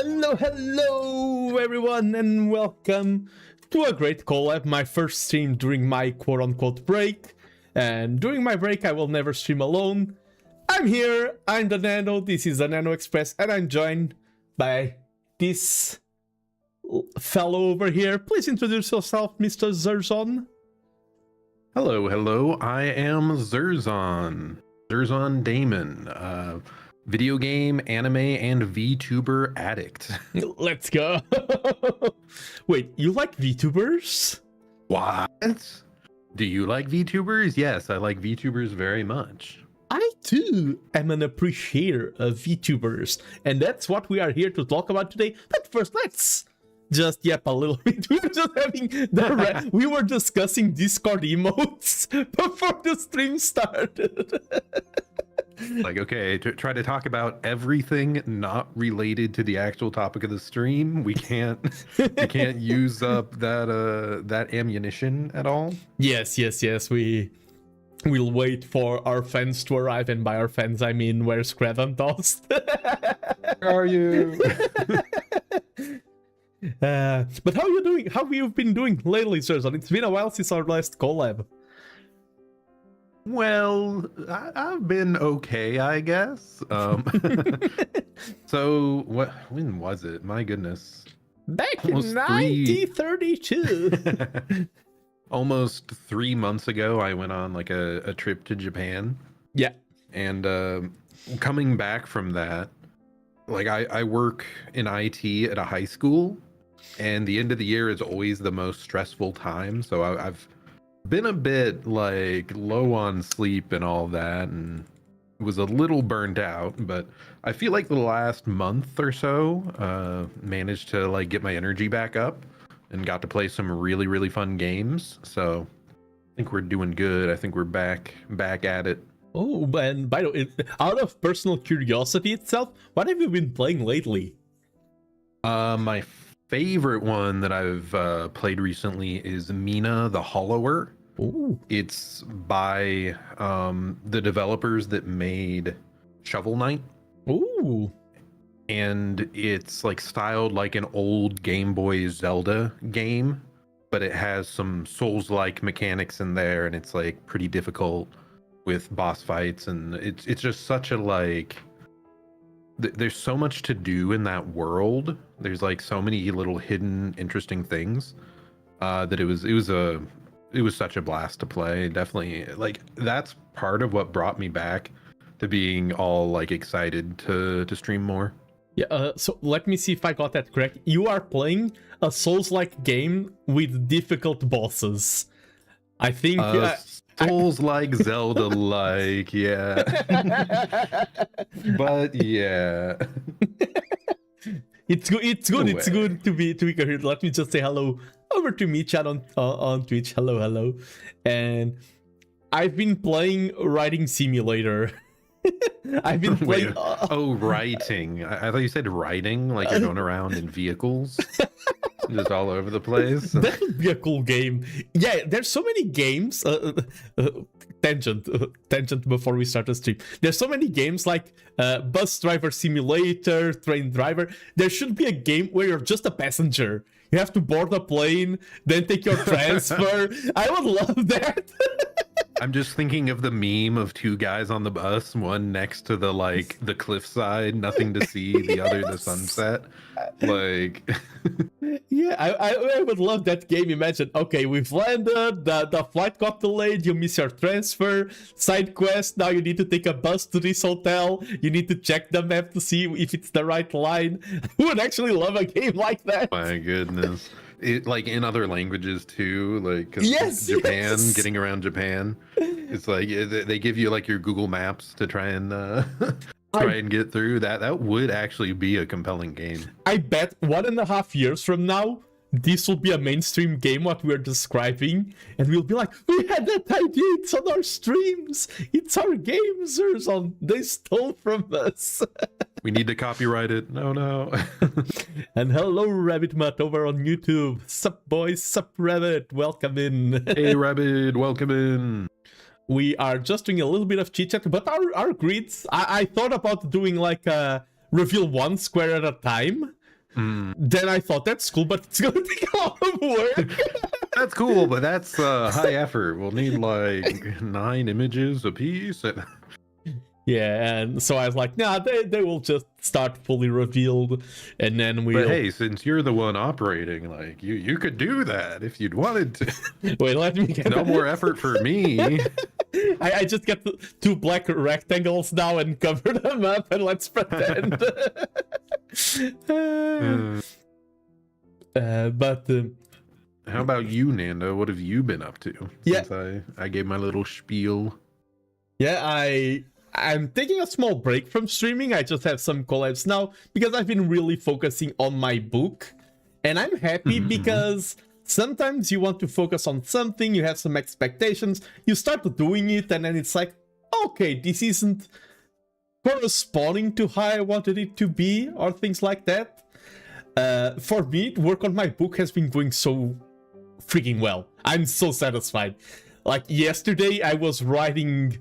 Hello everyone, and welcome to a great collab, my first stream during my quote-unquote break. And during my break I will never stream alone. I'm here, I'm TheNando, this is TheNando Express, and I'm joined by this fellow over here. Please introduce yourself, Mr. Zirzon. Hello, I am Zirzon Damon, video game, anime, and VTuber addict. Let's go. Wait, you like VTubers? What? Do you like VTubers? Yes, I like VTubers very much. I too am an appreciator of VTubers, and that's what we are here to talk about today. But first, let's just yap a little bit. We were just having we were discussing Discord emotes before the stream started. Like, okay, to try to talk about everything not related to the actual topic of the stream. We can't use up that ammunition at all. Yes. We'll wait for our fans to arrive, and by our fans I mean, where's Craven Toast? Where are you? But how are you doing? How have you been doing lately, Zirzon? It's been a while since our last collab. Well, I've been okay, I guess. So when was it? My goodness. Back in 1932. Almost 3 months ago, I went on like a trip to Japan. Yeah. And coming back from that, like I work in IT at a high school, and the end of the year is always the most stressful time. So I've been a bit like low on sleep and all that, and was a little burned out, but I feel like the last month or so managed to like get my energy back up and got to play some really fun games. So I think we're doing good. I think we're back at it. Oh, and by the way, out of personal curiosity itself, what have you been playing lately? My favorite one that I've played recently is Mina the Hollower. Ooh. It's by the developers that made Shovel Knight. Ooh. And it's like styled like an old Game Boy Zelda game, but it has some Souls-like mechanics in there, and it's like pretty difficult with boss fights, and it's just such a like there's so much to do in that world. There's like so many little hidden interesting things that it was such a blast to play. Definitely, like, that's part of what brought me back to being all like excited to stream more. Yeah, so let me see if I got that correct. You are playing a Souls-like game with difficult bosses. I think Souls-like, Zelda-like, yeah. But yeah. It's good to be here. Let me just say hello over to me, chat on Twitch. Hello. And I've been playing Riding Simulator. I've been playing. Writing. I thought you said riding, like you're going around in vehicles, just all over the place. That would be a cool game. Yeah, there's so many games. Tangent before we start the stream. There's so many games like Bus Driver Simulator, Train Driver. There should be a game where you're just a passenger. You have to board a plane, then take your transfer. I would love that. I'm just thinking of the meme of two guys on the bus, one next to the cliffside, nothing to see, the other the sunset. Like, yeah, I would love that game. Imagine, okay, we've landed, the flight got delayed, you miss your transfer, side quest, now you need to take a bus to this hotel, you need to check the map to see if it's the right line. I would actually love a game like that. My goodness. It, like, in other languages too, like, 'cause Japan, getting around Japan, it's like they give you like your Google Maps to try and get through that. That would actually be a compelling game. I bet 1.5 years from now this will be a mainstream game, what we're describing, and we'll be like, we had that idea, it's on our streams, it's our game, Zirzon, they stole from us. We need to copyright it. No. And hello, Rabbit Mutt over on YouTube. Sup, boys, sup, Rabbit, welcome in. Hey, Rabbit, welcome in. We are just doing a little bit of chit-chat, but our grids, I thought about doing like a reveal one square at a time, Then I thought, that's cool, but it's gonna take a lot of work. That's cool, but that's high effort. We'll need like 9 images a piece. Yeah, and so I was like, nah, they will just start fully revealed, and then we'll... But hey, since you're the one operating, like, you could do that if you'd wanted to. Wait, let me get... No more effort for me. I just get the 2 black rectangles now and cover them up, and let's pretend. How about you, Nando? What have you been up to since I gave my little spiel? Yeah, I'm taking a small break from streaming. I just have some collabs now because I've been really focusing on my book. And I'm happy because sometimes you want to focus on something, you have some expectations, you start doing it, and then it's like, okay, this isn't corresponding to how I wanted it to be, or things like that. For me, work on my book has been going so freaking well. I'm so satisfied. Like yesterday, I was writing...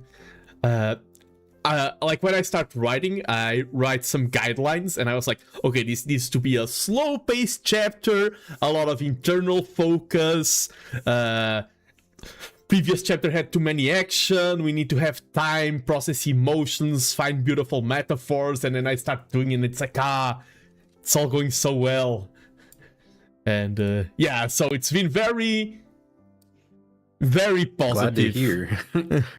like when I start writing, I write some guidelines, and I was like, okay, this needs to be a slow-paced chapter, a lot of internal focus. Previous chapter had too many action. We need to have time, process emotions, find beautiful metaphors, and then I start doing it, and it's like, it's all going so well. And yeah, so it's been very positive. Glad to hear.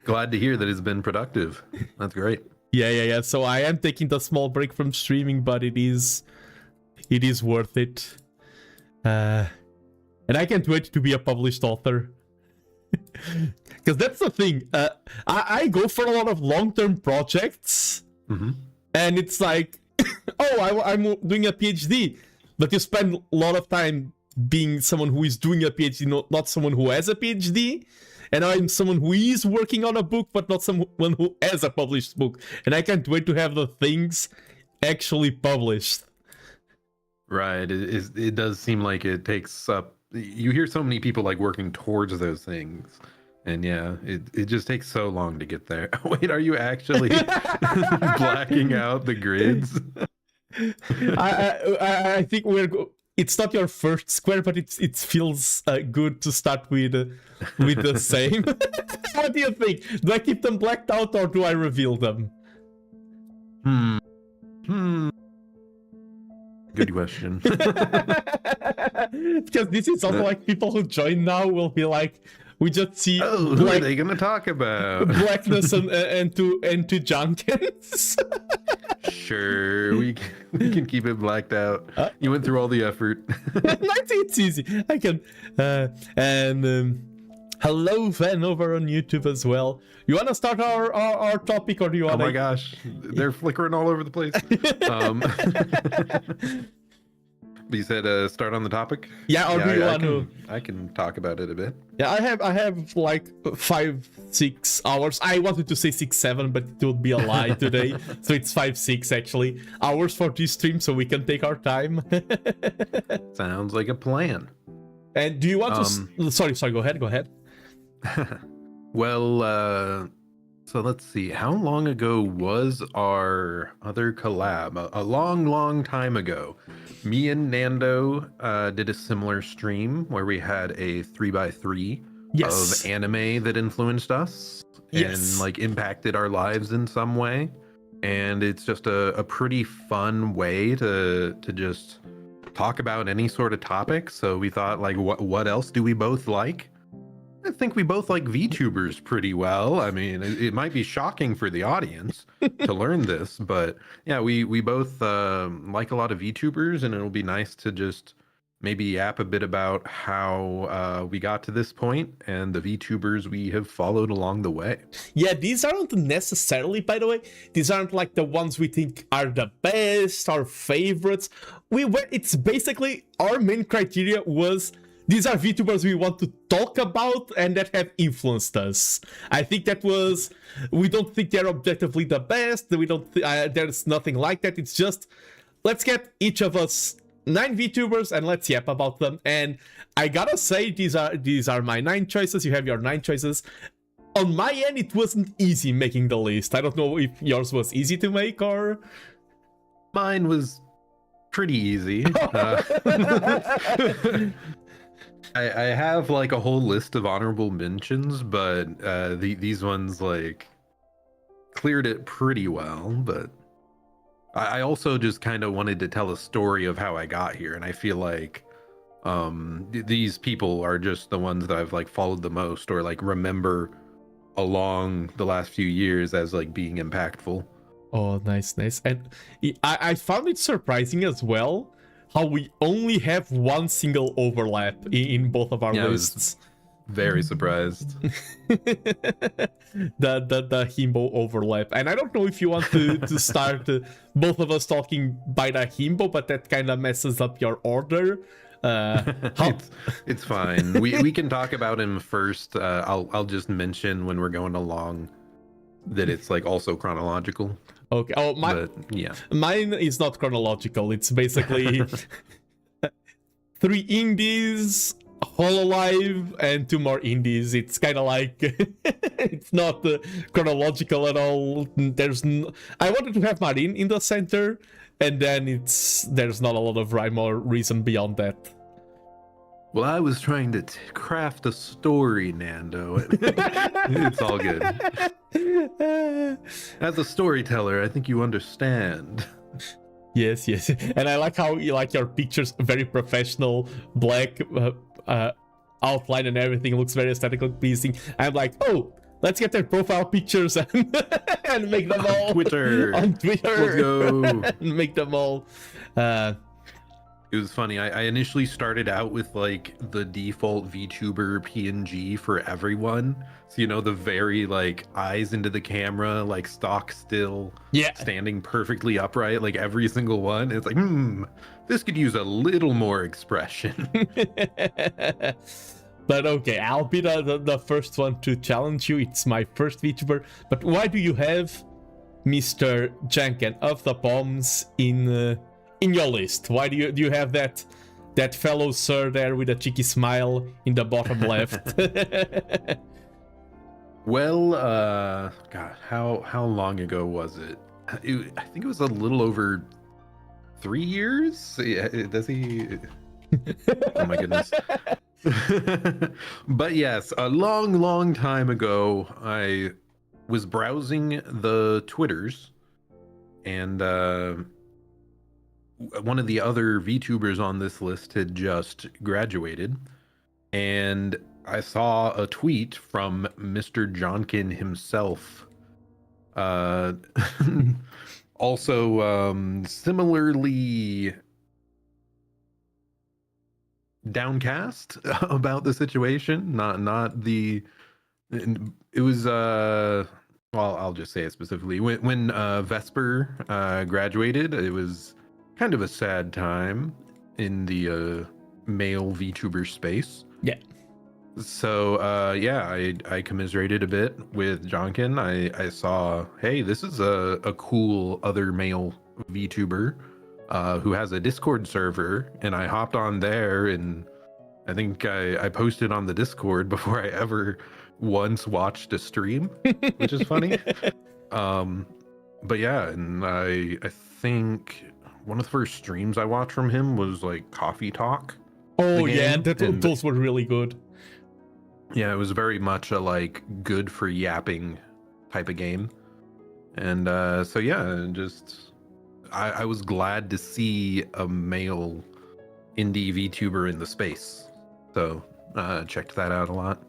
Glad to hear that it's been productive. That's great. Yeah. So I am taking the small break from streaming, but it is worth it. And I can't wait to be a published author. Because that's the thing. I go for a lot of long-term projects, and it's like, oh, I'm doing a PhD, but you spend a lot of time being someone who is doing a PhD, not someone who has a PhD. And I'm someone who is working on a book, but not someone who has a published book. And I can't wait to have the things actually published. Right. It does seem like it takes up... You hear so many people like working towards those things. And yeah, it just takes so long to get there. Wait, are you actually blacking out the grids? I think it's not your first square, but it feels good to start with the same. What do you think? Do I keep them blacked out or do I reveal them? Good question. Because this is also like people who join now will be like, we just see. Oh, who are they gonna talk about? Blackness and two Junkins. Sure, we can keep it blacked out. You went through all the effort. It's easy. I can. Hello, Van, over on YouTube as well. You want to start our topic, or do you want? Oh my gosh, they're flickering all over the place. You said start on the topic. Yeah, or do you want to? I can talk about it a bit. Yeah, I have like 5-6 hours. I wanted to say 6-7, but it would be a lie today. So it's 5-6 actually hours for this stream, so we can take our time. Sounds like a plan. And do you want to? Sorry. Go ahead. Well, so let's see. How long ago was our other collab? A long time ago. Me and Nando did a similar stream where we had a 3x3 of anime that influenced us and like impacted our lives in some way. And it's just a pretty fun way to just talk about any sort of topic. So we thought, like, what else do we both like? I think we both like VTubers pretty well. I mean, it might be shocking for the audience to learn this, but yeah, we both like a lot of VTubers, and it'll be nice to just maybe yap a bit about how we got to this point and the VTubers we have followed along the way. Yeah, these aren't necessarily, by the way, these aren't like the ones we think are the best, our favorites. It's basically our main criteria was, these are VTubers we want to talk about and that have influenced us. I think that was... We don't think they're objectively the best. We don't. There's nothing like that. It's just, let's get each of us 9 VTubers and let's yap about them. And I gotta say, these are my 9 choices. You have your 9 choices. On my end, it wasn't easy making the list. I don't know if yours was easy to make or... Mine was pretty easy. I have like a whole list of honorable mentions, but these ones like cleared it pretty well. But I also just kind of wanted to tell a story of how I got here, and I feel like these people are just the ones that I've like followed the most or like remember along the last few years as like being impactful. Oh, nice. And I found it surprising as well how we only have one single overlap in both of our lists. Very surprised. the himbo overlap, and I don't know if you want to start both of us talking by the himbo, but that kind of messes up your order. It's fine. We can talk about him first. I'll just mention when we're going along that it's like also chronological. Okay. Oh, mine is not chronological. It's basically 3 indies, Hololive, and 2 more indies. It's kind of like it's not chronological at all. I wanted to have Marin in the center, and then there's not a lot of rhyme or reason beyond that. Well, I was trying to craft a story, Nando. It's all good. As a storyteller, I think you understand. Yes. And I like how you like your pictures, very professional, black outline and everything looks very aesthetically pleasing. I'm like, oh, let's get their profile pictures and make them all on Twitter. Let's go. And make them all. It was funny. I initially started out with like the default VTuber PNG for everyone. So, the very like eyes into the camera, like stock still, standing perfectly upright, like every single one. It's like, this could use a little more expression. But okay, I'll be the first one to challenge you. It's my first VTuber. But why do you have Mr. Janken of the Bombs in your list? Why do you have that fellow sir there with a cheeky smile in the bottom left? Well, God, how long ago was it? I think it was a little over 3 years. Yeah, does he? Oh my goodness. But yes, a long time ago, I was browsing the Twitters, and one of the other VTubers on this list had just graduated, and I saw a tweet from Mr. Jonkin himself. Also, similarly downcast about the situation. Not the. It was well, I'll just say it specifically. When Vesper graduated, it was kind of a sad time in the male VTuber space. Yeah. So I commiserated a bit with Jonkin. I saw, hey, this is a cool other male VTuber who has a Discord server, and I hopped on there, and I think I posted on the Discord before I ever once watched a stream, which is funny. But yeah, and I think one of the first streams I watched from him was like Coffee Talk. Oh yeah, those were really good. Yeah, it was very much a like good for yapping type of game. And so yeah, just I was glad to see a male indie VTuber in the space. So checked that out a lot.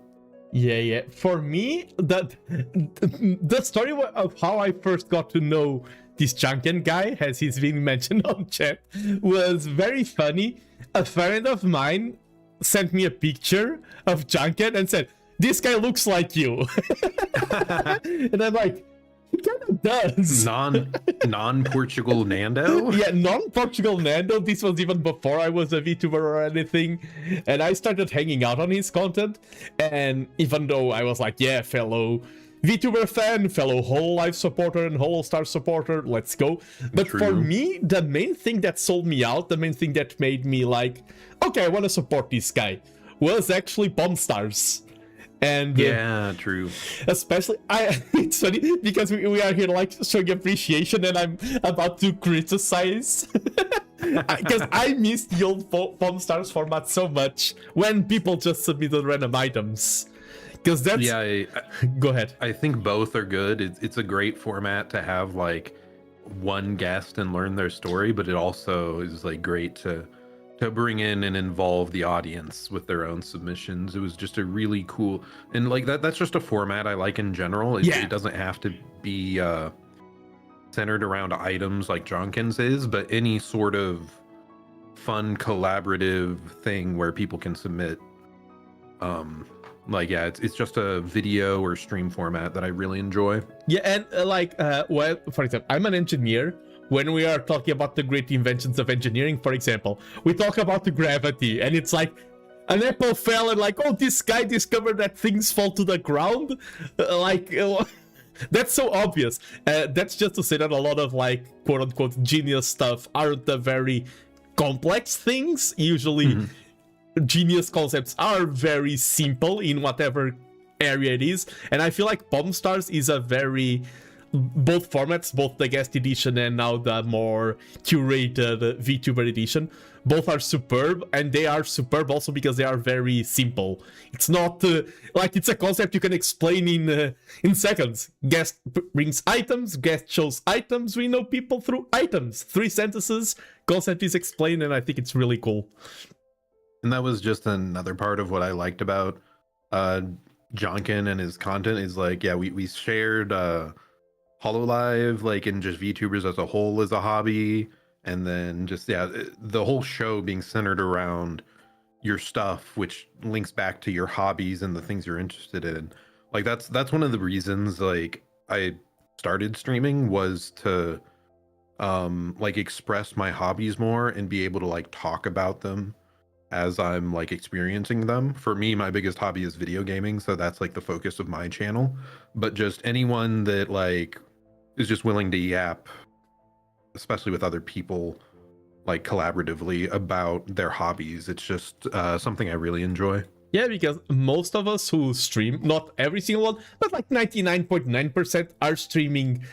Yeah. For me, the story of how I first got to know this Junkin guy, as he's been mentioned on chat, was very funny. A friend of mine sent me a picture of Junkin and said, "This guy looks like you." And I'm like, he kind of does. Non-Portugal Nando? Yeah, non-Portugal Nando. This was even before I was a VTuber or anything. And I started hanging out on his content. And even though I was like, yeah, fellow VTuber fan, fellow Hololive supporter and Holostar supporter, let's go. But True. For me, the main thing that sold me out, the main thing that made me like, okay, I want to support this guy, was actually Bomb Stars. And yeah, true. Especially, it's funny because we are here like showing appreciation, and I'm about to criticize Because I miss the old Palm Stars format so much when people just submitted random items. Because that's... Yeah, Go ahead. I think both are good. It's a great format to have like one guest and learn their story, but it also is like great to bring in and involve the audience with their own submissions. It was just a really cool, and like that's just a format I like in general. It doesn't have to be centered around items like Jonkins is, but any sort of fun collaborative thing where people can submit like, yeah, it's just a video or stream format that I really enjoy. Yeah, and well, for example, I'm an engineer. When we are talking about the great inventions of engineering, for example, we talk about the gravity, and it's like an apple fell and like, oh, this guy discovered that things fall to the ground. That's so obvious. That's just to say that a lot of like quote unquote genius stuff aren't the very complex things. Usually genius concepts are very simple in whatever area it is. And I feel like Palm Stars is a very... both formats, both the guest edition and now the more curated VTuber edition, both are superb, and they are superb also because they are very simple. It's not like it's a concept you can explain in seconds. Guest brings items, guest shows items, we know people through items. 3 sentences, concept is explained, and I think it's really cool. And that was just another part of what I liked about Jonkin and his content is like, yeah, we shared HoloLive, like, and just VTubers as a whole as a hobby, and then just, yeah, the whole show being centered around your stuff, which links back to your hobbies and the things you're interested in. Like, that's one of the reasons, like, I started streaming was to like express my hobbies more and be able to like talk about them as I'm like experiencing them. For me, my biggest hobby is video gaming, so that's like the focus of my channel. But just anyone that like is just willing to yap, especially with other people, like collaboratively about their hobbies, it's just something I really enjoy. Yeah, because most of us who stream, not every single one, but like 99.9% are streaming.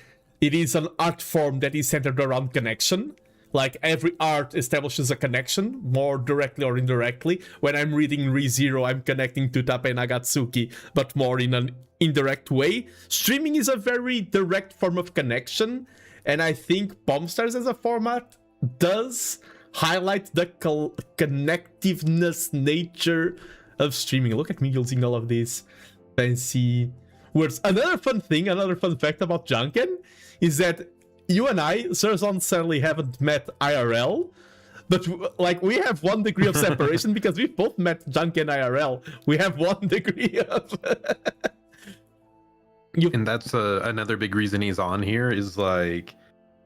It is an art form that is centered around connection. Like every art establishes a connection, more directly or indirectly. When I'm reading ReZero, I'm connecting to Tape Nagatsuki, but more in an indirect way. Streaming is a very direct form of connection, and I think Palm Stars as a format does highlight the connectiveness nature of streaming. Look at me using all of these fancy words. Another fun thing, another fun fact about Junkin is that you and I, Zirzon, sadly haven't met IRL, but like we have 1 degree of separation because we both met Junkin IRL. We have 1 degree of... And that's another big reason he's on here is like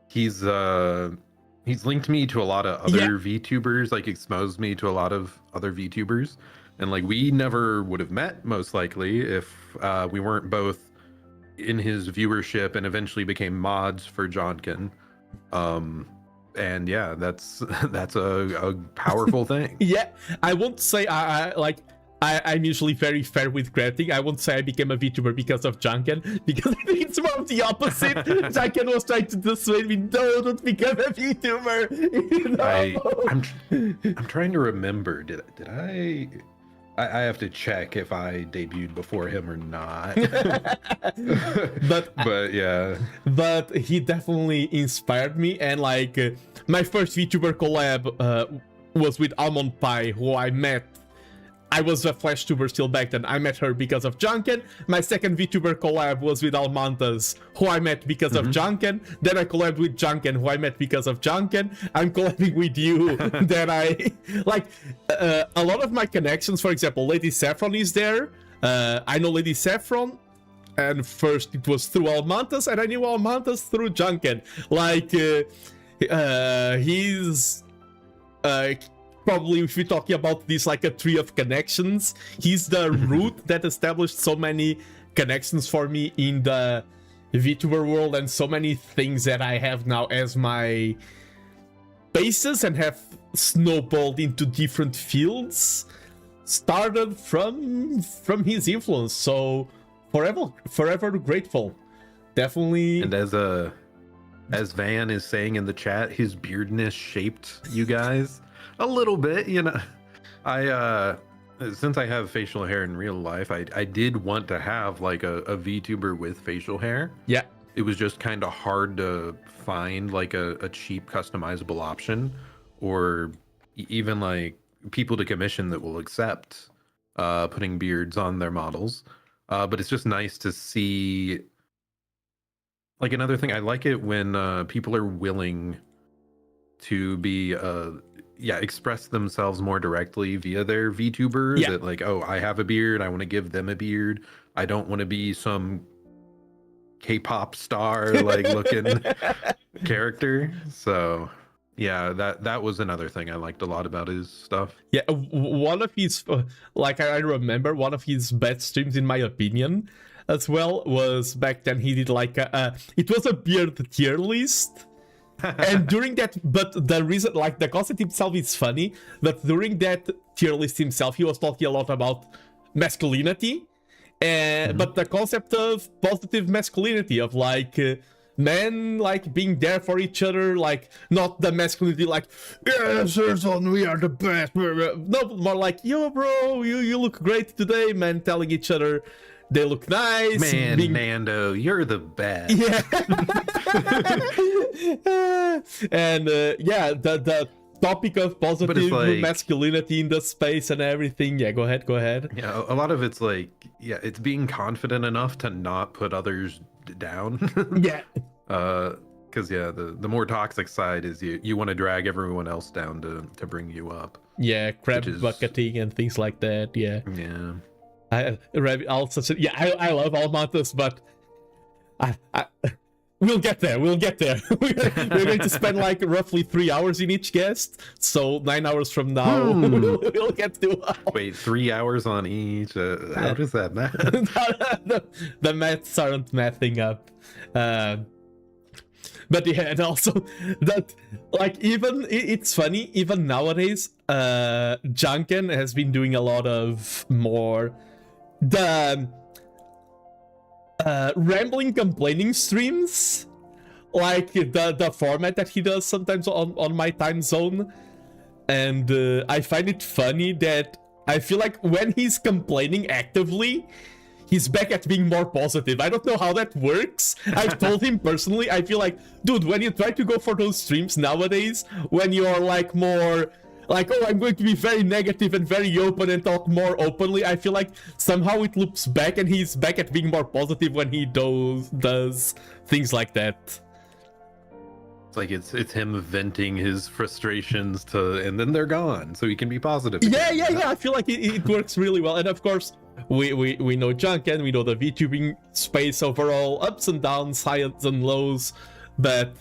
he's linked me to a lot of other VTubers, like exposed me to a lot of other VTubers, and like we never would have met most likely if we weren't both in his viewership and eventually became mods for Jonkin. And yeah, that's a powerful thing. Yeah, I won't say I'm usually very fair with crafting. I won't say I became a VTuber because of Junkin, because I think it's more of the opposite. Junkin was trying to dissuade me, no, don't become a VTuber. You know? I'm trying to remember. Did I have to check if I debuted before him or not. but yeah. But he definitely inspired me, and like my first VTuber collab was with Almond Pie, who I met. I was a Flash tuber still back then. I met her because of Junkin. My second VTuber collab was with Almantas, who I met because of Junkin. Then I collabed with Junkin, who I met because of Junkin. I'm collabing with you. Then I... like, a lot of my connections, for example, Lady Saffron is there. I know Lady Saffron. And first it was through Almantas, and I knew Almantas through Junkin. Like, he's... probably, if we're talking about this like a tree of connections, he's the root that established so many connections for me in the VTuber world, and so many things that I have now as my bases and have snowballed into different fields started from his influence. So forever grateful. Definitely. And as a as Van is saying in the chat, his beardness shaped you guys a little bit. You know, I since I have facial hair in real life, I did want to have like a VTuber with facial hair. Yeah. It was just kind of hard to find like a cheap customizable option, or even like people to commission that will accept putting beards on their models. But it's just nice to see. Like, another thing, I like it when people are willing to be express themselves more directly via their VTubers. Yeah. That like, oh, I have a beard, I want to give them a beard. I don't want to be some K-pop star like looking character. So yeah, that was another thing I liked a lot about his stuff. Yeah, one of his, like I remember, one of his best streams, in my opinion, as well, was back then he did like it was a beard tier list. And during that, but the reason, like the concept himself is funny, but during that tier list himself, he was talking a lot about masculinity, but the concept of positive masculinity, of like men like being there for each other, like not the masculinity like, yeah, Zirzon, we are the best. No, more like, yo, bro, you look great today, man, telling each other they look nice. Man, Nando, you're the best. Yeah. And yeah, the topic of positive like, masculinity in the space and everything. Yeah, go ahead. Yeah, a lot of it's like, yeah, it's being confident enough to not put others down. Yeah. Because yeah, the more toxic side is you want to drag everyone else down to bring you up. Yeah, crab bucketing and things like that. Yeah. Yeah. I love Almantas, but we'll get there. We're going to spend like roughly 3 hours in each guest, so 9 hours from now we'll get to. Wait, 3 hours on each? How does that math? the maths aren't mathing up. But yeah, and also that, like, even it's funny, even nowadays, Junken has been doing a lot of more the rambling complaining streams, like the format that he does sometimes on my time zone. And I find it funny that I feel like when he's complaining actively, he's back at being more positive. I don't know how that works. I've told him personally, I feel like, dude, when you try to go for those streams nowadays, when you're like more like, oh, I'm going to be very negative and very open and talk more openly, I feel like somehow it loops back and he's back at being more positive when he does things like that. It's like it's him venting his frustrations and then they're gone, so he can be positive again. Yeah. I feel like it works really well. And of course, we know Junken, we know the VTubing space overall, ups and downs, highs and lows, but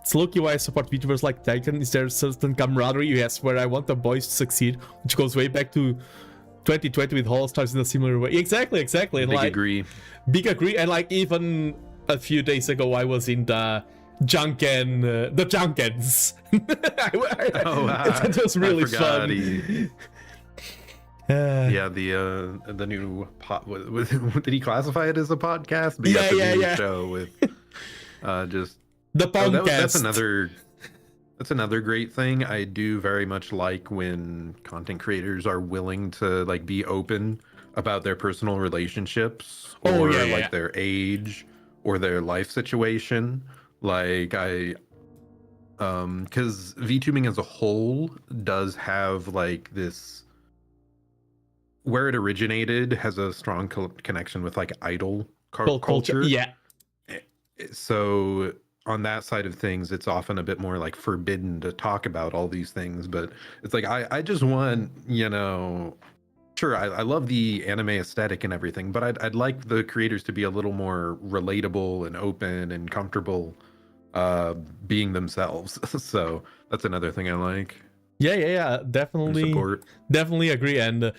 it's low-key why I support VTubers like Titan. Is there a certain camaraderie? Yes, where I want the boys to succeed, which goes way back to 2020 with All Stars in a similar way. Exactly. And big agree. And like even a few days ago, I was in the Junkens. It was really fun. Yeah, the new did he classify it as a podcast? But the show with just the podcast. That's another great thing. I do very much like when content creators are willing to like be open about their personal relationships or their age or their life situation. Like because VTubing as a whole does have like this, where it originated has a strong connection with like idol culture. Yeah. So on that side of things, it's often a bit more like forbidden to talk about all these things. But it's like, I just want, sure, I love the anime aesthetic and everything, but I'd like the creators to be a little more relatable and open and comfortable being themselves. So that's another thing I like. Yeah, definitely agree. And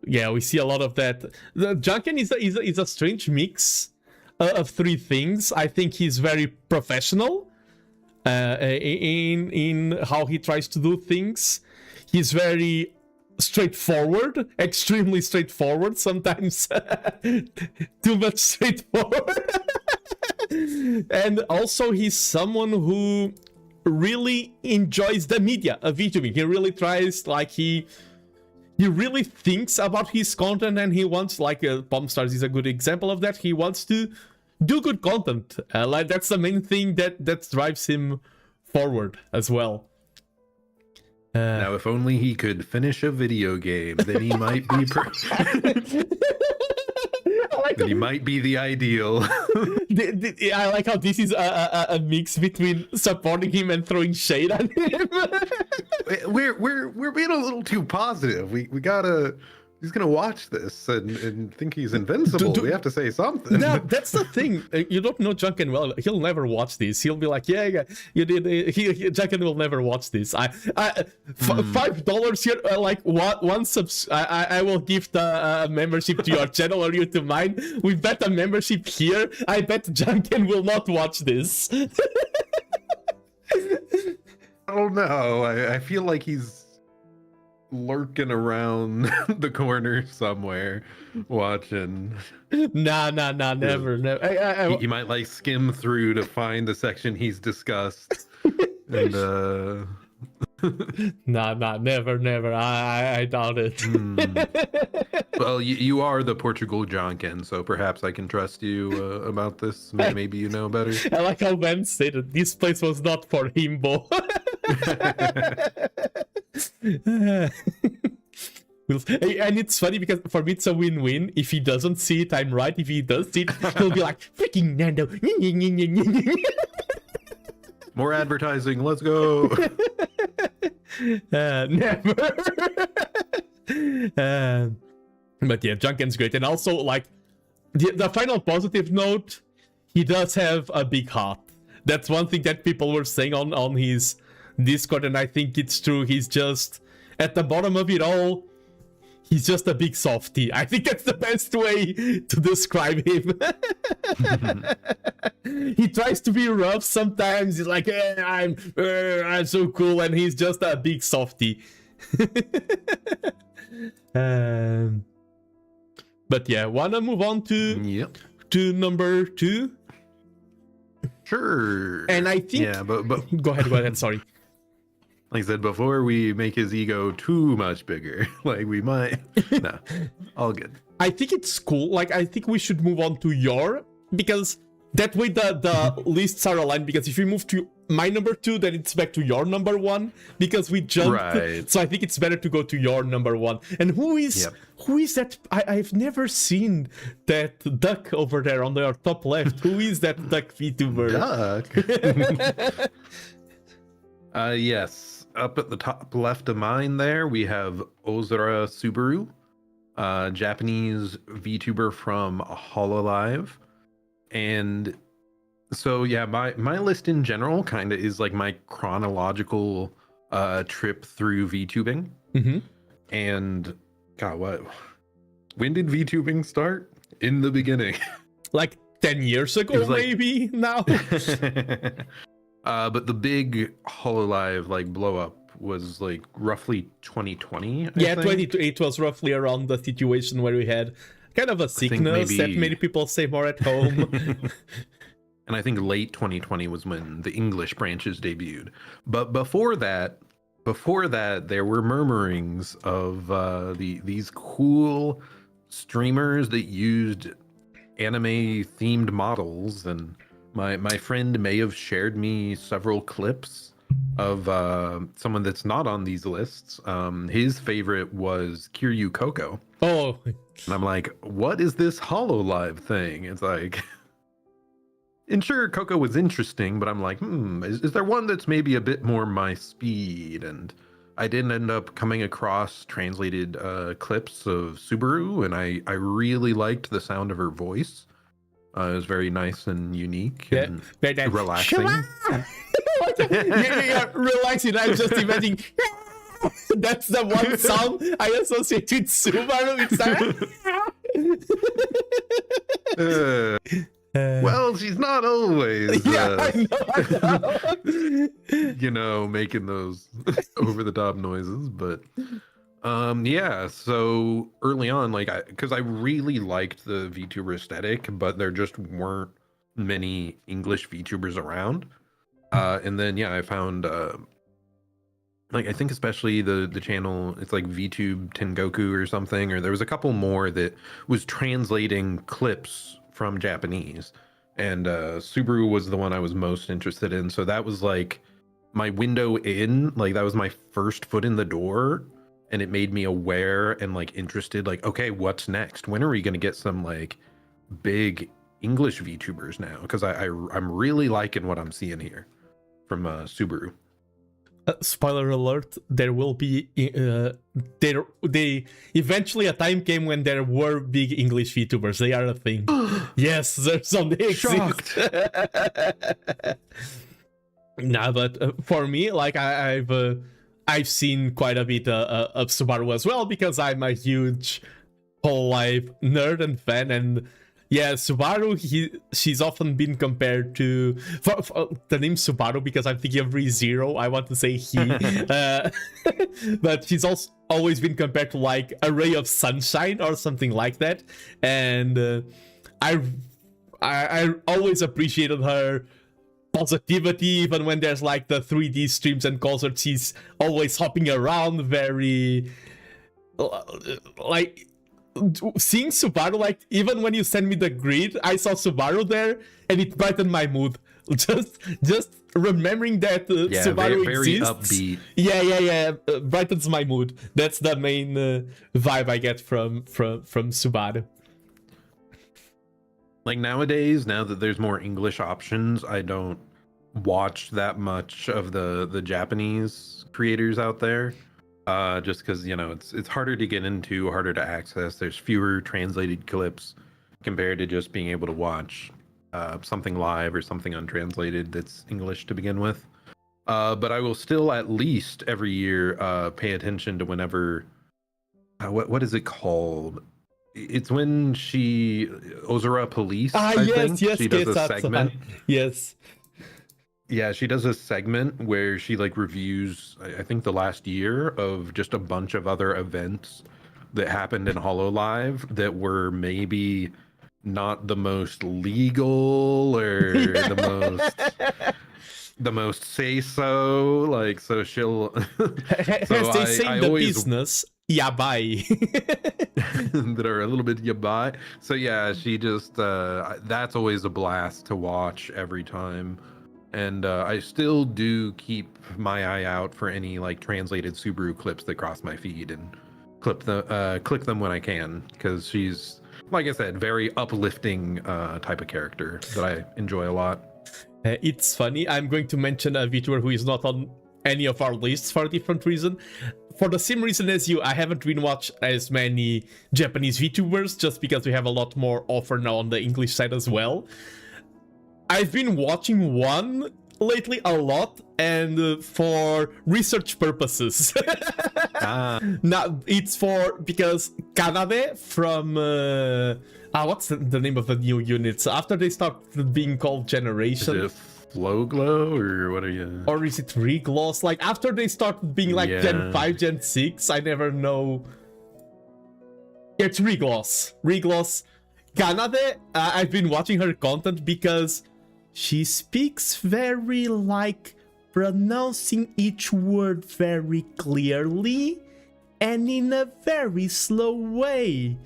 yeah, we see a lot of that. The Junken is a strange mix of three things. I think he's very professional in how he tries to do things. He's very straightforward, extremely straightforward, sometimes too much straightforward. And also he's someone who really enjoys the media of VTubing. He really tries, like, he really thinks about his content, and he wants, like, Palm Stars is a good example of that. He wants to do good content. Like, that's the main thing that drives him forward as well. Now, if only he could finish a video game, then he might be then he might be the ideal. I like how this is a mix between supporting him and throwing shade at him. we're being a little too positive. We gotta. He's gonna watch this and think he's invincible. We have to say something. No, that's the thing. You don't know Junkin well. He'll never watch this. He'll be like, yeah, you did. Junkin will never watch this. $5 here, like one subs. I will give the membership to your channel or you to mine. We bet a membership here. I bet Junkin will not watch this. Oh no, I feel like he's lurking around the corner somewhere watching. Nah, never. He might like skim through to find the section he's discussed. And Nah, never. I doubt it. Well, you are the Portugal Jonkin, so perhaps I can trust you about this. Maybe you know better. I like how Ben said it. This place was not for him, Bo. And it's funny because for me it's a win-win. If he doesn't see it, I'm right. If he does see it, he'll be like, freaking Nando. More advertising, let's go. Never. But yeah, Junkin's great. And also, like, the final positive note, he does have a big heart. That's one thing that people were saying on his Discord, and I think it's true. He's just, at the bottom of it all, he's just a big softie. I think that's the best way to describe him. He tries to be rough sometimes. He's like, I'm so cool, and he's just a big softie. But yeah, wanna move on to number 2? Sure. And I think, yeah, but go ahead. Sorry. Like I said, before we make his ego too much bigger, like we might. No, all good. I think it's cool. Like, I think we should move on to your, because that way the lists are aligned. Because if we move to my number 2, then it's back to your number 1, because we jumped. Right. So I think it's better to go to your number 1. And who is that? I've never seen that duck over there on your top left. Who is that duck VTuber? Duck. Yes. Up at the top left of mine there, we have Ozura Subaru, Japanese VTuber from Hololive. And so, yeah, my list in general kind of is like my chronological trip through VTubing. Mm-hmm. And, God, when did VTubing start? In the beginning. Like 10 years ago, maybe, now? But the big Hololive like blow up was like roughly 2020. I think. It was roughly around the situation where we had kind of a sickness that many people say more at home. And I think late 2020 was when the English branches debuted. But before that, there were murmurings of these cool streamers that used anime themed models, and my friend may have shared me several clips of someone that's not on these lists. His favorite was Kiryu Coco. Oh. And I'm like, what is this Hololive thing? It's like, and sure, Coco was interesting, but I'm like, is there one that's maybe a bit more my speed? And I didn't end up coming across translated clips of Subaru, and I really liked the sound of her voice. It was very nice and unique and relaxing. Yeah, relaxing. I'm just imagining. That's the one sound I associate with Subaru. It's well, she's not always, I know. Making those over the top noises, but yeah. So early on, like, because I really liked the VTuber aesthetic, but there just weren't many English VTubers around. And then yeah, I found like I think especially the channel, it's like VTube Tengoku or something, or there was a couple more that was translating clips from Japanese. And Subaru was the one I was most interested in. So that was like my window in, like that was my first foot in the door, and it made me aware and like interested, like, okay, what's next? When are we going to get some like big English VTubers now? Because I'm really liking what I'm seeing here from Subaru. Spoiler alert, there will be they eventually a time came when there were big English VTubers. They are a thing. Yes, there's some they exist. Nah, but for me, like I've seen quite a bit of Subaru as well, because I'm a huge whole life nerd and fan. And yeah, Subaru, she's often been compared to for the name Subaru, because I'm thinking of ReZero. I want to say he, but she's also always been compared to like a ray of sunshine or something like that. And I always appreciated her positivity, even when there's like the 3D streams and concerts. She's always hopping around, very like. Seeing Subaru, like even when you send me the grid, I saw Subaru there and it brightened my mood. Just remembering that Subaru very exists. upbeat. Yeah, brightens my mood. That's the main vibe I get from Subaru. Like nowadays, now that there's more English options, I don't watch that much of the Japanese creators out there. Just because, you know, it's harder to get into, harder to access. There's fewer translated clips compared to just being able to watch something live or something untranslated that's English to begin with. But I will still at least every year pay attention to whenever what is it called? It's when she Ozura Police. I think she does a segment. Yes. Yeah, she does a segment where she like reviews, I think the last year, of just a bunch of other events that happened in HoloLive that were maybe not the most legal or the most say so. Like, so she'll As they say in the business, yabai. that are a little bit yabai. So yeah, she just that's always a blast to watch every time. And I still do keep my eye out for any like translated Subaru clips that cross my feed and click them when I can, because she's, like I said, very uplifting type of character that I enjoy a lot. It's funny, I'm going to mention a VTuber who is not on any of our lists for a different reason. For the same reason as you, I haven't been watched as many Japanese VTubers, just because we have a lot more offer now on the English side as well. I've been watching one lately a lot, and for research purposes. Now it's because Kanade from what's the name of the new units after they start being called Generation? Is it Flow Glow, or what are you? Or is it Regloss? Like after they started being like Gen 5, Gen 6, I never know. It's Regloss. Kanade, I've been watching her content because she speaks very like pronouncing each word very clearly and in a very slow way.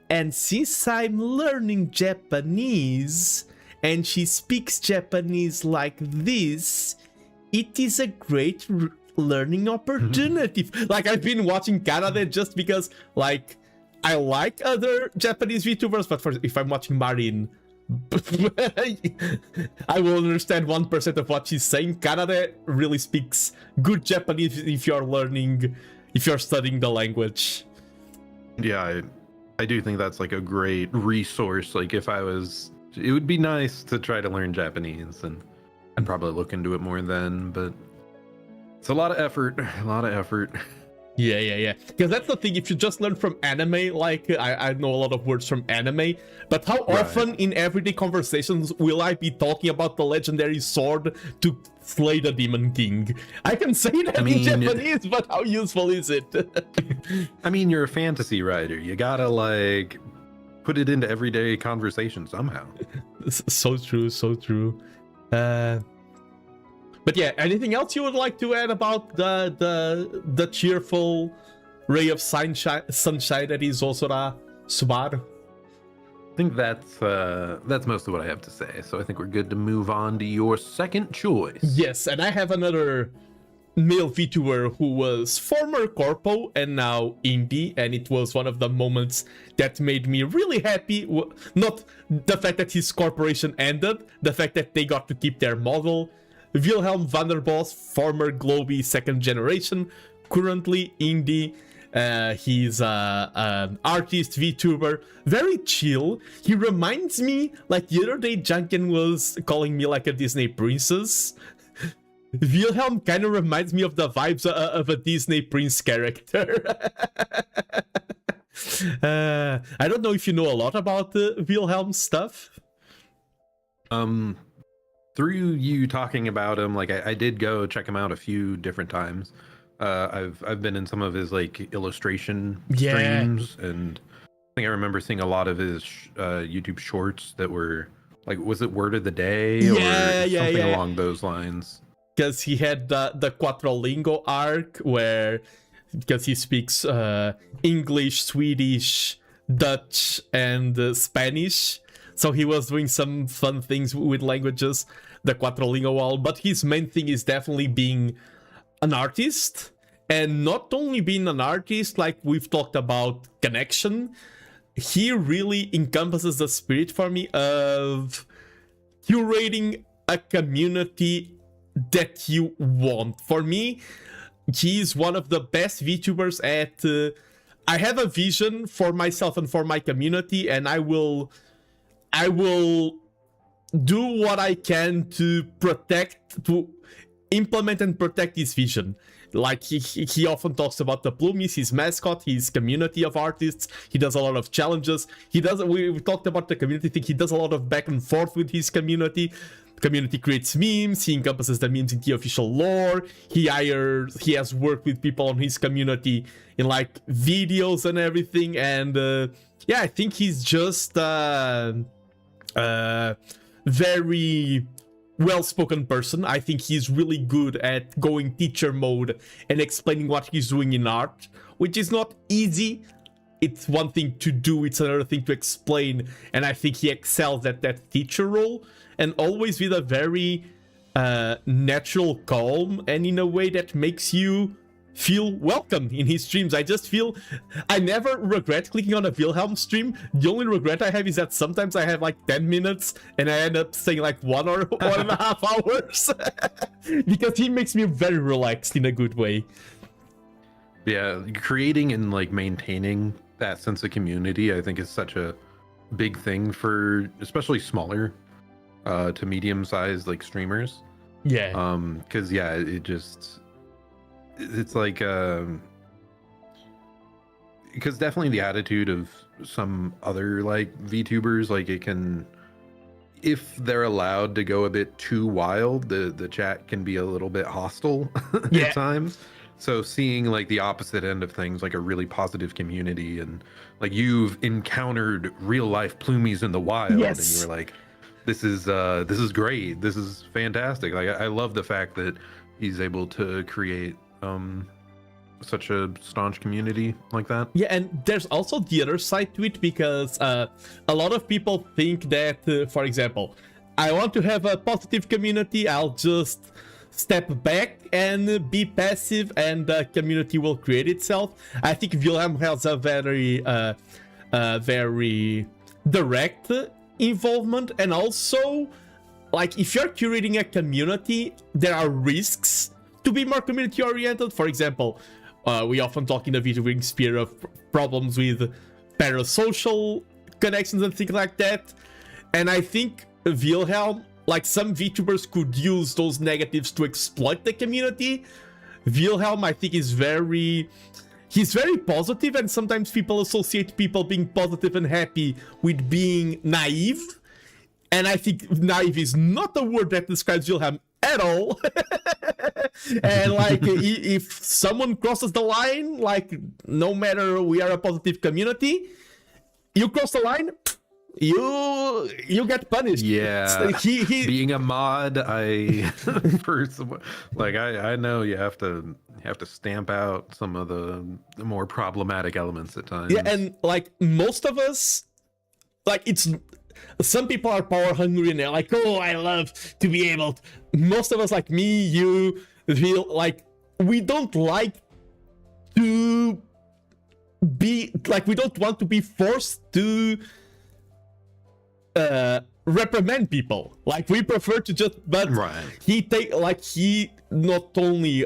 And since I'm learning Japanese and she speaks Japanese like this, it is a great learning opportunity. Like I've been watching Kanade just because like I like other Japanese VTubers, but if I'm watching Marin, I will understand 1% of what she's saying. Kanade really speaks good Japanese if you're studying the language. Yeah, I do think that's like a great resource. Like it would be nice to try to learn Japanese, and I'd probably look into it more then, but it's a lot of effort. Yeah. Because that's the thing, if you just learn from anime, like I know a lot of words from anime, but how often in everyday conversations will I be talking about the legendary sword to slay the Demon King? I can say that in Japanese, but how useful is it? I mean, you're a fantasy writer. You gotta like put it into everyday conversation somehow. So true, so true. But yeah, anything else you would like to add about the cheerful ray of sunshine that is Osora Subaru? I think that's most of what I have to say. So I think we're good to move on to your second choice. Yes, and I have another male VTuber who was former corpo and now indie, and it was one of the moments that made me really happy. Not the fact that his corporation ended, the fact that they got to keep their model. Wilhelm Vanderbos, former Globee second generation, currently indie. He's an artist VTuber, very chill. He reminds me, like the other day Junkin was calling me like a Disney princess. Wilhelm kind of reminds me of the vibes of a Disney prince character. I don't know if you know a lot about Wilhelm's stuff. Through you talking about him, like I did go check him out a few different times. I've been in some of his like illustration streams, and I think I remember seeing a lot of his YouTube shorts that were like, was it Word of the Day or something along those lines? Because he had the Quattrolingo arc where, because he speaks English, Swedish, Dutch, and Spanish. So he was doing some fun things with languages, the Quattrolingo wall. But his main thing is definitely being an artist. And not only being an artist, like we've talked about connection, he really encompasses the spirit for me of curating a community that you want. For me, he's one of the best VTubers at I have a vision for myself and for my community, and I will do what I can to implement and protect his vision. Like he often talks about the Plumies, his mascot, his community of artists. He does a lot of challenges. We talked about the community thing. He does a lot of back and forth with his community. Community creates memes. He encompasses the memes in the official lore. He has worked with people on his community in like videos and everything. And yeah, I think he's just very well-spoken person. I think he's really good at going teacher mode and explaining what he's doing in art, which is not easy. It's one thing to do, it's another thing to explain, and I think he excels at that teacher role, and always with a very natural calm, and in a way that makes you feel welcome in his streams. I never regret clicking on a Wilhelm stream. The only regret I have is that sometimes I have like 10 minutes and I end up staying like 1 or 1.5 hours because he makes me very relaxed in a good way. Yeah, creating and like maintaining that sense of community, I think, is such a big thing for especially smaller to medium-sized like streamers. Yeah. Because yeah, it's like because definitely the attitude of some other like VTubers, like it can, if they're allowed to go a bit too wild, the chat can be a little bit hostile at times. So seeing like the opposite end of things, like a really positive community, and like you've encountered real life Plumies in the wild, and you were like, this is great, this is fantastic. Like I love the fact that he's able to create such a staunch community like that. Yeah, and there's also the other side to it, because a lot of people think that, for example, I want to have a positive community, I'll just step back and be passive and the community will create itself. I think Wilhelm has a very direct involvement, and also, like, if you're curating a community, there are risks to be more community oriented. For example, we often talk in the VTubing sphere of problems with parasocial connections and things like that. And I think Wilhelm, like, some VTubers could use those negatives to exploit the community. Wilhelm, I think, he's very positive, and sometimes people associate people being positive and happy with being naive. And I think naive is not a word that describes Wilhelm at all. And like, if someone crosses the line, like, no matter, we are a positive community, you cross the line, you get punished. Yeah, he being a mod, I know you have to stamp out some of the more problematic elements at times. Yeah, and like most of us, like it's some people are power hungry and they're like, oh, I love to be able to. Most of us, like me, you, feel like we don't like to be like, we don't want to be forced to reprimand people. Like we prefer to just, but right. he not only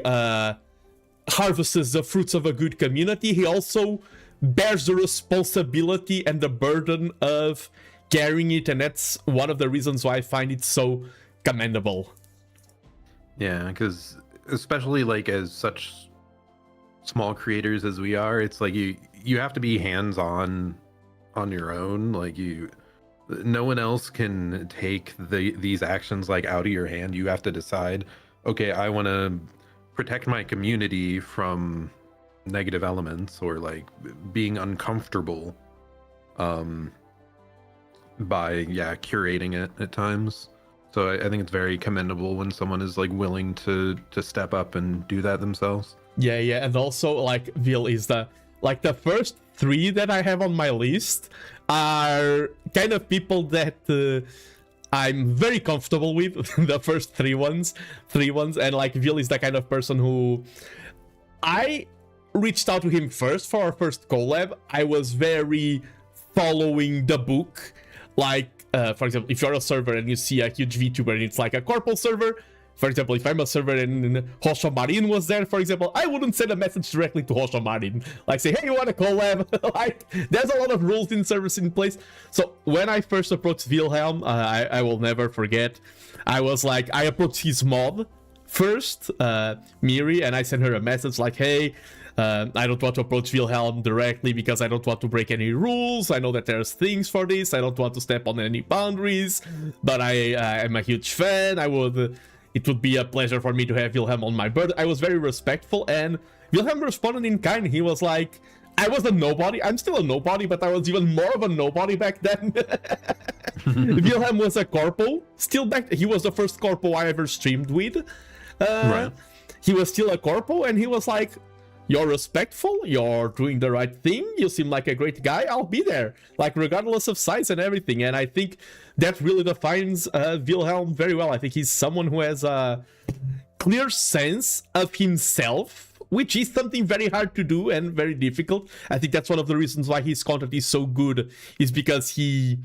harvests the fruits of a good community, he also bears the responsibility and the burden of carrying it, and that's one of the reasons why I find it so commendable. Yeah, because especially like as such small creators as we are, it's like you have to be hands-on on your own. Like no one else can take these actions like out of your hand. You have to decide, okay, I want to protect my community from negative elements or like being uncomfortable by curating it at times. So I think it's very commendable when someone is like willing to step up and do that themselves. Yeah, and also like Vil is the first 3 that I have on my list are kind of people that I'm very comfortable with. The first 3 ones, and like Vil is the kind of person who I reached out to him first for our first collab. I was very following the book. Like, for example, if you're a server and you see a huge VTuber and it's like a corporal server, for example, if I'm a server and Hosho Marin was there, for example, I wouldn't send a message directly to Hosho Marin. Like, say, hey, you want a collab? Like, there's a lot of rules in service in place. So when I first approached Wilhelm, I will never forget. I was like, I approached his mod first, Miri, and I sent her a message like, hey, I don't want to approach Wilhelm directly because I don't want to break any rules. I know that there's things for this. I don't want to step on any boundaries, but I am a huge fan. It would be a pleasure for me to have Wilhelm on my bird. I was very respectful, and Wilhelm responded in kind. He was like, I was a nobody. I'm still a nobody, but I was even more of a nobody back then. Wilhelm was a corpo. Still back. He was the first corpo I ever streamed with. Right. He was still a corpo, and he was like, you're respectful, you're doing the right thing, you seem like a great guy, I'll be there, like regardless of size and everything. And I think that really defines Wilhelm very well. I think he's someone who has a clear sense of himself, which is something very hard to do and very difficult. I think that's one of the reasons why his content is so good, is because he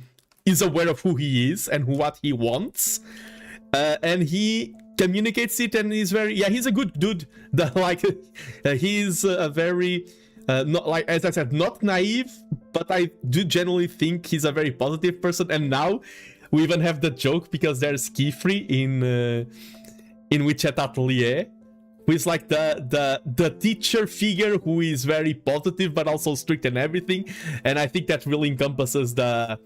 is aware of who he is and what he wants, and he communicates it, and he's very, he's a good dude. He's a very not, like, as I said, not naive, but I do generally think he's a very positive person. And now we even have the joke, because there's Kifri in WeChat Atelier, who is like the teacher figure who is very positive but also strict and everything. And I think that really encompasses the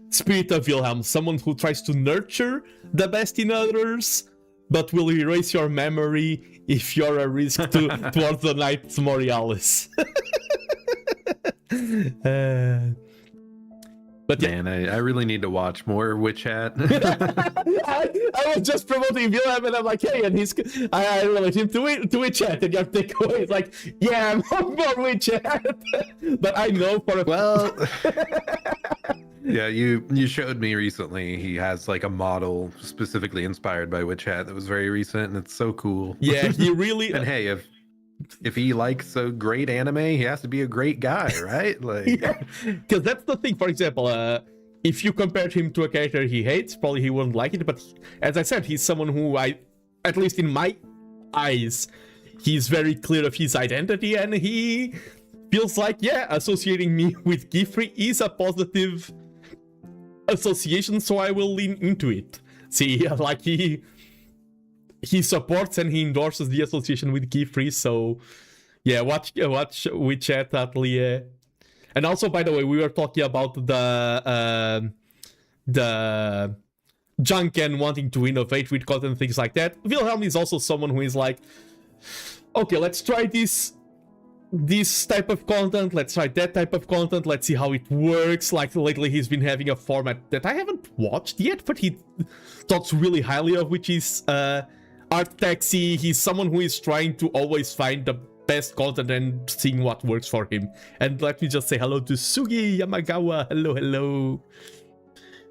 spirit of Wilhelm, someone who tries to nurture the best in others, but will erase your memory if you're a risk towards the Knights Moralis. But man, I really need to watch more WeChat. I was just promoting Wilhelm, and I'm like, hey, and I relate him to WeChat, and your takeaway is like, yeah, I'm on board WeChat. But I know for a well. Yeah, you showed me recently. He has like a model specifically inspired by WeChat that was very recent, and it's so cool. Yeah, he really. And hey, if he likes a great anime, he has to be a great guy, right? Like, because that's the thing. For example, if you compared him to a character he hates, probably he wouldn't like it. But as I said, he's someone who at least in my eyes, he's very clear of his identity, and he feels like, associating me with Kifri is a positive association, so I will lean into it. See, like he supports and he endorses the association with Keyfree, so yeah, watch WeChat Atelier. And also, by the way, we were talking about the junk and wanting to innovate with content and things like that. Wilhelm is also someone who is like, okay, let's try this this type of content, let's try that type of content, let's see how it works. Like lately he's been having a format that I haven't watched yet, but he talks really highly of, which is Art Taxi. He's someone who is trying to always find the best content and seeing what works for him. And let me just say hello to Sugi Yamagawa. Hello, hello.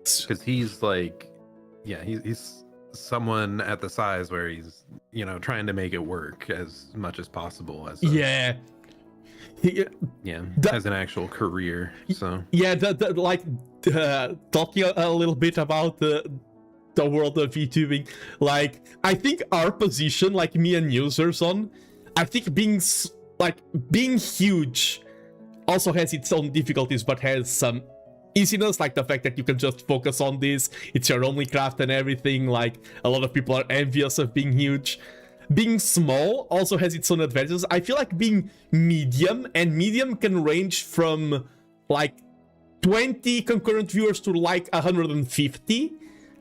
Because he's like, yeah, he's someone at the size where he's, you know, trying to make it work as much as possible as yeah. As an actual career. So yeah, talking a little bit about the world of VTubing, like I think our position, like me and Zirzon, I think being huge also has its own difficulties, but has some easiness, like the fact that you can just focus on this, it's your only craft and everything. Like a lot of people are envious of being huge. Being small also has its own advantages. I feel like being medium, and medium can range from like 20 concurrent viewers to like 150.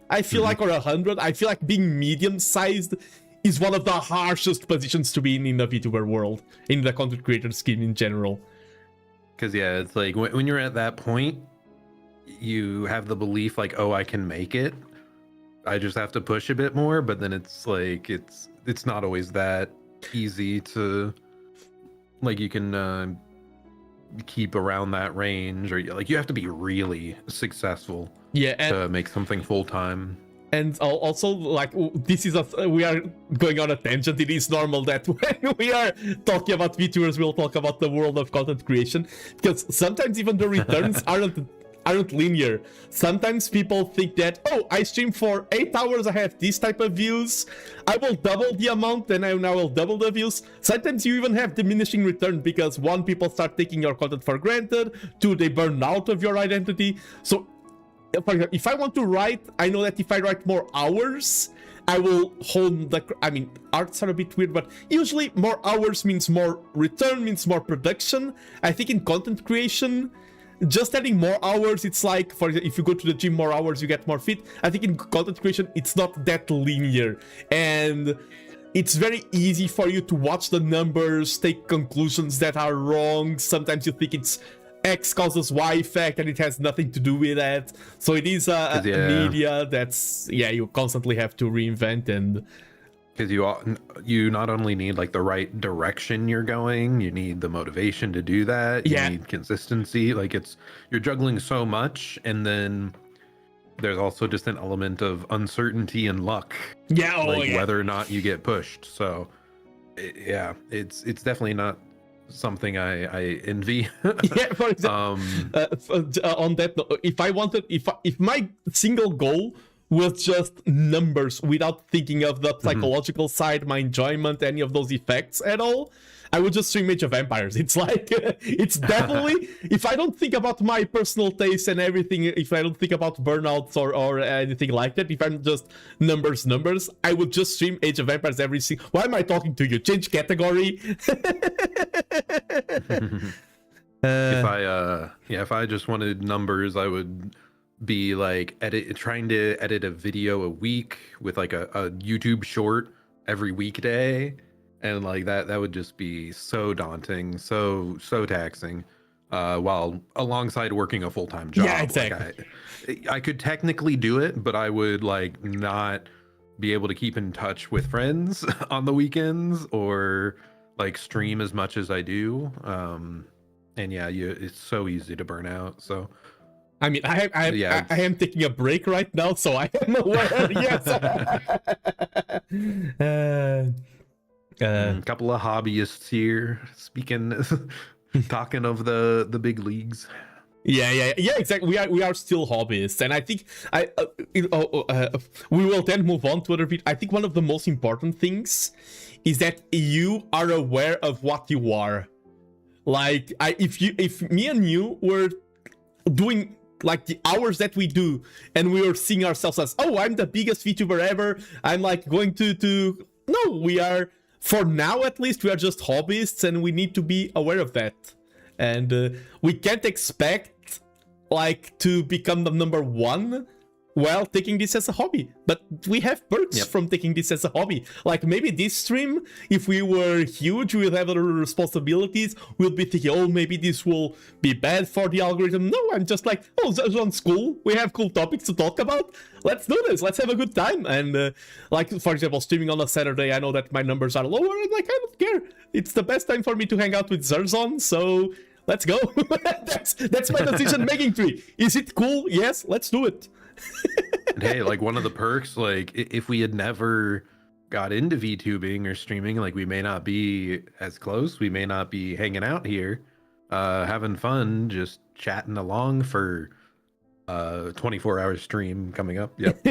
I feel like, or 100. I feel like being medium-sized is one of the harshest positions to be in the VTuber world, in the content creator scheme in general. Because yeah, it's like when you're at that point, you have the belief like, oh, I can make it. I just have to push a bit more. But then it's like it's not always that easy to, like, you can keep around that range, or like you have to be really successful to make something full-time. And also, like, this is we are going on a tangent. It is normal that when we are talking about VTubers, we'll talk about the world of content creation, because sometimes even the returns aren't linear. Sometimes people think that, oh, I stream for 8 hours, I have this type of views, I will double the amount, then I will double the views. Sometimes you even have diminishing return, because one, people start taking your content for granted, two, they burn out of your identity. So for example, if I want to write, I know that if I write more hours, I will hone the... I mean, arts are a bit weird, but usually more hours means more return, means more production. I think in content creation, just adding more hours, it's like, for example, if you go to the gym more hours, you get more fit. I think in content creation, it's not that linear. And it's very easy for you to watch the numbers, take conclusions that are wrong. Sometimes you think it's X causes Y effect, and it has nothing to do with that. So it is a media that's, you constantly have to reinvent. And because you not only need like the right direction you're going, you need the motivation to do that. You need consistency. Like you're juggling so much, and then there's also just an element of uncertainty and luck. Whether or not you get pushed. So it's definitely not something I envy. For example, on that note, if my single goal was just numbers without thinking of the psychological side, my enjoyment, any of those effects at all, I would just stream Age of Empires. It's like, it's definitely, if I don't think about my personal taste and everything, if I don't think about burnouts or anything like that, if I'm just numbers, I would just stream Age of Empires every single... Why am I talking to you? Change category. If I just wanted numbers, I would be like trying to edit a video a week with like a YouTube short every weekday, and like that would just be so daunting, so taxing, while alongside working a full-time job. Exactly. Like I could technically do it, but I would like not be able to keep in touch with friends on the weekends or like stream as much as I do. And it's so easy to burn out. So I mean, I am taking a break right now, so I am aware. Yes. A couple of hobbyists here talking of the big leagues. Yeah, exactly. We are still hobbyists, and I think we will then move on to other videos. I think one of the most important things is that you are aware of what you are. Like, if me and you were doing like the hours that we do, and we were seeing ourselves as, oh, I'm the biggest VTuber ever, I'm like going to no, we are, for now at least, we are just hobbyists, and we need to be aware of that. And we can't expect like to become the number one while taking this as a hobby. But we have perks Yep. from taking this as a hobby. Like maybe this stream, if we were huge with other responsibilities, we'll be thinking, oh, maybe this will be bad for the algorithm. No, I'm just like, oh, Zirzon's cool. We have cool topics to talk about. Let's do this. Let's have a good time. And like, for example, streaming on a Saturday, I know that my numbers are lower. And like, I don't care. It's the best time for me to hang out with Zirzon. So let's go. that's my decision-making tree. Is it cool? Yes, let's do it. And hey, like one of the perks, like if we had never got into VTubing or streaming, like we may not be as close. We may not be hanging out here, having fun, just chatting along for 24-hour stream coming up. Yep.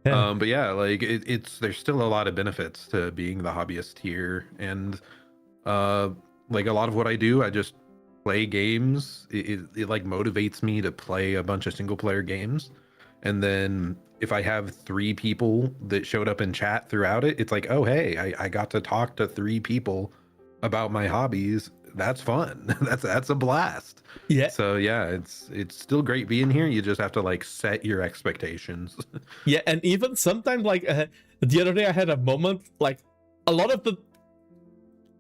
But yeah, like there's still a lot of benefits to being the hobbyist here, and like a lot of what I do, I just play games. It like motivates me to play a bunch of single player games, and then if I have 3 people that showed up in chat throughout it, it's like, oh hey, I got to talk to 3 people about my hobbies. That's fun. that's a blast. Yeah. So yeah, it's still great being here. You just have to like set your expectations. Yeah, and even sometimes like the other day I had a moment, like a lot of the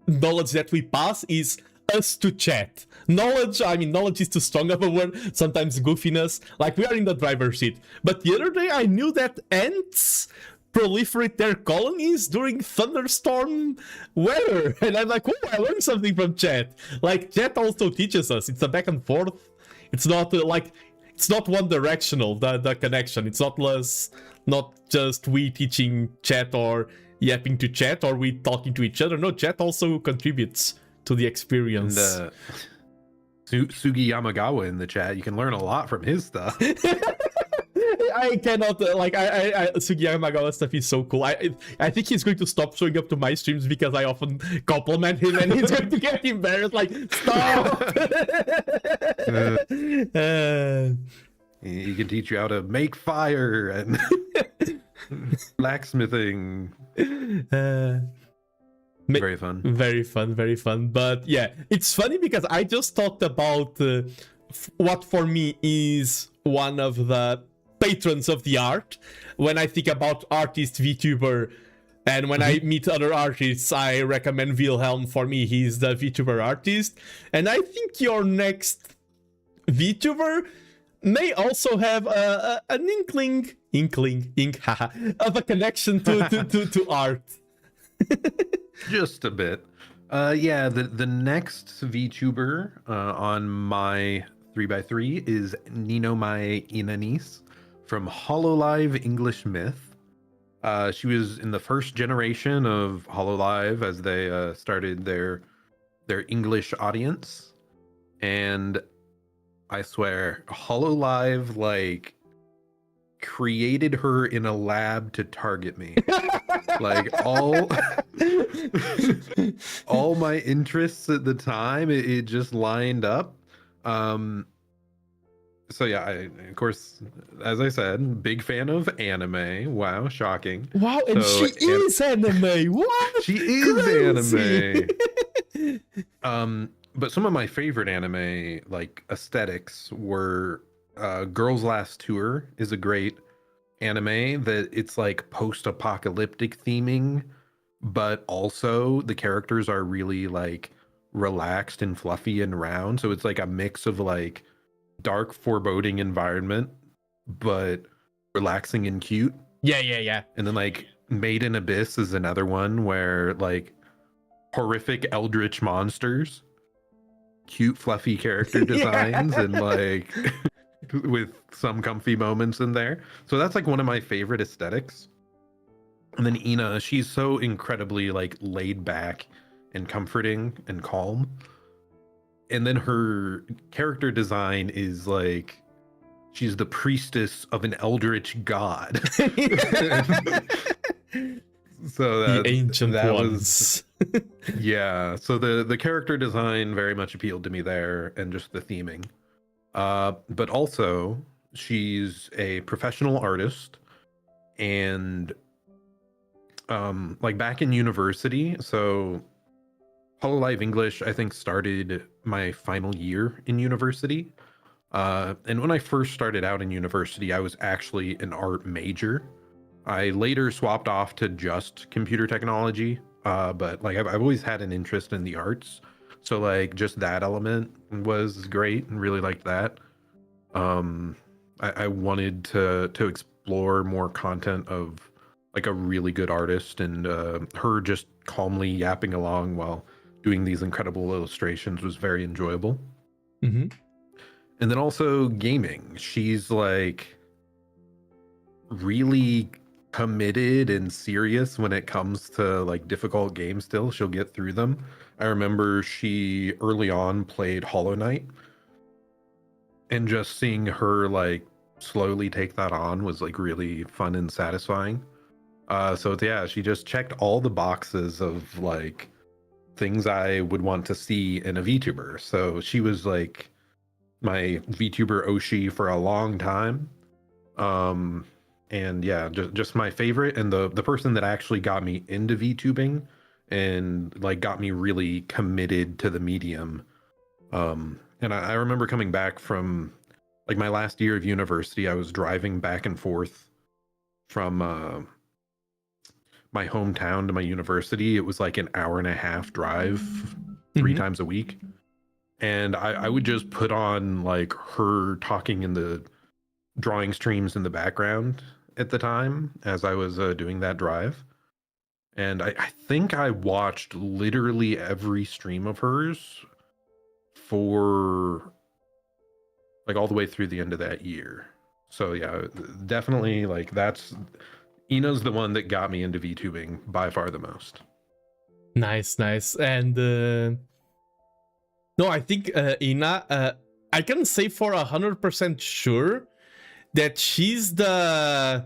knowledge that we pass is us to chat. Knowledge, I mean, knowledge is too strong of a word. Sometimes goofiness, like we are in the driver's seat. But the other day I knew that ants proliferate their colonies during thunderstorm weather. And I'm like, oh, I learned something from chat. Like, chat also teaches us. It's a back and forth. It's not like, it's not one directional, the connection. It's not just we teaching chat or yapping to chat or we talking to each other. No, chat also contributes to the experience. And Sugi Yamagawa in the chat, you can learn a lot from his stuff. I cannot like I Sugi Yamagawa stuff is so cool. I think he's going to stop showing up to my streams because I often compliment him and he's going to get embarrassed. Like, stop. He can teach you how to make fire and blacksmithing. Very fun. Very fun. But yeah, it's funny because I just talked about what for me is one of the patrons of the art. When I think about artist VTuber, and when I meet other artists, I recommend Wilhelm. For me, he's the VTuber artist. And I think your next VTuber may also have an inkling of a connection to art. Just a bit. Yeah, the next VTuber on my 3x3 is Nino Mai Inanis from Hololive English Myth. She was in the first generation of Hololive as they started their English audience, and I swear Hololive like created her in a lab to target me. Like all my interests at the time, it just lined up. So yeah, of course, as I said, big fan of anime. Wow, shocking. Wow, and So, she is anime. What? She is Crazy. anime. But some of my favorite anime like aesthetics were Girls Last Tour is a great anime that it's like post-apocalyptic theming, but also the characters are really like relaxed and fluffy and round. So it's like a mix of like dark foreboding environment, but relaxing and cute. Yeah. And then like Made in Abyss is another one where like horrific eldritch monsters, cute fluffy character designs, and like with some comfy moments in there. So that's like one of my favorite aesthetics. And then Ina, she's so incredibly like laid back and comforting and calm. And then her character design is like she's the priestess of an eldritch god. So The ancient ones. Yeah, so the character design very much appealed to me there, and just the theming. But also she's a professional artist, and like back in university, so Hololive English I think started my final year in university. And when I first started out in university, I was actually an art major. I later swapped off to just computer technology, but like I've always had an interest in the arts. So like just that element was great and really liked that. I wanted to explore more content of like a really good artist and her just calmly yapping along while doing these incredible illustrations was very enjoyable. Mm-hmm. And then also gaming. She's like really committed and serious when it comes to like difficult games still. She'll get through them. I remember she early on played Hollow Knight, and just seeing her like slowly take that on was like really fun and satisfying. So yeah, she just checked all the boxes of like things I would want to see in a VTuber. So she was like my VTuber Oshi for a long time. And yeah, just my favorite, and the person that actually got me into VTubing and like got me really committed to the medium. And I remember coming back from like my last year of university. I was driving back and forth from my hometown to my university. It was like an hour and a half drive, 3 times a week. And I would just put on like her talking in the drawing streams in the background at the time as I was doing that drive. And I think I watched literally every stream of hers for like all the way through the end of that year. So yeah, definitely like Ina's the one that got me into VTubing by far the most. Nice. And no, I think Ina, I can say for 100% sure that she's the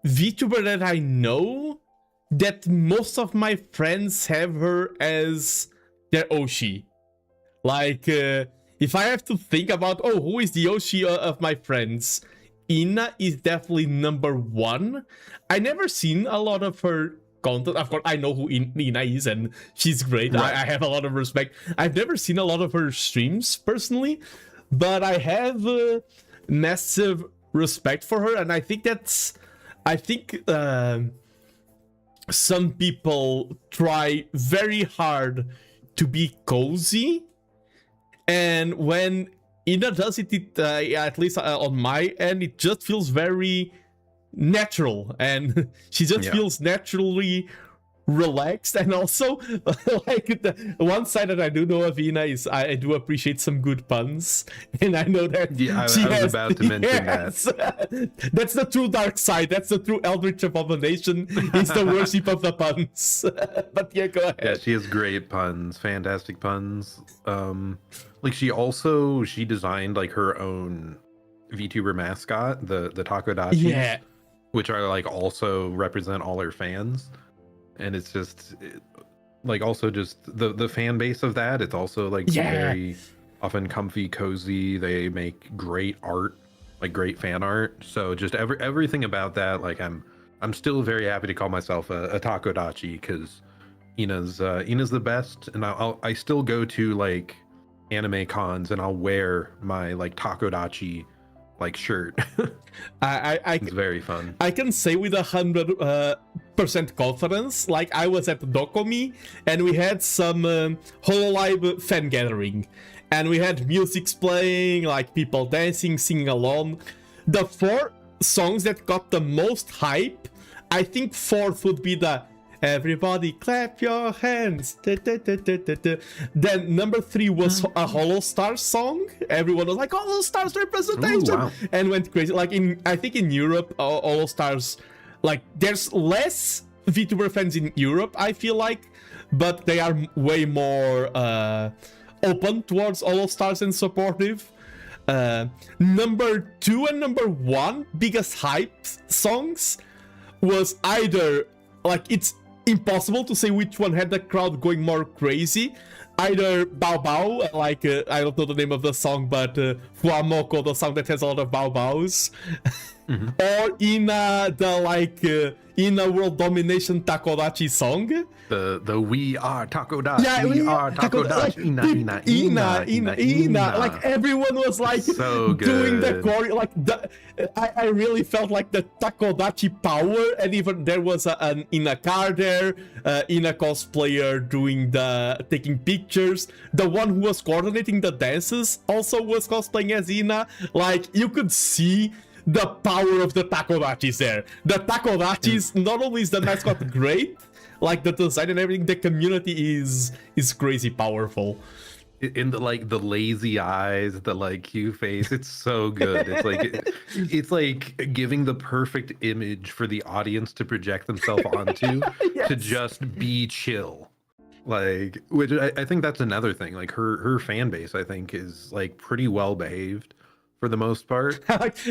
VTuber that I know that most of my friends have her as their Oshi. Like, if I have to think about, who is the Oshi of my friends, Ina is definitely number one. I never seen a lot of her content. Of course, I know who Ina is, and she's great. Right. I have a lot of respect. I've never seen a lot of her streams personally, but I have massive respect for her, and I think some people try very hard to be cozy, and when Ina does it, at least on my end, it just feels very natural, and she just feels naturally relaxed. And also, like, the one side that I do know of Ina is I do appreciate some good puns, and I know that I was about to mention that. That's the true dark side. That's the true Eldritch Abomination. It's the worship of the puns. But yeah, go ahead. Yeah, she has great puns, fantastic puns. Like she designed like her own VTuber mascot, the Takodachis, which are like also represent all her fans. And it's just like also just the fan base of that. It's also like very often comfy, cozy. They make great art, like great fan art. So just everything about that, like I'm still very happy to call myself a Takodachi, because Ina's the best. And I still go to like anime cons and I'll wear my like Takodachi like shirt. It's very fun. I can say with 100% confidence, like I was at Dokomi and we had some Hololive fan gathering, and we had music playing, like people dancing, singing along. The 4 songs that got the most hype, I think 4th would be the "Everybody clap your hands." Then number 3 was a Hollow Stars song. Everyone was like, "Hollow Stars representation!" Ooh, wow. And went crazy. Like I think in Europe, Hollow Stars, like there's less VTuber fans in Europe, I feel like, but they are way more open towards Hollow Stars and supportive. Number 2 and number 1 biggest hype songs was either, like, it's impossible to say which one had the crowd going more crazy. Either Bao Bao, like, I don't know the name of the song, but Fuamoko, the song that has a lot of Bao Baos. or in in a world domination Takodachi song. The we are Takodachi, Yeah, we are Takodachi, like, Ina. Like everyone was like So doing the good. choreo. Like I really felt like the Takodachi power, and even there was an Ina car there, Ina cosplayer taking pictures. The one who was coordinating the dances also was cosplaying as Ina. Like you could see the power of the Takodachis there. The Takodachis, not only is the mascot great, like the design and everything, the community is crazy powerful. In the the lazy eyes, the cute face, it's so good. It's like giving the perfect image for the audience to project themselves onto. Yes. To just be chill. Which I think that's another thing. Like her fan base, I think, is pretty well behaved for the most part.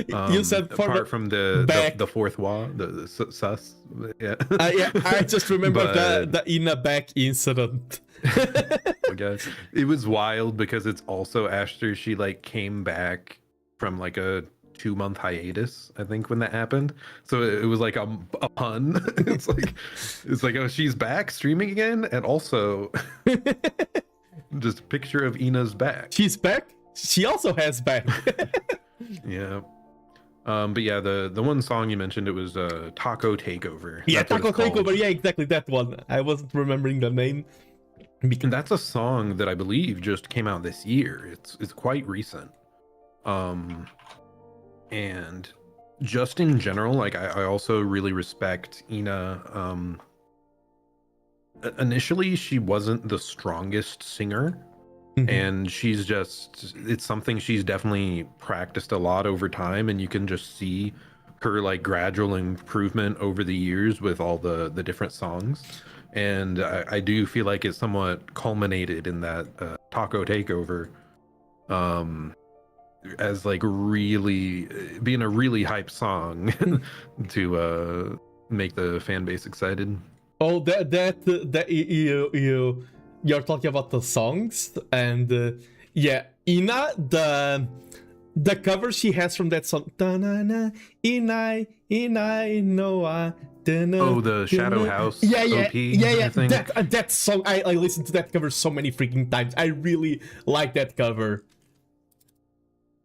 You said apart from the fourth wall, the sus. Yeah. Yeah, I just remember the Ina back incident. I guess it was wild because it's also after she came back from a 2-month hiatus, I think, when that happened. So it was like a pun. It's like, oh, she's back streaming again, and also just a picture of Ina's back. She's back. She also has back. Yeah. But yeah, the one song you mentioned, it was Taco Takeover. Yeah, That's what Taco it's called. Takeover. Yeah, exactly that one. I wasn't remembering the name. And that's a song that I believe just came out this year. It's quite recent. And just in general, I also really respect Ina. Initially, she wasn't the strongest singer. And it's something she's definitely practiced a lot over time, and you can just see her gradual improvement over the years with all the different songs. And I do feel like it somewhat culminated in that Taco Takeover, as really being a really hype song to make the fan base excited. Oh, that you're talking about the songs, and yeah, Ina, the cover she has from that song, da-na-na, Inai Noa. Oh, the Shadow House. Yeah. I think. That song, I listened to that cover so many freaking times. I really like that cover.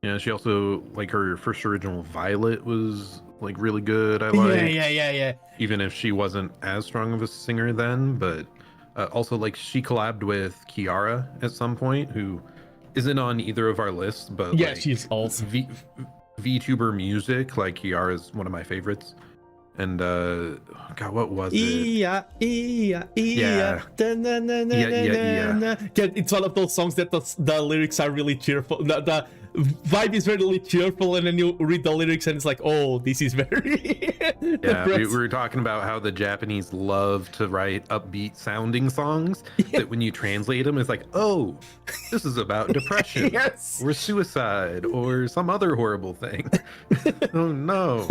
Yeah, she also her first original Violet was really good. Yeah. Even if she wasn't as strong of a singer then, but also she collabed with Kiara at some point, who isn't on either of our lists, but yeah, she's also VTuber music. Kiara is one of my favorites. And God, what was it? Yeah. It's one of those songs that the lyrics are really cheerful. The vibe is really cheerful, and then you read the lyrics and it's like, oh, this is very yeah. We were talking about how the Japanese love to write upbeat sounding songs that when you translate them, it's like, oh, this is about depression. Yes. Or suicide or some other horrible thing. Oh no.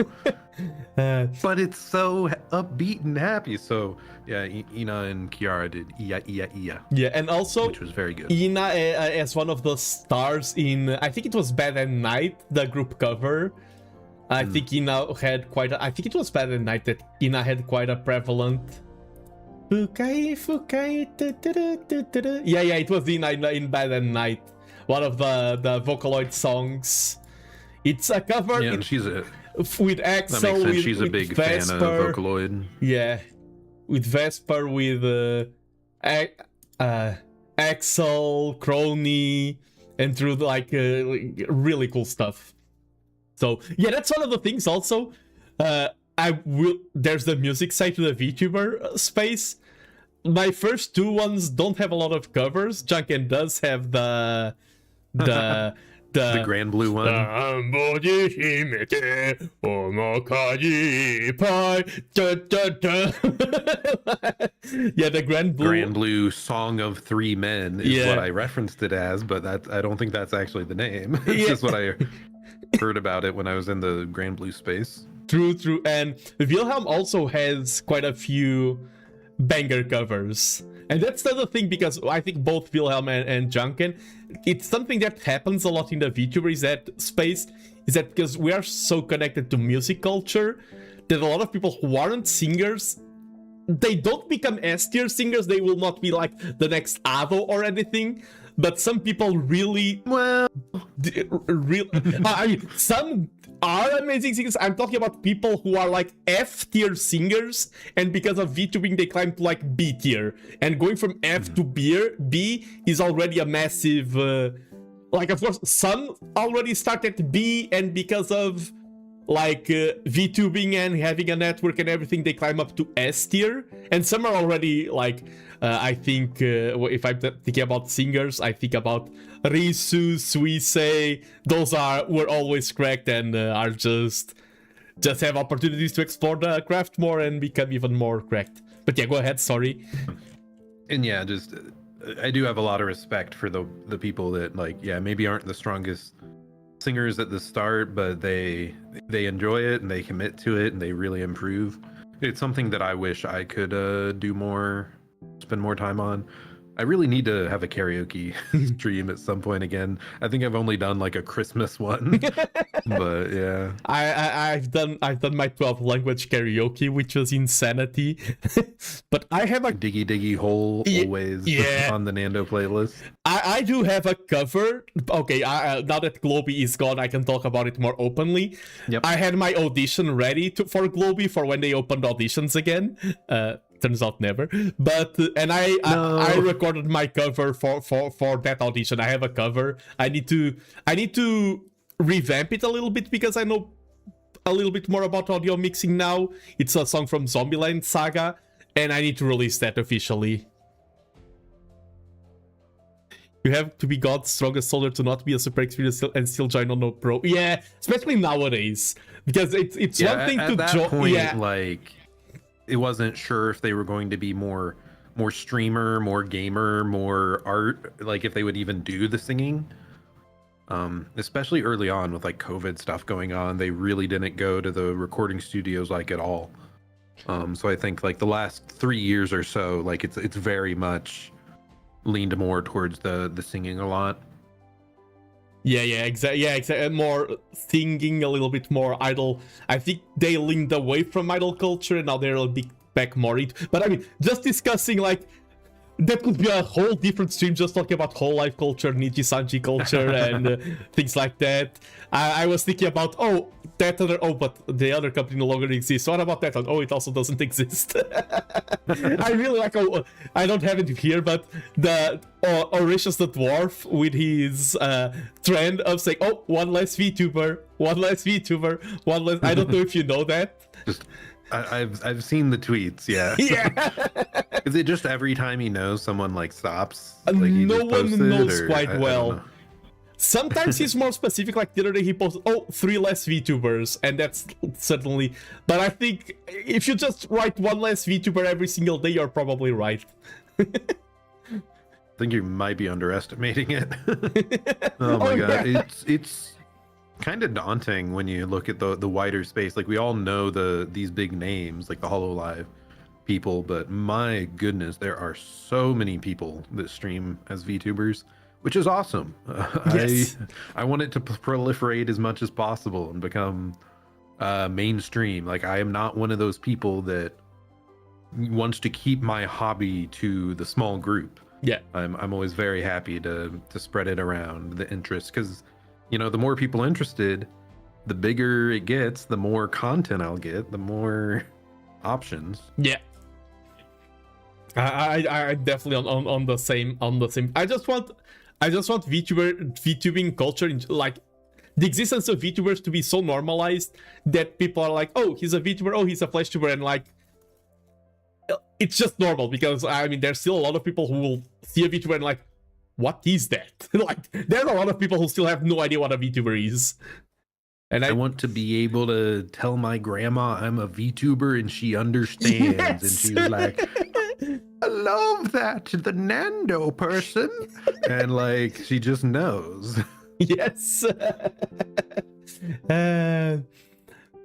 But it's so upbeat and happy. So yeah, Ina and Kiara did Iya. Yeah, and also which was very good. Ina as one of the stars in, I think it was Bad at Night, the group cover. I think Ina had I think it was Bad at Night that Ina had quite a prevalent. Fukai. Yeah, it was Ina in Bad at Night. One of the Vocaloid songs. It's a cover. Yeah, and she's with Axel, she's a big Vesper, fan of Vocaloid. Yeah, with Vesper, with Axel, Crony, and through really cool stuff. So yeah, that's one of the things. Also, there's the music side to the VTuber space. My first two ones don't have a lot of covers. Junken does have the Grand Blue one. Yeah, the Grand Blue. Grand Blue Song of Three Men is what I referenced it as, but I don't think that's actually the name. It's just what I heard about it when I was in the Grand Blue space. True. And Wilhelm also has quite a few banger covers. And that's the other thing, because I think both Wilhelm and Junken, it's something that happens a lot in the VTuber is that space, is that because we are so connected to music culture, that a lot of people who aren't singers, they don't become S-tier singers, they will not be like the next Avo or anything, but some people really... Well... I mean, some are amazing singers. I'm talking about people who are like F-tier singers, and because of VTubing they climb to like B-tier. And going from F to B is already a massive... like, of course, some already start at B, and because of like VTubing and having a network and everything, they climb up to S tier, and some are already like I think if I'm thinking about singers, I think about Risu, Suisei. Those were always cracked and are just have opportunities to explore the craft more and become even more cracked. But yeah, go ahead, sorry. And yeah, just I do have a lot of respect for the people that, like, yeah, maybe aren't the strongest singers at the start, but they enjoy it and they commit to it and they really improve. It's something that I wish I could spend more time on. I really need to have a karaoke stream at some point again. I think I've only done like a Christmas one, but yeah. I've done my 12 language karaoke, which was insanity. But I have a diggy hole always on the Nando playlist. I do have a cover. Okay, now that Globy is gone, I can talk about it more openly. Yep. I had my audition ready for Globy for when they opened auditions again. Turns out never. But I recorded my cover for that audition. I have a cover. I need to revamp it a little bit because I know a little bit more about audio mixing now. It's a song from Zombieland Saga, and I need to release that officially. You have to be God's strongest soldier to not be a super experienced and still join on no pro. Yeah, especially nowadays, because it's one thing to join. Yeah, like, it wasn't sure if they were going to be more streamer, more gamer, more art, like if they would even do the singing. Especially early on with like COVID stuff going on, they really didn't go to the recording studios like at all. So I think like the last 3 years or so, like it's very much leaned more towards the singing a lot. Yeah, exactly. More singing, a little bit more idol. I think they leaned away from idol culture, and now they're a bit back more into. But I mean, just discussing like that could be a whole different stream, just talking about whole life culture, Niji Sanji culture, and things like that. I was thinking about but the other company no longer exists. What about that one? Oh, it also doesn't exist. I really like. I don't have it here, but the Horatius the Dwarf with his trend of saying, "Oh, one less VTuber, one less VTuber, one less." I don't know if you know that. I've seen the tweets, yeah. Yeah. Is it just every time he knows someone like stops? Like no one knows quite well. Sometimes he's more specific, like the other day he posted, 3 less VTubers, and that's certainly... But I think if you just write one less VTuber every single day, you're probably right. I think you might be underestimating it. Oh my god, yeah. It's kind of daunting when you look at the wider space. Like, we all know these big names, like the HoloLive people, but my goodness, there are so many people that stream as VTubers, which is awesome. Yes. I want it to proliferate as much as possible and become mainstream. Like, I am not one of those people that wants to keep my hobby to the small group. Yeah, I'm always very happy to spread it around the interest, because the more people interested, the bigger it gets, the more content I'll get, the more options. Yeah, I definitely on the same. I just want VTubing culture, like the existence of VTubers, to be so normalized that people are like, oh, he's a VTuber, oh, he's a Flash tuber, and like it's just normal. Because I mean, there's still a lot of people who will see a VTuber and like, what is that? Like, there's a lot of people who still have no idea what a VTuber is. And I want to be able to tell my grandma I'm a VTuber and she understands. Yes! And she's like, I love that, the Nando person. And like, she just knows. Yes.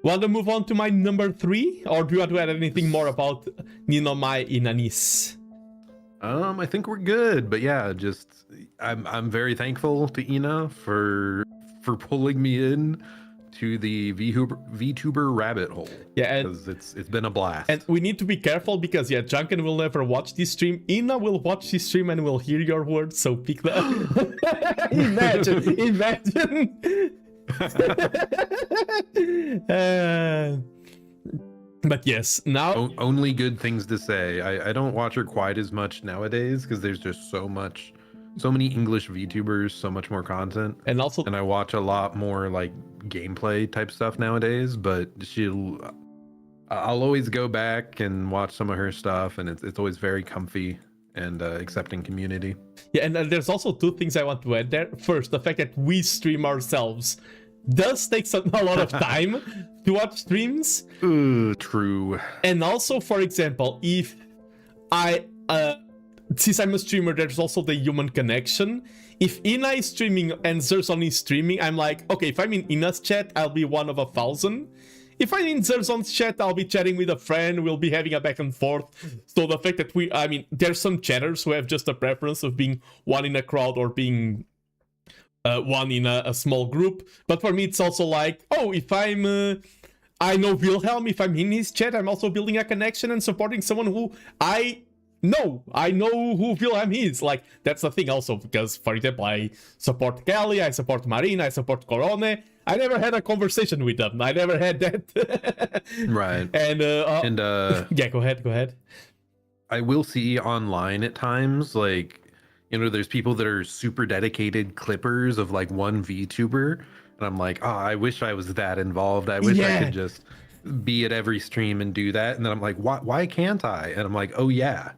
Want to move on to my number 3? Or do you want to add anything more about Ninomai Inanis? I think we're good, but yeah, just I'm very thankful to Ina for pulling me in to the VTuber rabbit hole. Yeah, because it's been a blast. and we need to be careful because yeah, Junkin will never watch this stream. Ina will watch this stream and will hear your words. So pick that. imagine. But yes, now Only good things to say. I don't watch her quite as much nowadays because there's just so many English VTubers, so much more content. and also And I watch a lot more like gameplay type stuff nowadays, but I'll always go back and watch some of her stuff, and it's always very comfy and accepting community. yeah, and there's also two things I want to add there. First, the fact that we stream ourselves does take a lot of time to watch streams. True. And also, for example, if I since I'm a streamer, there's also the human connection. If Ina is streaming and Zirzon is streaming, I'm like, okay, if I'm in Ina's chat, I'll be one of 1,000. If I'm in Zirzon's chat, I'll be chatting with a friend, we'll be having a back and forth. So the fact that there's some chatters who have just a preference of being one in a crowd or being one in a small group. But for me, it's also like, oh, if I know Wilhelm, if I'm in his chat, I'm also building a connection and supporting someone who I know who Wilhelm is. Like, that's the thing also, because, for example, I support Kelly, I support Marina, I support Corone. I never had a conversation with them. I never had that. Right. And yeah, go ahead. I will see online at times, like, there's people that are super dedicated clippers of like one VTuber, and I'm like, oh, I wish I was that involved. I wish I could just be at every stream and do that. And then I'm like, why can't I? And I'm like, oh yeah,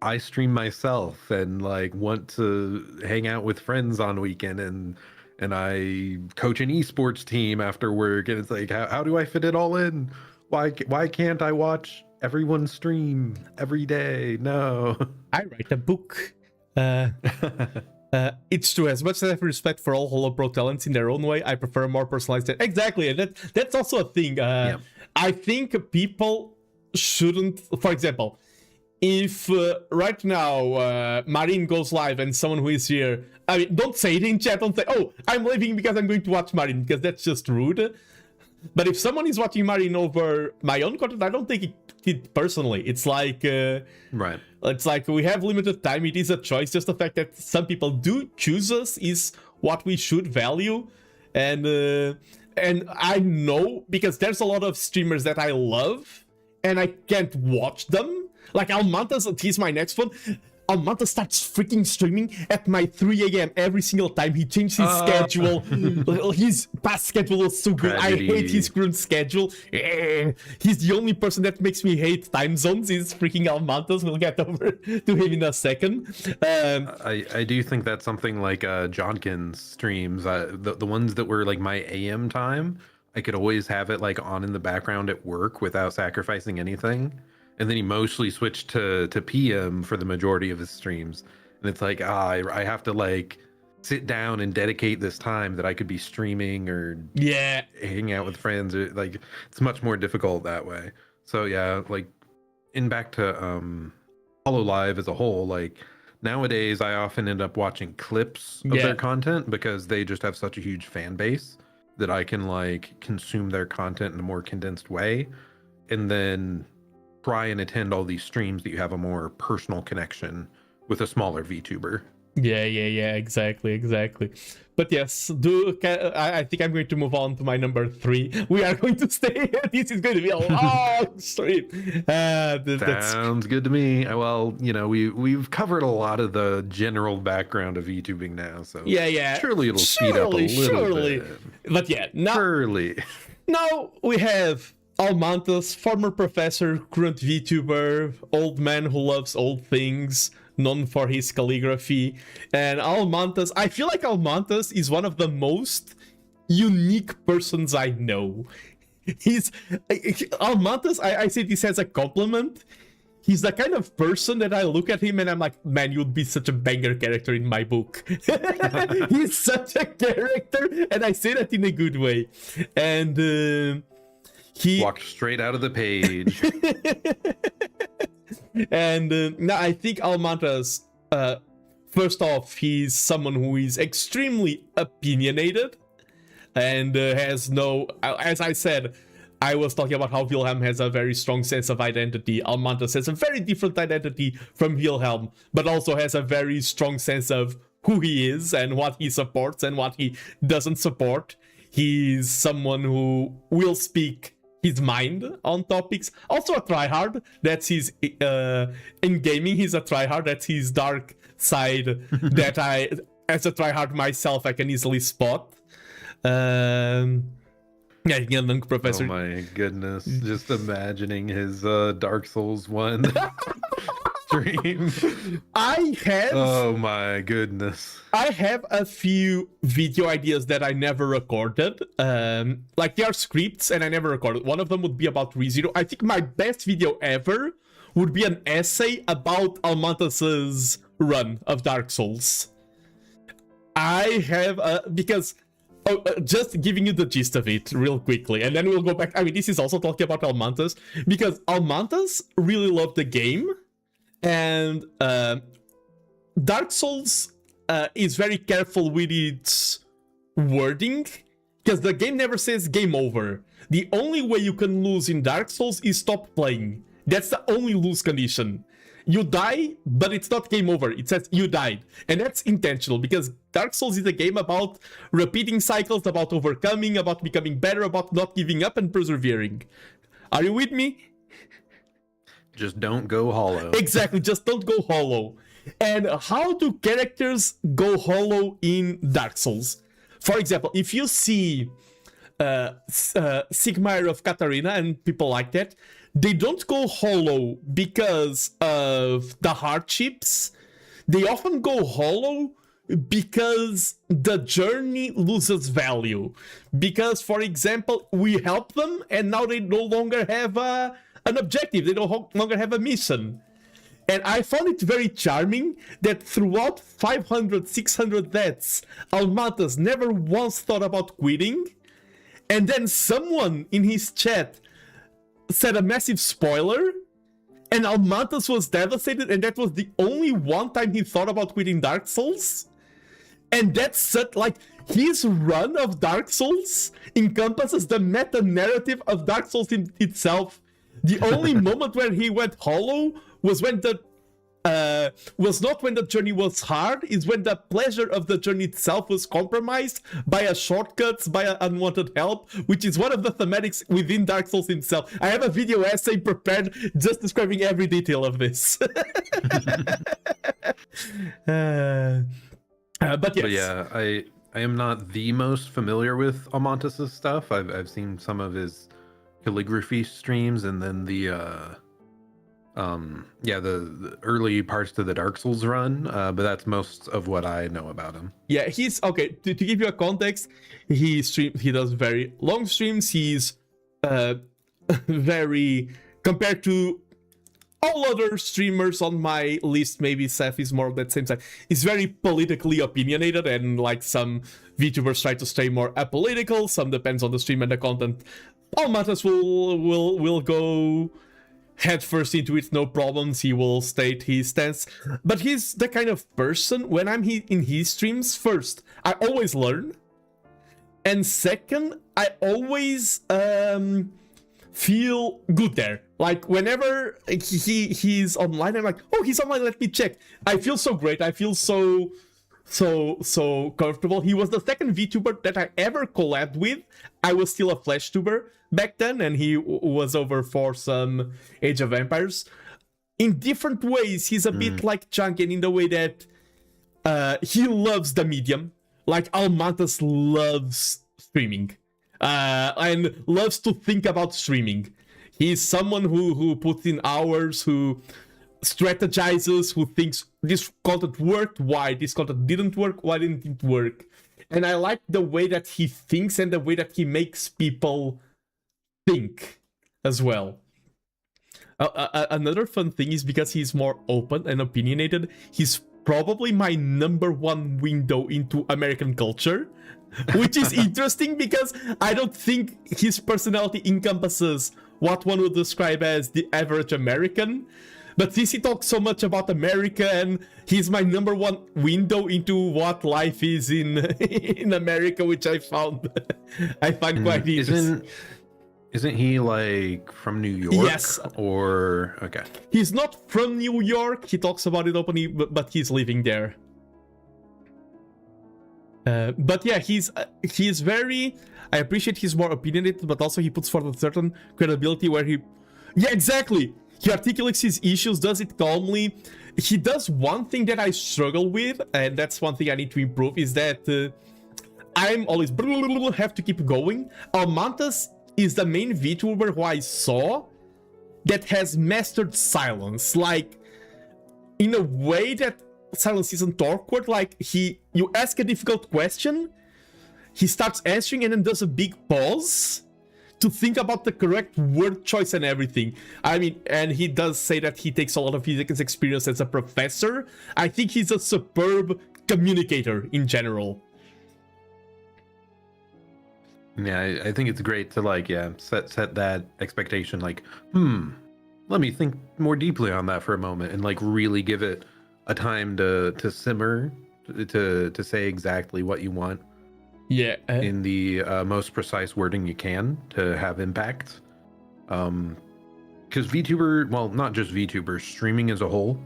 I stream myself and like want to hang out with friends on weekend, and I coach an esports team after work, and it's like, how do I fit it all in? Why can't I watch everyone stream every day? No. I write a book. It's true. As much as I have respect for all Hollow Pro talents in their own way, I prefer a more personalized. Exactly, and that's also a thing. I think people shouldn't. For example, if right now Marine goes live and someone who is here, I mean, don't say it in chat. Don't say, "Oh, I'm leaving because I'm going to watch Marine," because that's just rude. But if someone is watching Marine over my own content, I don't take it personally. It's like right. It's like we have limited time. It is a choice. Just the fact that some people do choose us is what we should value. And I know because there's a lot of streamers that I love and I can't watch them. Like Almantas, he's my next one. Almanta starts freaking streaming at my 3 a.m. every single time. He changed his schedule. His past schedule was so good. I hate his current schedule. He's the only person that makes me hate time zones is freaking Almantas. We'll get over to him in a second. I do think that's something like Johnkin's streams. The ones that were like my AM time, I could always have it like on in the background at work without sacrificing anything. And then he mostly switched to PM for the majority of his streams. And it's like, I have to like sit down and dedicate this time that I could be streaming or hang out with friends. Or, like, it's much more difficult that way. So yeah, like back to Hollow Live as a whole, like nowadays I often end up watching clips of their content because they just have such a huge fan base that I can like consume their content in a more condensed way. And then try and attend all these streams that you have a more personal connection with a smaller VTuber. Yeah, exactly. But yes, I think I'm going to move on to my number 3. We are going to stay. This is going to be a long stream. Sounds good to me. Well, we've covered a lot of the general background of VTubing now, so surely it'll speed up a little bit. But yeah, now we have Almantas, former professor, current VTuber, old man who loves old things, known for his calligraphy. And Almantas, I feel like Almantas is one of the most unique persons I know. Almantas, I say this as a compliment. He's the kind of person that I look at him and I'm like, man, you'd be such a banger character in my book. He's such a character, and I say that in a good way. And he walked straight out of the page. And no, I think Almantas, first off, he's someone who is extremely opinionated and has no, as I said, I was talking about how Wilhelm has a very strong sense of identity. Almantas has a very different identity from Wilhelm, but also has a very strong sense of who he is and what he supports and what he doesn't support. He's someone who will speak his mind on topics. Also a tryhard. That's his, in gaming, he's a tryhard. That's his dark side that I, as a tryhard myself, I can easily spot. Yeah, young professor. Oh my goodness! Just imagining his Dark Souls 1 stream. I have. Oh my goodness! I have a few video ideas that I never recorded. Like they are scripts, and I never recorded. One of them would be about ReZero. I think my best video ever would be an essay about Almantas's run of Dark Souls. I have because. Just giving you the gist of it real quickly, and then we'll go back. I mean, this is also talking about Almantas, because Almantas really loved the game, and Dark Souls is very careful with its wording, because the game never says game over. The only way you can lose in Dark Souls is stop playing. That's the only lose condition. You die, but it's not game over. It says you died. And that's intentional, because Dark Souls is a game about repeating cycles, about overcoming, about becoming better, about not giving up and persevering. Are you with me? Just don't go hollow. Exactly, just don't go hollow. And how do characters go hollow in Dark Souls? For example, if you see Sigmar of Katarina and people like that, they don't go hollow because of the hardships. They often go hollow because the journey loses value. Because, for example, we help them and now they no longer have an objective. They no longer have a mission. And I found it very charming that throughout 500, 600 deaths, Almantas never once thought about quitting. And then someone in his chat said a massive spoiler, and Almantas was devastated, and that was the only one time he thought about quitting Dark Souls. And that's like his run of Dark Souls encompasses the meta narrative of Dark Souls itself. The only moment where he went hollow was when was not when the journey was hard, is when the pleasure of the journey itself was compromised by a shortcuts, by an unwanted help, which is one of the thematics within Dark Souls himself. I have a video essay prepared just describing every detail of this. But yes. But yeah, I am not the most familiar with Almantas' stuff. I've seen some of his calligraphy streams, and then the early parts to the Dark Souls run, but that's most of what I know about him. Yeah, he's okay. To give you a context, he does very long streams. He's very, compared to all other streamers on my list, maybe Seth is more of that same side. He's very politically opinionated, and like some VTubers try to stay more apolitical. Some depends on the stream and the content. Almantas will go head first into it, no problems. He will state his stance, but he's the kind of person, when I'm in his streams, first, I always learn, and second, I always feel good there. Like whenever he's online, I'm like, oh, he's online, let me check. I feel so great. I feel so comfortable. He was the second VTuber that I ever collabed with. I was still a Flash tuber back then, and he was over for some Age of Empires. In different ways, he's a bit like Chunkin in the way that he loves the medium. Like Almantas loves streaming and loves to think about streaming. He's someone who puts in hours, who strategizes, who thinks this content worked, why this content didn't work, why didn't it work. And I like the way that he thinks and the way that he makes people think as well. Another fun thing is because he's more open and opinionated, he's probably my #1 window into American culture, which is interesting because I don't think his personality encompasses what one would describe as the average American. But since he talks so much about America and he's my number one window into what life is in in America, which I find quite interesting. Isn't he like from New York? Yes. Or okay. He's not from New York. He talks about it openly, but he's living there. But yeah, he's very. I appreciate he's more opinionated, but also he puts forth a certain credibility where he. Yeah, exactly. He articulates his issues, does it calmly. He does one thing that I struggle with, and that's one thing I need to improve, is that I'm always have to keep going. Almantas is the main VTuber who I saw that has mastered silence, like in a way that silence isn't awkward. Like you ask a difficult question, he starts answering and then does a big pause to think about the correct word choice and everything. I mean, and he does say that he takes a lot of his experience as a professor. I think he's a superb communicator in general. Yeah, I think it's great to like, set that expectation. Like, let me think more deeply on that for a moment, and like really give it a time to simmer, to say exactly what you want. Yeah, in the most precise wording you can to have impact. Because VTuber, well, not just VTubers, streaming as a whole,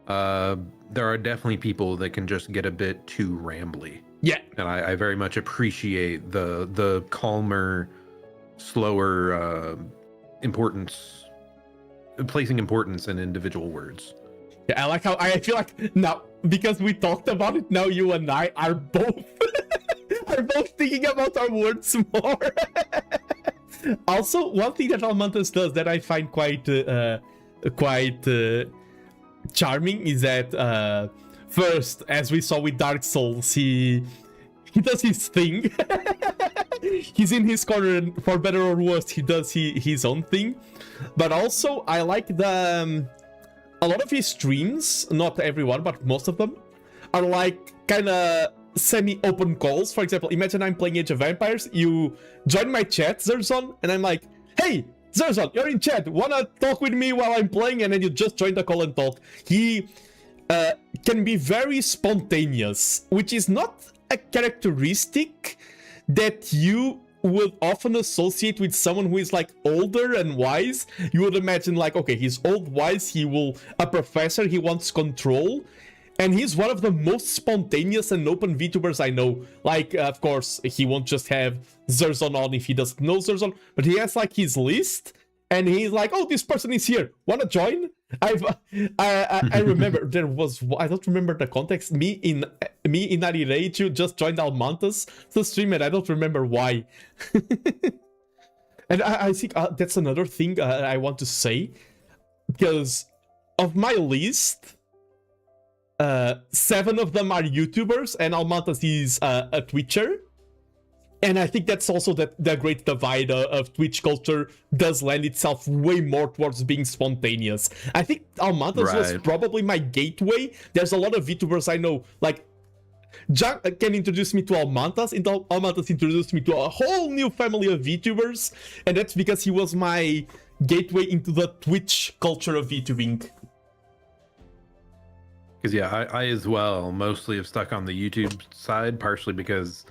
there are definitely people that can just get a bit too rambly. Yeah, and I very much appreciate the calmer, slower placing importance in individual words. Yeah, I like how I feel like now, because we talked about it, now you and I are both thinking about our words more. Also, one thing that Almantas does that I find quite charming is that first, as we saw with Dark Souls, he does his thing. He's in his corner, and for better or worse, he does his own thing. But also, I like the a lot of his streams, not everyone, but most of them, are like kind of semi-open calls. For example, imagine I'm playing Age of Empires, you join my chat, Zirzon, and I'm like, hey, Zirzon, you're in chat, wanna talk with me while I'm playing? And then you just join the call and talk. He can be very spontaneous, which is not a characteristic that you would often associate with someone who is like older and wise. You would imagine like, okay, he's old, wise, a professor, he wants control. And he's one of the most spontaneous and open VTubers I know. Like, of course, he won't just have Zirzon on if he doesn't know Zirzon, but he has like his list, and he's like, oh, this person is here, wanna join? I remember there was, I don't remember the context, me in Arirage just joined Almantas to stream, and I don't remember why. And I think that's another thing I want to say, because of my list, 7 of them are YouTubers, and Almantas is a Twitcher. And I think that's also the great divide of Twitch culture does lend itself way more towards being spontaneous. I think Almantas was probably my gateway. There's a lot of VTubers I know, like, Jack can introduce me to Almantas, and Almantas introduced me to a whole new family of VTubers, and that's because he was my gateway into the Twitch culture of VTubing. Because yeah, I as well mostly have stuck on the YouTube side, partially because,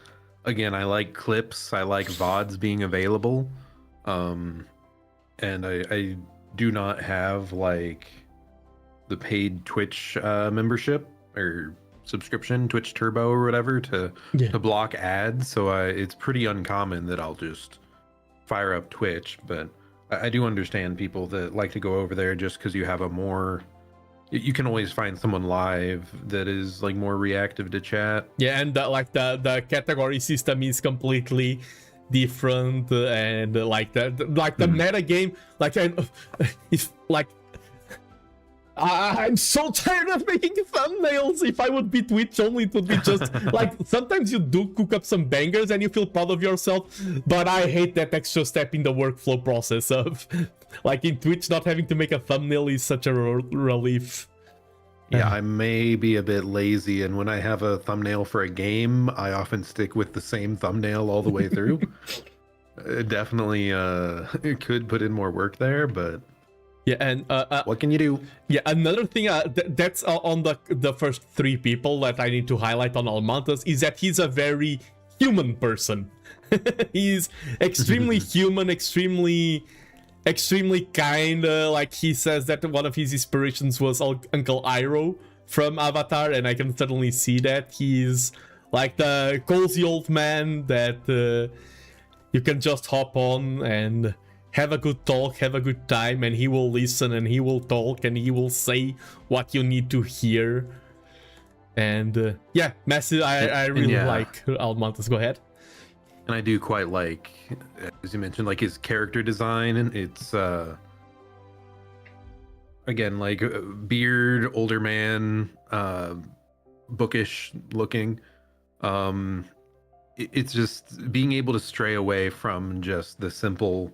again, I like clips, I like VODs being available, and I do not have like the paid Twitch membership or subscription, Twitch Turbo or whatever, to block ads. So it's pretty uncommon that I'll just fire up Twitch. But I do understand people that like to go over there just because you have a more. You can always find someone live that is like more reactive to chat. Yeah, and the category system is completely different, and like the meta game, like if like I'm so tired of making thumbnails. If I would be Twitch only, it would be just like sometimes you do cook up some bangers and you feel proud of yourself, but I hate that extra step in the workflow process of like in Twitch not having to make a thumbnail is such a relief. Yeah, I may be a bit lazy, and when I have a thumbnail for a game, I often stick with the same thumbnail all the way through. Definitely it could put in more work there, but Yeah, and What can you do? yeah, another thing that's on the first three people that I need to highlight on Almantas is that he's a very human person. He's extremely human, extremely kind. Like he says that one of his inspirations was Uncle Iroh from Avatar, and I can certainly see that. He's like the cozy old man that you can just hop on and have a good talk, have a good time, and he will listen and he will talk and he will say what you need to hear. And yeah, massive. I really like Almantas. Go ahead. And I do quite like, as you mentioned, like his character design, and it's again like beard, older man, bookish looking. It's just being able to stray away from just the simple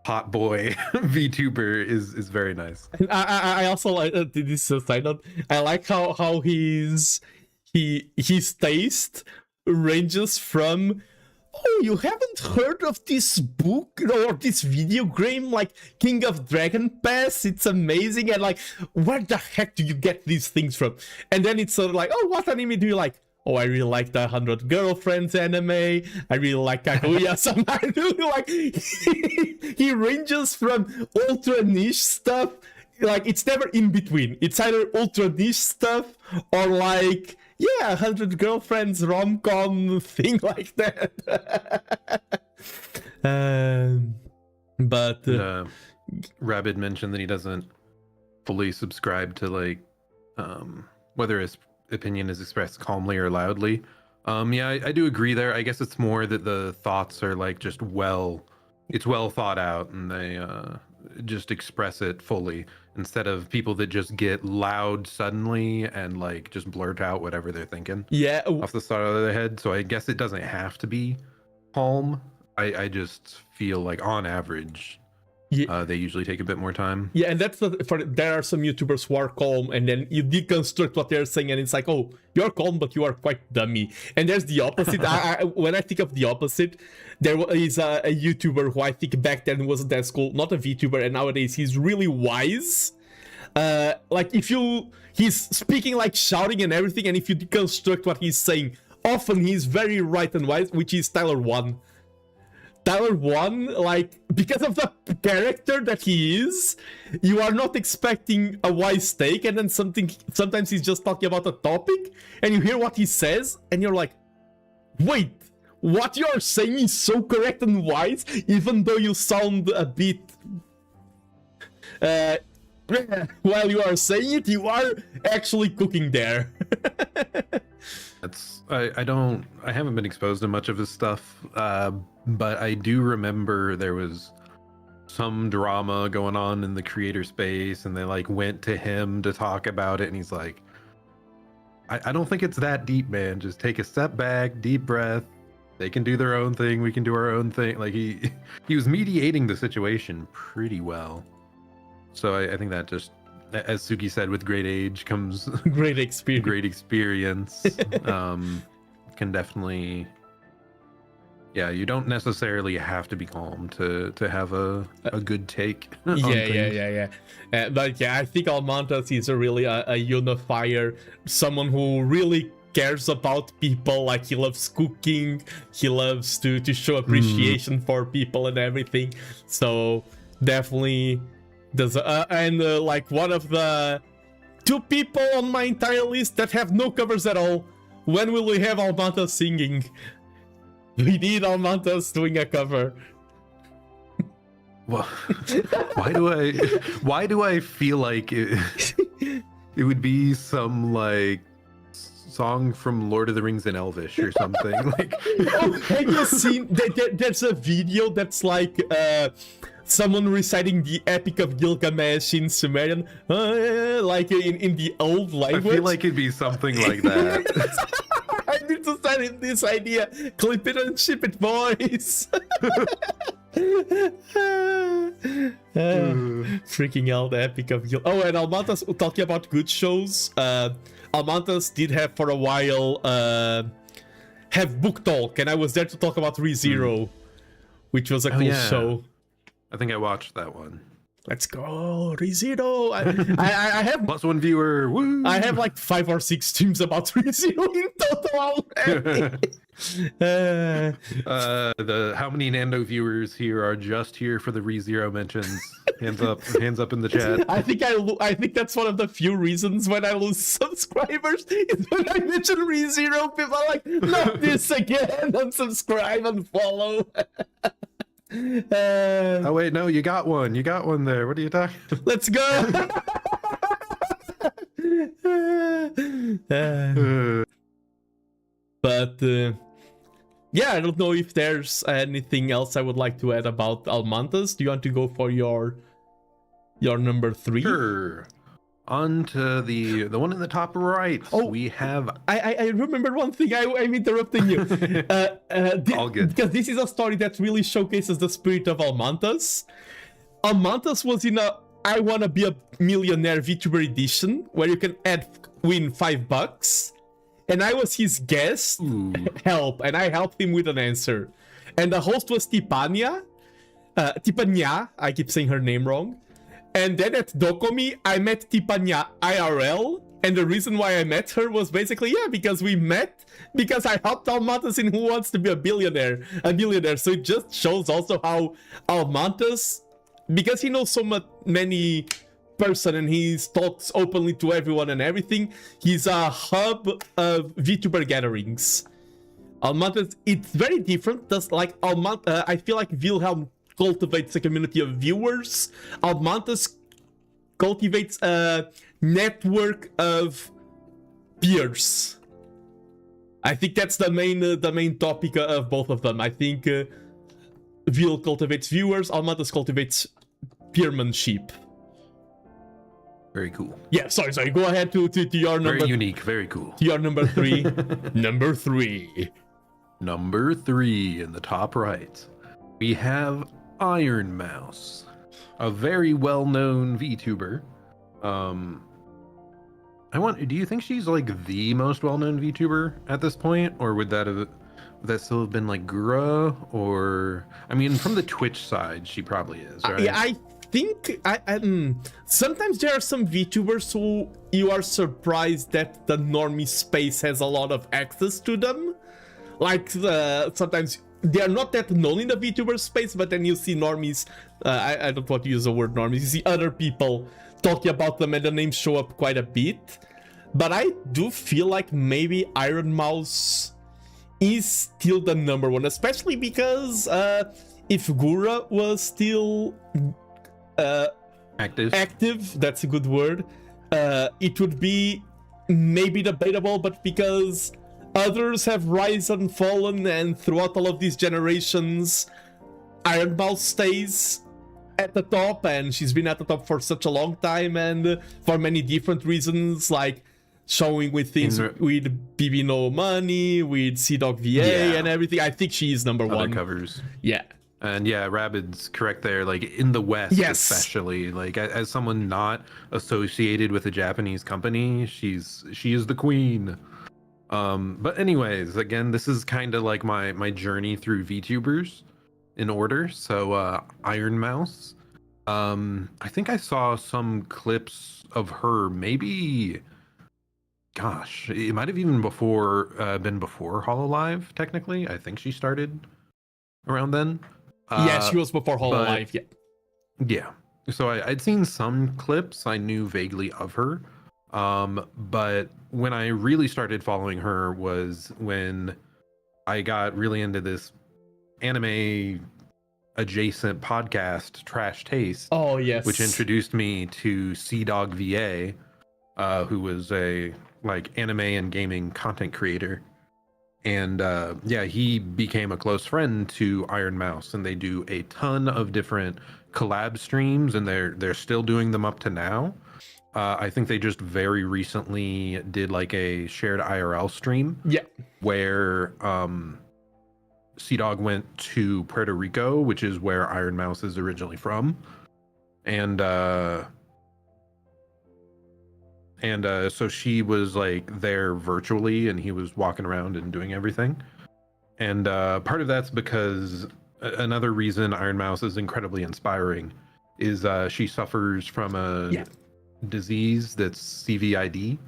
hot boy VTuber is very nice. I also like this is a side note. I like how his taste ranges from, oh, you haven't heard of this book or this video game like King of Dragon Pass? It's amazing. And like, where the heck do you get these things from? And then it's sort of like, oh, what anime do you like? Oh, I really like the 100 Girlfriends anime. I really like Kaguya-sama. I really like... he ranges from ultra niche stuff. Like, it's never in between. It's either ultra niche stuff or like, yeah, 100 Girlfriends rom-com thing like that. But... Rabbit mentioned that he doesn't fully subscribe to like whether his opinion is expressed calmly or loudly. Yeah, I do agree there. I guess it's more that the thoughts are like just it's well thought out, and they just express it fully, instead of people that just get loud suddenly and like just blurt out whatever they're thinking off the side of their head. So I guess it doesn't have to be calm. I just feel like on average they usually take a bit more time. Yeah, and that's there are some YouTubers who are calm, and then you deconstruct what they're saying, and it's like, oh, you're calm, but you are quite dummy. And there's the opposite. When I think of the opposite, there is a YouTuber who I think back then wasn't that cool, not a VTuber, and nowadays he's really wise. Like he's speaking like shouting and everything, and if you deconstruct what he's saying, often he's very right and wise, which is Tyler 1. Tyler 1, like, because of the character that he is, you are not expecting a wise take, and then sometimes he's just talking about a topic, and you hear what he says, and you're like, wait, what you're saying is so correct and wise, even though you sound a bit... while you are saying it, you are actually cooking there. I haven't been exposed to much of his stuff, but I do remember there was some drama going on in the creator space, and they like went to him to talk about it, and he's like, I don't think it's that deep, man. Just take a step back, deep breath. They can do their own thing, we can do our own thing. Like he was mediating the situation pretty well. So I think that just, as Suki said, with great age comes great experience. Great experience. Can definitely, yeah, you don't necessarily have to be calm to have a good take. Yeah. But yeah, I think Almantas is really a unifier, someone who really cares about people. Like, he loves cooking, he loves to show appreciation for people and everything. So definitely does. Like, one of the 2 people on my entire list that have no covers at all. When will we have Almantas singing? We need Almantas doing a cover. Well, why do I feel like it would be some like song from Lord of the Rings in Elvish or something? Like, have you seen there's a video that's like someone reciting the Epic of Gilgamesh in Sumerian, like in the old language? I feel like it'd be something like that. I need to send him this idea. Clip it and ship it, boys. Freaking out, the Epic of Gilgamesh. Oh, and Almantas, talking about good shows, Almantas did have for a while have Book Talk, and I was there to talk about ReZero, which was a cool show. I think I watched that one. Let's go, ReZero. I have +1 viewer. Woo! I have like 5 or 6 streams about ReZero in total already. The how many Nando viewers here are just here for the ReZero mentions? Hands up in the chat. I think that's one of the few reasons when I lose subscribers is when I mention ReZero. People are like, not this again, unsubscribe and follow. Oh wait, no, you got one there. What are you talking? Let's go. But yeah, I don't know if there's anything else I would like to add about Almantas. Do you want to go for your number 3? Sure. On to the one in the top right. Oh, we have. I remember one thing. I'm interrupting you. All good. Because this is a story that really showcases the spirit of Almantas. Almantas was in a I Wanna Be a Millionaire VTuber edition where you can win $5. And I was his guest, help, and I helped him with an answer. And the host was Tipania, I keep saying her name wrong. And then at Dokomi, I met Tipania IRL, and the reason why I met her was basically, because we met, because I helped Almantas in Who Wants to Be a Millionaire. So it just shows also how Almantas, because he knows so many person and he talks openly to everyone and everything, he's a hub of VTuber gatherings. Almantas, it's very different. Just like I feel like Wilhelm cultivates a community of viewers. Almantas cultivates a network of peers. I think that's the main topic of both of them. I think Vil cultivates viewers, Almantas cultivates peermanship. Very cool. Yeah, sorry. Go ahead to your number. Very unique. Very cool. To your number 3. Number 3. Number 3 in the top right, we have Iron Mouse, a very well-known VTuber. Do you think she's like the most well-known VTuber at this point, or would that still have been like Gura? Or I mean, from the Twitch side, she probably is, right? Yeah, I think sometimes there are some VTubers who you are surprised that the normie space has a lot of access to them. Like sometimes they are not that known in the VTuber space, but then you see normies. I don't want to use the word normies. You see other people talking about them, and the names show up quite a bit. But I do feel like maybe Iron Mouse is still the number 1, especially because if Gura was still active, that's a good word, it would be maybe debatable, but because others have risen and fallen, and throughout all of these generations, Iron Mouse stays at the top, and she's been at the top for such a long time, and for many different reasons, like showing with things with BB No Money, with CDog VA, and everything. I think she is number 1. Covers. Yeah. And yeah, Rabid's correct there. Like in the West, especially, like as someone not associated with a Japanese company, she is the queen. But anyways, again, this is kind of like my journey through VTubers in order. So Iron Mouse, I think I saw some clips of her. Maybe, gosh, it might have even been before HoloLive. Technically, I think she started around then. Yeah, she was before HoloLive. Yeah. So I'd seen some clips. I knew vaguely of her. But when I really started following her was when I got really into this anime adjacent podcast, Trash Taste. Oh, yes. Which introduced me to CDog VA, who was a like anime and gaming content creator. And he became a close friend to Iron Mouse, and they do a ton of different collab streams, and they're still doing them up to now. I think they just very recently did like a shared IRL stream. Yeah. Where CDog went to Puerto Rico, which is where Iron Mouse is originally from. And so she was like there virtually, and he was walking around and doing everything. And part of that's because another reason Iron Mouse is incredibly inspiring is she suffers from a disease that's CVID.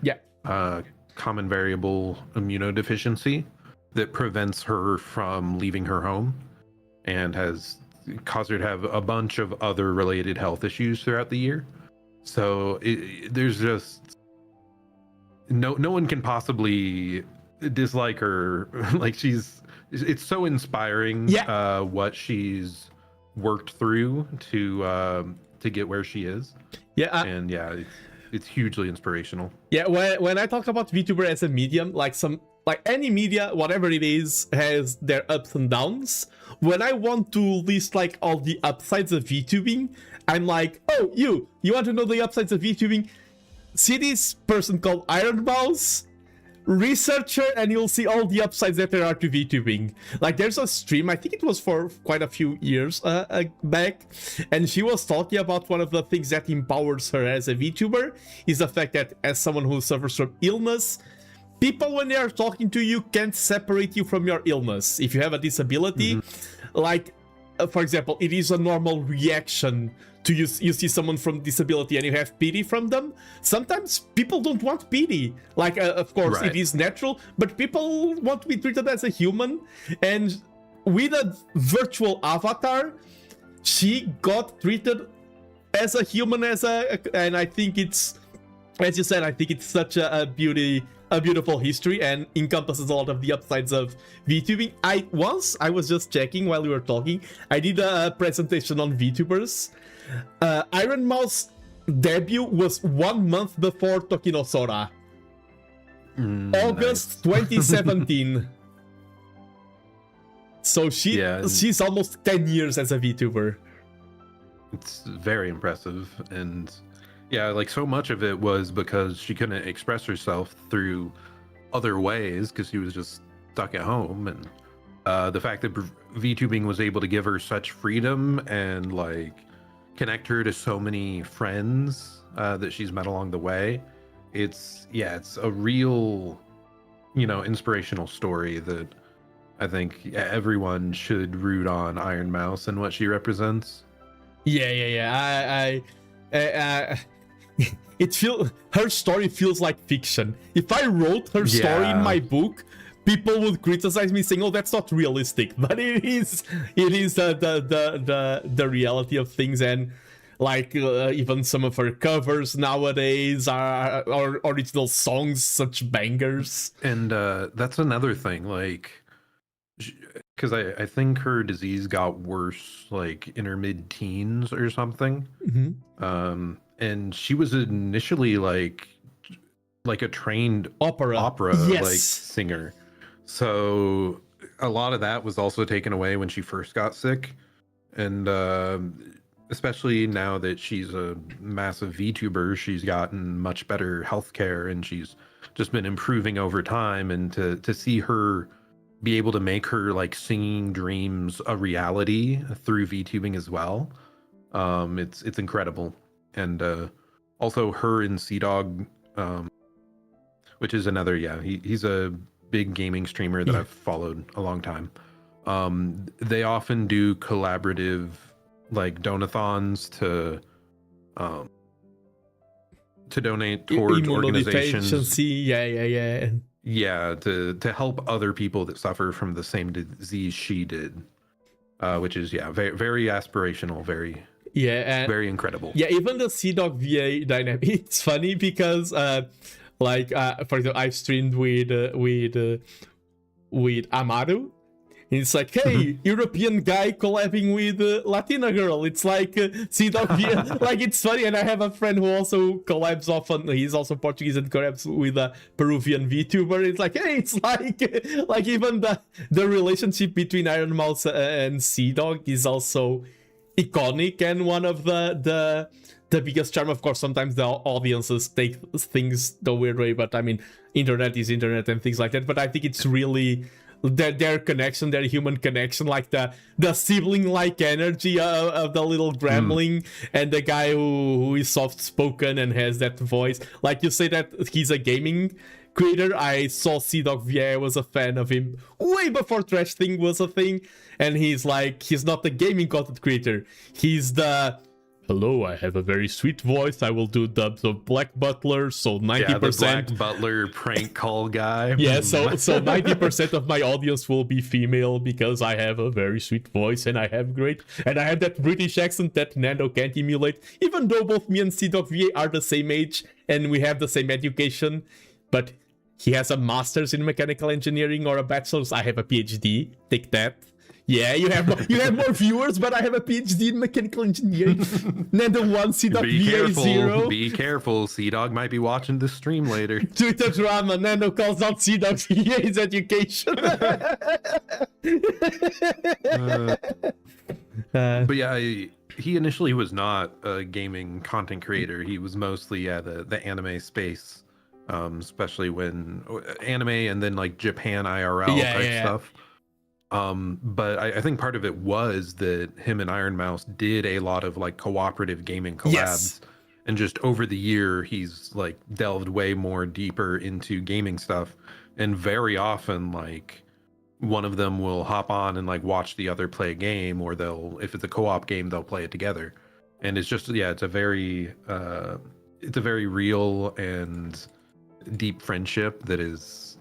Common variable immunodeficiency that prevents her from leaving her home and has caused her to have a bunch of other related health issues throughout the year. So there's just no one can possibly dislike her. Like it's so inspiring what she's worked through to get where she is. And it's hugely inspirational. When I talk about VTuber as a medium, like any media, whatever it is, has their ups and downs. When I want to list like all the upsides of VTubing, I'm like, oh, you want to know the upsides of VTubing? See this person called Iron Mouse? Researcher, and you'll see all the upsides that there are to VTubing. Like, there's a stream, I think it was for quite a few years back, and she was talking about one of the things that empowers her as a VTuber is the fact that as someone who suffers from illness, people, when they are talking to you, can't separate you from your illness. If you have a disability, like, for example, it is a normal reaction to you see someone from disability and you have pity from them. Sometimes people don't want pity. Like, of course, it is natural, but people want to be treated as a human. And with a virtual avatar, she got treated as a human, and I think it's, as you said, I think it's such a beautiful history and encompasses a lot of the upsides of VTubing. I was just checking while we were talking. I did a presentation on VTubers. Iron Mouse debut was 1 month before Tokinosora. August 2017. So she's almost 10 years as a VTuber. It's very impressive, and like so much of it was because she couldn't express herself through other ways because she was just stuck at home, and the fact that VTubing was able to give her such freedom and like connect her to so many friends that she's met along the way. It's a real, inspirational story that I think everyone should root on Iron Mouse and what she represents. Her story feels like fiction. If I wrote her story in my book, people would criticize me saying, "Oh, that's not realistic," but it is the reality of things. And like even some of her covers nowadays are original songs, such bangers. And that's another thing, like, because I think her disease got worse like in her mid-teens or something. And she was initially like a trained opera like singer. So a lot of that was also taken away when she first got sick. And especially now that she's a massive VTuber, she's gotten much better healthcare, and she's just been improving over time. And to see her be able to make her like singing dreams a reality through VTubing as well, it's incredible. And also her and Sea-Dog, which is another, he's a big gaming streamer that I've followed a long time. They often do collaborative like donathons to donate towards organizations. To help other people that suffer from the same disease she did, which is very, very aspirational, very very incredible. Even the Sea-Dog VA dynamic, it's funny because for example, I've streamed with Amaru. It's like, hey, European guy collabing with Latina girl. It's like Sea-Dog VA. Like, it's funny. And I have a friend who also collabs often. He's also Portuguese and collabs with a Peruvian VTuber. It's like, hey, it's like even the relationship between Iron Mouse and Sea-Dog is also iconic, and one of the biggest charm. Of course, sometimes the audiences take things the weird way, but I mean, internet is internet and things like that. But I think it's really their connection, their human connection, like the sibling-like energy of the little gremlin and the guy who is soft-spoken and has that voice. Like, you say that he's a gaming creator. I saw Sea-Dog VA, was a fan of him way before Trash Thing was a thing, and he's not the gaming content creator. He's the hello, I have a very sweet voice. I will do dubs of Black Butler, so 90%. Yeah, the Black Butler prank call guy. Yeah, so 90% of my audience will be female because I have a very sweet voice and I have that British accent that Nando can't emulate. Even though both me and CDogVA are the same age and we have the same education, but he has a master's in mechanical engineering or a bachelor's. I have a PhD. Take that. Yeah, you have more viewers, but I have a PhD in mechanical engineering. Nando 1, CDogVA 0. Be careful. CDog might be watching this stream later. Twitter drama. Nando calls out CDogVA's education. But yeah, he initially was not a gaming content creator. He was mostly the anime space, especially when anime and then like Japan IRL type stuff. But I think part of it was that him and Iron Mouse did a lot of like cooperative gaming collabs, and just over the year he's like delved way more deeper into gaming stuff, and very often like one of them will hop on and like watch the other play a game, or if it's a co-op game, they'll play it together. And it's just it's a very real and deep friendship that is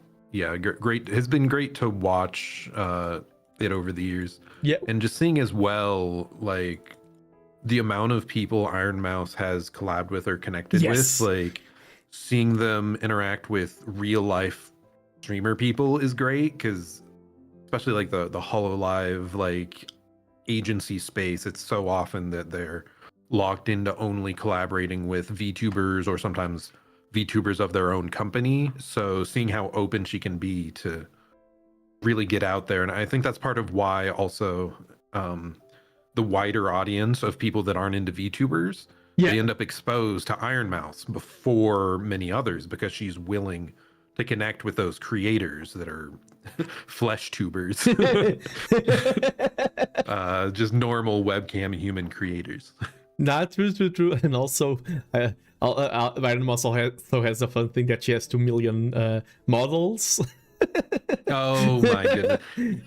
great. Has been great to watch it over the years. Yeah, and just seeing as well like the amount of people Iron Mouse has collabed with or connected with, like seeing them interact with real life streamer people is great, because especially like the HoloLive like agency space, it's so often that they're locked into only collaborating with VTubers or sometimes VTubers of their own company. So seeing how open she can be to really get out there, and I think that's part of why also the wider audience of people that aren't into VTubers, they end up exposed to Iron Mouse before many others, because she's willing to connect with those creators that are flesh tubers. Just normal webcam human creators. Not true. And also Iron Mouse also has a fun thing that she has 2 million models. Oh my goodness.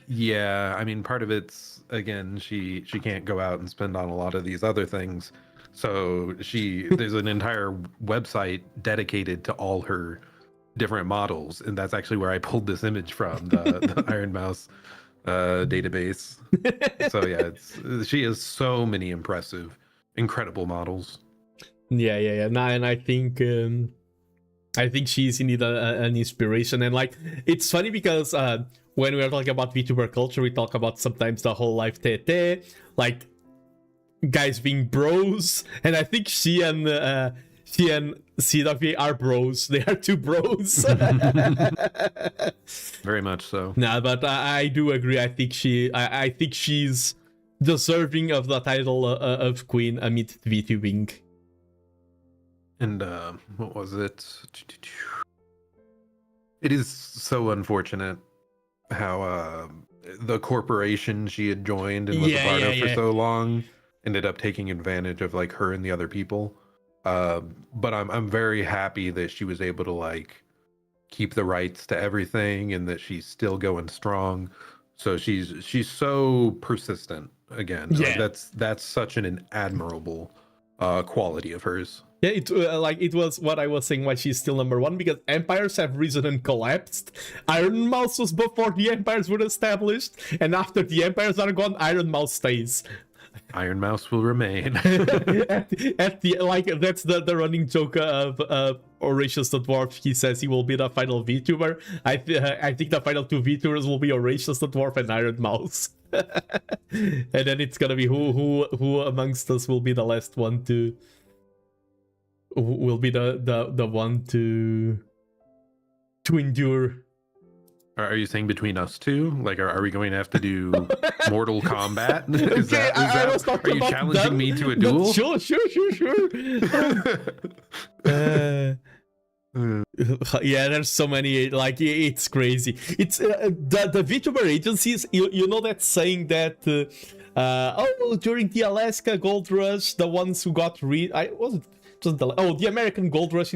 Yeah, I mean, part of it's, again, she can't go out and spend on a lot of these other things, so there's an entire website dedicated to all her different models, and that's actually where I pulled this image from, the Iron Mouse database. So yeah, she has so many incredible models. Yeah. No, and I think she's indeed an inspiration. And like, it's funny because when we are talking about VTuber culture, we talk about sometimes the whole life TT, like guys being bros, and I think she and CWA are bros. They are two bros. Very much so. Nah, but I do agree. I think she's deserving of the title of Queen amid VTubing. And what was it? It is so unfortunate how the corporation she had joined and was a part of for so long ended up taking advantage of like her and the other people. But I'm very happy that she was able to like keep the rights to everything, and that she's still going strong. So she's so persistent again. Yeah. Like, that's such an admirable quality of hers. Yeah, it was what I was saying, why she's still number one, because empires have risen and collapsed. Iron Mouse was before the empires were established, and after the empires are gone, Iron Mouse stays. Iron Mouse will remain. at the like, that's the running joke of Horatius the Dwarf. He says he will be the final VTuber. I think the final two VTubers will be Horatius the Dwarf and Iron Mouse. And then it's gonna be who amongst us will be the last one to, will be the one to endure. Are you saying between us two? Like, are we going to have to do Mortal Kombat? Are you challenging me to a duel? Sure. Yeah, there's so many, like, it's crazy. It's the VTuber agencies, you know that saying that during the Alaska Gold Rush, the ones who got the American Gold Rush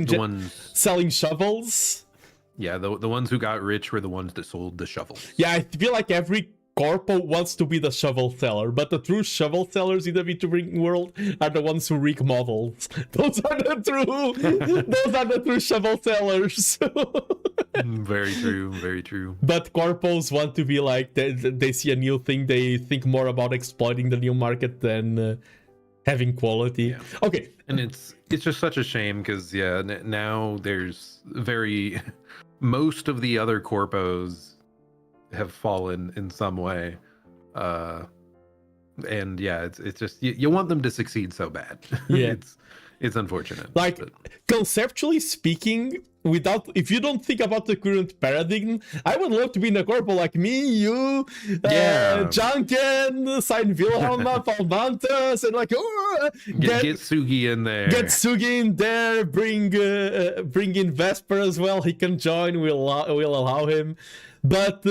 selling shovels. Yeah, the ones who got rich were the ones that sold the shovels. Yeah, I feel like every corpo wants to be the shovel seller, but the true shovel sellers in the VTubing world are the ones who rig models. Those are the true shovel sellers. Very true, very true. But corpos want to be like, they see a new thing, they think more about exploiting the new market than having quality. Yeah. Okay. And it's just such a shame because now there's most of the other corpos have fallen in some way, and it's just you want them to succeed so bad. Yeah. It's unfortunate. Like, conceptually speaking, if you don't think about the current paradigm, I would love to be in a corpo like me, you, Junken, Sign Wilhelm, Palmantas, and like, get Sugi in there. Get Sugi in there. Bring in Vesper as well. He can join. We'll allow him. But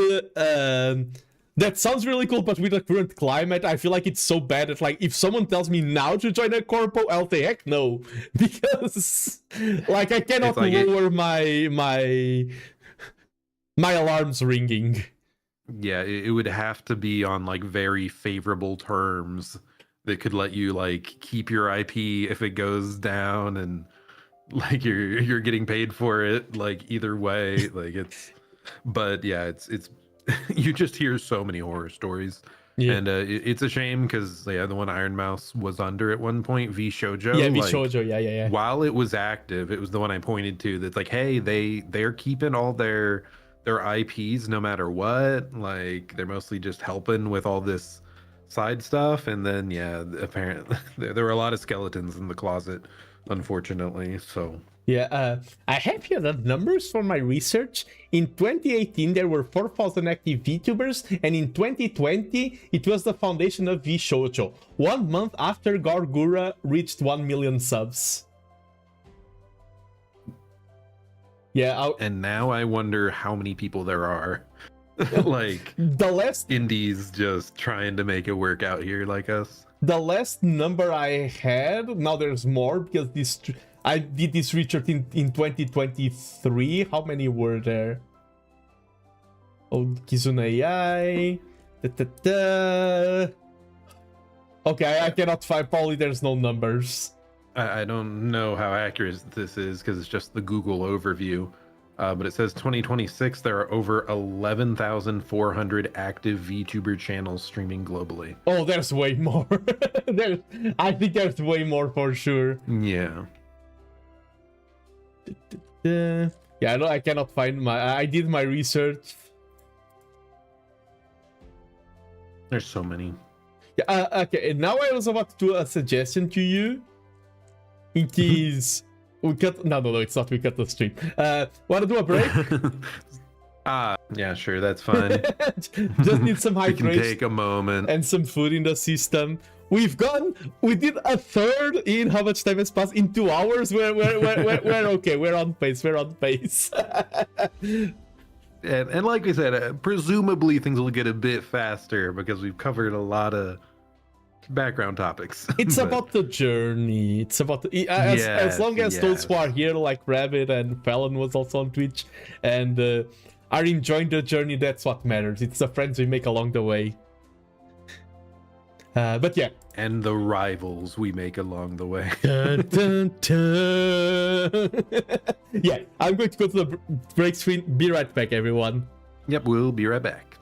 that sounds really cool, but with the current climate, I feel like it's so bad that, like, if someone tells me now to join a corpo, I'll say heck no, because like I cannot lower my alarms ringing. Yeah, it would have to be on like very favorable terms that could let you like keep your IP if it goes down, and like you're getting paid for it like either way. Like but yeah, it's you just hear so many horror stories. Yeah. And it's a shame because the one Iron Mouse was under at one point, V Shoujo. Yeah, V Shoujo, yeah. While it was active, it was the one I pointed to that's like, hey, they're keeping all their IPs no matter what. Like they're mostly just helping with all this side stuff. And then apparently there were a lot of skeletons in the closet, unfortunately. So yeah, I have here the numbers for my research. In 2018, there were 4,000 active VTubers, and in 2020, it was the foundation of V Shoujo, 1 month after Gargura reached 1 million subs. Yeah, and now I wonder how many people there are. Like the last indies just trying to make it work out here like us. The last number I had, now there's more because I did this research in 2023. How many were there? Oh, Kizune AI. Okay, I cannot find. Probably there's no numbers. I don't know how accurate this is because it's just the Google overview. But it says 2026, there are over 11,400 active VTuber channels streaming globally. Oh, there's way more. I think there's way more for sure. Yeah. Yeah, I cannot find I did my research. There's so many. Yeah, okay, and now I was about to do a suggestion to you. In case we cut... No, it's not we cut the stream. Wanna do a break? Yeah, sure, that's fine. Just need some hydration. We can take a moment. And some food in the system. We did a third in how much time has passed? In 2 hours? We're okay, we're on pace. And like we said, presumably things will get a bit faster because we've covered a lot of background topics. It's about the journey. It's about as long as those who are here, like Rabbit and Fallon was also on Twitch, and are enjoying the journey, that's what matters. It's the friends we make along the way. But yeah. And the rivals we make along the way. Dun, dun, dun. Yeah, I'm going to go to the break screen. Be right back, everyone. Yep, we'll be right back.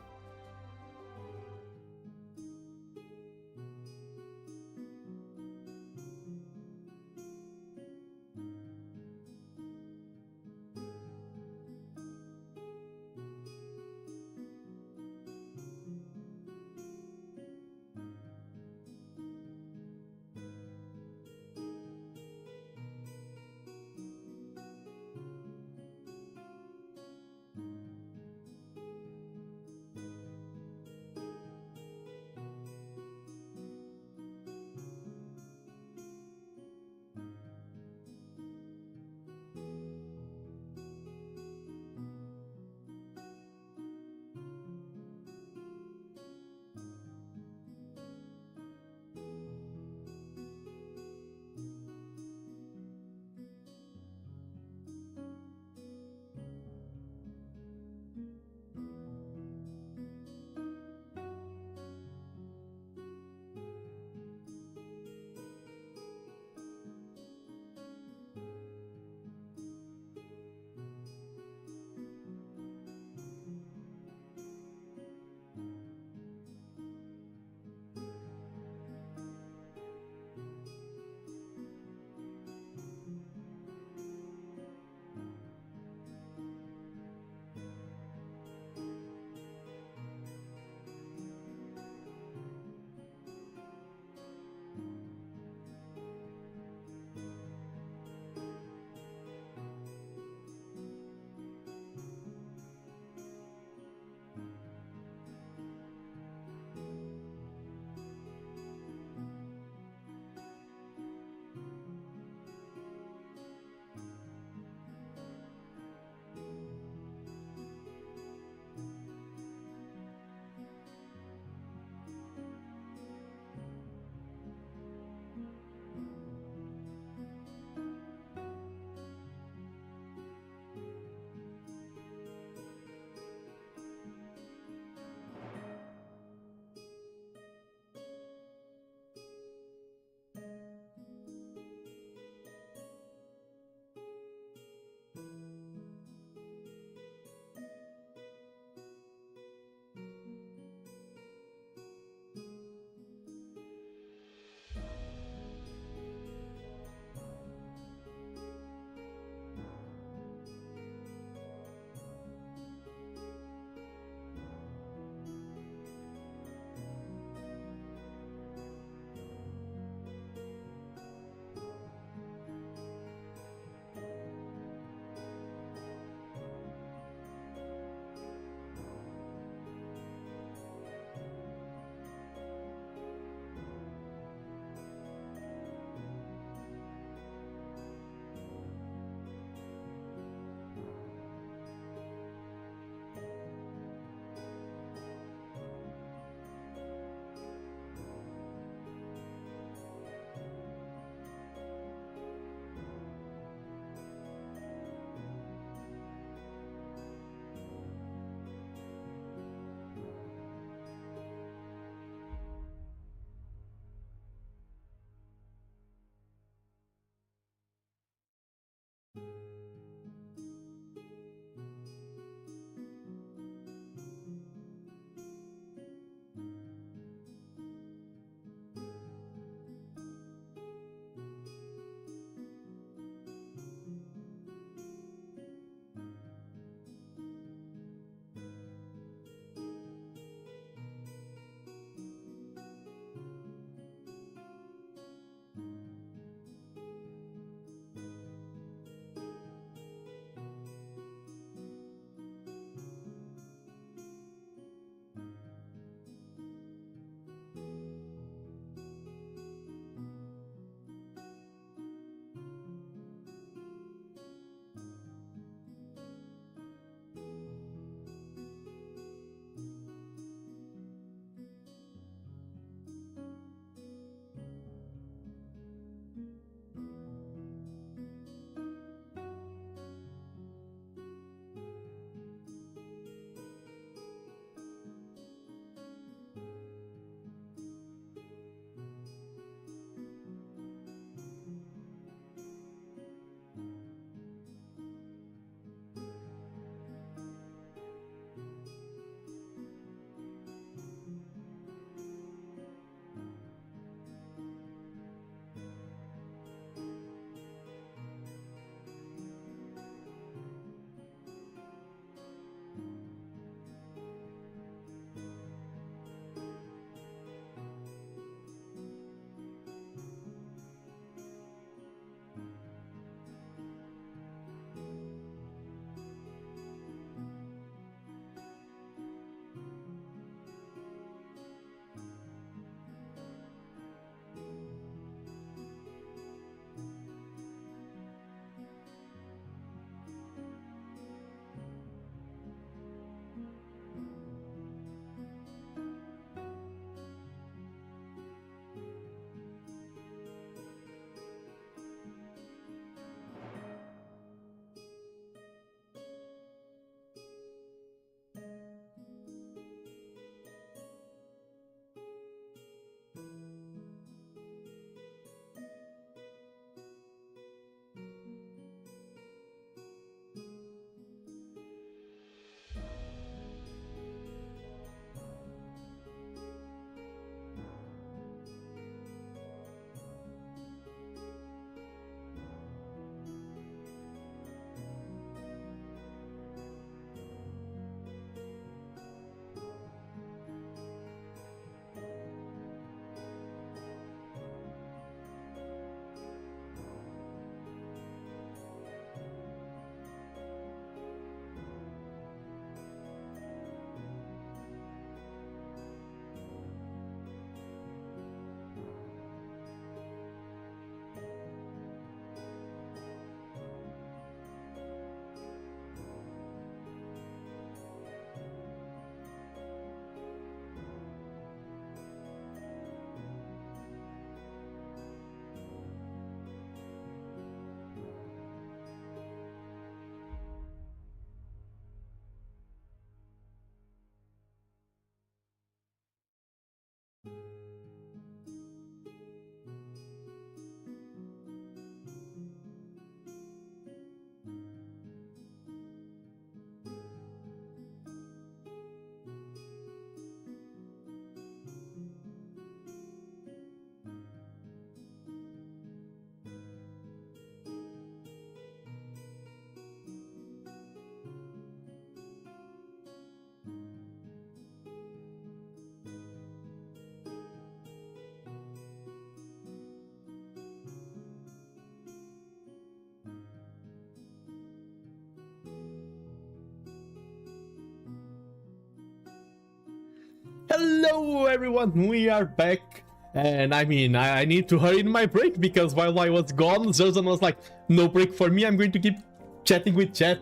Hello everyone, we are back. And I mean, I need to hurry in my break because while I was gone, Zirzon was like, no break for me, I'm going to keep chatting with chat.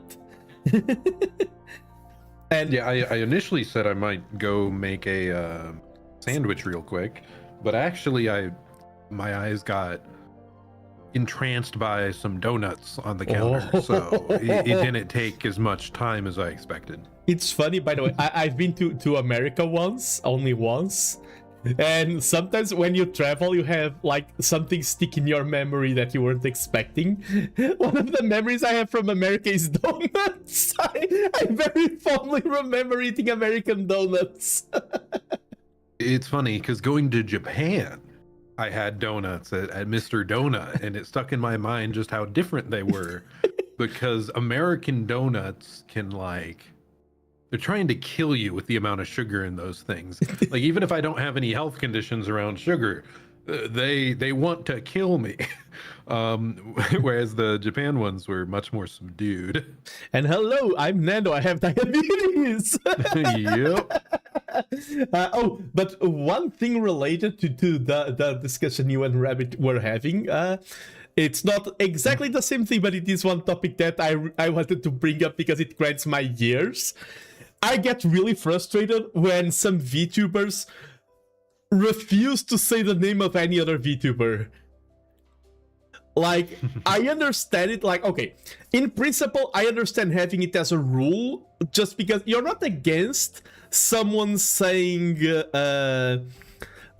And yeah, I initially said I might go make a sandwich real quick, but actually my eyes got entranced by some donuts on the counter, so it didn't take as much time as I expected. It's funny, by the way, I've been to America once, only once. And sometimes when you travel, you have like something stick in your memory that you weren't expecting. One of the memories I have from America is donuts. I very fondly remember eating American donuts. It's funny because going to Japan, I had donuts at Mr. Donut, and it stuck in my mind just how different they were. Because American donuts can they're trying to kill you with the amount of sugar in those things. Like, even if I don't have any health conditions around sugar, they want to kill me. Whereas the Japan ones were much more subdued. And hello, I'm Nando. I have diabetes. Yep. But one thing related to the discussion you and Rabbit were having, it's not exactly the same thing, but it is one topic that I wanted to bring up because it grinds my gears. I get really frustrated when some VTubers refuse to say the name of any other VTuber. Like, I understand it, like, okay, in principle, I understand having it as a rule, just because you're not against someone saying,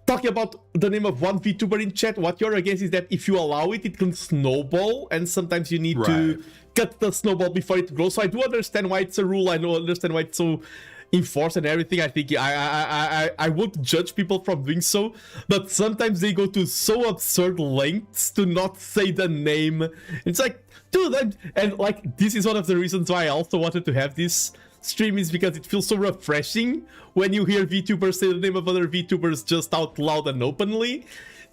talking about the name of one VTuber in chat. What you're against is that if you allow it, it can snowball, and sometimes you need to cut the snowball before it grows. So I do understand why it's a rule. I don't understand why it's so enforced and everything. I think I would judge people from doing so, but sometimes they go to so absurd lengths to not say the name. It's like, dude, and like, this is one of the reasons why I also wanted to have this stream, is because it feels so refreshing when you hear VTubers say the name of other VTubers just out loud and openly,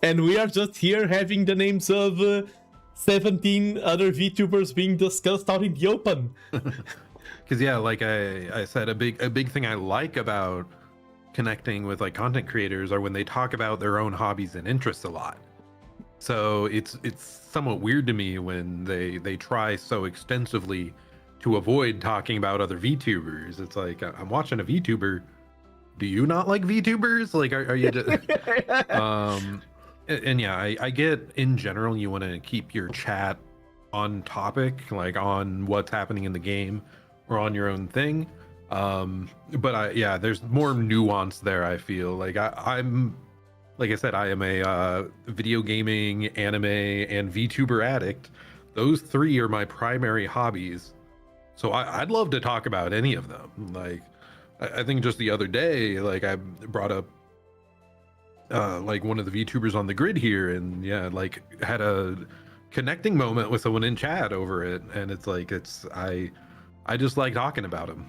and we are just here having the names of 17 other VTubers being discussed out in the open. Because yeah, like I said, a big thing I like about connecting with like content creators are when they talk about their own hobbies and interests a lot. So it's somewhat weird to me when they try so extensively to avoid talking about other VTubers. It's like, I'm watching a VTuber. Do you not like VTubers? Like, are you just... and yeah, I get, in general, you want to keep your chat on topic, like on what's happening in the game or on your own thing. But yeah, there's more nuance there, I feel. Like, I'm, like I said, I am a video gaming, anime, and VTuber addict. Those three are my primary hobbies. So I'd love to talk about any of them. Like, I think just the other day, like, I brought up like one of the VTubers on the grid here, and yeah, like, had a connecting moment with someone in chat over it, and it's like, I just like talking about him.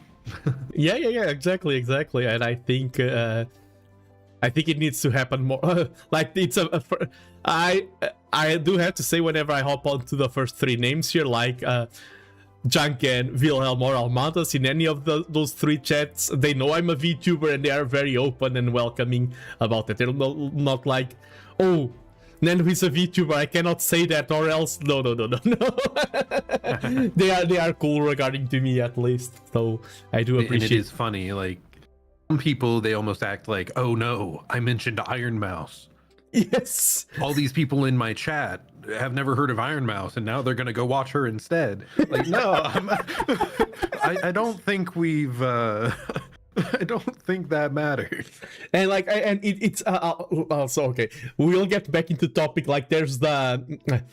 yeah, exactly, and I think it needs to happen more. Like, it's I do have to say, whenever I hop onto the first three names here, like Junk and Wilhelm or Almantas, in any of those three chats, they know I'm a VTuber and they are very open and welcoming about it. They're not like, oh, Nando is a VTuber, I cannot say that, or else no. They are cool regarding to me, at least. So I do appreciate. And it is funny, like, some people, they almost act like, oh no, I mentioned Iron Mouse. Yes. All these people in my chat have never heard of Iron Mouse, and now they're gonna go watch her instead. Like, no, I don't think we've. I don't think that matters. And like, it's also okay. We'll get back into topic. Like, there's the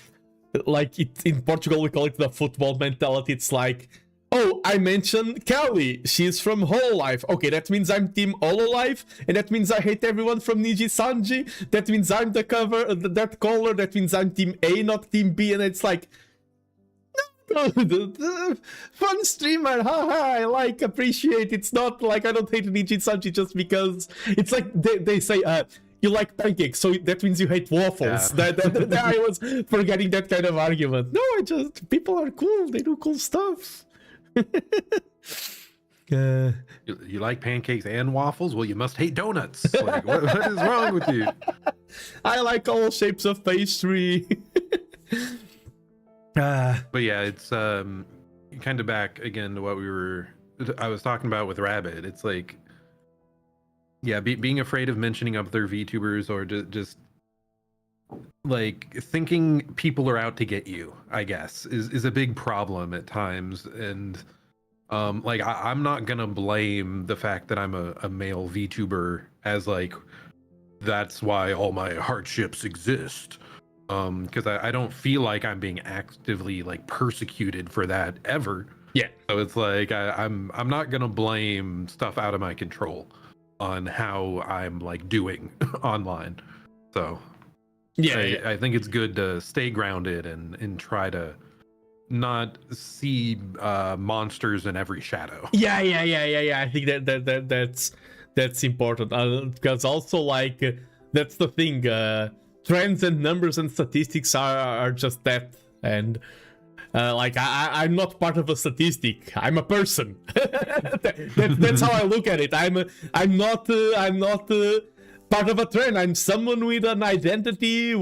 like, in Portugal we call it the football mentality. It's like, oh, I mentioned Kelly. She's from Hololive. Okay, that means I'm Team Hololive, and that means I hate everyone from Niji Sanji. That means I'm the cover, that caller. That means I'm Team A, not Team B. And it's like, fun streamer, haha, I like, appreciate. It's not like I don't hate Niji Sanji just because. It's like they say, you like pancakes, so that means you hate waffles. Yeah. That I was forgetting that kind of argument. No, people are cool. They do cool stuff. You like pancakes and waffles? Well, you must hate donuts. Like, what is wrong with you? I like all shapes of pastry. But yeah, it's kind of back again to what I was talking about with Rabbit. It's like, yeah, being afraid of mentioning other VTubers or just like thinking people are out to get you, I guess, is a big problem at times. And like I'm not gonna blame the fact that I'm a male VTuber as like that's why all my hardships exist. Because I don't feel like I'm being actively like persecuted for that ever. Yeah. So it's like I'm not gonna blame stuff out of my control on how I'm like doing online. So yeah, I think it's good to stay grounded and try to not see monsters in every shadow. Yeah. I think that's important because also like that's the thing. Trends and numbers and statistics are just that, and like I'm not part of a statistic. I'm a person. That's how I look at it. I'm not part of a trend. I'm someone with an identity,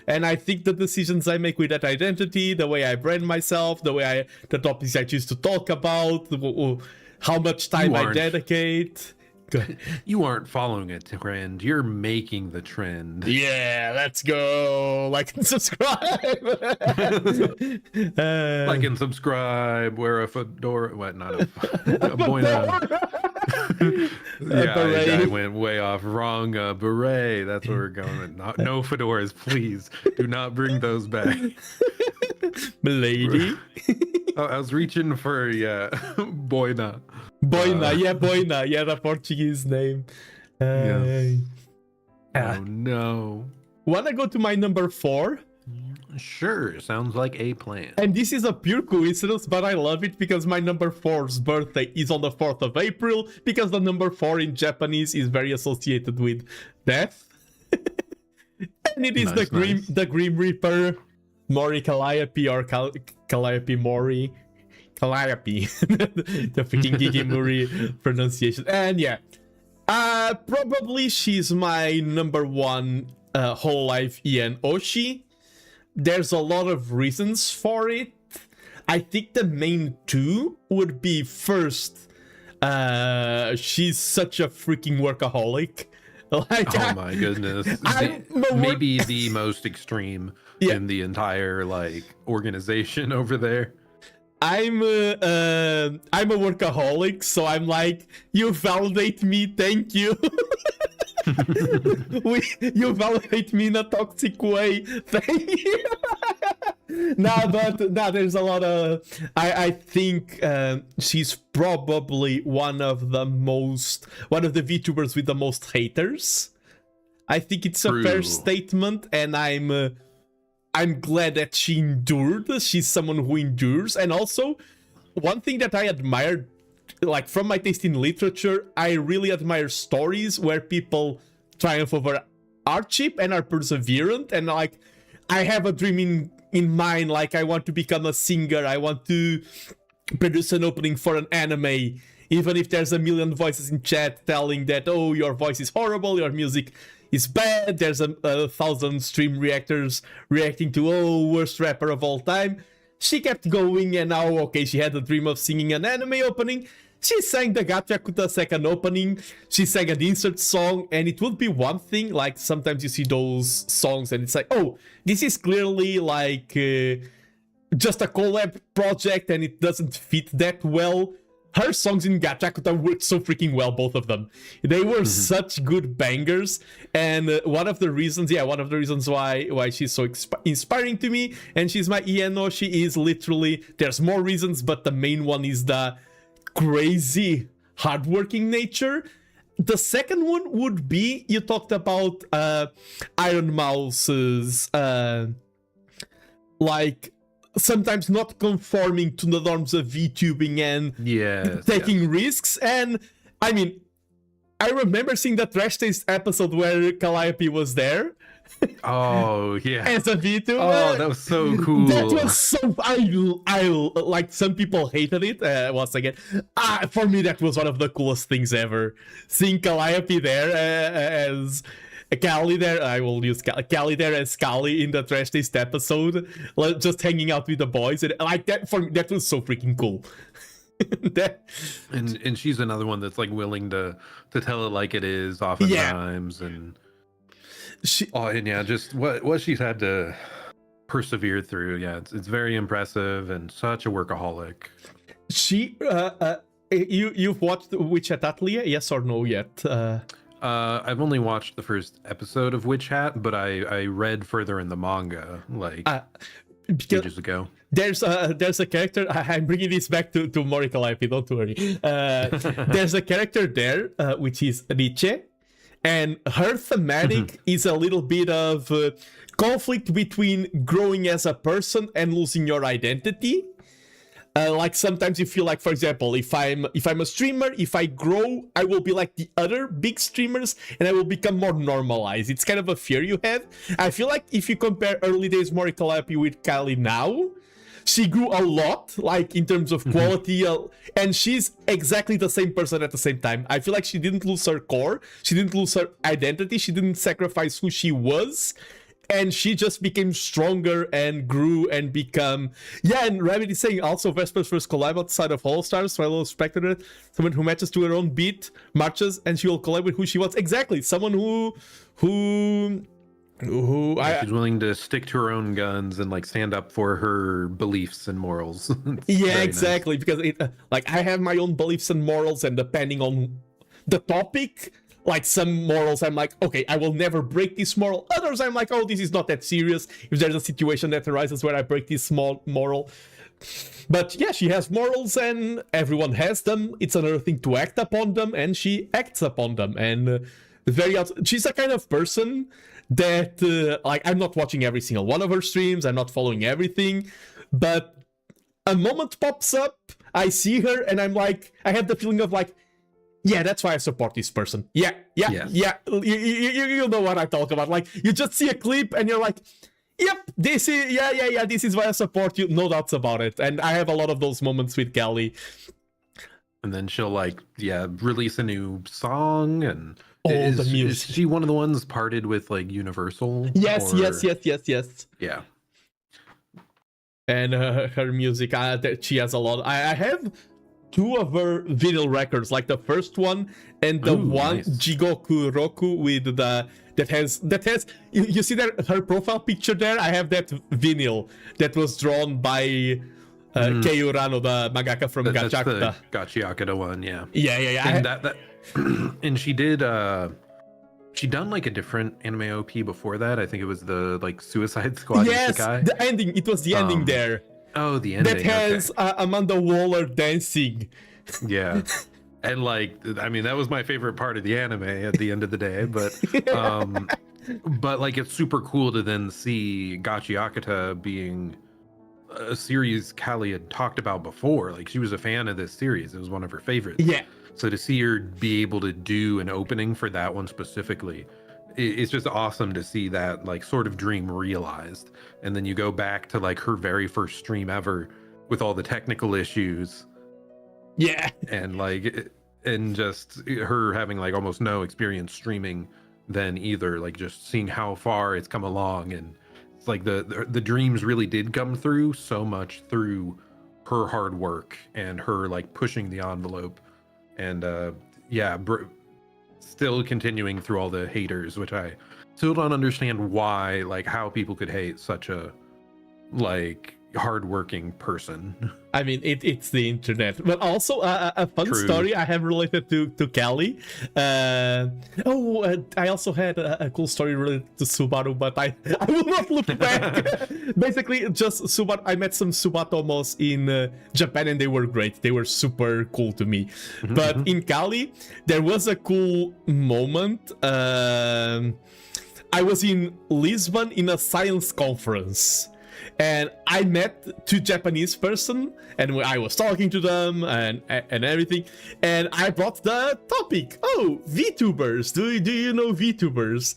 and I think the decisions I make with that identity, the way I brand myself, the topics I choose to talk about, how much time I dedicate. You aren't following a trend, you're making the trend. Yeah, let's go. Like and subscribe. Like and subscribe, wear a fedora. What, not a boina. Yeah, I went way off. Wrong beret. That's where we're going with. No fedoras, please. Do not bring those back. Milady. Oh, I was reaching for boina. Boina, yeah, the Portuguese name. Yes. Oh no. Wanna go to my number 4? Sure, sounds like a plan. And this is a pure coincidence, but I love it because my number 4's birthday is on the 4th of April, because the number 4 in Japanese is very associated with death. And it is the Grim Reaper, Mori Calliope, or Calliope Mori. Calliope. The freaking Gigimuri pronunciation. And yeah, probably she's my number 1 whole life EN Oshi. There's a lot of reasons for it. I think the main 2 would be first, she's such a freaking workaholic. Like, oh my goodness. Maybe the most extreme in the entire like organization over there. I'm a workaholic, so I'm like, you validate me, thank you. You validate me in a toxic way, thank you. There's a lot of. I think she's probably one of the VTubers with the most haters. I think it's a fair statement, and I'm glad that she endured. She's someone who endures. And also, one thing that I admire, like from my taste in literature, I really admire stories where people triumph over hardship and are perseverant. And like, I have a dream in mind, like I want to become a singer. I want to produce an opening for an anime. Even if there's a million voices in chat telling that, oh, your voice is horrible, your music is bad, there's a 1,000 stream reactors reacting to, oh, worst rapper of all time. She kept going, and now, okay, she had a dream of singing an anime opening. She sang the Gachakuta second opening, she sang an insert song, and it would be one thing, like sometimes you see those songs and it's like, oh, this is clearly like just a collab project and it doesn't fit that well. Her songs in Gachakuta worked so freaking well, both of them. They were such good bangers, and one of the reasons why she's so inspiring to me, and she's my Ienoshi, is literally, there's more reasons, but the main one is the crazy hardworking nature. The second one would be, you talked about Iron Mouse's like sometimes not conforming to the norms of VTubing and taking risks. And I mean, I remember seeing the Trash Taste episode where Calliope was there, Oh yeah. as a VTuber. Oh, that was so cool. That was so I like some people hated it. Once again, for me that was one of the coolest things ever. Seeing Calliope there as Callie there, I will use Callie there as Callie in the Trash Taste episode, just hanging out with the boys, and like that for me, that was so freaking cool. and she's another one that's like willing to tell it like it is oftentimes, and just what she's had to persevere through. Yeah, it's very impressive and such a workaholic. She you've watched Witch Hat Atelier, yes or no yet? I've only watched the first episode of Witch Hat, but I read further in the manga like ages ago. There's a character. I'm bringing this back to Morika Life, don't worry. There's a character there, which is Nietzsche, and her thematic is a little bit of conflict between growing as a person and losing your identity. Like sometimes you feel like, for example, if I'm a streamer, if I grow, I will be like the other big streamers and I will become more normalized. It's kind of a fear you have. I feel like if you compare early days Morika Life with Kali now, she grew a lot, like in terms of quality, and she's exactly the same person at the same time. I feel like she didn't lose her core, she didn't lose her identity, she didn't sacrifice who she was, and she just became stronger and grew and become... Yeah, and Rabbit is saying also Vesper's first collab outside of All Stars, fellow spectator, someone who matches to her own beat, marches, and she will collab with who she wants. Exactly, someone who she's willing to stick to her own guns and like stand up for her beliefs and morals. Yeah, exactly, nice. Because like I have my own beliefs and morals, and depending on the topic, like some morals I'm like, okay, I will never break this moral. Others I'm like, oh, this is not that serious. If there's a situation that arises where I break this small moral. But yeah, she has morals and everyone has them. It's another thing to act upon them, and she acts upon them. And she's a kind of person that like I'm not watching every single one of her streams, I'm not following everything, but a moment pops up, I see her, and I'm like, I have the feeling of like, yeah, that's why I support this person. Yeah. You know what I talk about. Like, you just see a clip and you're like, yep, this is this is why I support you. No doubts about it. And I have a lot of those moments with Callie. And then she'll like, release a new song, and the music. Is she one of the ones parted with like Universal? Yes. Yeah. And her music, she has a lot. I have 2 of her vinyl records, like the first one and the one nice. Jigoku Roku with that has you see that her profile picture there. I have that vinyl that was drawn by Kei Urano, the mangaka from Gachiakata. That's the Gachiakata one, yeah. And that and she did she done like a different anime OP before that. I think it was the like Suicide Squad. Yes, the ending. It was the ending there. Oh, the ending. That has Amanda Waller dancing. Yeah. And like, I mean, that was my favorite part of the anime at the end of the day, but like it's super cool to then see Gachiakata being a series Callie had talked about before. Like, she was a fan of this series. It was one of her favorites. Yeah. So to see her be able to do an opening for that one specifically, it's just awesome to see that like sort of dream realized. And then you go back to like her very first stream ever with all the technical issues. Yeah. And like, and just her having like almost no experience streaming then either, like just seeing how far it's come along. And it's like the dreams really did come through so much through her hard work and her like pushing the envelope. And still continuing through all the haters, which I still don't understand why, like how people could hate such a like hardworking person. I mean, it's the internet. But also a fun story I have related to Callie. I also had a cool story related to Subaru, but I will not look back. Basically, just Subaru. I met some Subatomos in Japan, and they were great. They were super cool to me. But in Callie, there was a cool moment. I was in Lisbon in a science conference, and I met 2 Japanese person, and I was talking to them and everything, and I brought the topic. Oh, VTubers. Do you know VTubers?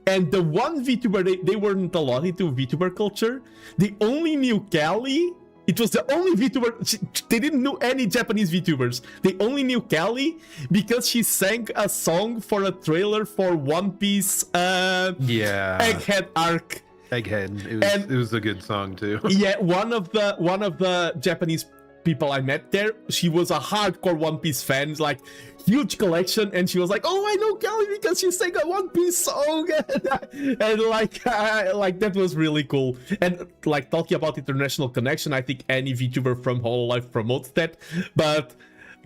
And the one VTuber, they weren't a lot into VTuber culture. They only knew Callie. It was the only VTuber. They didn't know any Japanese VTubers. They only knew Callie because she sang a song for a trailer for One Piece Egghead arc. Egghead. It was a good song too. Yeah, one of the Japanese people I met there, she was a hardcore One Piece fan, like huge collection, and she was like, "Oh, I know Kelly because she sang a One Piece song," and like that was really cool. And like talking about international connection, I think any VTuber from Hololive promotes that, but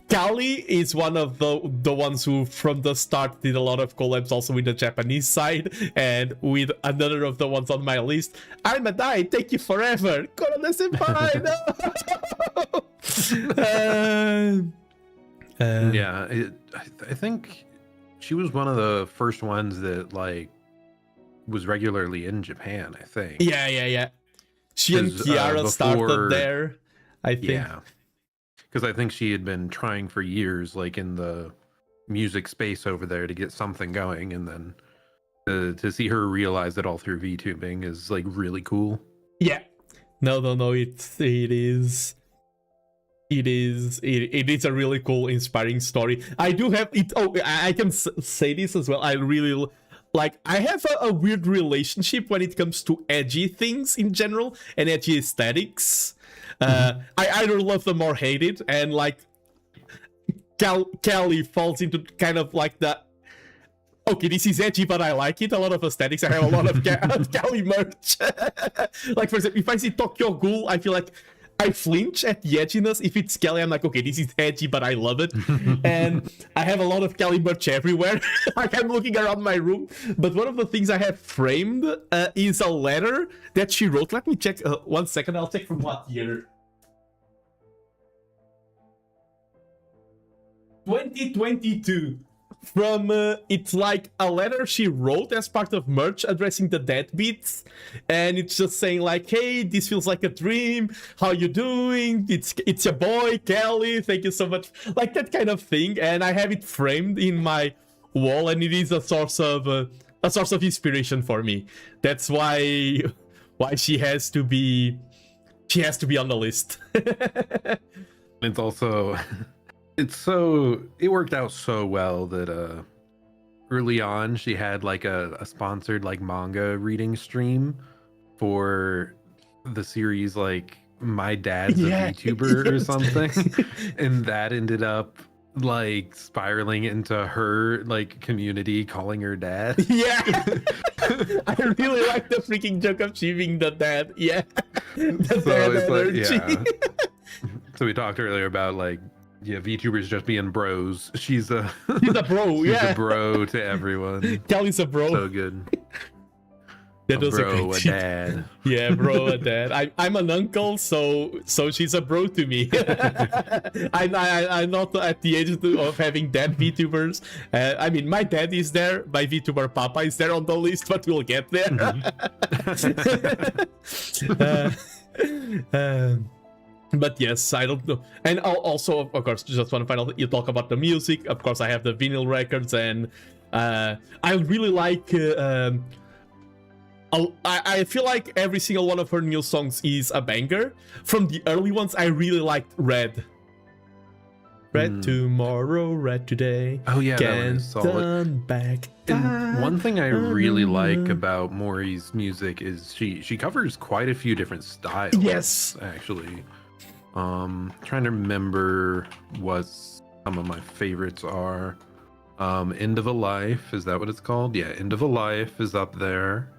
Kali is one of the ones who from the start did a lot of collabs also with the Japanese side, and with another of the ones on my list, I'm a die, take you forever, Korone senpai, no! Yeah, I think she was one of the first ones that like was regularly in Japan, I think. Yeah. She and Kiara started there, I think. Yeah. Because I think she had been trying for years, like in the music space over there, to get something going, and then to see her realize it all through VTubing is like really cool. Yeah, no, it is a really cool, inspiring story. I do have it. Oh, I can say this as well. I really like. I have a weird relationship when it comes to edgy things in general and edgy aesthetics. I either love them or hate it, and like Callie falls into kind of like the okay, this is edgy, but I like it. A lot of aesthetics. I have a lot of Callie merch. Like for example, if I see Tokyo Ghoul, I feel like I flinch at the edginess. If it's Callie, I'm like, okay, this is edgy, but I love it. And I have a lot of Callie merch everywhere. Like I'm looking around my room. But one of the things I have framed is a letter that she wrote. Let me check 1 second. I'll check from what year. 2022. From it's like a letter she wrote as part of merch addressing the deadbeats, and it's just saying like, hey, this feels like a dream, how you doing, it's your boy Kelly, thank you so much, like that kind of thing. And I have it framed in my wall, and it is a source of inspiration for me. That's why she has to be on the list. It's also it worked out so well that early on she had like a sponsored like manga reading stream for the series like My Dad's a VTuber or something. And that ended up like spiraling into her like community calling her dad. Yeah. I really like the freaking joke of she being the dad. Yeah. So we talked earlier about like VTubers just being bros. She's a bro. She's a bro to everyone. Kelly's a bro. So good. That was a dad. Yeah, bro, a dad. I'm an uncle, so she's a bro to me. I'm not at the age of having dad VTubers. I mean, my dad is there. My VTuber Papa is there on the list, but we'll get there. But yes, I don't know. And also, of course, just want to find out, you talk about the music. Of course, I have the vinyl records, and I really like... I feel like every single one of her new songs is a banger. From the early ones, I really liked Red. Red tomorrow, red today. Oh yeah, that was solid. Back. And one thing I really like about Mori's music is she covers quite a few different styles. Yes, actually. Trying to remember what some of my favorites are. End of a Life, is that what it's called? Yeah, End of a Life is up there.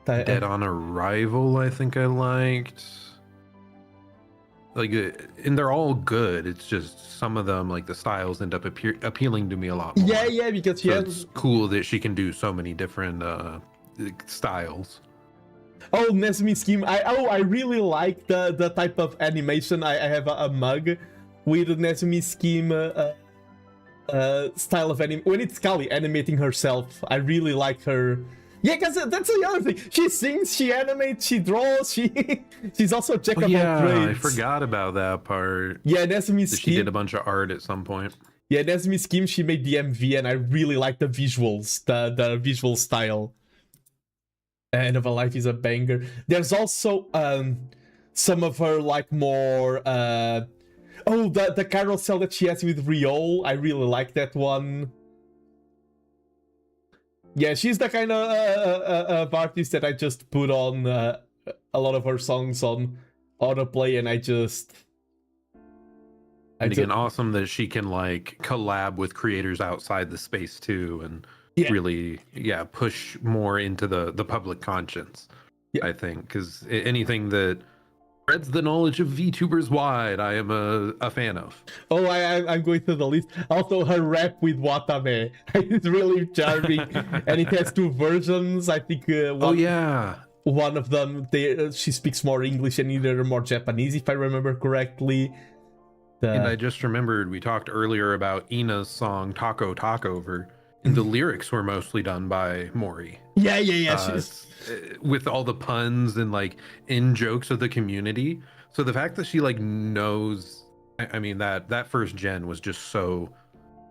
Dead on Arrival, I think I liked. Like, and they're all good. It's just some of them, like the styles, end up appealing to me a lot more. Yeah, because it's cool that she can do so many different styles. Oh, Nezumi Scheme. I really like the type of animation. I have a mug with Nezumi Scheme style of anime. When it's Kali animating herself, I really like her. Yeah, because that's the other thing. She sings, she animates, she draws, she's also a jack of all trades. I forgot about that part. Yeah, Nezumi Scheme. She did a bunch of art at some point. Yeah, that's Miss Kim. She made the MV, and I really like the visuals, the visual style. End of a Life is a banger. There's also some of her like more the carousel that she has with Riol. I really like that one. Yeah, she's the kind of artist that I just put on a lot of her songs on autoplay, and Again, awesome that she can like collab with creators outside the space too, and really push more into the public conscience. I think because anything that spreads the knowledge of VTubers wide, I am a fan of. Oh, I'm going through the list. Also, her rap with Watame is really charming, and it has 2 versions. I think. One of them, she speaks more English and either more Japanese, if I remember correctly. And I just remembered we talked earlier about Ina's song "Taco Takeover," and the lyrics were mostly done by Mori. Yeah. With all the puns and like in jokes of the community. So the fact that she like knows, I mean that first gen was just so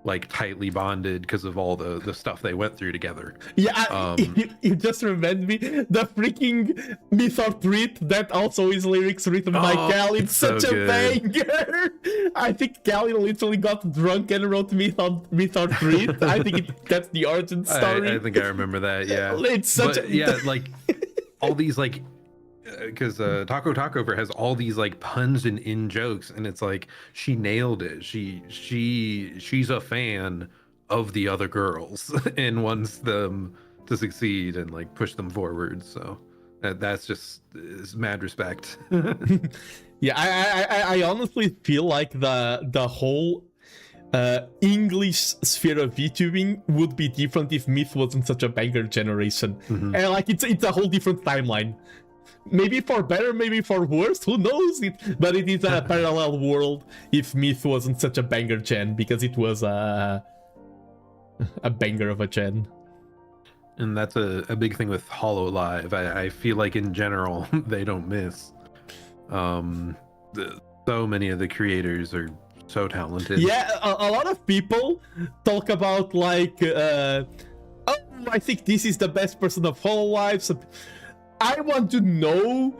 like tightly bonded because of all the stuff they went through together. Yeah, you just reminded me the freaking Mythor Treat that also is lyrics written by Cal. It's such a banger. I think Callie literally got drunk and wrote Mythor Treat. I think that's the origin story. I think I remember that. Yeah, it's such like all these like. Because Taco Takeover has all these like puns and in jokes, and it's like she nailed it. She's a fan of the other girls and wants them to succeed and like push them forward. So that's just is mad respect. Yeah, I honestly feel like the whole English sphere of VTubing would be different if Myth wasn't such a banger generation. And like it's a whole different timeline. Maybe for better, maybe for worse, who knows? But it is a parallel world if Myth wasn't such a banger gen, because it was a banger of a gen. And that's a big thing with HoloLive. I feel like in general, they don't miss. So many of the creators are so talented. Yeah, a lot of people talk about like, oh, I think this is the best person of HoloLive. So I want to know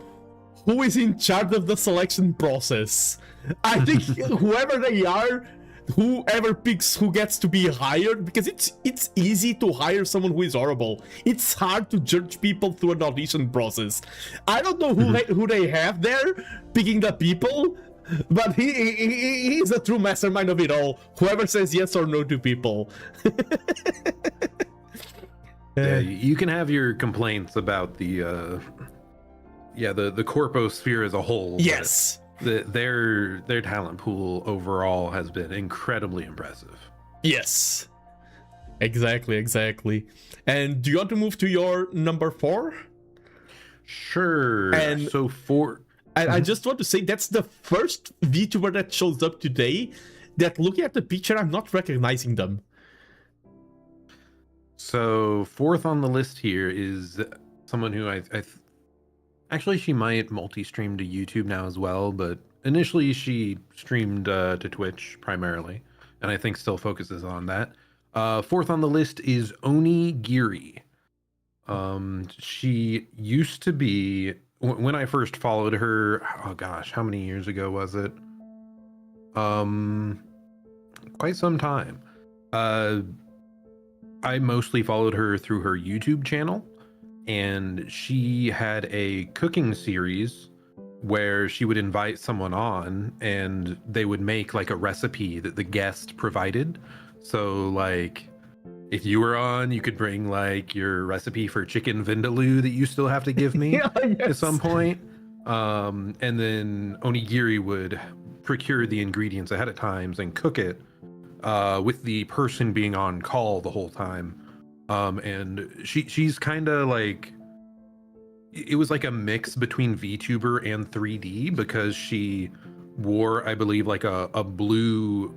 who is in charge of the selection process. I think whoever they are, whoever picks who gets to be hired, because it's easy to hire someone who is horrible. It's hard to judge people through an audition process. I don't know who they have there picking the people, but he's a true mastermind of it all. Whoever says yes or no to people. Yeah, you can have your complaints about the corposphere as a whole. Yes. Their talent pool overall has been incredibly impressive. Yes. Exactly. And do you want to move to your number 4? Sure. And so I just want to say that's the first VTuber that shows up today that looking at the picture, I'm not recognizing them. So 4th on the list here is someone who actually she might multi-stream to YouTube now as well, but initially she streamed to Twitch primarily, and I think still focuses on that. 4th on the list is Onigiri. She used to be, when I first followed her, oh gosh, how many years ago was it? Quite some time. I mostly followed her through her YouTube channel, and she had a cooking series where she would invite someone on and they would make like a recipe that the guest provided. So like if you were on, you could bring like your recipe for chicken vindaloo that you still have to give me at some point. And then Onigiri would procure the ingredients ahead of time and cook it with the person being on call the whole time. And she's kind of like, it was like a mix between VTuber and 3D, because she wore, I believe, like a blue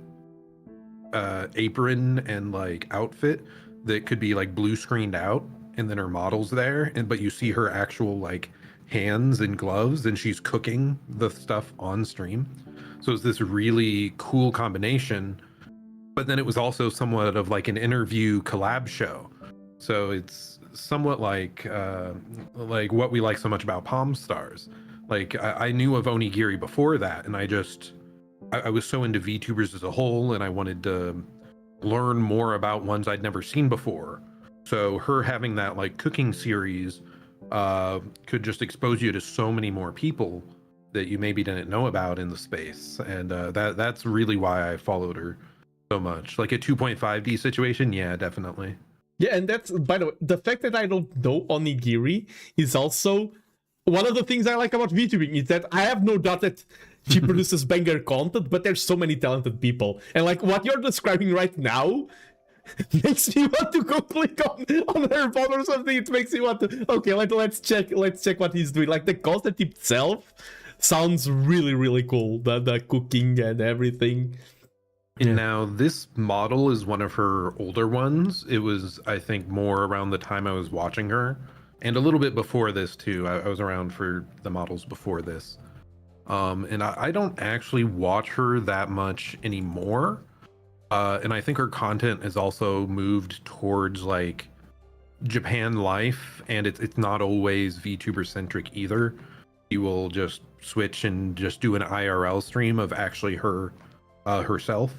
apron and like outfit that could be like blue screened out, and then her model's there, but you see her actual like hands and gloves, and she's cooking the stuff on stream. So it's this really cool combination. but then it was also somewhat of like an interview collab show. So it's somewhat like what we like so much about Palm Stars. Like I knew of Onigiri before that, and I was so into VTubers as a whole, and I wanted to learn more about ones I'd never seen before. So her having that like cooking series could just expose you to so many more people that you maybe didn't know about in the space, and that's really why I followed her so much. Like a 2.5D situation, yeah, definitely. Yeah, and that's, by the way, the fact that I don't know Onigiri is also one of the things I like about VTubing, is that I have no doubt that she produces banger content, but there's so many talented people. And like what you're describing right now makes me want to go click on her phone or something. It makes me want to, okay, let's check what he's doing. Like the concept itself sounds really, really cool. The cooking and everything. And now this model is one of her older ones. It was, I think, more around the time I was watching her, and a little bit before this too. I was around for the models before this. And I don't actually watch her that much anymore. And I think her content has also moved towards like Japan life, and it's not always VTuber centric either. You will just switch and just do an IRL stream of actually her herself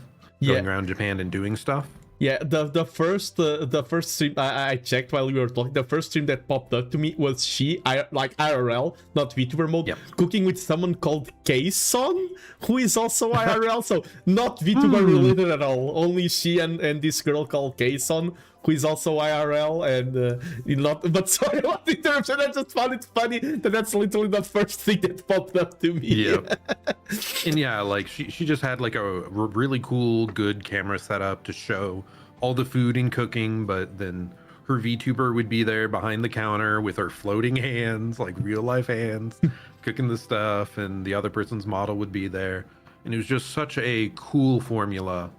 going around Japan and doing stuff. Yeah, the first stream I checked while we were talking, the first stream that popped up to me was she, like IRL, not VTuber mode, cooking with someone called Geese, who is also IRL, so not VTuber related at all. Only she and this girl called Geese, who is also IRL, and not. But sorry about the interruption. I just found it funny that that's literally the first thing that popped up to me. Yeah, and yeah, like she just had like a really cool, good camera setup to show all the food and cooking, but then her VTuber would be there behind the counter with her floating hands, like real life hands, cooking the stuff, and the other person's model would be there, and it was just such a cool formula.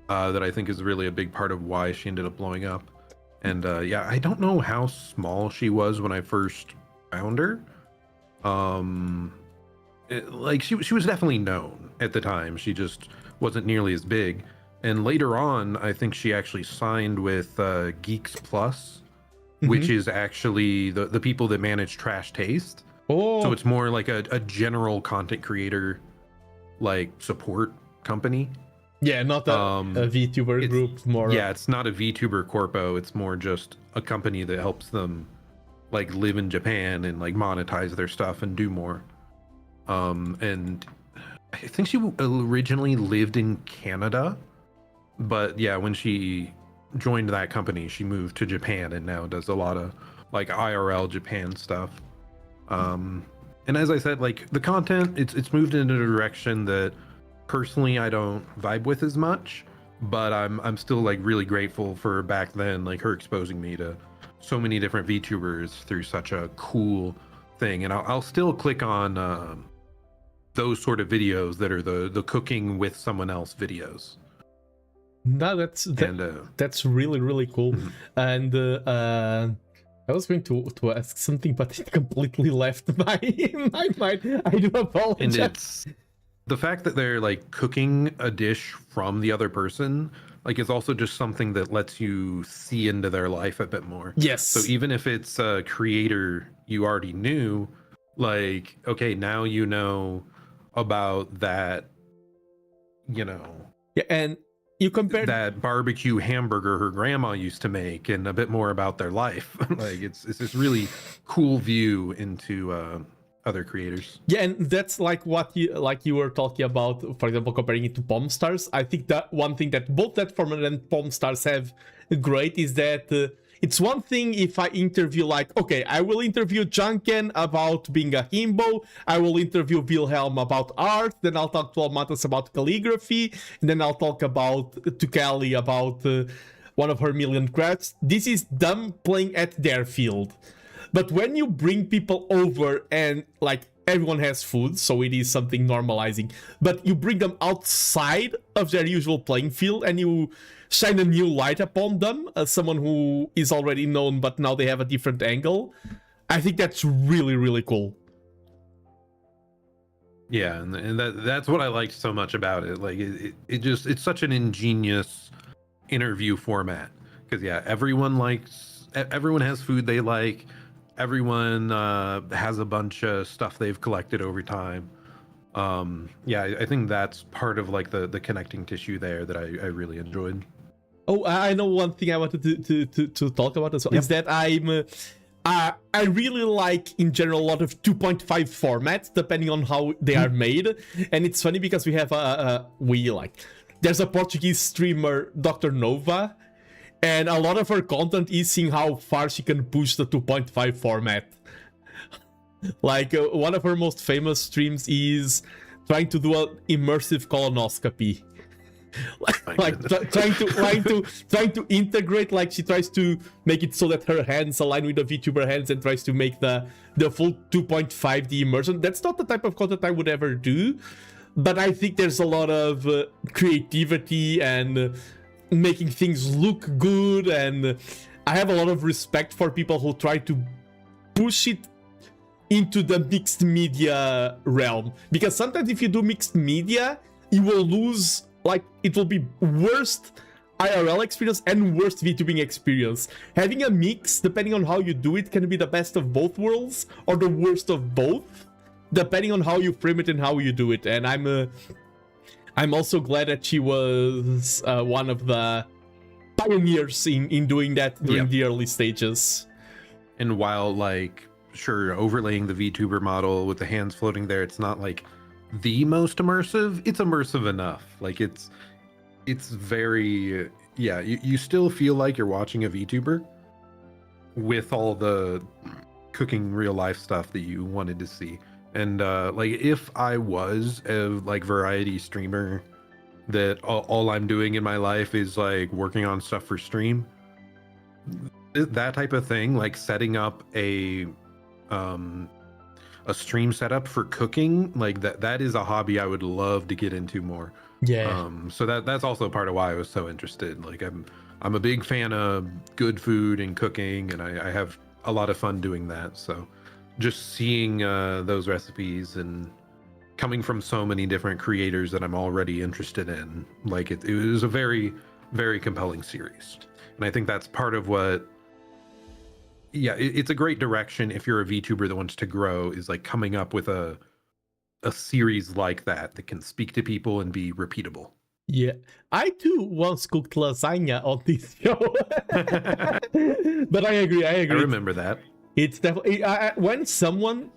That I think is really a big part of why she ended up blowing up. And yeah, I don't know how small she was when I first found her. Like she was definitely known at the time. She just wasn't nearly as big. And later on, I think she actually signed with Geeks Plus, which is actually the people that manage Trash Taste. Oh, so it's more like a general content creator like support company. Yeah, not a VTuber group, more. Yeah, it's not a VTuber corpo. It's more just a company that helps them like live in Japan and like monetize their stuff and do more. And I think she originally lived in Canada, but yeah, when she joined that company, she moved to Japan and now does a lot of like IRL Japan stuff. And as I said, like the content, it's moved in a direction that personally I don't vibe with as much, but I'm still like really grateful for back then, like her exposing me to so many different VTubers through such a cool thing. And I'll still click on those sort of videos that are the cooking with someone else videos. No, that's really, really cool. And I was going to ask something, but it completely left my mind. I do apologize. And it's the fact that they're like cooking a dish from the other person, like is also just something that lets you see into their life a bit more. Yes. So even if it's a creator you already knew, like, okay, now you know about that, you know. Yeah, and you compare that barbecue hamburger her grandma used to make, and a bit more about their life. Like it's this really cool view into other creators. Yeah, and that's like what you were talking about, for example, comparing it to Palm Stars. I think that one thing that both Platformer and Palm Stars have great is that it's one thing if I interview, like, okay, I will interview Junken about being a himbo, I will interview Wilhelm about art, then I'll talk to Almatas about calligraphy, and then I'll talk to Kelly about one of her million crafts. This is them playing at their field. But when you bring people over and like everyone has food, so it is something normalizing, but you bring them outside of their usual playing field and you shine a new light upon them as someone who is already known, but now they have a different angle, I think that's really, really cool. Yeah, and that's what I liked so much about it. Like it just it's such an ingenious interview format because yeah, everyone has food they like. Everyone has a bunch of stuff they've collected over time. Yeah, I think that's part of like the connecting tissue there that I really enjoyed. Oh, I know one thing I wanted to talk about as well. Yep. Is that I really like, in general, a lot of 2.5 formats, depending on how they are made. And it's funny because we have there's a Portuguese streamer, Dr. Nova, and a lot of her content is seeing how far she can push the 2.5 format. Like, one of her most famous streams is trying to do an immersive colonoscopy. Trying to integrate, like she tries to make it so that her hands align with the VTuber hands and tries to make the full 2.5D immersion. That's not the type of content I would ever do, but I think there's a lot of creativity and making things look good, and I have a lot of respect for people who try to push it into the mixed media realm, because sometimes if you do mixed media, you will lose, like, it will be worst IRL experience and worst VTubing experience. Having a mix, depending on how you do it, can be the best of both worlds or the worst of both, depending on how you frame it and how you do it. And I'm also glad that she was one of the pioneers in doing that during the early stages. And while, like, sure, overlaying the VTuber model with the hands floating there, it's not like the most immersive. It's immersive enough. Like it's very, yeah, you still feel like you're watching a VTuber with all the cooking real life stuff that you wanted to see. And like if I was a like variety streamer that all I'm doing in my life is like working on stuff for stream, that type of thing, like setting up a stream setup for cooking, like that is a hobby I would love to get into more. Yeah. So that's also part of why I was so interested. Like I'm a big fan of good food and cooking, and I have a lot of fun doing that. So just seeing those recipes and coming from so many different creators that I'm already interested in, like it was a very, very compelling series. And I think that's part of what, yeah, it's a great direction if you're a VTuber that wants to grow, is like coming up with a series like that can speak to people and be repeatable. Yeah, I too once cooked lasagna on this show. But I agree. I remember that. It's definitely when someone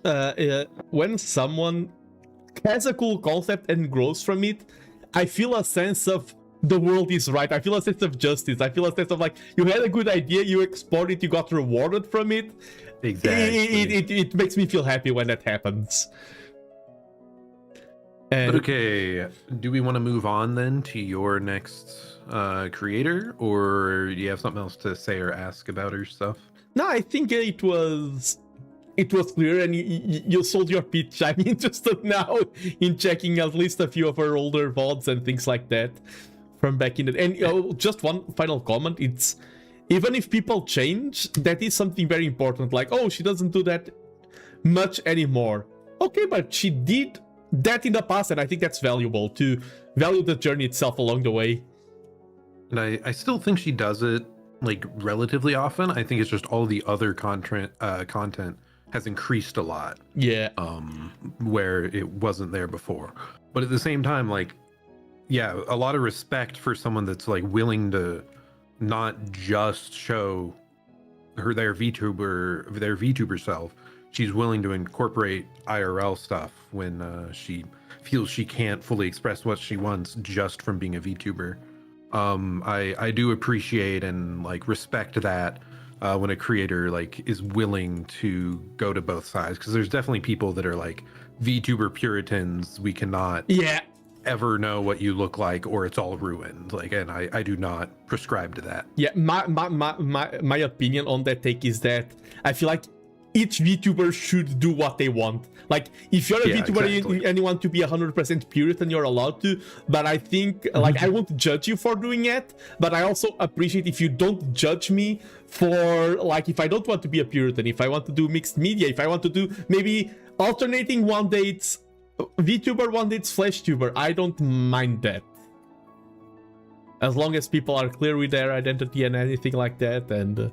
has a cool concept and grows from it, I feel a sense of the world is right. I feel a sense of justice. I feel a sense of like, you had a good idea, you explored it, you got rewarded from it. Exactly. It makes me feel happy when that happens. And but okay, do we want to move on then to your next creator, or do you have something else to say or ask about her stuff? no, I think it was clear, and you sold your pitch. I'm interested now in checking at least a few of her older VODs and things like that from back in the... And just one final comment, it's... Even if people change, that is something very important. Like, oh, she doesn't do that much anymore. Okay, but she did that in the past, and I think that's valuable, to value the journey itself along the way. And I still think she does it, like, relatively often. I think it's just all the other content has increased a lot. Yeah. Where it wasn't there before. But at the same time, like, yeah, a lot of respect for someone that's like willing to not just show their VTuber self. She's willing to incorporate IRL stuff when she feels she can't fully express what she wants just from being a VTuber. I do appreciate and like respect that when a creator like is willing to go to both sides, because there's definitely people that are like VTuber Puritans. We cannot ever know what you look like, or it's all ruined. Like, and I do not prescribe to that. Yeah, my opinion on that take is that I feel like each VTuber should do what they want. Like, if you're a VTuber and you want to be 100% Puritan, you're allowed to. But I think, like, I won't judge you for doing it. But I also appreciate if you don't judge me for, like, if I don't want to be a Puritan, if I want to do mixed media, if I want to do maybe alternating one day it's VTuber one it's FlashTuber. I don't mind that. As long as people are clear with their identity and anything like that. And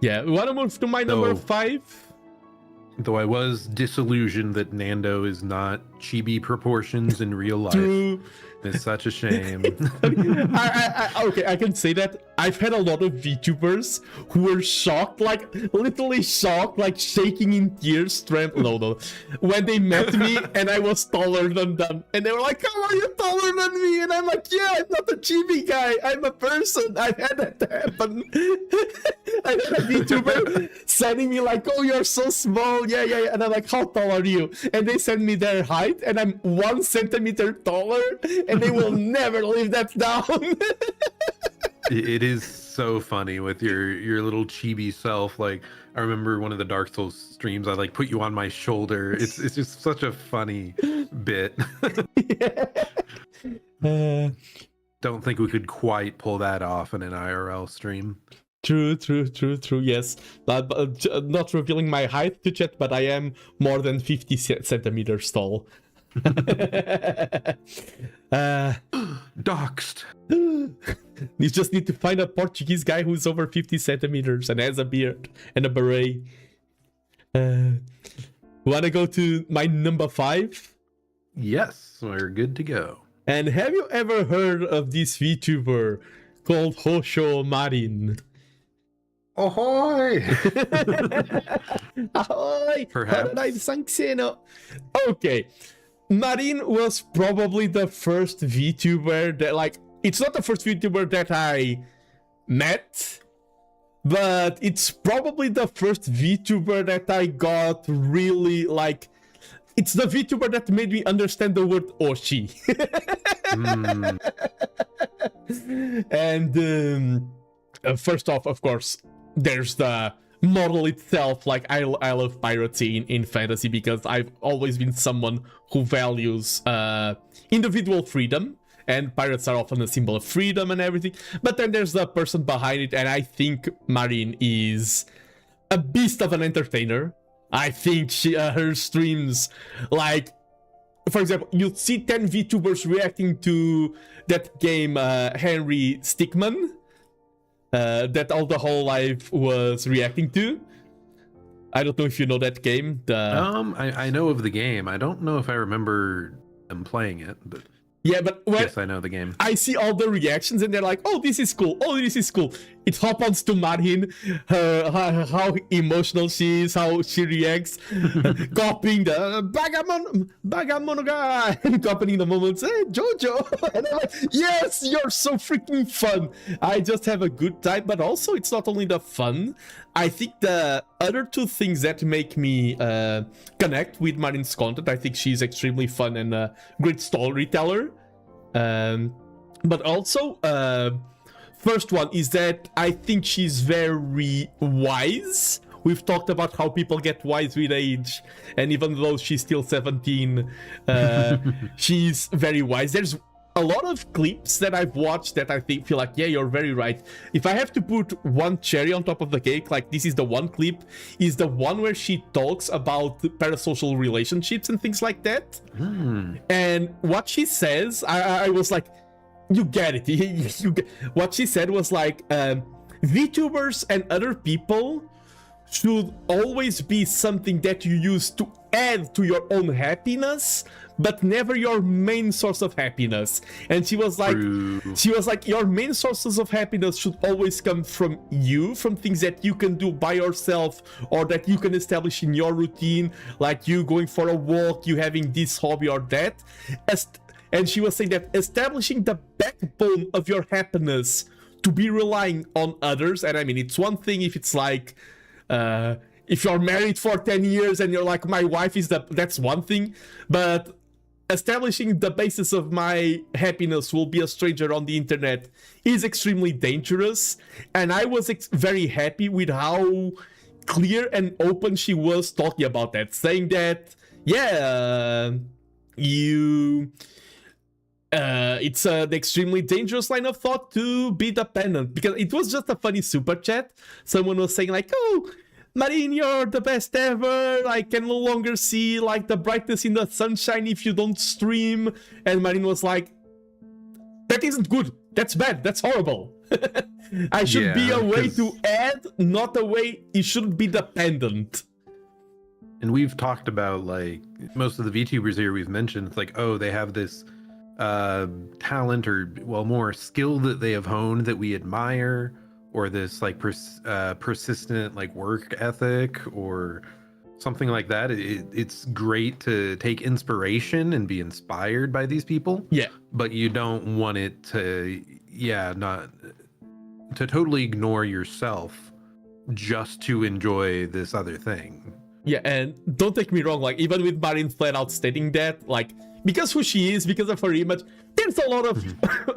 yeah, we want to move to my number 5. Though I was disillusioned that Nando is not chibi proportions in real life. True. It's such a shame. Okay, I can say that I've had a lot of VTubers who were shocked, like literally shocked, like shaking in tears, when they met me and I was taller than them. And they were like, how are you taller than me? And I'm like, yeah, I'm not a chibi guy. I'm a person. I've had that happen. I had a VTuber sending me like, oh, you're so small. Yeah. And I'm like, how tall are you? And they send me their height and I'm 1 centimeter taller. And they will never leave that down. It is so funny with your little chibi self. Like, I remember one of the Dark Souls streams, I like put you on my shoulder. It's just such a funny bit. Don't think we could quite pull that off in an IRL stream. True. Yes, not revealing my height to chat, but I am more than 50 centimeters tall. Doxed. You just need to find a Portuguese guy who's over 50 centimeters and has a beard and a beret. Wanna go to my number 5? Yes, we're good to go. And have you ever heard of this VTuber called Hosho Marin? Ahoy! Ahoy! Perhaps. Okay. Marin was probably the first VTuber that, like, it's not the first VTuber that I met, but it's probably the first VTuber that I got really, like, it's the VTuber that made me understand the word Oshi. And first off, of course, there's the model itself. Like, I love piracy in fantasy because I've always been someone who values individual freedom, and pirates are often a symbol of freedom and everything. But then there's the person behind it, and I think Marin is a beast of an entertainer. I think her streams, like, for example, you'll see 10 VTubers reacting to that game Henry Stickman, that all the whole life was reacting to. I don't know if you know that game. I know of the game. I don't know if I remember them playing it, but yeah, but yes, I know the game. I see all the reactions and they're like, oh, this is cool. Oh, this is cool. It happens to Marin, how emotional she is, how she reacts, copying the Bagamonoga, and copying the moments, hey, Jojo. And I'm like, yes, you're so freaking fun. I just have a good time, but also it's not only the fun. I think the other two things that make me connect with Marin's content, I think she's extremely fun and a great storyteller. But also, first one is that I think she's very wise. We've talked about how people get wise with age, and even though she's still 17, she's very wise. There's a lot of clips that I've watched that I think feel like, yeah, you're very right. If I have to put one cherry on top of the cake, like, this is the one clip, is the one where she talks about parasocial relationships and things like that. And what she says, I was like, you get it. What she said was like, VTubers and other people should always be something that you use to add to your own happiness, but never your main source of happiness. And she was like, your main sources of happiness should always come from you, from things that you can do by yourself or that you can establish in your routine, like you going for a walk, you having this hobby or that. And she was saying that establishing the backbone of your happiness to be relying on others, and I mean, it's one thing if it's like, if you're married for 10 years and you're like, my wife is that's one thing, but establishing the basis of my happiness will be a stranger on the internet is extremely dangerous. And I was very happy with how clear and open she was talking about that, saying that, yeah, it's an extremely dangerous line of thought to be dependent, because it was just a funny super chat. Someone was saying like, oh, Marine, you're the best ever. I can no longer see like the brightness in the sunshine if you don't stream. And Marine was like, that isn't good. That's bad. That's horrible. I should be a way to add, not a way it shouldn't be dependent. And we've talked about, like, most of the VTubers here we've mentioned, it's like, oh, they have this talent or, well, more skill that they have honed that we admire, or this, like, persistent, like, work ethic, or something like that. It's great to take inspiration and be inspired by these people. Yeah. But you don't want it to, not to totally ignore yourself just to enjoy this other thing. Yeah, and don't take me wrong, like, even with Marine flat out stating that, like, because who she is, because of her image, there's a lot of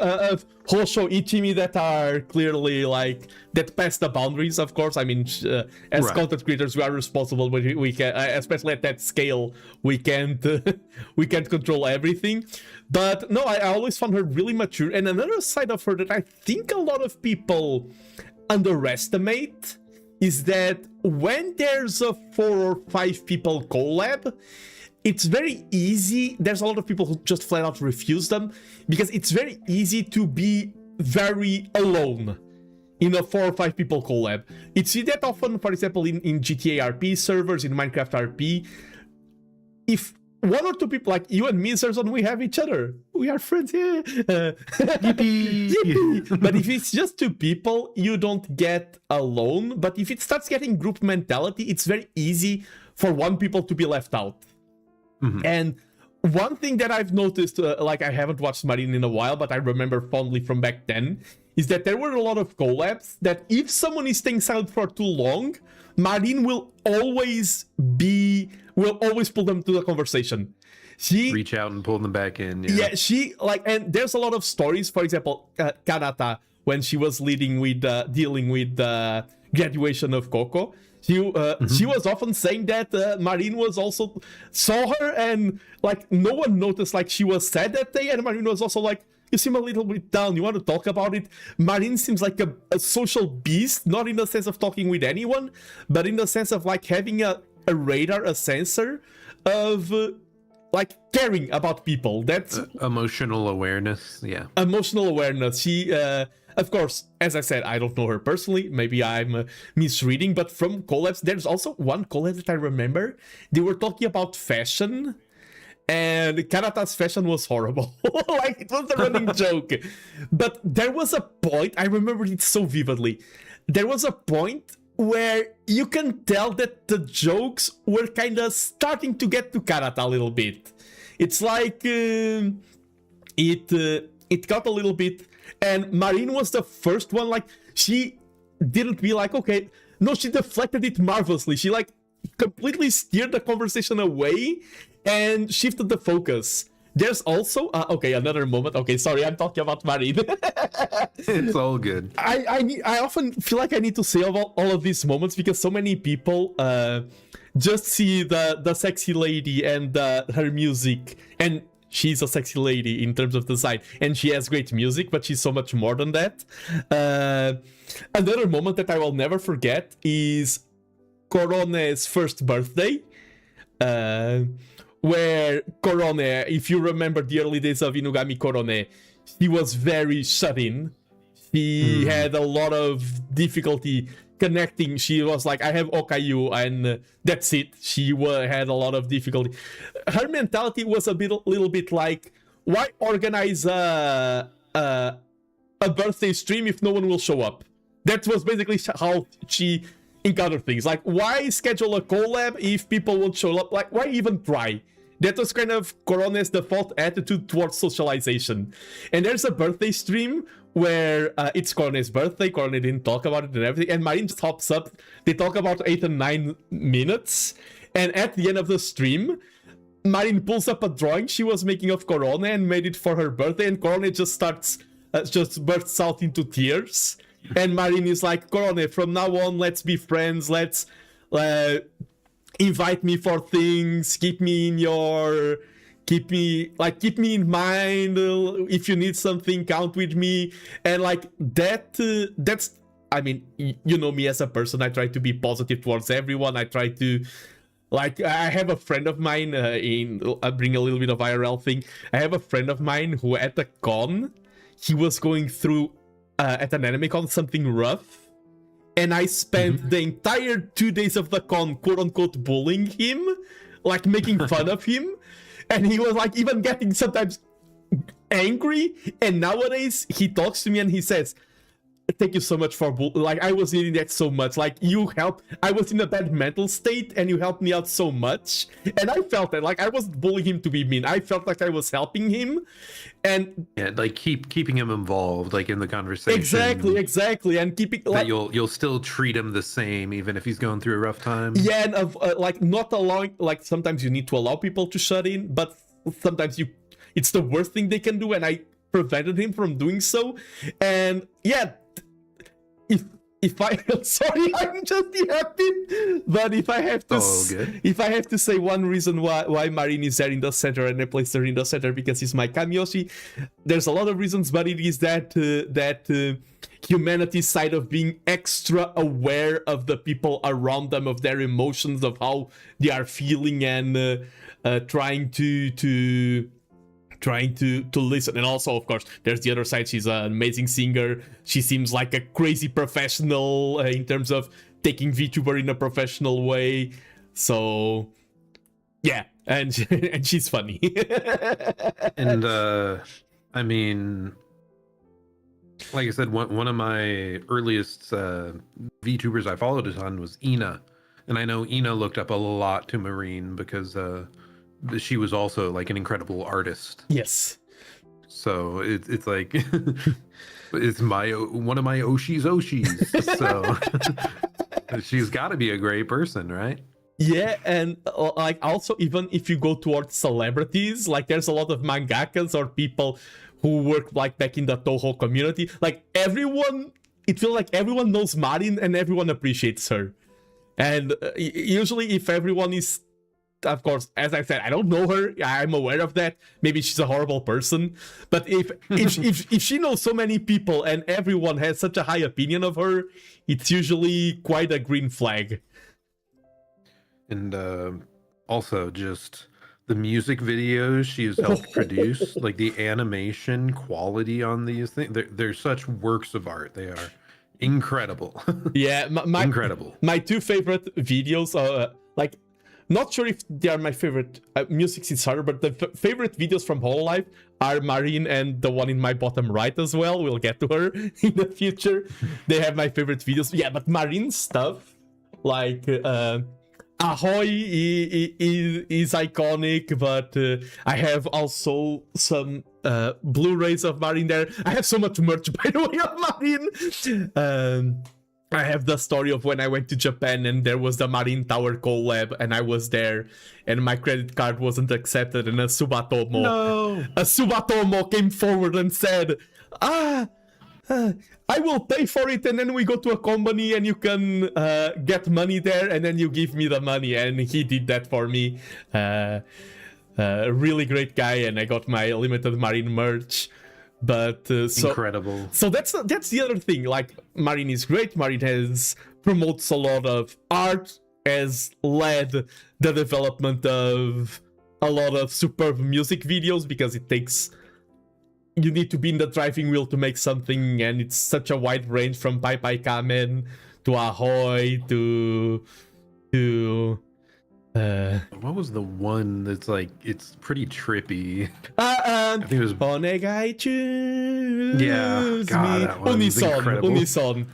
of Hosho Ichimi that are clearly, like, that pass the boundaries, of course. I mean, as content creators, we are responsible, but we can, especially at that scale, we can't control everything. But no, I always found her really mature. And another side of her that I think a lot of people underestimate is that when there's a 4 or 5 people collab, it's very easy. There's a lot of people who just flat out refuse them because it's very easy to be very alone in a 4 or 5 people collab. You see that often, for example, in GTA RP servers, in Minecraft RP. If 1 or 2 people, like you and me, Zirzon, we have each other. We are friends, yeah. Yippee. Yippee. But if it's just 2 people, you don't get alone. But if it starts getting group mentality, it's very easy for 1 people to be left out. Mm-hmm. And one thing that I've noticed, like I haven't watched Marine in a while, but I remember fondly from back then, is that there were a lot of collabs that if someone is staying silent for too long, Marine will always pull them to the conversation. She reach out and pull them back in. Yeah, she like, and there's a lot of stories. For example, Kanata, when she was dealing with the graduation of Coco, she was often saying that Marine was also saw her and like no one noticed, like she was sad that day, and Marine was also like, you seem a little bit down, you want to talk about it? Marine seems like a social beast, not in the sense of talking with anyone, but in the sense of like having a radar, a sensor of like caring about people. That's emotional awareness. Yeah, emotional awareness. She of course, as I said, I don't know her personally, maybe I'm misreading, but from collabs, there's also one collab that I remember. They were talking about fashion, and Kanata's fashion was horrible. Like, it was a running joke. But there was a point, I remember it so vividly, there was a point where you can tell that the jokes were kind of starting to get to Kanata a little bit. It's like, it got a little bit, and Marine was the first one, like, she didn't be like, okay, no, she deflected it marvelously. She, like, completely steered the conversation away and shifted the focus. There's also okay, another moment. Okay, sorry, I'm talking about Marine. It's all good. I often feel like I need to say about all of these moments because so many people just see the sexy lady and her music, and she's a sexy lady in terms of design, and she has great music, but she's so much more than that. Another moment that I will never forget is Corone's first birthday, where Corone, if you remember the early days of Inugami Corone, she was very shut in. She had a lot of difficulty connecting. She was like, I have Okayu, and that's it. She had a lot of difficulty. Her mentality was a little bit like, why organize a birthday stream if no one will show up? That was basically how she encountered things. Like, why schedule a collab if people won't show up? Like, why even try? That was kind of Corone's default attitude towards socialization. And there's a birthday stream where it's Corone's birthday. Corone didn't talk about it and everything, and Marine just hops up. They talk about 8 and 9 minutes, and at the end of the stream, Marine pulls up a drawing she was making of Corone and made it for her birthday, and Corone just bursts out into tears. And Marine is like, Corone, from now on, let's be friends. Let's invite me for things. Keep me in mind. If you need something, count with me. And like that's I mean, you know me as a person. I try to be positive towards everyone. I try to, like, I have a friend of mine bring a little bit of IRL thing. I have a friend of mine who at the con, he was going through at an anime con something rough. And I spent the entire 2 days of the con, quote unquote, bullying him, like making fun of him. And he was like even getting sometimes angry. And nowadays he talks to me and he says, thank you so much for like I was needing that so much. Like you helped. I was in a bad mental state and you helped me out so much. And I felt that like I wasn't bullying him to be mean. I felt like I was helping him. And yeah, like keeping him involved, like in the conversation. Exactly, and keeping like, that you'll still treat him the same even if he's going through a rough time. Yeah, and like not allowing, like sometimes you need to allow people to shut in, but sometimes it's the worst thing they can do, and I prevented him from doing so. And yeah, if I sorry, I'm just happy. But if I have to say one reason why Marin is there in the center and I place her in the center because he's my Kamiyoshi, there's a lot of reasons, but it is that humanity side of being extra aware of the people around them, of their emotions, of how they are feeling, and trying to listen. And also, of course, there's the other side. She's an amazing singer. She seems like a crazy professional in terms of taking VTuber in a professional way. So yeah, and she's funny. And I mean, like I said, one of my earliest VTubers I followed on was Ina, and I know Ina looked up a lot to Marine because she was also like an incredible artist. Yes. So it's like it's one of my Oshi's. So she's got to be a great person, right? Yeah, and like also even if you go towards celebrities, like there's a lot of mangakas or people who work like back in the Toho community. Like everyone, it feels like everyone knows Marin and everyone appreciates her. And usually if everyone is, of course, as I said, I don't know her. I'm aware of that. Maybe she's a horrible person. But if she knows so many people and everyone has such a high opinion of her, it's usually quite a green flag. And also just the music videos she's helped produce, like the animation quality on these things, they're such works of art. They are incredible. Yeah, incredible. My two favorite videos are like, not sure if they are my favorite music since harder, but the favorite videos from Hololive are Marine and the one in my bottom right as well. We'll get to her in the future. They have my favorite videos. Yeah, but Marine's stuff, like Ahoy is iconic, but I have also some Blu-rays of Marine there. I have so much merch, by the way, of Marine. I have the story of when I went to Japan and there was the Marine Tower collab and I was there and my credit card wasn't accepted, and a Subatomo came forward and said, I will pay for it, and then we go to a company and you can get money there and then you give me the money. And he did that for me. Really great guy, and I got my limited Marine merch. But incredible. So that's the other thing. Like, Marine is great. Marine promotes a lot of art, has led the development of a lot of superb music videos, because you need to be in the driving wheel to make something, and it's such a wide range from Pai Pai Kamen to Ahoy to what was the one that's like, it's pretty trippy? I think it was Onegai. Yeah, God, that one was incredible. Unison.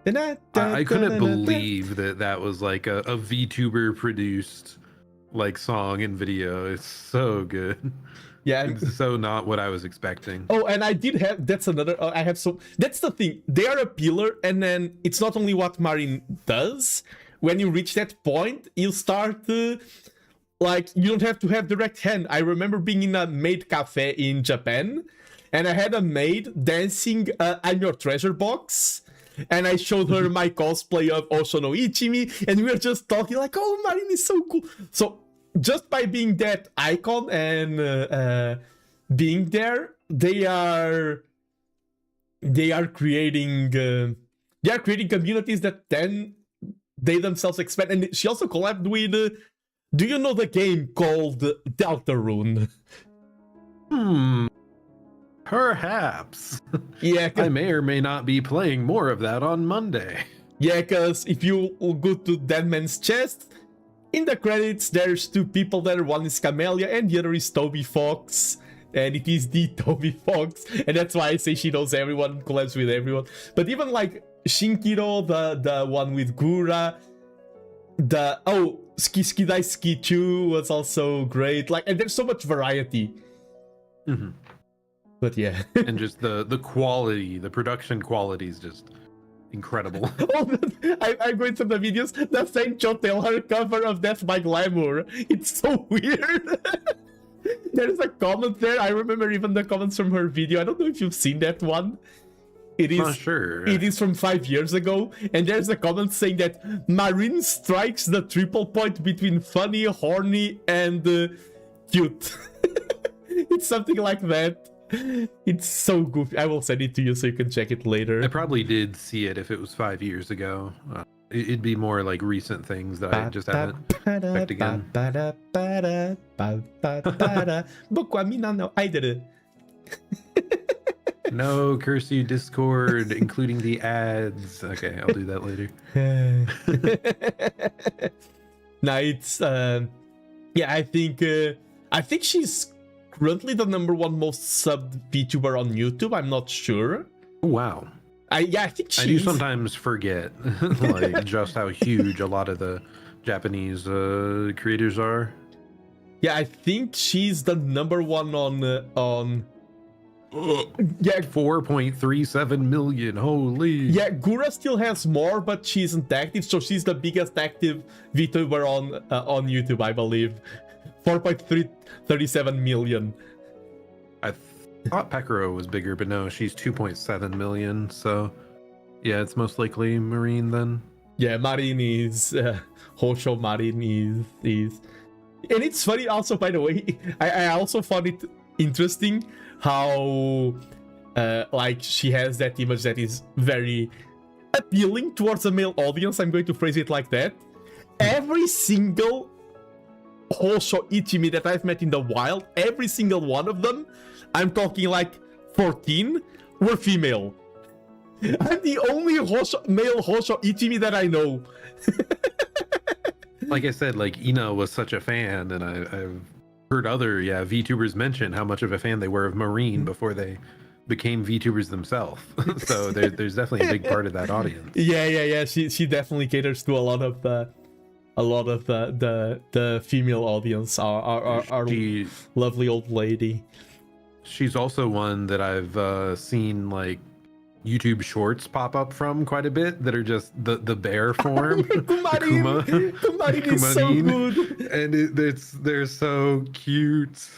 I couldn't believe that was like a VTuber produced like song and video. It's so good. Yeah, it's so not what I was expecting. Oh, and I did have, that's another, that's the thing. They are a pillar, and then it's not only what Marine does. When you reach that point, you'll start like, you don't have to have direct hand. I remember being in a maid cafe in Japan, and I had a maid dancing I'm Your Treasure Box, and I showed her my cosplay of Oshono Ichimi, and we were just talking like, oh, Marine is so cool. So just by being that icon and being there, they are they are creating communities that then they themselves expand. And she also collabed with do you know the game called Deltarune? Perhaps. Yeah, I may or may not be playing more of that on Monday. yeah, because if you go to Dead Man's Chest, in the credits there's two people there. One is Camellia and the other is Toby Fox. And it is the Toby Fox, and that's why I say she knows everyone, collabs with everyone. But even like Shinkiro, the one with Gura, Skidai Ski 2 was also great. Like, and there's so much variety. Mm-hmm. But yeah. And just the quality, the production quality is just incredible. I'm going through the videos. The same Chotel, her cover of Death by Glamour. It's so weird. There's a comment there. I remember even the comments from her video. I don't know if you've seen that one. It is Not sure. It is from 5 years ago, and there's a comment saying that Marine strikes the triple point between funny, horny, and cute. It's something like that. It's so goofy. I will send it to you so you can check it later. I probably did see it if it was 5 years ago. It'd be more like recent things that I just haven't checked again. I did it. No, curse you, Discord, including the ads. Okay, I'll do that later. Nah, it's yeah, I think she's currently the #1 most subbed VTuber on YouTube. I'm not sure. Oh, wow. I think she's... I do sometimes forget like just how huge a lot of the Japanese creators are. Yeah, I think she's the #1 on yeah, 4.37 million. Holy. Yeah, Gura still has more, but she isn't active, so she's the biggest active VTuber on YouTube, I believe. 4.37 million. I thought Pekaro was bigger, but no, she's 2.7 million. So yeah, it's most likely Marine then. Yeah, Marine is Hosho Marine is and it's funny also, by the way. I also found it interesting how like she has that image that is very appealing towards a male audience. I'm going to phrase it like that. Every single Hosho Ichimi that I've met in the wild, every single one of them, I'm talking like 14, were female. I'm the only male Hosho Ichimi that I know. Like I said, like Ina was such a fan, and I've heard other VTubers mention how much of a fan they were of Marine before they became VTubers themselves. So there's definitely a big part of that audience. Yeah. She definitely caters to a lot of the female audience. Our lovely old lady. She's also one that I've seen like YouTube shorts pop up from quite a bit that are just the bear form. Kumarin is so good. And they're so cute.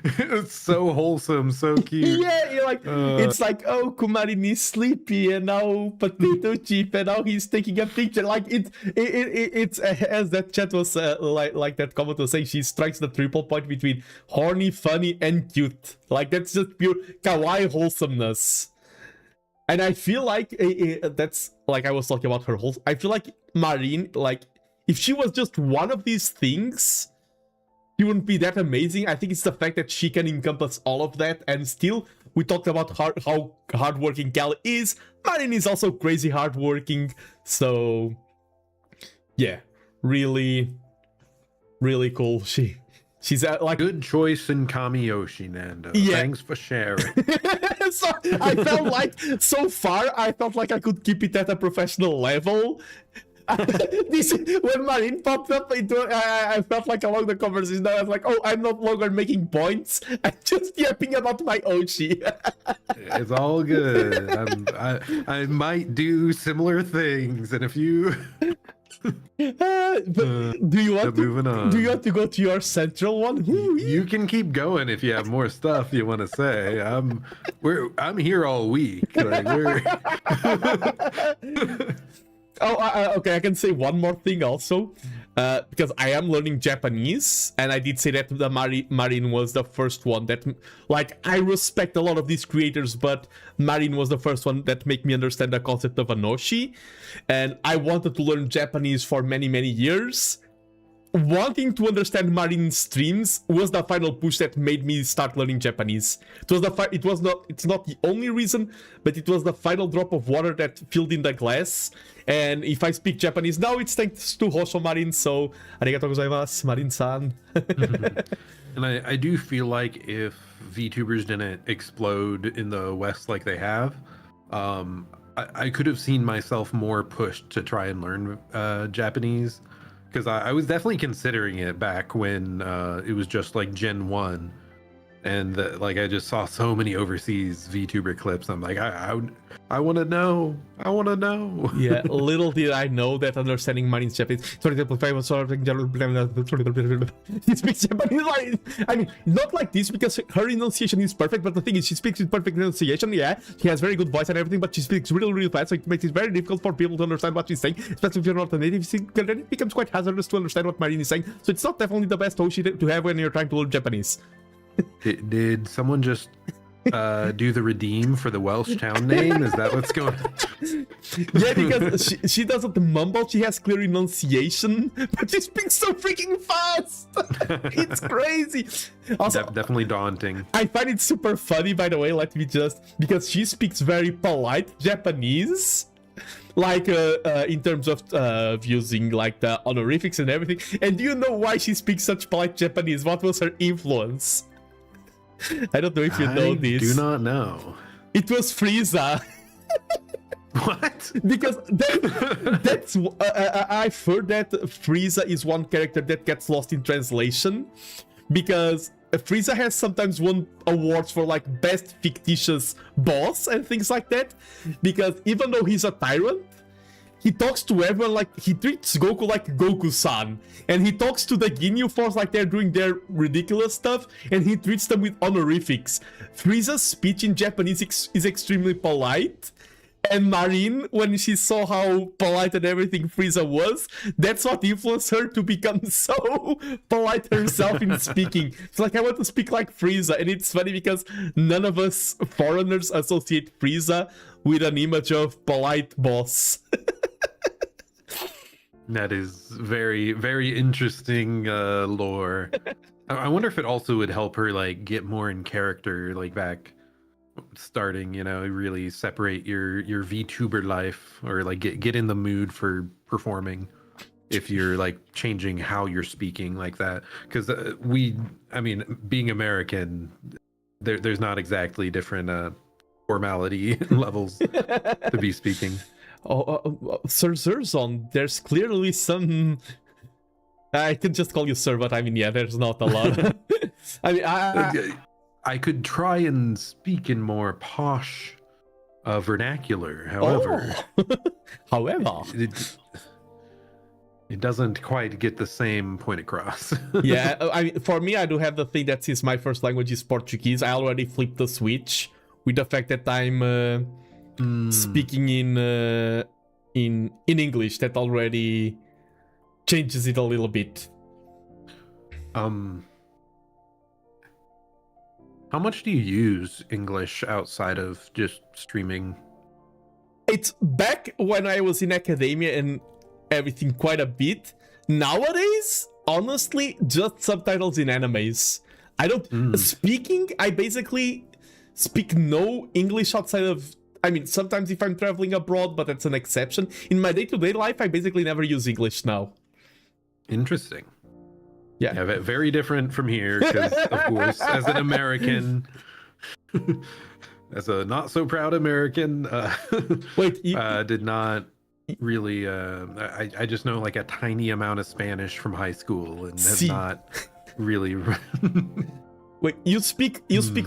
It's so wholesome, so cute. Yeah, you're like it's like, oh, Kumarin is sleepy and now potato chip and now he's taking a picture. Like it's as that chat was like that comment was saying, she strikes the triple point between horny, funny, and cute. Like that's just pure kawaii wholesomeness. And I feel like that's like I was talking about her whole. I feel like Marine, like if she was just one of these things, she wouldn't be that amazing. I think it's the fact that she can encompass all of that, and still we talked about how hardworking Cal is. Marine is also crazy hardworking, so yeah, really, really cool. She's like good choice in Kamiyoshi, Nando. Yeah. Thanks for sharing. So I felt like so far I felt like I could keep it at a professional level. When Marine popped up, I felt like along the conversation I was like, oh, I'm no longer making points. I'm just yapping about my Oshi. It's all good. I might do similar things, and if you do you want to go to your central one? You can keep going if you have more stuff you want to say. I'm here all week. Like okay, I can say one more thing also. because I am learning Japanese, and I did say that the Marin was the first one that, like, I respect a lot of these creators, but Marin was the first one that made me understand the concept of Anoshi, and I wanted to learn Japanese for many, many years. Wanting to understand Marin's streams was the final push that made me start learning Japanese. It's not the only reason, but it was the final drop of water that filled in the glass. And if I speak Japanese now, it's thanks to Hosho Marin, so arigatou gozaimasu, Marin-san. And I do feel like if VTubers didn't explode in the West like they have, I could have seen myself more pushed to try and learn Japanese. Because I was definitely considering it back when it was just like Gen 1. And like I just saw so many overseas VTuber clips. I'm like, I want to know. I want to know. Yeah, little did I know that understanding Marin's Japanese. Sorry, if I was sort of he speaks Japanese. Like, I mean, not like this because her enunciation is perfect. But the thing is, she speaks with perfect enunciation. Yeah, she has very good voice and everything, but she speaks really, really fast. So it makes it very difficult for people to understand what she's saying, especially if you're not a native speaker. Then it becomes quite hazardous to understand what Marin is saying. So it's not definitely the best Hoshi to have when you're trying to learn Japanese. Did someone just do the redeem for the Welsh town name? Is that what's going on? Yeah, because she doesn't mumble, she has clear enunciation, but she speaks so freaking fast. It's crazy. Also, definitely daunting. I find it super funny, by the way, let me just, because she speaks very polite Japanese. Like in terms of using like the honorifics and everything. And do you know why she speaks such polite Japanese? What was her influence? I don't know if you know this. I do not know. It was Frieza. What? Because that's I've heard that Frieza is one character that gets lost in translation, because Frieza has sometimes won awards for like best fictitious boss and things like that, because even though he's a tyrant, he talks to everyone like he treats Goku like Goku-san, and he talks to the Ginyu Force like they're doing their ridiculous stuff, and he treats them with honorifics. Frieza's speech in Japanese is extremely polite, and Marin, when she saw how polite and everything Frieza was, that's what influenced her to become so polite herself in speaking. It's like, I want to speak like Frieza, and it's funny because none of us foreigners associate Frieza with an image of polite boss. That is very, very interesting lore. I wonder if it also would help her like get more in character, like back starting, you know, really separate your VTuber life, or like get in the mood for performing if you're like changing how you're speaking like that. Because I mean, being American, there's not exactly different formality levels to be speaking. Sir Zirzon, there's clearly some... I can just call you sir, but I mean, yeah, there's not a lot. I mean, I could try and speak in more posh vernacular, however. Oh. It doesn't quite get the same point across. Yeah, I mean, for me, I do have the thing that since my first language is Portuguese, I already flipped the switch with the fact that I'm speaking in English. That already changes it a little bit. How much do you use English outside of just streaming? It's back when I was in academia and everything quite a bit. Nowadays, honestly, just subtitles in animes. I don't... Speaking, I basically speak no English outside of... I mean, sometimes if I'm traveling abroad, but that's an exception. In my day-to-day life, I basically never use English now. Interesting. Yeah, very different from here, because of course, as an American, as a not so proud American, did not really. I just know like a tiny amount of Spanish from high school, and have not really. Wait, you speak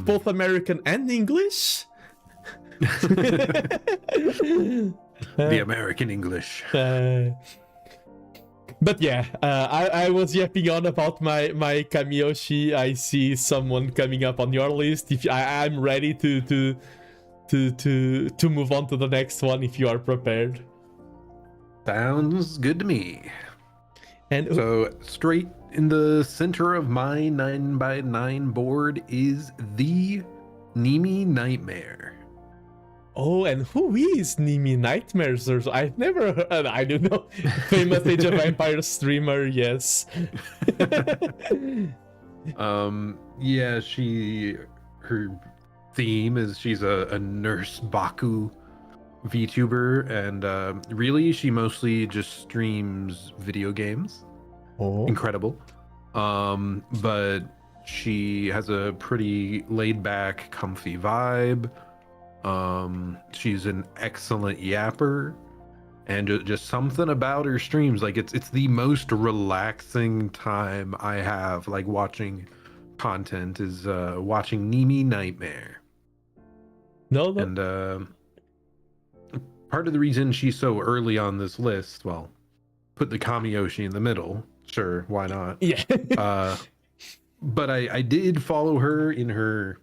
both American and English? The American English. But yeah, I was yapping on about my Kamiyoshi. I see someone coming up on your list. If I'm ready to move on to the next one if you are prepared. Sounds good to me. And So straight in the center of my 9x9 board is the Nimi Nightmare. oh, and who is Nimi Nightmare Zirzon? I've never heard. I don't know. Famous Age of Empires streamer, yes. Yeah, her theme is she's a nurse Baku VTuber, and really she mostly just streams video games. Oh. Incredible. But she has a pretty laid back, comfy vibe. She's an excellent yapper, and just something about her streams, like it's the most relaxing time I have, like watching content, is watching Nimi Nightmare. No. And part of the reason she's so early on this list, well, put the Kamiyoshi in the middle, sure, why not? Yeah. But I did follow her in her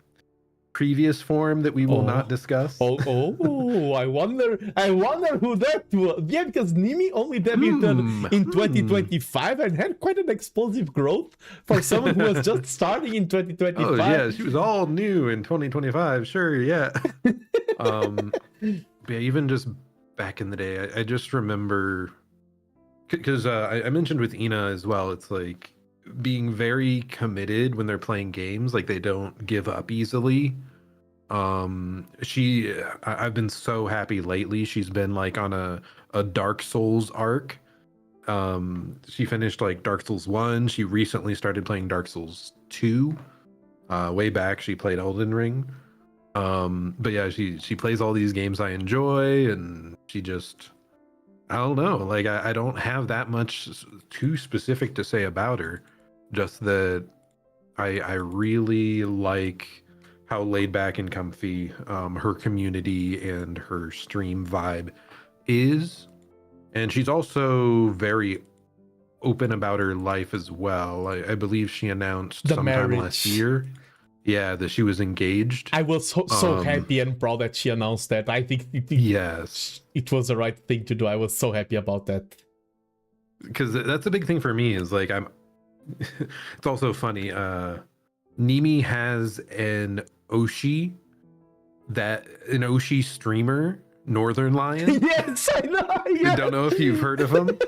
previous form that we will not discuss. I wonder who that was. Yeah, because Nimi only debuted in 2025 and had quite an explosive growth for someone who was just starting in 2025. Oh yeah, she was all new in 2025. Sure, yeah. Yeah, even just back in the day, I just remember, because I mentioned with Ina as well, it's like being very committed when they're playing games, like they don't give up easily. I've been so happy lately. She's been like on a Dark Souls arc. She finished like Dark Souls 1. She recently started playing Dark Souls 2. Way back she played Elden Ring. But yeah, she plays all these games I enjoy, and she just, I don't know, like I don't have that much too specific to say about her. Just that I really like how laid back and comfy her community and her stream vibe is. And she's also very open about her life as well. I believe she announced sometime last year, yeah, that she was engaged. I was so happy and proud that she announced that. I think yes, it was the right thing to do. I was so happy about that. Because that's a big thing for me, is like it's also funny. Nimi has an Oshi streamer, Northern Lion. Yes, I know. Yes. I don't know if you've heard of him.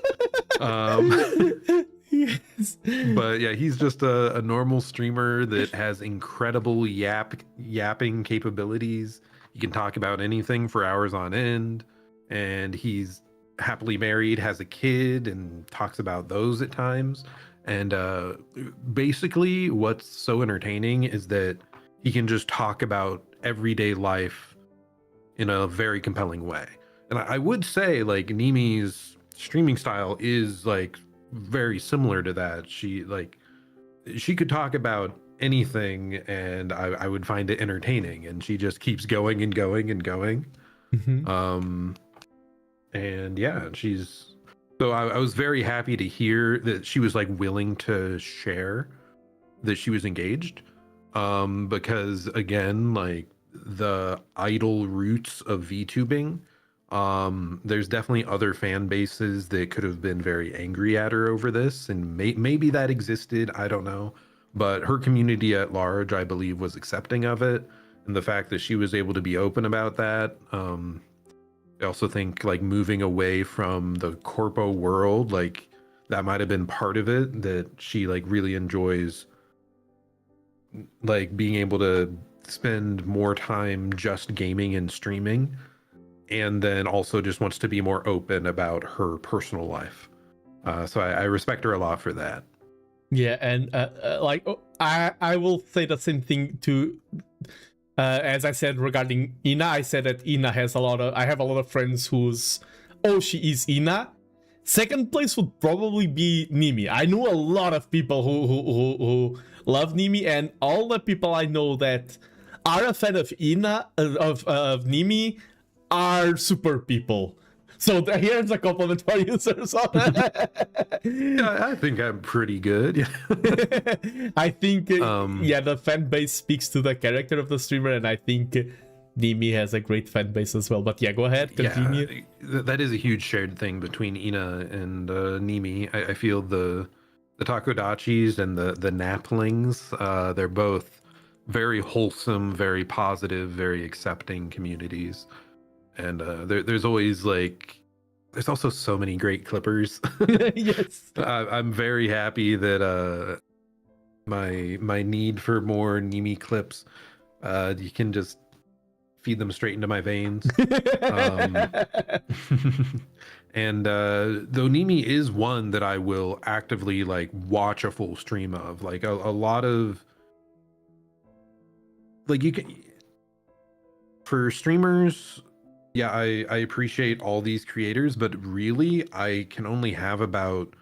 Yes. But yeah, he's just a normal streamer that has incredible yapping capabilities. He can talk about anything for hours on end, and he's happily married, has a kid, and talks about those at times. And basically what's so entertaining is that he can just talk about everyday life in a very compelling way. And I would say like Nimi's streaming style is like very similar to that. She could talk about anything, and I would find it entertaining, and she just keeps going and going and going. Mm-hmm. And yeah, so I was very happy to hear that she was like willing to share that she was engaged, because again, like the idol roots of VTubing, there's definitely other fan bases that could have been very angry at her over this, and maybe that existed, I don't know, but her community at large, I believe, was accepting of it, and the fact that she was able to be open about that. I also think like moving away from the corpo world, like that might have been part of it, that she like really enjoys like being able to spend more time just gaming and streaming, and then also just wants to be more open about her personal life. So I respect her a lot for that. Yeah, and I will say the same thing to as I said regarding Ina. I said that Ina has I have a lot of friends whose Oshi is Ina. Second place would probably be Nimi. I know a lot of people who love Nimi, and all the people I know that are a fan of Ina, of Nimi, are super people. So here's a compliment for you, Zirzon. Yeah, I think I'm pretty good. I think, yeah, the fan base speaks to the character of the streamer, and I think Nimi has a great fan base as well. But yeah, go ahead, continue. Yeah, that is a huge shared thing between Ina and Nimi. I feel the Takodachis and the Naplings, they're both very wholesome, very positive, very accepting communities. And there's always like, there's also so many great clippers. Yes. I'm very happy that my need for more Nimi clips, you can just feed them straight into my veins. And though Nimi is one that I will actively like watch a full stream of, like a lot of, like, you can, for streamers, yeah, I appreciate all these creators, but really I can only have about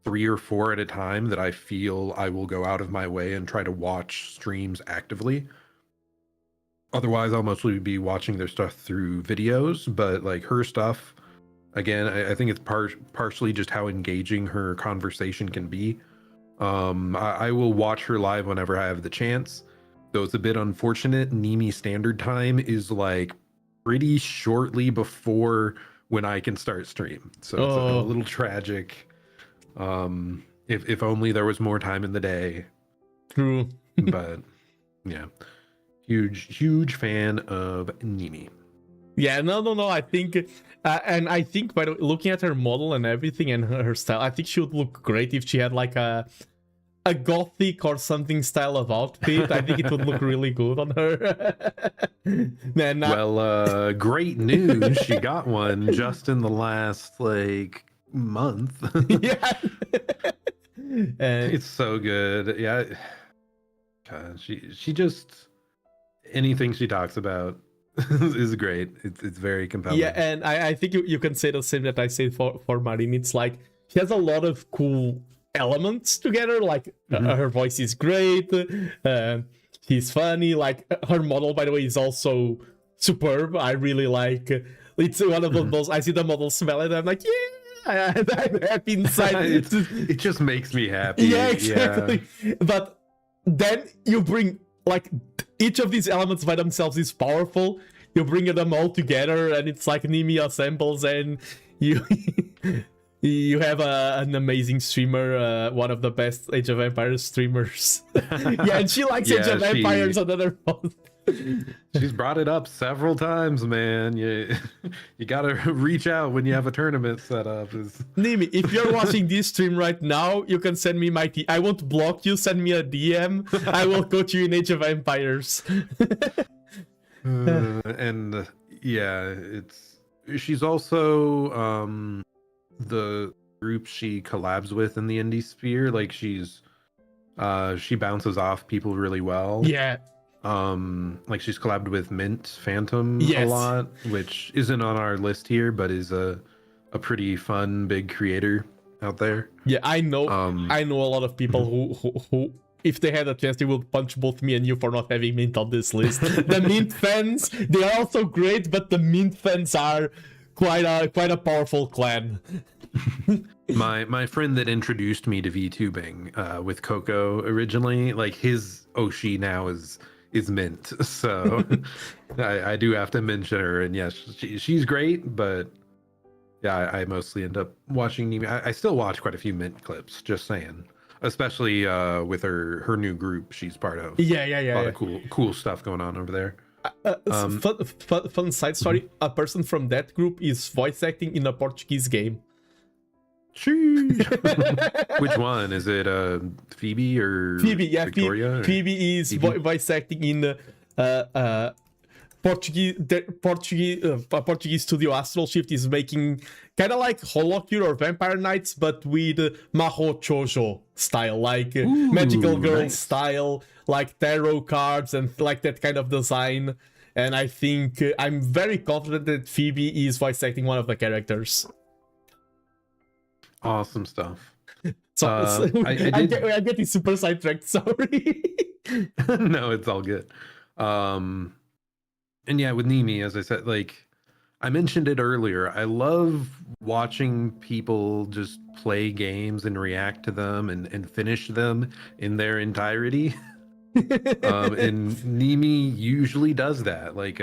3 or 4 at a time that I feel I will go out of my way and try to watch streams actively. Otherwise, I'll mostly be watching their stuff through videos, but like her stuff, again, I think it's partially just how engaging her conversation can be. I will watch her live whenever I have the chance, though it's a bit unfortunate. Nimi standard time is like pretty shortly before when I can start stream. So it's a little tragic. If only there was more time in the day. True. But yeah. Huge fan of Nimi. Yeah, no. I think, and I think by the way, looking at her model and everything and her style, I think she would look great if she had like a gothic or something style of outfit. I think it would look really good on her. Man, well, great news! She got one just in the last like month. Yeah, it's so good. Yeah, God, she just, anything she talks about is great. It's very compelling. Yeah, and I think you can say the same that I say for Marin. It's like she has a lot of cool elements together. Like her voice is great. She's funny. Like her model, by the way, is also superb. I really like. It's one of those. I see the model smell it. I'm like, yeah, I'm happy inside. It just makes me happy. Yeah, exactly. Yeah. But then you bring like each of these elements by themselves is powerful. You bring them all together, and it's like Nimi assembles, and you you have an amazing streamer, one of the best Age of Empires streamers. Yeah, and she likes Age of Empires on other posts. She's brought it up several times, man. You gotta reach out when you have a tournament set up. Nimi, if you're watching this stream right now, you can send me my I won't block you, send me a DM. I will coach you in Age of Empires. And yeah, she's also the group she collabs with in the indie sphere. Like she bounces off people really well. Yeah. Like she's collabed with Mint Phantom a lot, which isn't on our list here, but is a pretty fun big creator out there. Yeah, I know a lot of people who if they had a chance, they would punch both me and you for not having Mint on this list. The Mint fans, they are also great, but the Mint fans are quite a powerful clan. My friend that introduced me to VTubing with Coco originally, like his Oshi now is Mint, so I do have to mention her. And yes, she's great, but yeah, I mostly end up watching Nimi. I still watch quite a few Mint clips, just saying, especially with her new group she's part of. Yeah. A lot of cool stuff going on over there. Fun side story: a person from that group is voice acting in a Portuguese game. Which one is it? Phoebe or Phoebe? Yeah, Victoria. Phoebe is voice acting in Portuguese studio. Astral Shift is making kind of like Holocure or Vampire Knights, but with Maho Chojo style, like magical girl style, like tarot cards and like that kind of design. And I think I'm very confident that Phoebe is voice acting one of the characters. Awesome stuff. So I'm getting super sidetracked. Sorry. No, it's all good. And yeah, with Nimi, as I said, like I mentioned it earlier, I love watching people just play games and react to them and finish them in their entirety. And Nimi usually does that. Like,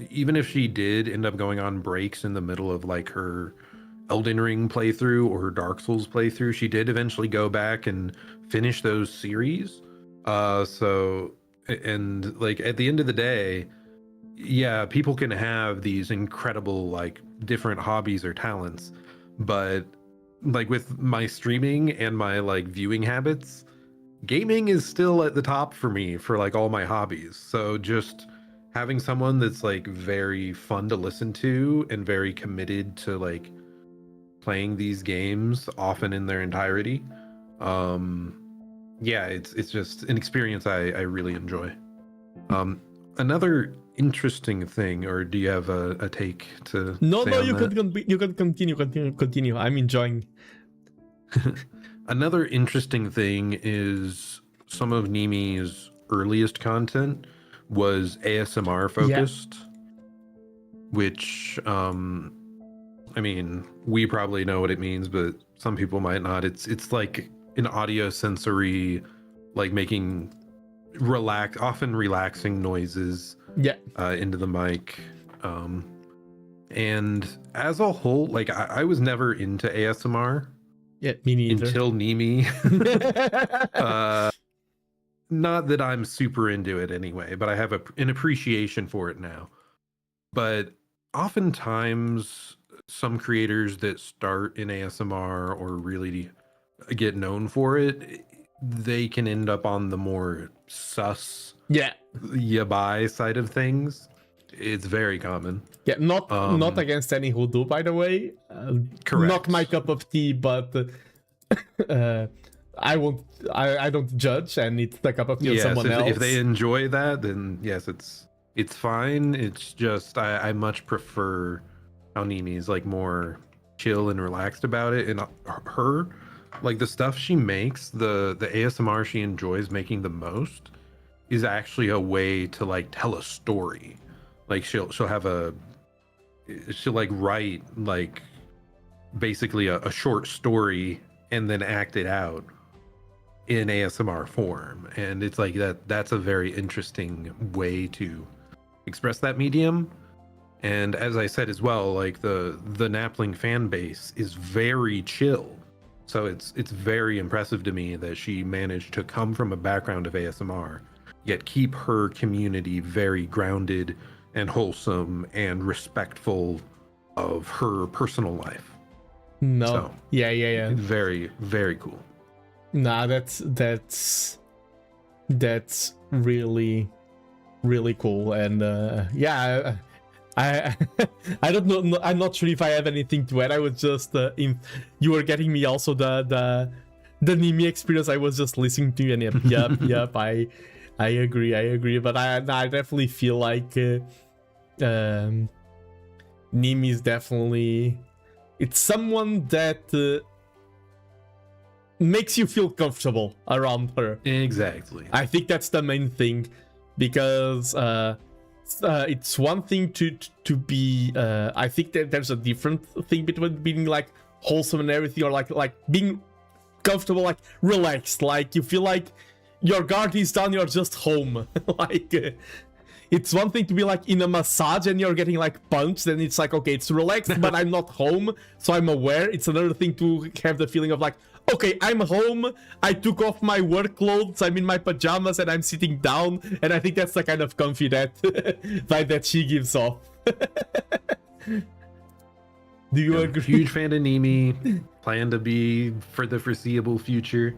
even if she did end up going on breaks in the middle of like her Elden Ring playthrough or her Dark Souls playthrough, she did eventually go back and finish those series. And like at the end of the day, yeah, people can have these incredible like different hobbies or talents, but like with my streaming and my like viewing habits, gaming is still at the top for me for like all my hobbies. So just having someone that's like very fun to listen to and very committed to like playing these games often in their entirety, yeah, it's just an experience I really enjoy. Another interesting thing, or do you have a take to No, say no, on you that? you can continue. I'm enjoying. Another interesting thing is some of Nimi's earliest content was ASMR Yeah. focused, which I mean, we probably know what it means, but some people might not. It's like an audio sensory, like making often relaxing noises Yeah. into the mic. And as a whole, like I was never into ASMR Yeah, me neither. until Nimi. Not that I'm super into it anyway, but I have an appreciation for it now. But oftentimes, some creators that start in ASMR or really get known for it, they can end up on the more sus Yeah. yabai side of things. It's very common. Yeah, not against any who do, by the way. Correct. Not my cup of tea, but I won't. I don't judge, and it's the cup of tea of Yes, someone else. if they enjoy that, then yes, it's fine. It's just I much prefer how Nimi's like more chill and relaxed about it, and her like the stuff she makes, the ASMR she enjoys making the most is actually a way to like tell a story. Like she'll like write like basically a short story and then act it out in ASMR form, and it's like that's a very interesting way to express that medium. And as I said as well, like the Napling fan base is very chill, so it's very impressive to me that she managed to come from a background of ASMR yet keep her community very grounded and wholesome and respectful of her personal life. No. So, Yeah. very, very cool. Nah, that's really cool, and yeah, I I don't know. I'm not sure if I have anything to add. I was just you were getting me also the Nimi experience. I was just listening to you, and yep. I agree. But I definitely feel like Nimi is definitely, it's someone that makes you feel comfortable around her. Exactly. I think that's the main thing, because it's one thing to be I think that there's a different thing between being like wholesome and everything, or like being comfortable, like relaxed, like you feel like your guard is down, you're just home. Like it's one thing to be like in a massage and you're getting like punched, and it's like, okay, it's relaxed, but I'm not home, so I'm aware. It's another thing to have the feeling of like, okay, I'm home, I took off my work clothes, I'm in my pajamas, and I'm sitting down, and I think that's the kind of comfy that vibe that she gives off. Do you agree? Huge fan of Nimi. Plan to be for the foreseeable future.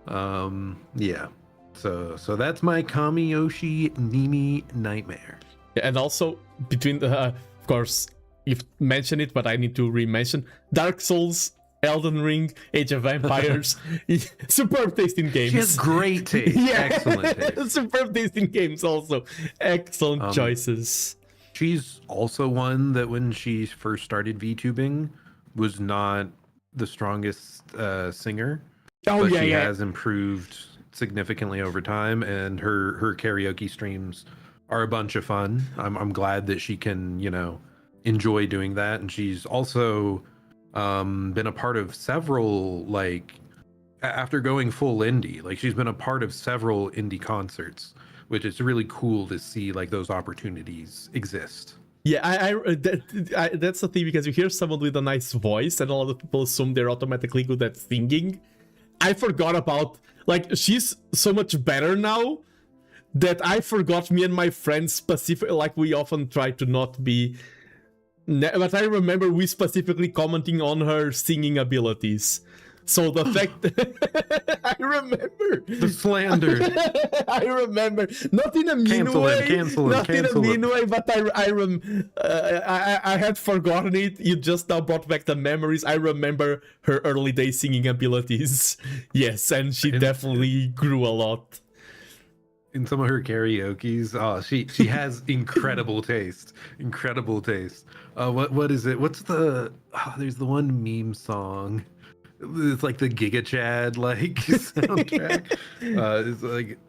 Yeah. So that's my Kamiyoshi Nimi nightmare. And also between the, of course, you've mentioned it, but I need to re-mention Dark Souls, Elden Ring, Age of Empires. Superb taste in games. She has great taste. Yeah. Excellent taste. Superb taste in games also. Excellent choices. She's also one that when she first started VTubing was not the strongest singer. Oh, but yeah, she yeah. has improved significantly over time, and her karaoke streams are a bunch of fun. I'm glad that she can, enjoy doing that. And she's also been a part of several like after going full indie. Like she's been a part of several indie concerts, which is really cool to see like those opportunities exist. Yeah, that's the thing, because you hear someone with a nice voice and a lot of people assume they're automatically good at singing. I forgot about, like, she's so much better now that I forgot me and my friends specifically, like, we often try to not be, but I remember we specifically commenting on her singing abilities. So the fact that I remember the slander. I remember, not in a mean way, not in a mean way, but I had forgotten it. You just now brought back the memories. I remember her early day singing abilities. Yes, and she definitely grew a lot. In some of her karaoke's, she has incredible taste. Incredible taste. What is it? What's the? There's the one meme song. It's like the Giga Chad like soundtrack. It's like,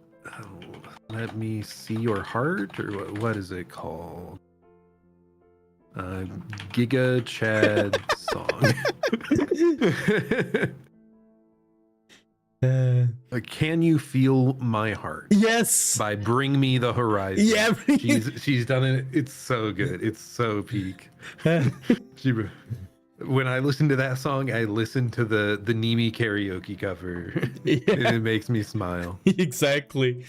let me see your heart, or what is it called? Giga Chad song. Can you feel my heart? Yes. By Bring Me the Horizon. Yeah. she's done it. It's so good. It's so peak. When I listen to that song, I listen to the Nimi karaoke cover. Yeah. And it makes me smile. Exactly.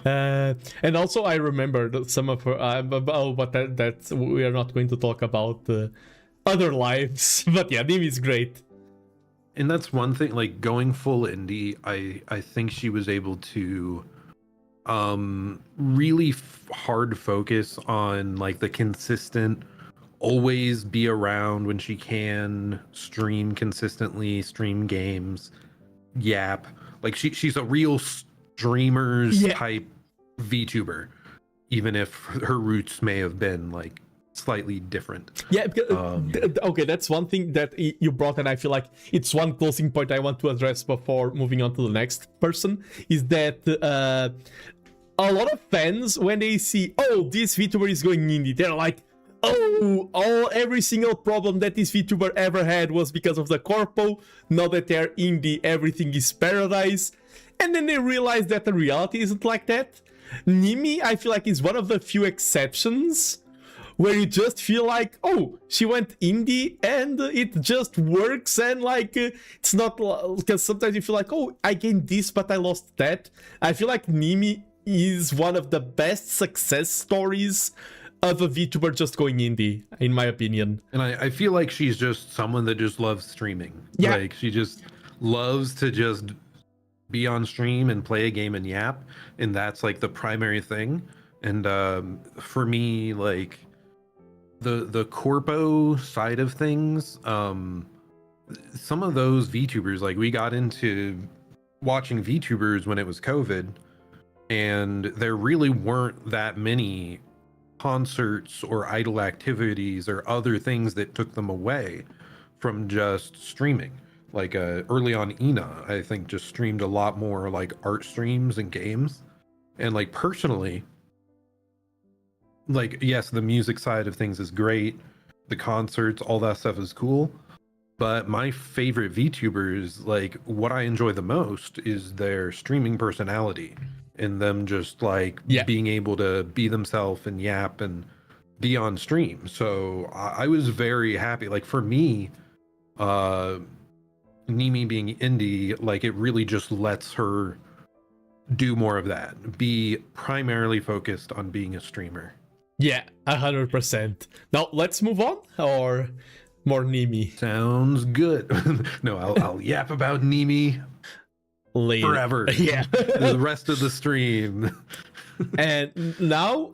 And also I remember that some of her, but that's, we are not going to talk about other lives. But yeah, Nimi's great. And that's one thing, like going full indie, I think she was able to really hard focus on like the consistent, always be around when she can, stream consistently, stream games, yap. Like she's a real streamers type VTuber, even if her roots may have been like slightly different. Yeah, because, okay, that's one thing that you brought, and I feel like it's one closing point I want to address before moving on to the next person, is that a lot of fans, when they see, oh, this VTuber is going indie, they're like, oh, every single problem that this VTuber ever had was because of the corpo. Now that they're indie, everything is paradise. And then they realize that the reality isn't like that. Nimi, I feel like, is one of the few exceptions where you just feel like, oh, she went indie and it just works, and like, it's not, because sometimes you feel like, oh, I gained this, but I lost that. I feel like Nimi is one of the best success stories of a VTuber just going indie, in my opinion. And I feel like she's just someone that just loves streaming. Yeah. Like she just loves to just be on stream and play a game and yap, and that's like the primary thing. And for me, like the corpo side of things, some of those VTubers, like we got into watching VTubers when it was COVID, and there really weren't that many concerts or idle activities or other things that took them away from just streaming. Like early on, Ina, I think, just streamed a lot more like art streams and games. And like personally, like, yes, the music side of things is great, the concerts, all that stuff is cool, but my favorite VTubers, like what I enjoy the most is their streaming personality and them just like being able to be themselves and yap and be on stream. So I was very happy. Like for me, Nimi being indie, like it really just lets her do more of that, be primarily focused on being a streamer. Yeah, 100%. Now let's move on, or more Nimi? Sounds good. No, I'll yap about Nimi later. Forever. Yeah. The rest of the stream. And now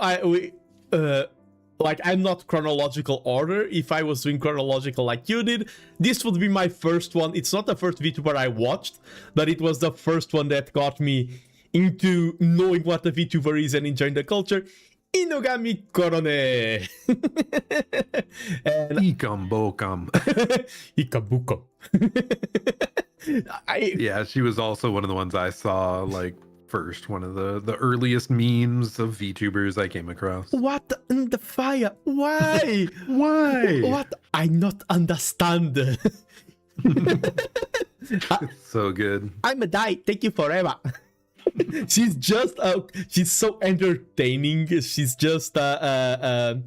like, I'm not chronological order. If I was doing chronological like you did, this would be my first one. It's not the first VTuber I watched, but it was the first one that got me into knowing what the VTuber is and enjoying the culture. Inogami Korone. And Ikambokam. Ikabuko. Yeah, she was also one of the ones I saw like first, one of the earliest memes of VTubers I came across. What in the fire? Why? Why? What? I not understand. It's so good. I'm a die. Thank you forever. She's just she's so entertaining. She's just a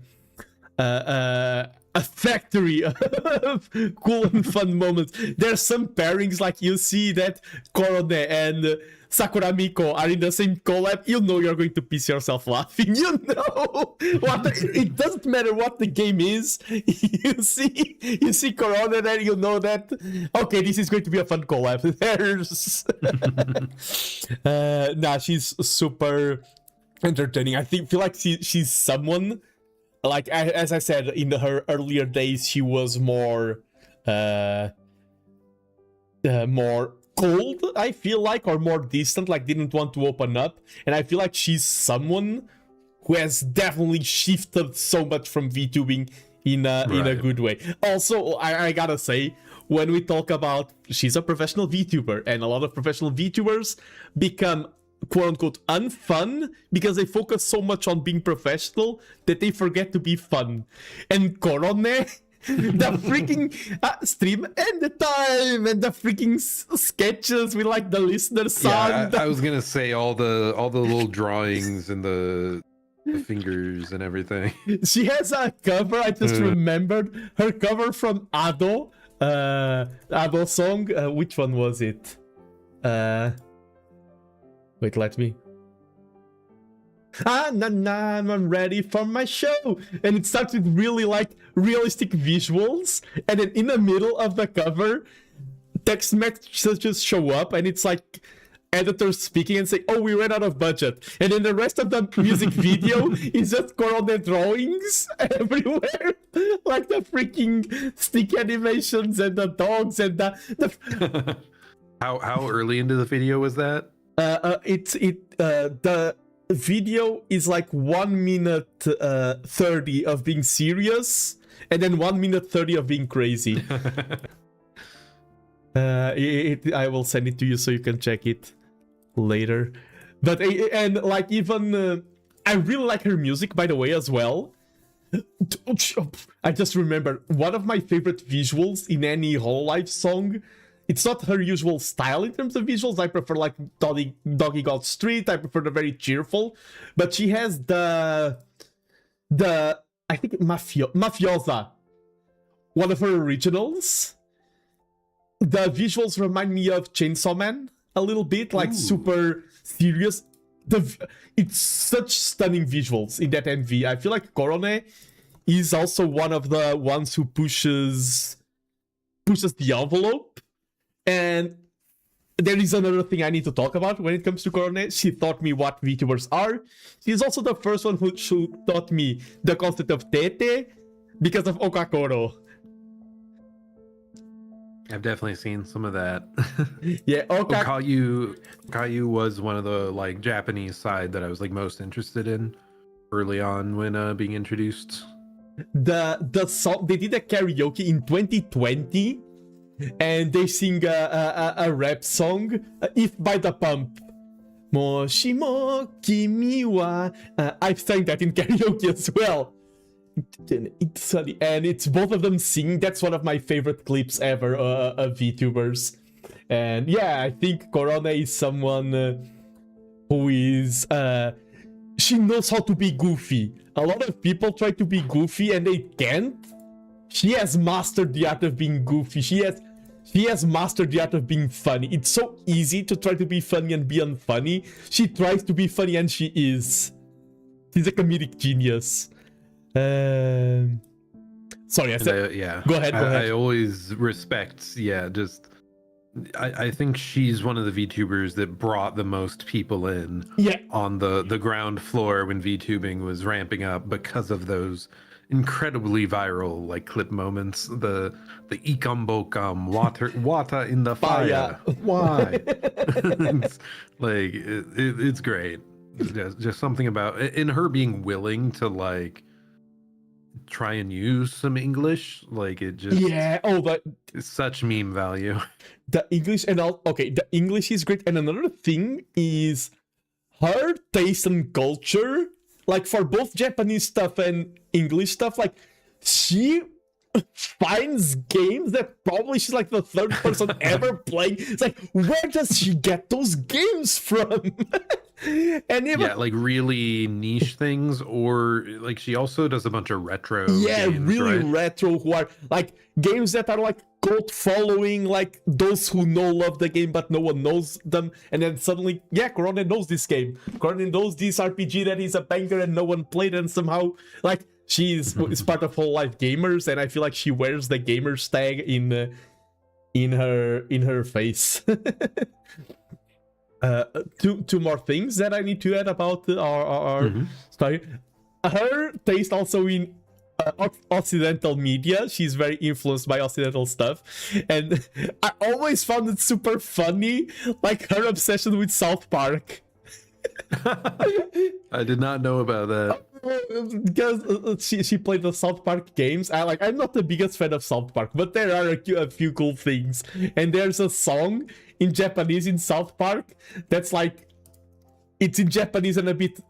factory of cool and fun moments. There's some pairings like you see that Korone and Sakuramiko are in the same collab. You know you're going to piss yourself laughing. You know it doesn't matter what the game is. You see Korone and you know that okay, this is going to be a fun collab. There's she's super entertaining. I feel like she's someone. Like as I said, in her earlier days, she was more cold, I feel like, or more distant, like didn't want to open up. And I feel like she's someone who has definitely shifted so much from VTubing in a good way. Also, I gotta say, when we talk about she's a professional VTuber, and a lot of professional VTubers become quote-unquote unfun because they focus so much on being professional that they forget to be fun. And Korone, the freaking stream and the time and the freaking sketches with like the listener sound. Yeah, I was gonna say all the little drawings and the fingers and everything. She has a cover. I just remembered her cover from Ado song. Which one was it? Wait, let me. I'm ready for my show. And it starts with really like realistic visuals. And then in the middle of the cover, text messages just show up. And it's like editors speaking and say, oh, we ran out of budget. And then the rest of the music video is just Korone drawings everywhere. Like the freaking stick animations and the dogs and the... How early into the video was that? The video is like 1 minute 30 of being serious, and then 1 minute 30 of being crazy. I will send it to you so you can check it later. But and like even I really like her music, by the way, as well. I just remember one of my favorite visuals in any Hololive song. It's not her usual style in terms of visuals. I prefer like Doggy God Street. I prefer the very cheerful. But she has the I think Mafiosa, one of her originals. The visuals remind me of Chainsaw Man a little bit, like super serious. It's such stunning visuals in that MV. I feel like Korone is also one of the ones who pushes the envelope. And there is another thing I need to talk about when it comes to Korone. She taught me what VTubers are. She's also the first one who taught me the concept of tete because of Okakoro. I've definitely seen some of that. Yeah, Okayu was one of the like Japanese side that I was like most interested in early on when being introduced. The song they did a karaoke in 2020. And they sing a rap song, If by the Pump. Moshimo kimi wa... I've sang that in karaoke as well. It's funny. And it's both of them singing. That's one of my favorite clips ever of VTubers. And yeah, I think Korone is someone who is... she knows how to be goofy. A lot of people try to be goofy and they can't. She has mastered the art of being goofy. She has mastered the art of being funny. It's so easy to try to be funny and be unfunny. She tries to be funny and she is. She's a comedic genius. Sorry, I said... yeah. Go ahead. I always respect, I think she's one of the VTubers that brought the most people in on the ground floor when VTubing was ramping up because of those incredibly viral like clip moments. The ikambokam water in the fire. Why? It's like it's great. Just something about it, and her being willing to like try and use some English, like it just but it's such meme value. The English and all the English is great. And another thing is her taste and culture, like for both Japanese stuff and English stuff, like she finds games that probably she's like the third person ever playing. It's like, where does she get those games from? And even, yeah, like really niche things, or like she also does a bunch of retro games, really right? retro, who are like games that are like cult following, like those who know love the game but no one knows them, and then suddenly, yeah, Corona knows this game. Corona knows this RPG that is a banger and no one played, and somehow like she's is part of Whole Life Gamers, and I feel like she wears the gamers tag in her face. Two more things that I need to add about our story. Her taste also in Occidental media. She's very influenced by Occidental stuff, and I always found it super funny, like her obsession with South Park. I did not know about that. Because she played the South Park games. I'm not the biggest fan of South Park, but there are a few cool things. And there's a song in Japanese in South Park that's like, it's in Japanese and a bit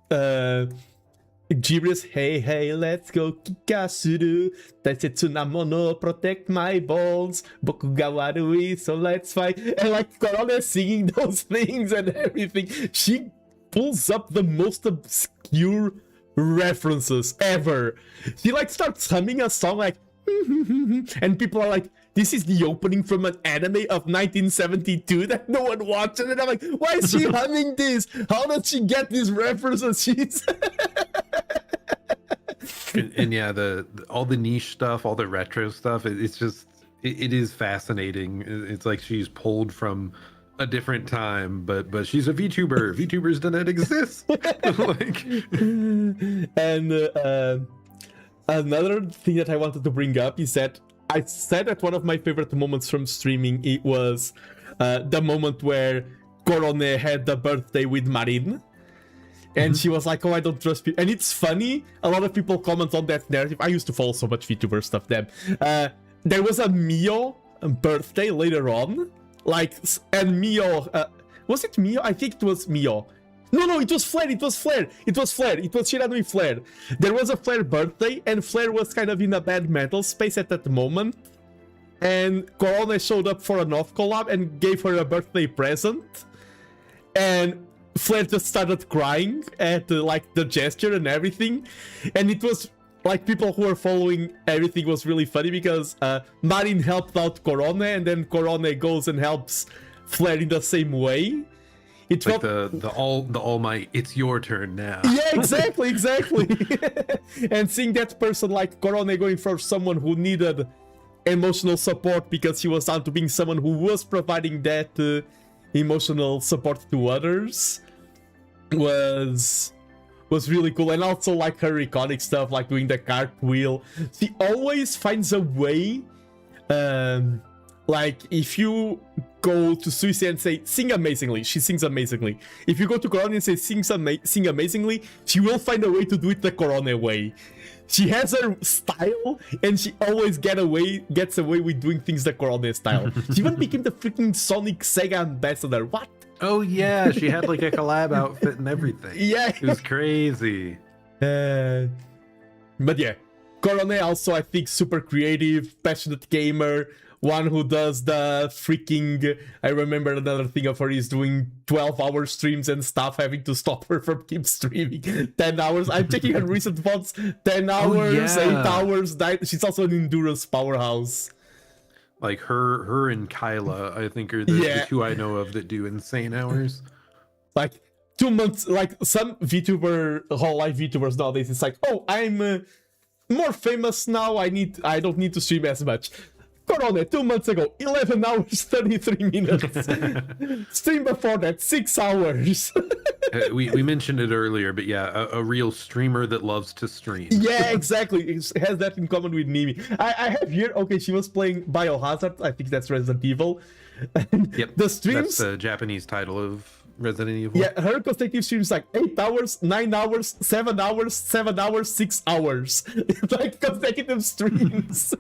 gibberish. Hey, hey, let's go kikasuru. Tetsu na mono, protect my balls. Boku ga warui, so let's fight. And like Corona singing those things and everything. She pulls up the most obscure references ever. She like starts humming a song like and people are like, this is the opening from an anime of 1972 that no one watched, and I'm like, why is she humming this? How did she get these references? She's and yeah, all the niche stuff, all the retro stuff, it's just it is fascinating. It's like she's pulled from a different time, but she's a VTuber. VTubers didn't exist. Like, and another thing that I wanted to bring up is that I said that one of my favorite moments from streaming, it was the moment where Corone had the birthday with Marin. And she was like, oh, I don't trust people. And it's funny, a lot of people comment on that narrative. I used to follow so much VTuber stuff then. There was a Mio birthday later on. Like, and Mio, was it Mio? I think it was Mio. No, it was Flare, it was Shiranui Flare. There was a Flare birthday, and Flare was kind of in a bad mental space at that moment. And Corona showed up for an off collab and gave her a birthday present. And Flare just started crying at like the gesture and everything. And it was like, people who were following everything was really funny because Marin helped out Corona, and then Corona goes and helps Flare in the same way. It like felt... the all might, it's your turn now. Yeah, exactly. And seeing that person like Corona going for someone who needed emotional support because he was down to being someone who was providing that emotional support to others was really cool. And also like her iconic stuff, like doing the cartwheel. She always finds a way, like if you go to Suicide and say sing amazingly, she sings amazingly. If you go to Corona and say sing amazingly, she will find a way to do it the Corona way. She has her style, and she always gets away with doing things the Corona style. She even became the freaking Sonic Sega ambassador. What? Oh yeah, she had like a collab outfit and everything. Yeah, it was crazy. But yeah, Corona also, I think, super creative, passionate gamer, one who does the freaking... I remember another thing of her is doing 12-hour streams and stuff, having to stop her from keep streaming 10 hours. I'm checking her recent VODs, 10 hours, 8 hours. She's also an endurance powerhouse. Like her and Kyla, I think, are the two I know of that do insane hours. Like 2 months, like some whole life VTubers nowadays, it's like, oh, I'm more famous now, I don't need to stream as much. Corona, 2 months ago, 11 hours, 33 minutes. Stream before that, 6 hours. we mentioned it earlier, but yeah, a real streamer that loves to stream. Yeah, exactly. It has that in common with Mimi. I have here, okay, she was playing Biohazard. I think that's Resident Evil. Yep, the streams... that's the Japanese title of Resident Evil. Yeah, her consecutive streams like 8 hours, 9 hours, 7 hours, 7 hours, 6 hours. It's like consecutive streams.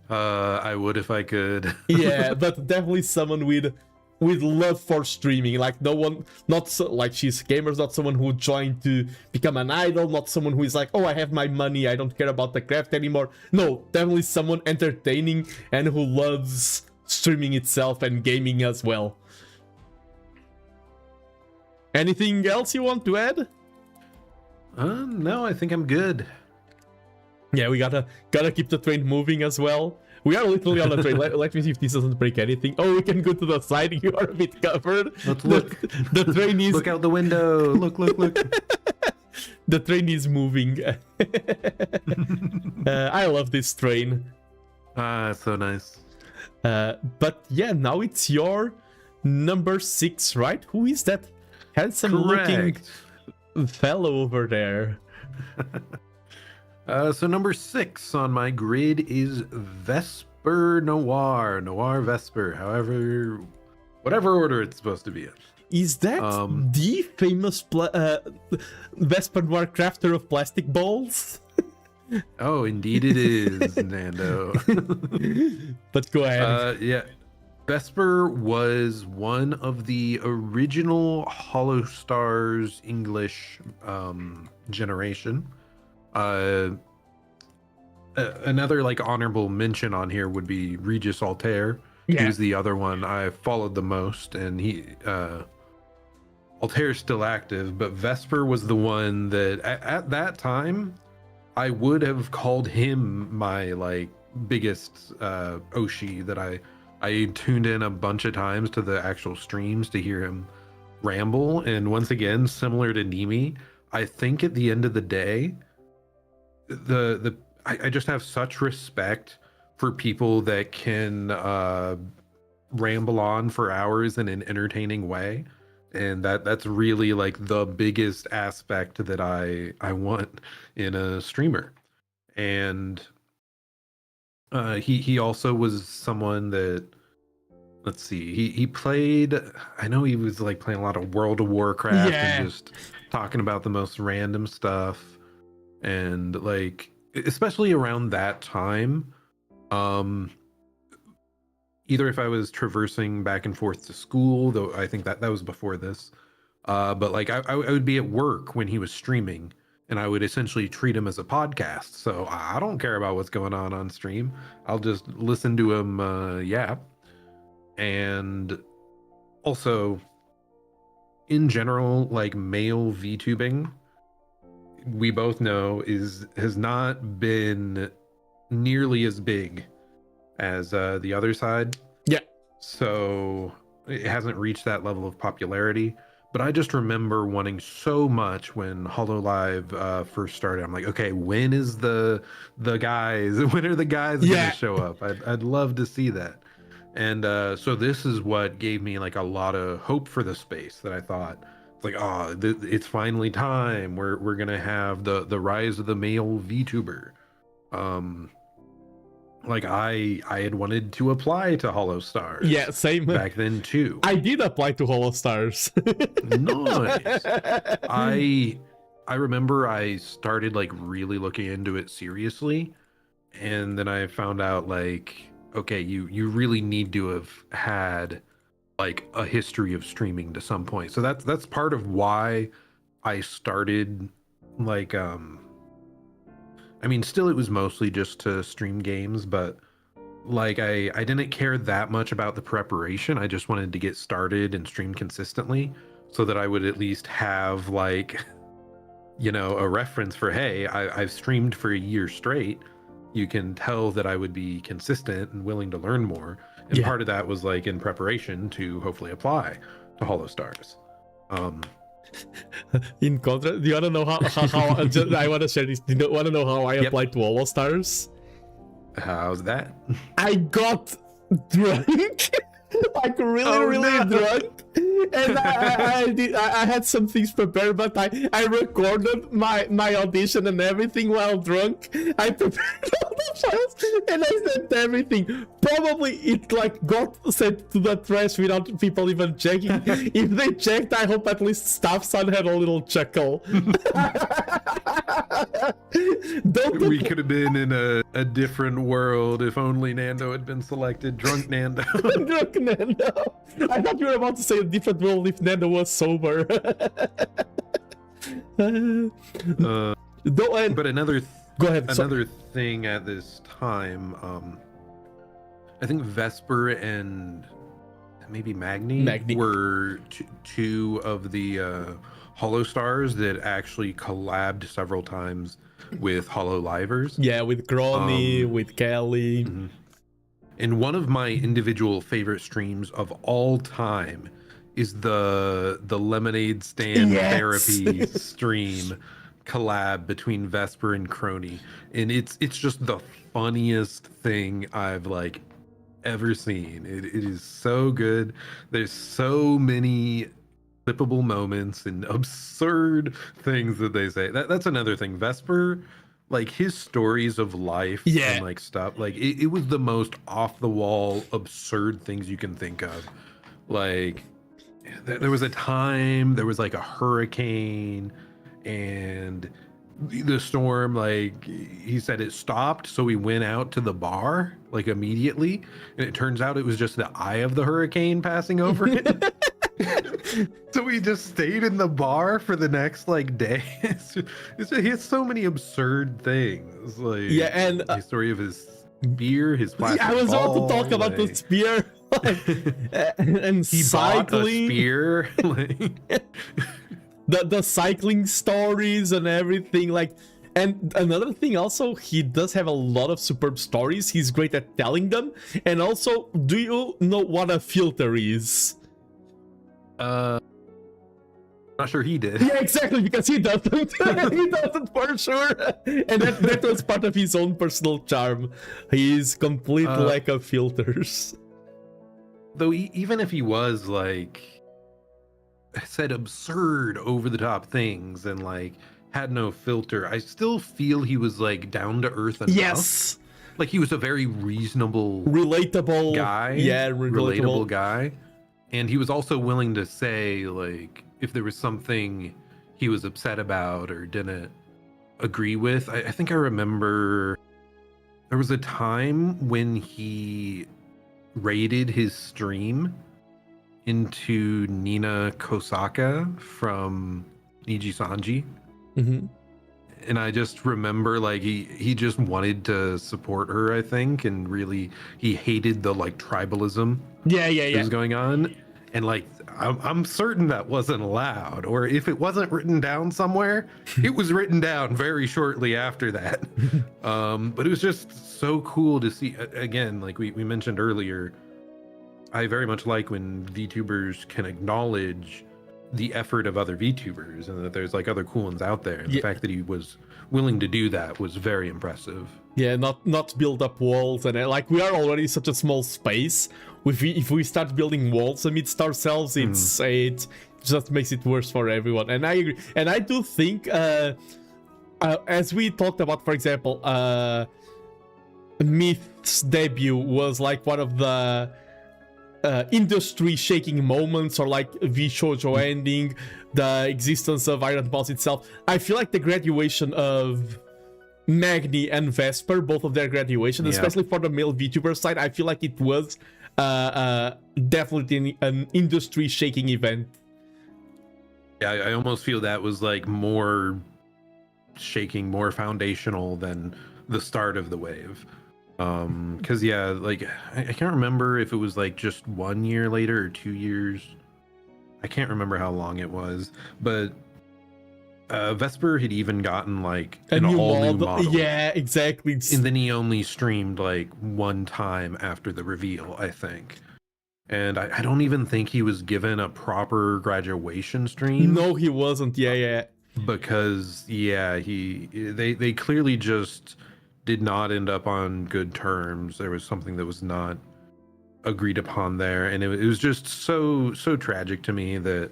I would if I could. Yeah, but definitely someone with with love for streaming. Like no one, not so, like she's gamers, not someone who joined to become an idol, not someone who is like, oh, I have my money, I don't care about the craft anymore. No, definitely someone entertaining and who loves streaming itself and gaming as well. Anything else you want to add? No, I think I'm good. Yeah, we gotta keep the train moving as well. We are literally on the train. Let me see if this doesn't break anything. Oh, we can go to the side. You are a bit covered. Let's look. The train is... Look out the window. Look. The train is moving. I love this train. So nice. But yeah, now it's your number 6, right? Who is that handsome-looking fellow over there? So number 6 on my grid is Vesper Noir Vesper, whatever order it's supposed to be in. Is that the famous Vesper Noir crafter of plastic balls? Oh, indeed it is, Nando. But go ahead. Yeah, Vesper was one of the original Hollow Stars English generation. Another like honorable mention on here would be Regis Altair. Yeah. He's the other one I followed the most, and Altair's still active, but Vesper was the one that at that time I would have called him my like biggest Oshi. That I tuned in a bunch of times to the actual streams to hear him ramble. And once again, similar to Nimi, I think at the end of the day, I just have such respect for people that can ramble on for hours in an entertaining way, and that's really like the biggest aspect that I want in a streamer. And he also was someone that, let's see, he played, I know he was like playing a lot of World of Warcraft and just talking about the most random stuff. And like, especially around that time, either if I was traversing back and forth to school, though I think that was before this, but like I would be at work when he was streaming, and I would essentially treat him as a podcast. So I don't care about what's going on stream. I'll just listen to him yap. And also, in general, like male VTubing, we both know has not been nearly as big as the other side. Yeah. So it hasn't reached that level of popularity. But I just remember wanting so much when HoloLive first started. I'm like, okay, when is the guys? When are the guys gonna show up? I'd love to see that. And so this is what gave me like a lot of hope for the space, that I thought, like, oh, it's finally time. We're gonna have the rise of the male VTuber. Like I had wanted to apply to Hollow Stars. Yeah, same back then too. I did apply to Hollow Stars. Nice. I remember I started like really looking into it seriously, and then I found out like, okay, you really need to have had like a history of streaming to some point. So that's part of why I started like I mean, still it was mostly just to stream games, but like I didn't care that much about the preparation. I just wanted to get started and stream consistently so that I would at least have like, you know, a reference for, hey, I've streamed for a year straight. You can tell that I would be consistent and willing to learn more. And part of that was like in preparation to hopefully apply to Hollow Stars. In contrast, do you want to know how I want to share this? Do you want to know how I applied to Hollow Stars? How's that? I got drunk. Like really drunk, And I had some things prepared, but I recorded my audition and everything while drunk. I prepared all the files and I sent everything. Probably it like got sent to the trash without people even checking. If they checked, I hope at least Staffson had a little chuckle. We could have been in a different world if only Nando had been selected. Drunk Nando. Drunk Nando. I thought you were about to say a different world if Nando was sober. But another go ahead. Another thing at this time, I think Vesper and maybe Magni were two of the Hollow Stars that actually collabed several times with Hollow Livers. Yeah, with Gronny, with Kelly. Mm-hmm. And one of my individual favorite streams of all time is the lemonade stand therapy stream collab between Vesper and Crony, and it's just the funniest thing I've like ever seen. It is so good. There's so many clippable moments and absurd things that they say. That's another thing. Vesper, like his stories of life and like stuff, like it was the most off the wall absurd things you can think of. Like there was a time there was like a hurricane and the storm, like he said, it stopped, so we went out to the bar like immediately, and it turns out it was just the eye of the hurricane passing over it. So we just stayed in the bar for the next like day. He has so many absurd things, like and the story of his spear, his plastic I was ball, about to talk about the spear, and he cycling. Bought a spear, like the cycling stories and everything, like. And another thing also, he does have a lot of superb stories. He's great at telling them. And also, do you know what a filter is? Not sure he did. Yeah, exactly, because he doesn't. He doesn't for sure. And that was part of his own personal charm. He's complete lack of filters. Though even if he was like said absurd over the top things and like had no filter, I still feel he was like down to earth enough. Yes. Like he was a very reasonable, relatable guy. Yeah, relatable guy. And he was also willing to say like if there was something he was upset about or didn't agree with. I think I remember there was a time when he raided his stream into Nina Kosaka from Niji Sanji. Mm-hmm. And I just remember like he just wanted to support her, I think, and really he hated the like tribalism that was going on. And like I'm certain that wasn't allowed, or if it wasn't written down somewhere, it was written down very shortly after that. But it was just so cool to see. Again, like we mentioned earlier, I very much like when VTubers can acknowledge the effort of other VTubers and that there's like other cool ones out there. And the fact that he was willing to do that was very impressive. Yeah, not build up walls, and like we are already such a small space. If we start building walls amidst ourselves, it just makes it worse for everyone. And I agree. And I do think, as we talked about, for example, Myth's debut was like one of the industry shaking moments, or like V-Shoujo ending, the existence of Iron Balls itself. I feel like the graduation of Magni and Vesper, both of their graduation, especially for the male VTuber side, I feel like it was definitely an industry shaking event. Yeah, I almost feel that was like more shaking, more foundational than the start of the wave. Because like I can't remember if it was like just 1 year later or 2 years. I can't remember how long it was, but Vesper had even gotten like an all new model. Yeah, exactly. And then he only streamed like one time after the reveal, I think. And I don't even think he was given a proper graduation stream. No, he wasn't. Yeah. Because they clearly just did not end up on good terms. There was something that was not agreed upon there, and it was just so tragic to me that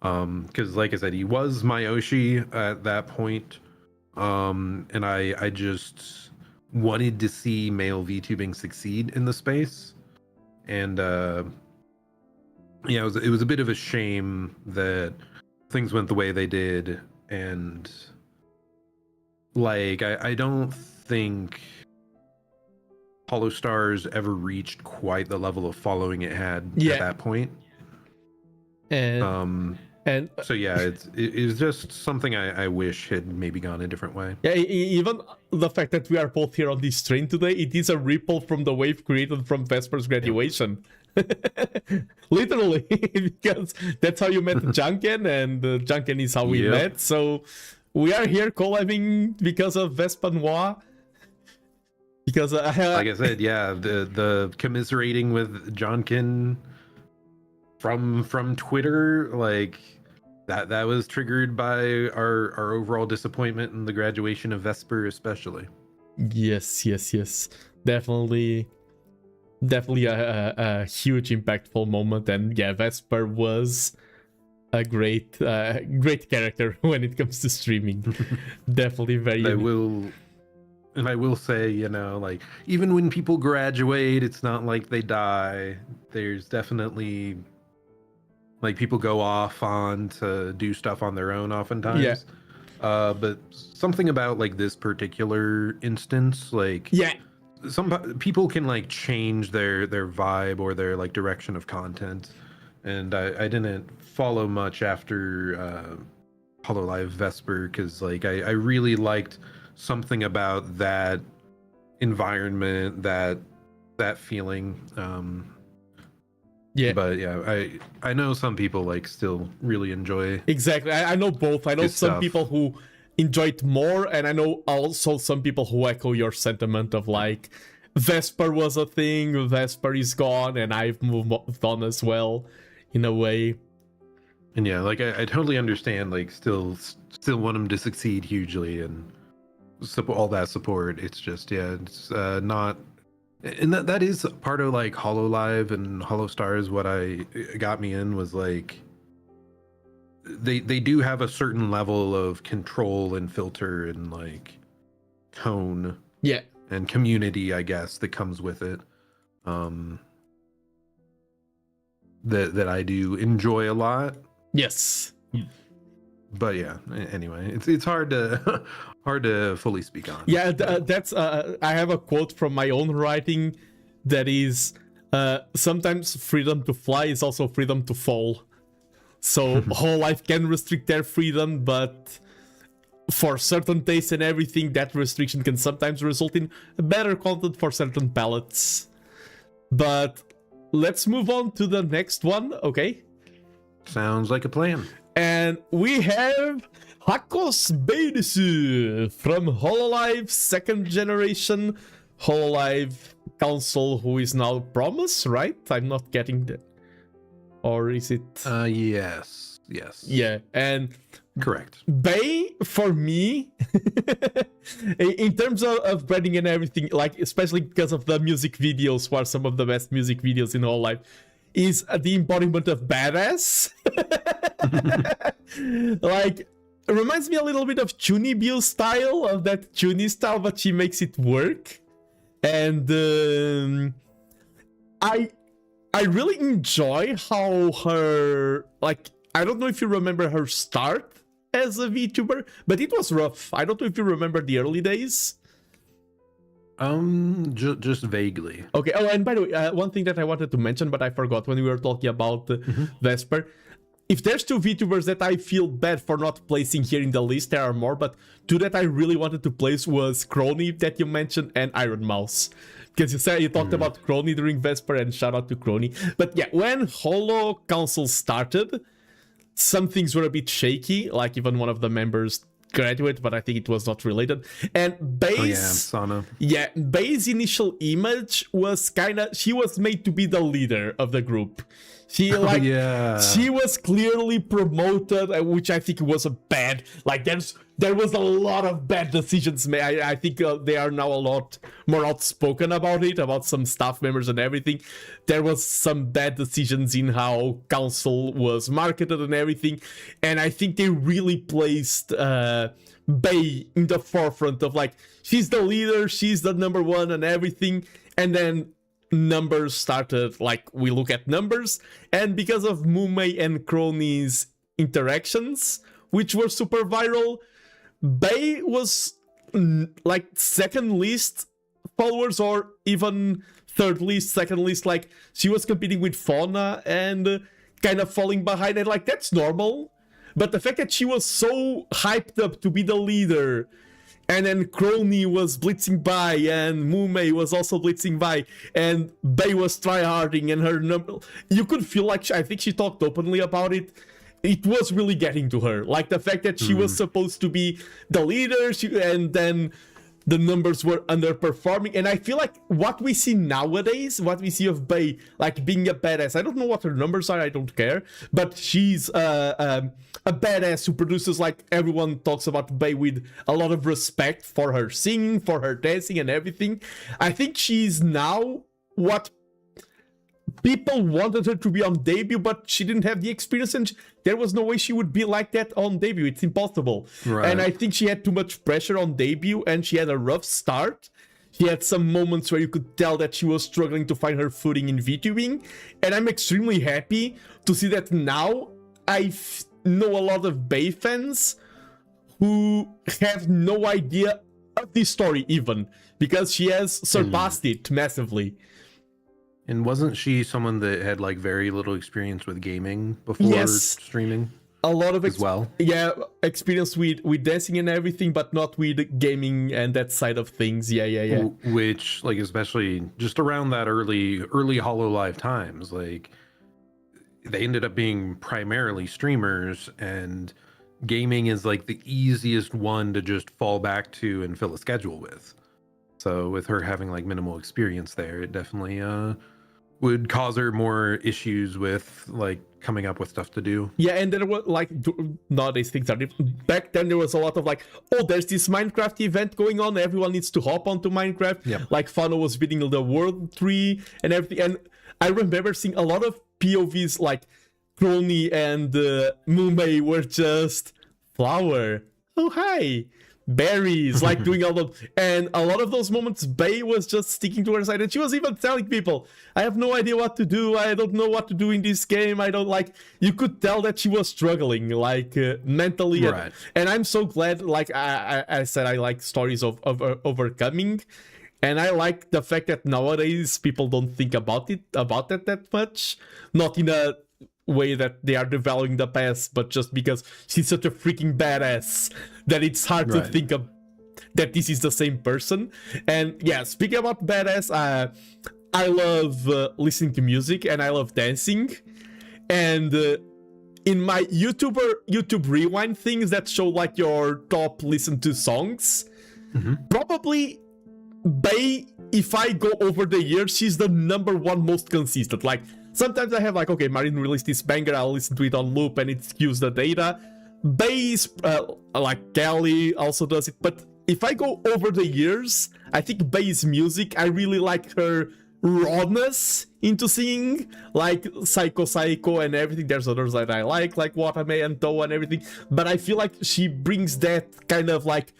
because like I said, he was Mayoshi at that point, and I just wanted to see male VTubing succeed in the space, and yeah, it was a bit of a shame that things went the way they did, and like I don't think Hollow Stars ever reached quite the level of following it had at that point. And so yeah, it's just something I wish had maybe gone a different way. Yeah, even the fact that we are both here on this train today, it is a ripple from the wave created from Vesper's graduation. Literally, because that's how you met Junken, and Junken is how we met. So we are here collabing because of Vespa Noir. Because like I said, yeah, the commiserating with Junken from Twitter, like that was triggered by our overall disappointment in the graduation of Vesper, especially. Yes, definitely a huge impactful moment. And yeah, Vesper was a great character when it comes to streaming. Definitely very. I will say, you know, like, even when people graduate, it's not like they die. There's definitely, like, people go off on to do stuff on their own oftentimes. Yeah. But something about, like, this particular instance, like, some people can, like, change their vibe or their, like, direction of content. And I didn't follow much after Hololive Vesper, because, like, I really liked something about that environment, that feeling. But yeah, I know some people like still really enjoy. Exactly, I know both. I know some people who enjoy it more, and I know also some people who echo your sentiment of like, Vesper was a thing, Vesper is gone, and I've moved on as well, in a way. And yeah, like I totally understand. Like, still want them to succeed hugely, and all that support. It's just, yeah, it's not, and that is part of like Hololive and Hollow Stars. What got me in was like they do have a certain level of control and filter and like tone, and community, I guess, that comes with it. That I do enjoy a lot. Yes. But yeah, anyway, it's hard to fully speak on. Yeah, that's I have a quote from my own writing that is, sometimes freedom to fly is also freedom to fall. So whole life can restrict their freedom, but for certain tastes and everything, that restriction can sometimes result in better content for certain palettes. But let's move on to the next one, okay? Sounds like a plan. And we have Hakos Beidsu from Hololive 2nd generation Hololive console, who is now Promise, right? I'm not getting that. Or is it? Yes. Yeah, and correct. Bay, for me, in terms of branding and everything, like especially because of the music videos, who are some of the best music videos in Hololive, is the embodiment of badass. Like, it reminds me a little bit of Chunibyu's style, of that Chuni style, but she makes it work. And I really enjoy how her, like, I don't know if you remember her start as a VTuber, but it was rough. I don't know if you remember the early days. Just vaguely. Okay. Oh, and by the way, one thing that I wanted to mention, but I forgot when we were talking about Vesper. If there's two VTubers that I feel bad for not placing here in the list, there are more, but two that I really wanted to place was Crony, that you mentioned, and Iron Mouse. Because you talked about Crony during Vesper, and shout out to Crony. But yeah, when Holo Council started, some things were a bit shaky, like even one of the members graduated, but I think it was not related. And Bay's Bay's initial image was she was made to be the leader of the group. She yeah. she was clearly promoted, which I think was a bad. Like there was a lot of bad decisions made. I think they are now a lot more outspoken about it, about some staff members and everything. There was some bad decisions in how Council was marketed and everything, and I think they really placed Bay in the forefront of like she's the leader, she's the number one and everything, and then numbers started, like we look at numbers, and because of Mume and Crony's interactions, which were super viral, Bay was like second least followers, or even third least, second least. Like she was competing with Fauna and kind of falling behind, and like that's normal. But the fact that she was so hyped up to be the leader, and then Crony was blitzing by, and Mume was also blitzing by, and Bay was tryharding, and her number... You could feel like, I think she talked openly about it, it was really getting to her. Like the fact that she was supposed to be the leader, and then the numbers were underperforming. And I feel like what we see nowadays, what we see of Bay, like being a badass, I don't know what her numbers are, I don't care, but she's a badass who produces, like everyone talks about Bay with a lot of respect for her singing, for her dancing and everything. I think she's now what people wanted her to be on debut, but she didn't have the experience, and there was no way she would be like that on debut. It's impossible. Right. And I think she had too much pressure on debut, and she had a rough start. She had some moments where you could tell that she was struggling to find her footing in VTubing, and I'm extremely happy to see that now. I know a lot of Bay fans who have no idea of this story even, because she has surpassed it massively. And wasn't she someone that had like very little experience with gaming before streaming? A lot of as well. Yeah, experience with dancing and everything, but not with gaming and that side of things. Yeah. Which, like, especially just around that early HoloLive times, like they ended up being primarily streamers, and gaming is like the easiest one to just fall back to and fill a schedule with. So with her having like minimal experience there, it definitely would cause her more issues with like coming up with stuff to do. Yeah, and there were like nowadays things are different. Back then there was a lot of like, oh, there's this Minecraft event going on, everyone needs to hop onto Minecraft. Yep. Like Fano was beating the world tree and everything. And I remember seeing a lot of POVs like Crony and Mume were just flower. Oh hi. Berries, like doing all of, and a lot of those moments Bay was just sticking to her side, and she was even telling people, I have no idea what to do, I don't know what to do in this game, I don't like, you could tell that she was struggling like mentally. Right. And I'm so glad, like I said, I like stories of overcoming, and I like the fact that nowadays people don't think about that that much, not in a way that they are devaluing the past, but just because she's such a freaking badass that it's hard to think of that this is the same person. And yeah, speaking about badass, I love listening to music and I love dancing, and in my YouTube rewind things that show like your top listened to songs, probably Bay, if I go over the years, she's the #1 most consistent. Like sometimes I have like, okay, Marine released this banger, I'll listen to it on loop and it skews the data. Bay's, like Kelly also does it, but if I go over the years, I think Bay's music, I really like her rawness into singing, like Psycho and everything. There's others that I like Watame and Toa and everything, but I feel like she brings that kind of like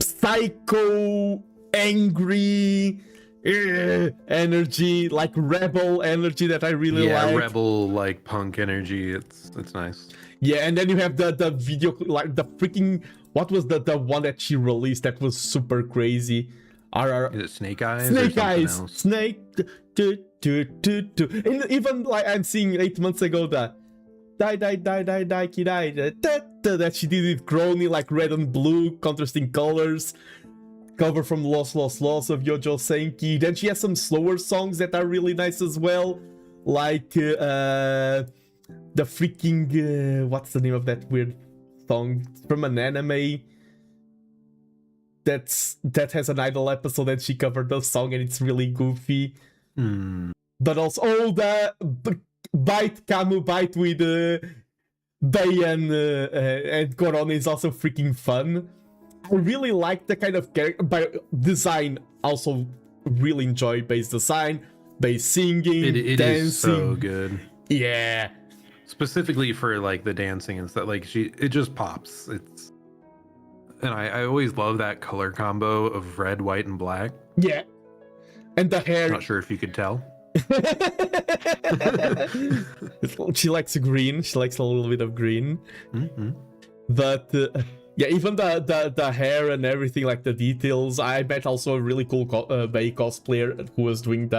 psycho, angry energy, like rebel energy that I really like. Yeah, rebel, like punk energy. It's nice. Yeah, and then you have the video, like the freaking, what was the one that she released that was super crazy? Is it Snake Eyes? Snake Eyes. Else? Snake. And even like I'm seeing 8 months ago that die that she did with Crony, like red and blue contrasting colors. Cover from Lost of Yojo Senki. Then she has some slower songs that are really nice as well, like the freaking what's the name of that weird song from an anime that has an idol episode that she covered the song and it's really goofy. But also the bite Camu bite with Bay and Corona is also freaking fun. I really like the kind of character, but design also really enjoy Bay's design, Bay's singing, It dancing. is so good. Yeah. Specifically for like the dancing and stuff, like it just pops. And I always love that color combo of red, white, and black. Yeah. And the hair. Not sure if you could tell. She likes green. She likes a little bit of green. Mm-hmm. But yeah, even the hair and everything, like the details. I met also a really cool Bay cosplayer who was doing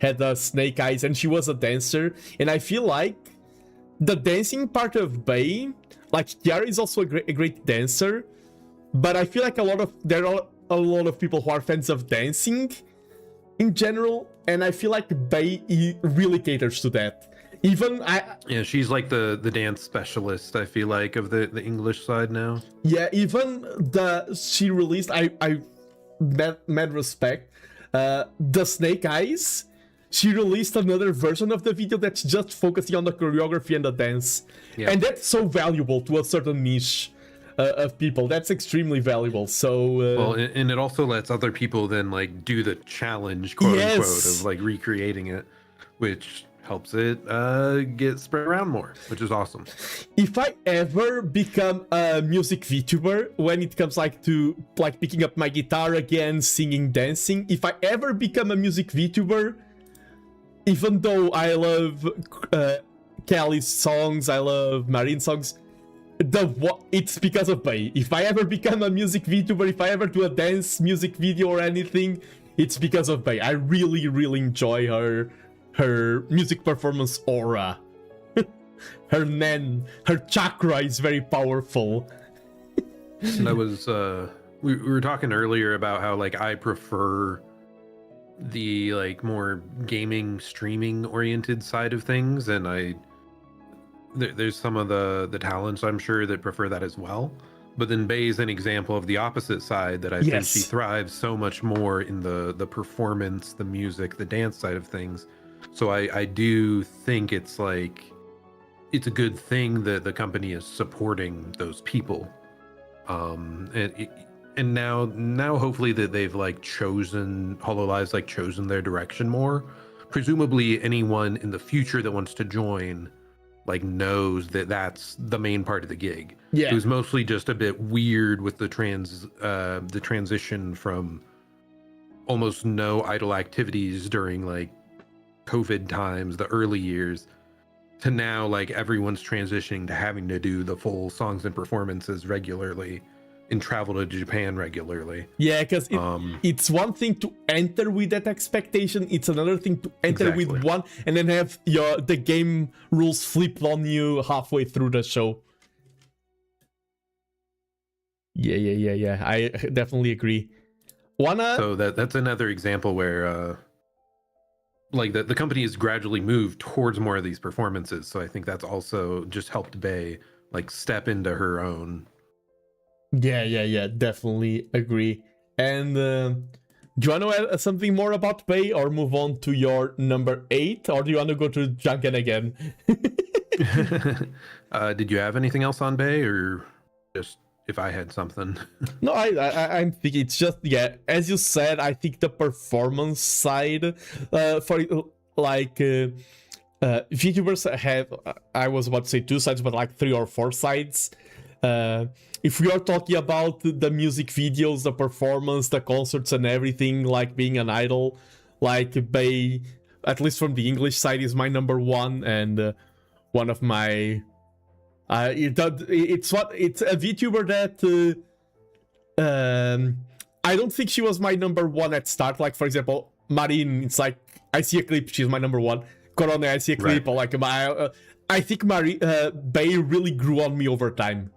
had the snake eyes, and she was a dancer. And I feel like the dancing part of Bay, like Kiara is also a great dancer, but I feel like there are a lot of people who are fans of dancing in general, and I feel like Bay really caters to that. Even yeah, she's like the dance specialist, I feel like, of the English side now. Yeah, even she released, I mad respect, the Snake Eyes. She released another version of the video that's just focusing on the choreography and the dance. Yeah. And that's so valuable to a certain niche of people. That's extremely valuable. So well, and it also lets other people then like do the challenge, quote unquote, of like recreating it, which helps it get spread around more, which is awesome. If I ever become a music VTuber, when it comes to picking up my guitar again, singing, dancing, if I ever become a music VTuber, even though I love Kelly's songs, I love Marine songs, it's because of Bay. If I ever become a music VTuber, if I ever do a dance music video or anything, it's because of Bay. I really, really enjoy her music performance aura. her chakra is very powerful. That was we were talking earlier about how like I prefer the like more gaming streaming oriented side of things, and there's some of the talents I'm sure that prefer that as well, but then Bay is an example of the opposite side, that I think she thrives so much more in the performance, the music, the dance side of things. So I do think it's a good thing that the company is supporting those people, and now hopefully that they've chosen Hololive's chosen their direction more. Presumably anyone in the future that wants to join knows that that's the main part of the gig. Yeah, it was mostly just a bit weird with the transition from almost no idle activities during COVID times, the early years, to now everyone's transitioning to having to do the full songs and performances regularly and travel to Japan regularly. Yeah, because it's one thing to enter with that expectation, it's another thing to enter with one and then have the game rules flipped on you halfway through the show. Yeah. I definitely agree. So that's another example where the company has gradually moved towards more of these performances. So I think that's also just helped Bay step into her own. Yeah, definitely agree. And do you want to add something more about Bay, or move on to your number 8, or do you want to go to Junken again? Did you have anything else on Bay, or just if I had something? No, I'm thinking it's just, as you said, I think the performance side for VTubers have, I was about to say 2 sides, but 3 or 4 sides. If we are talking about the music videos, the performance, the concerts and everything, being an idol, Bay, at least from the English side, is my number 1, and one of my it's a VTuber that I don't think she was my number 1 at start. For example, Marine, it's I see a clip, she's my number 1. Corona, I see a clip, I think Bay really grew on me over time.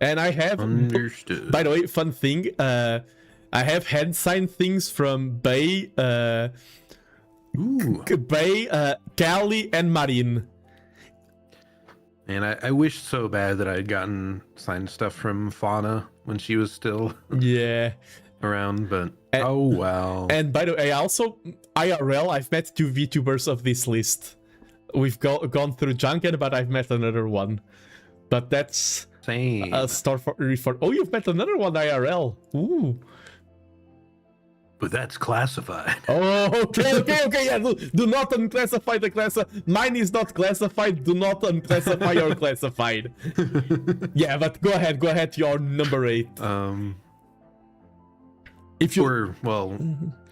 And I have, understood. By the way, fun thing, I have hand signed things from Bay, Bay, Callie, and Marine. And I wish so bad that I had gotten signed stuff from Fauna when she was still around, but Oh, wow. And by the way, IRL, I've met 2 VTubers of this list. We've gone through Junken, but I've met another one. But that's Same. a story for... Oh, you've met another one IRL. Ooh. But that's classified. Oh, okay, yeah. Do not unclassify the class. Mine is not classified. Do not unclassify your classified. Yeah, but go ahead, your number 8. If you...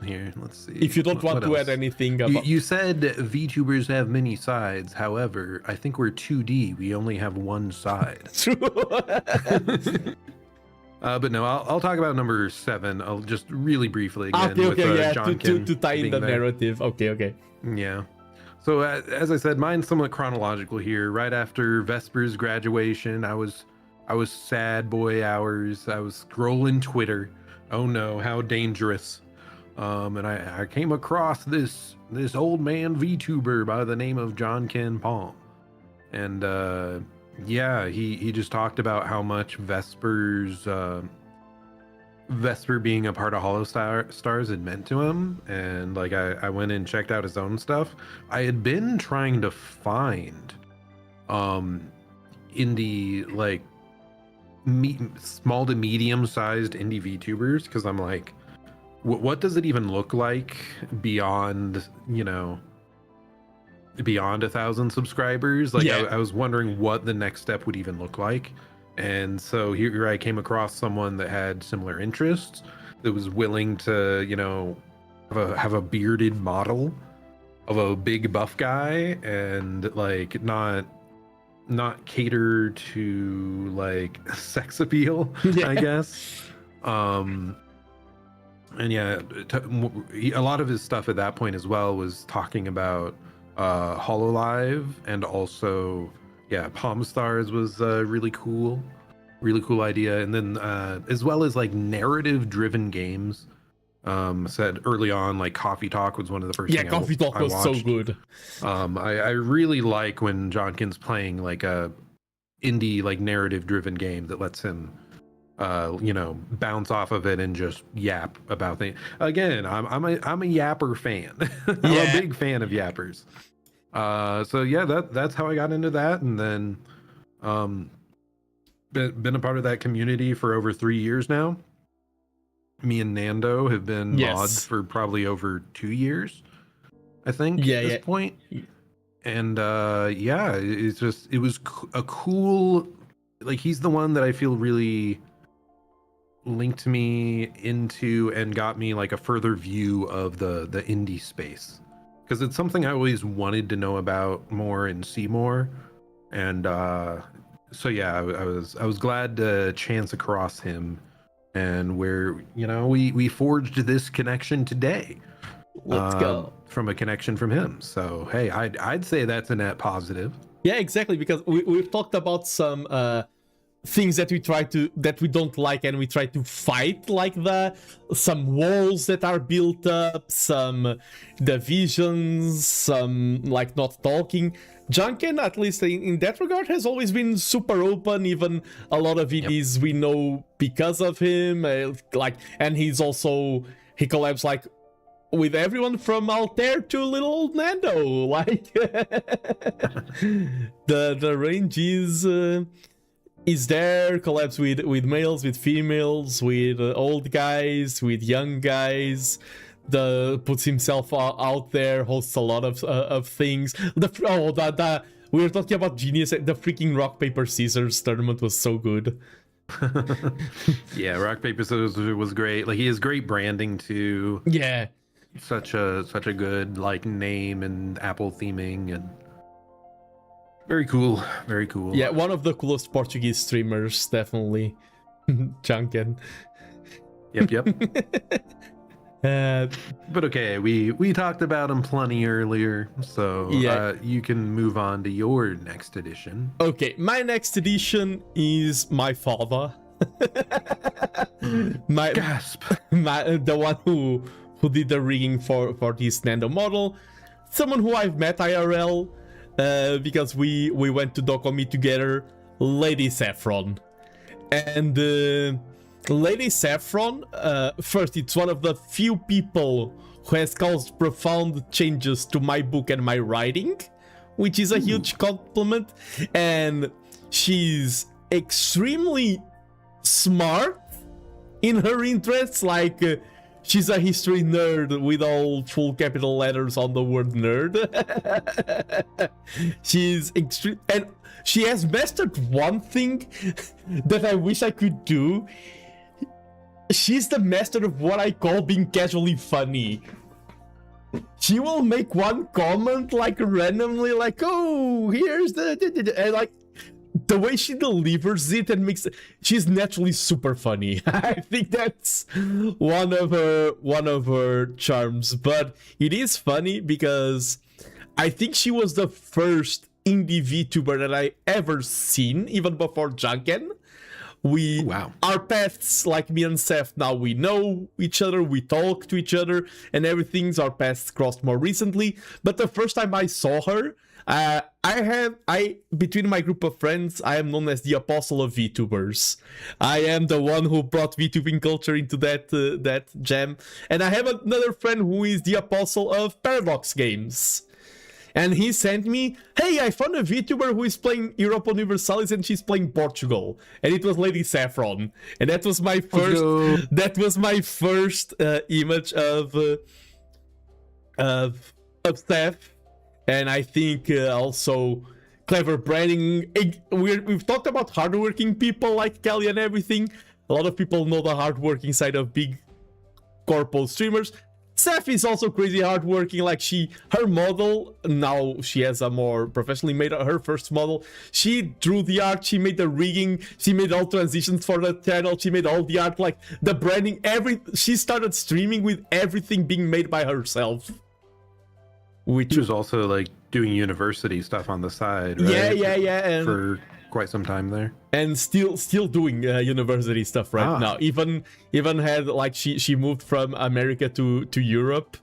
here, let's see. If you don't want to add anything about... You said VTubers have many sides. However, I think we're 2D. We only have one side. True. But no, I'll talk about number 7. I'll just really briefly again. To tie in the narrative. Okay. Yeah. So as I said, mine's somewhat chronological here. Right after Vesper's graduation, I was sad boy hours. I was scrolling Twitter. Oh no, how dangerous. And I came across this old man VTuber by the name of John Ken Palm. And yeah, he just talked about how much Vesper being a part of Hollow Stars had meant to him. And like I went and checked out his own stuff. I had been trying to find indie, like small to medium sized indie VTubers, because I'm like, what does it even look like beyond, beyond 1,000 subscribers? Like, yeah. I was wondering what the next step would even look like. And so here I came across someone that had similar interests, that was willing to, have a bearded model of a big buff guy, and like not cater to like sex appeal, I guess. And yeah, a lot of his stuff at that point as well was talking about HoloLive, and also, yeah, Palm Stars was really cool idea. And then as well as like narrative driven games. Said early on, like Coffee Talk was one of the first. Yeah, Coffee Talk was so good. I really like when Jonkin's playing like a indie, like narrative driven game that lets him bounce off of it and just yap about things. Again, I'm a yapper fan. I'm a big fan of yappers. So yeah, that's how I got into that. And then been a part of that community for over 3 years now. Me and Nando have been mods for probably over 2 years, I think, at this point. And yeah, it was a cool, like, he's the one that I feel really linked me into and got me like a further view of the indie space, because it's something I always wanted to know about more and see more. And so yeah, I was glad to chance across him, and where we forged this connection today. Let's go. From a connection from him. So hey, I'd say that's a net positive. Yeah, exactly, because we've talked about some things that we don't like, and we try to fight, like some walls that are built up, some divisions, some like not talking. Junken, at least in that regard, has always been super open. Even a lot of VDs we know because of him. And he collabs like with everyone from Altair to little old Nando. Like the range is there. Collabs with males, with females, with old guys, with young guys. Puts himself out there, hosts a lot of things. We were talking about Genius. The freaking rock paper scissors tournament was so good. Yeah, rock paper scissors was great. Like, he has great branding too. Yeah, such a good like name and Apple theming, and very cool. Yeah, one of the coolest Portuguese streamers, definitely. Junken. Yep. But okay, we talked about him plenty earlier, so you can move on to your next edition. Okay, my next edition is my father. Gasp. The one who did the rigging for this Nando model. Someone who I've met IRL, because we went to Docomi together, Lady Saffron. And Lady Saffron, first, it's one of the few people who has caused profound changes to my book and my writing, which is a huge compliment. And she's extremely smart in her interests. Like, she's a history nerd with all full capital letters on the word nerd. She's extreme, and she has mastered one thing that I wish I could do. She's the master of what I call being casually funny. She will make one comment like randomly, like, "Oh, here's the," and like the way she delivers it and makes it, she's naturally super funny. I think that's one of her charms. But it is funny because I think she was the first indie VTuber that I ever seen, even before Junken. Our paths, like me and Seth, now we know each other, we talk to each other, and everything's our paths crossed more recently. But the first time I saw her, between my group of friends, I am known as the apostle of VTubers. I am the one who brought VTubing culture into that jam. And I have another friend who is the apostle of Paradox games. And he sent me, "Hey, I found a VTuber who is playing Europa Universalis and she's playing Portugal." And it was Lady Saffron. And that was my first image of Steph. And I think also clever branding. We've talked about hardworking people like Kelly and everything. A lot of people know the hardworking side of big corpo streamers. Seth is also crazy hardworking. Like her model, now she has a more professionally made her first model. She drew the art, she made the rigging, she made all transitions for the channel, she made all the art, like the branding, she started streaming with everything being made by herself. Which she was also like doing university stuff on the side, right? Yeah. And for quite some time there, and still doing university stuff right now. Even had, like, she moved from America to Europe,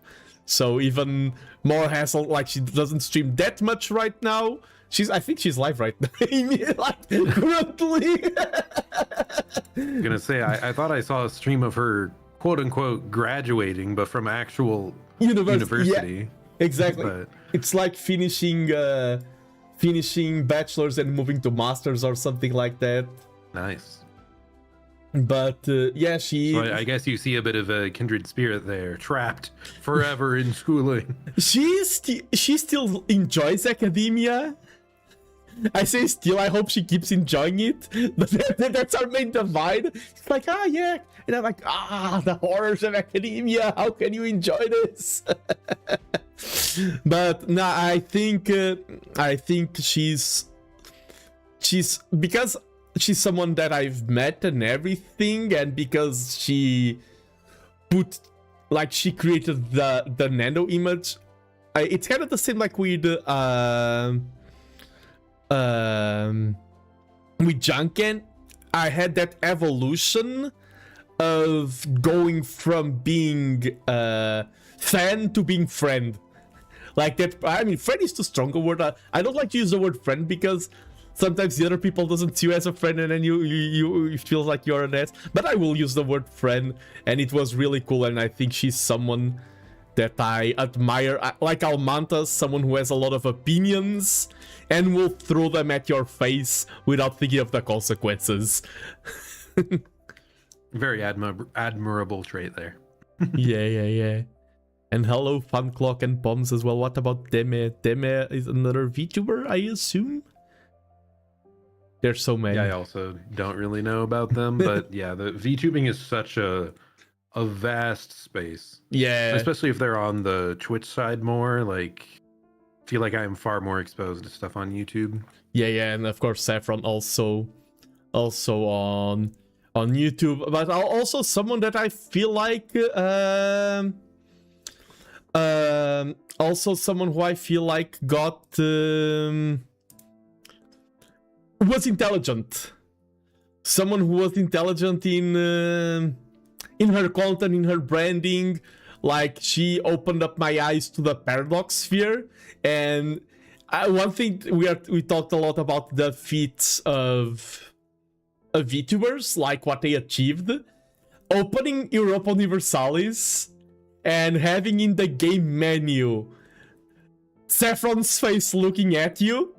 so even more hassle. Like, she doesn't stream that much right now. I think she's live right now. Like, currently. I'm gonna say I thought I saw a stream of her quote unquote graduating, but from actual university. Yeah, exactly. But it's like finishing bachelor's and moving to master's or something like that. Nice. But yeah, so I guess you see a bit of a kindred spirit there, trapped forever in schooling. She still enjoys academia. I say still, I hope she keeps enjoying it. But that's our main divide. It's like, yeah. And I'm like, the horrors of academia. How can you enjoy this? But no, I think she's because she's someone that I've met and everything, and because she created the TheNando image. It's kind of the same like with Junken. I had that evolution of going from being fan to being friend. Like that, I mean, friend is too strong a word. I don't like to use the word friend because sometimes the other people doesn't see you as a friend, and then you feel like you're an ass. But I will use the word friend, and it was really cool. And I think she's someone that I admire, like Almantas, someone who has a lot of opinions and will throw them at your face without thinking of the consequences. Very admirable trait there. Yeah. And hello, Fun Clock and Poms as well. What about Deme? Deme is another VTuber, I assume? There's so many. Yeah, I also don't really know about them, but yeah, the VTubing is such a vast space. Yeah. Especially if they're on the Twitch side more, like, I feel like I'm far more exposed to stuff on YouTube. Yeah, and of course Saffron also on YouTube, but also someone that I feel like also someone who I feel like was intelligent. Someone who was intelligent in her content, in her branding. Like, she opened up my eyes to the paradox sphere. And one thing, we talked a lot about the feats of VTubers, like what they achieved. opening Europa Universalis and having in the game menu Saffron's face looking at you.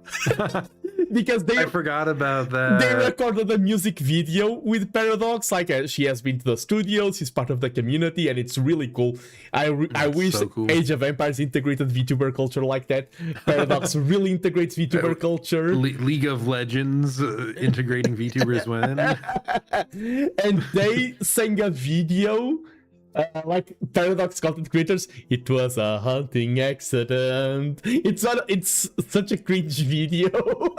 Because I forgot about that. they recorded a music video with Paradox. Like, she has been to the studios, she's part of the community, and it's really cool. I wish so cool. Age of Empires integrated VTuber culture like that. Paradox really integrates VTuber culture. League of Legends integrating VTubers when. And they sang a video, like Paradox content creators. It was a hunting accident. It's such a cringe video.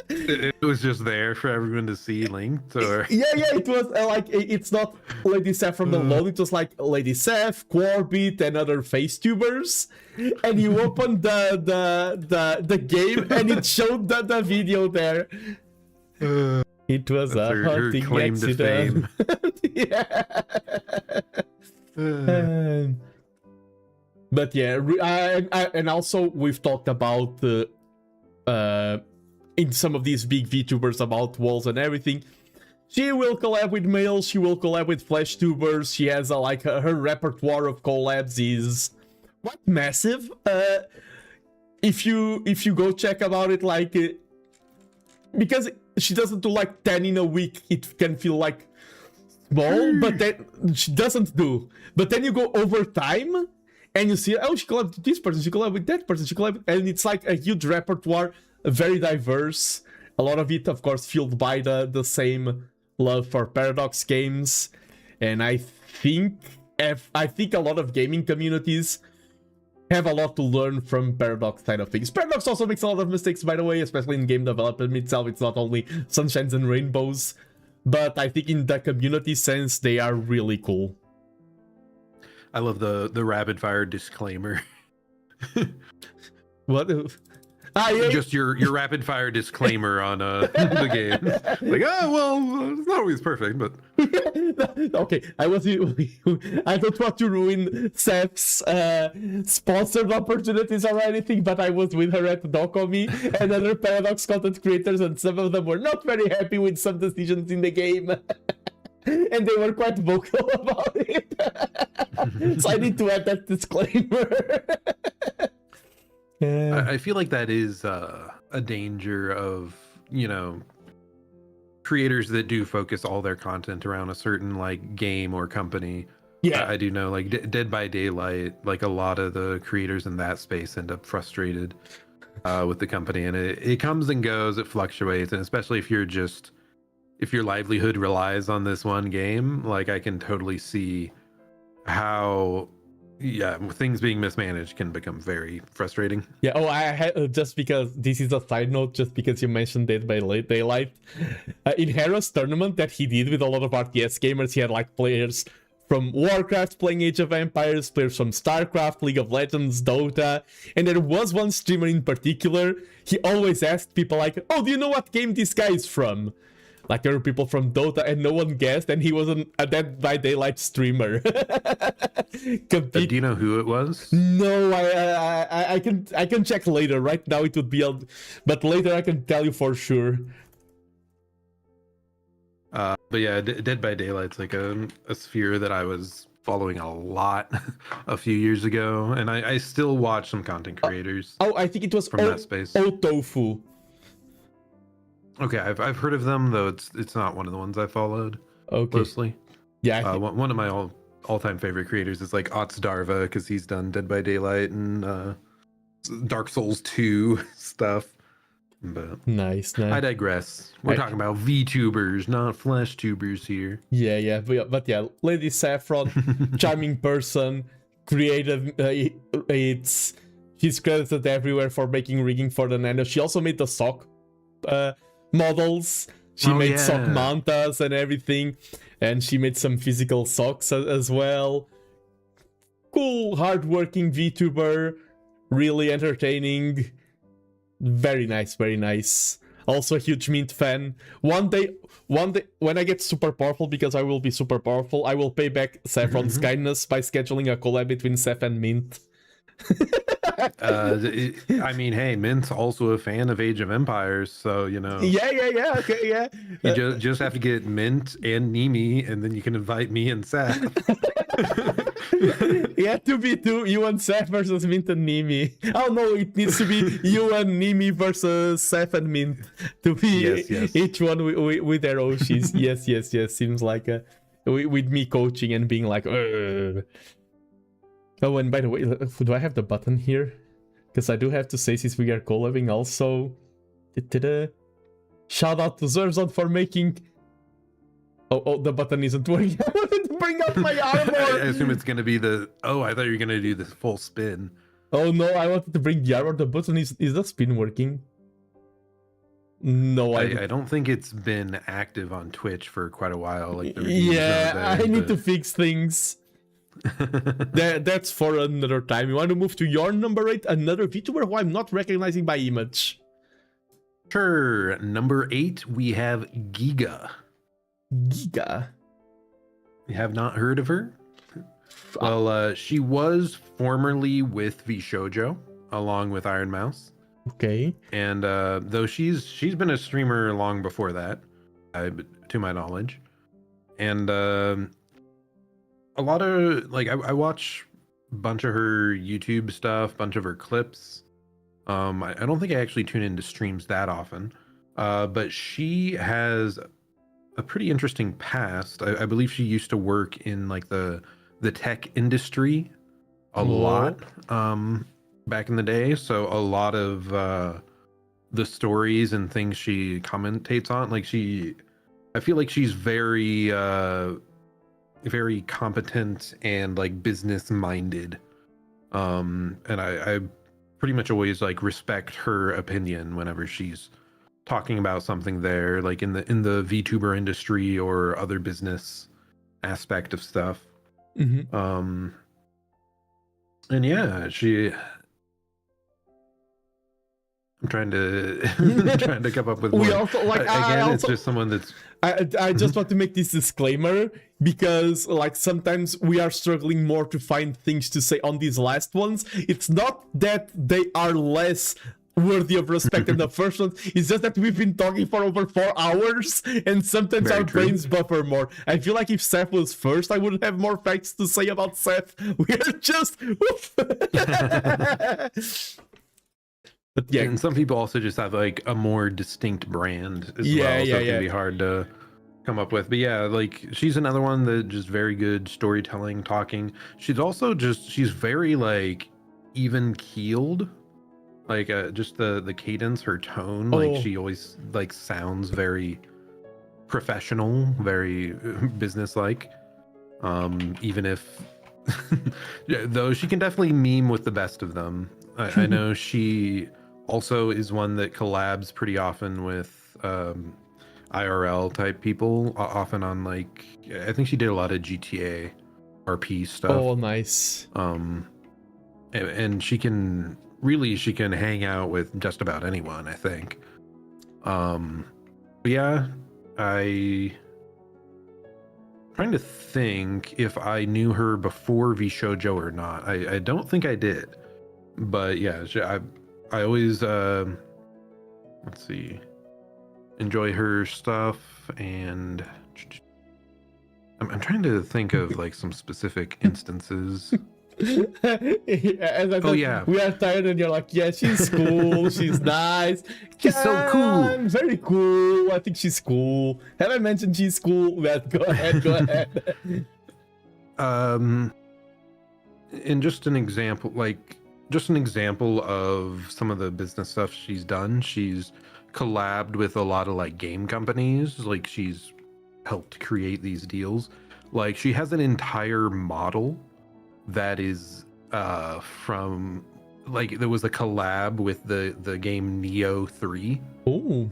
It was just there for everyone to see linked, or yeah, it was like, it's not Lady Saffron alone, it was like Lady Seth, Corbett, and other FaceTubers, and you opened the game and it showed the video there. It was a her hunting claim to accident. Yeah. But yeah, and also we've talked about in some of these big VTubers about walls and everything. She will collab with males, she will collab with flash tubers. She has her repertoire of collabs is quite massive. If you go check about it, like because she doesn't do like 10 in a week, it can feel like small, but then she doesn't do. But then you go over time and you see, oh, she collabed with this person, she collabed with that person, she collabed, and it's like a huge repertoire, very diverse. A lot of it, of course, fueled by the same love for Paradox games. And I think a lot of gaming communities have a lot to learn from Paradox side of things. Paradox also makes a lot of mistakes, by the way, especially in game development itself. It's not only sunshines and rainbows, but I think in the community sense, they are really cool. I love the rapid fire disclaimer. What? Yeah. Just your rapid fire disclaimer on the game. Like, oh well, it's not always perfect, but okay. I don't want to ruin Seth's sponsored opportunities or anything, but I was with her at Docomi and other Paradox content creators, and some of them were not very happy with some decisions in the game. And they were quite vocal about it. So I need to add that disclaimer. I feel like that is a danger of, creators that do focus all their content around a certain like game or company. Yeah, I do know, like Dead by Daylight, like a lot of the creators in that space end up frustrated with the company, and it comes and goes, it fluctuates, and especially if your livelihood relies on this one game, like I can totally see how things being mismanaged can become very frustrating. Yeah. Oh, I had just because this is a side note, just because you mentioned Dead by Daylight, in Hero's tournament that he did with a lot of RTS gamers, he had like players from Warcraft playing Age of Empires, players from StarCraft, League of Legends, Dota, and there was one streamer in particular. He always asked people like, "Oh, do you know what game this guy is from?" Like there were people from Dota, and no one guessed, and he was a Dead by Daylight streamer. Do you know who it was? No, I can check later. Right now it would be but later I can tell you for sure. But yeah, Dead by Daylight's like a sphere that I was following a lot a few years ago, and I still watch some content creators. I think it was from that space. Tofu. Okay, I've heard of them, though it's not one of the ones I followed closely. Yeah, one of my all-time favorite creators is like Ots Darva, because he's done Dead by Daylight and Dark Souls 2 stuff. But nice. I digress. We're talking about VTubers, not flesh tubers here. Yeah, but yeah, Lady Saffron, charming person, creative. She's credited everywhere for making rigging for TheNando. She also made the sock models. She made sock mantas and everything, and she made some physical socks as well. Cool, hardworking VTuber, really entertaining. Very nice. Also a huge Mint fan. One day when I get super powerful, because I will be super powerful, I will pay back Saffron's kindness by scheduling a collab between Seth and Mint. I mean, hey, Mint's also a fan of Age of Empires, so you know. Yeah. Okay, yeah. You just have to get Mint and Nimi, and then you can invite me and Seth. Yeah, 2v2, you and Seth versus Mint and Nimi. Oh no, it needs to be you and Nimi versus Seth and Mint to be Yes. each one with their Oshis. Yes. Seems like with me coaching and being like, "Ugh." Oh, and by the way, do I have the button here? Because I do have to say, since we are collabing also, shout out to Zirzon for making. Oh, the button isn't working. I wanted to bring up my armor. I assume it's gonna be the. Oh, I thought you were gonna do this full spin. Oh no, I wanted to bring the armor. The button is the spin working? No, I don't think it's been active on Twitch for quite a while. Like I need to fix things. That's for another time. You want to move to your number 8, another VTuber who I'm not recognizing by image. Sure. Number 8, we have Giga. Giga. You have not heard of her? Well, she was formerly with VShojo, along with Iron Mouse. Okay. And though she's been a streamer long before that, to my knowledge. And a lot of like I watch a bunch of her YouTube stuff, bunch of her clips. I don't think I actually tune into streams that often, but she has a pretty interesting past. I believe she used to work in like the tech industry a lot back in the day. So a lot of the stories and things she commentates on, like I feel like she's very very competent and like business minded. And I pretty much always like respect her opinion whenever she's talking about something there, like in the VTuber industry or other business aspect of stuff. Mm-hmm. And yeah, I'm trying to come up with We more. also like Again, it's just someone that's. I just want to make this disclaimer because like sometimes we are struggling more to find things to say on these last ones. It's not that they are less worthy of respect than the first one. It's just that we've been talking for over 4 hours and sometimes Very our true. brains buffer more. I feel like if Seth was first, I would have more facts to say about Seth. We are just But yeah, And some people also just have like a more distinct brand as well. So it can be hard to come up with. But yeah, like she's another one that just very good storytelling, talking. She's also she's very like even keeled. Like just the cadence, her tone, like she always like sounds very professional, very businesslike. Even if though she can definitely meme with the best of them. I know she also is one that collabs pretty often with IRL type people, often on like I think she did a lot of GTA RP stuff. Oh, nice. And she can hang out with just about anyone, I think. But yeah, I'm trying to think if I knew her before VShojo or not. I don't think I did. But yeah, I always let's see, enjoy her stuff, and I'm trying to think of like some specific instances. As I said, yeah, we are tired, and you're like, yeah, she's cool, she's nice, she's so cool, very cool. I think she's cool. Have I mentioned she's cool? Well, go ahead. And just an example, of some of the business stuff she's done. She's collabed with a lot of like game companies. Like she's helped create these deals. Like she has an entire model that is from like there was a collab with the game Neo 3. Oh.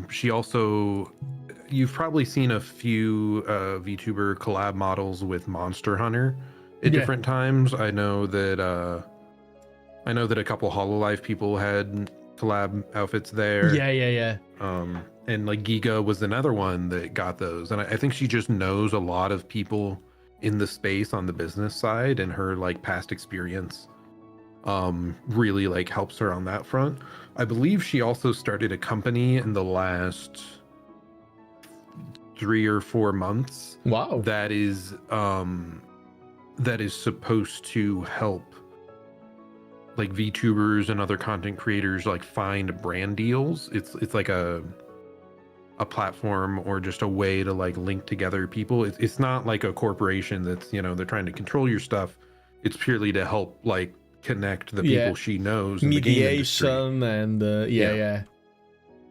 She also, you've probably seen a few VTuber collab models with Monster Hunter at different times. I know that a couple Hololive people had collab outfits there. Yeah. And like Giga was another one that got those, and I think she just knows a lot of people in the space on the business side, and her like past experience really like helps her on that front. I believe she also started a company in the last 3 or 4 months. Wow. That is supposed to help like VTubers and other content creators like find brand deals. It's like a platform or just a way to like link together people. It's not like a corporation that's, you know, they're trying to control your stuff. It's purely to help like connect the people she knows in the game industry. Mediation and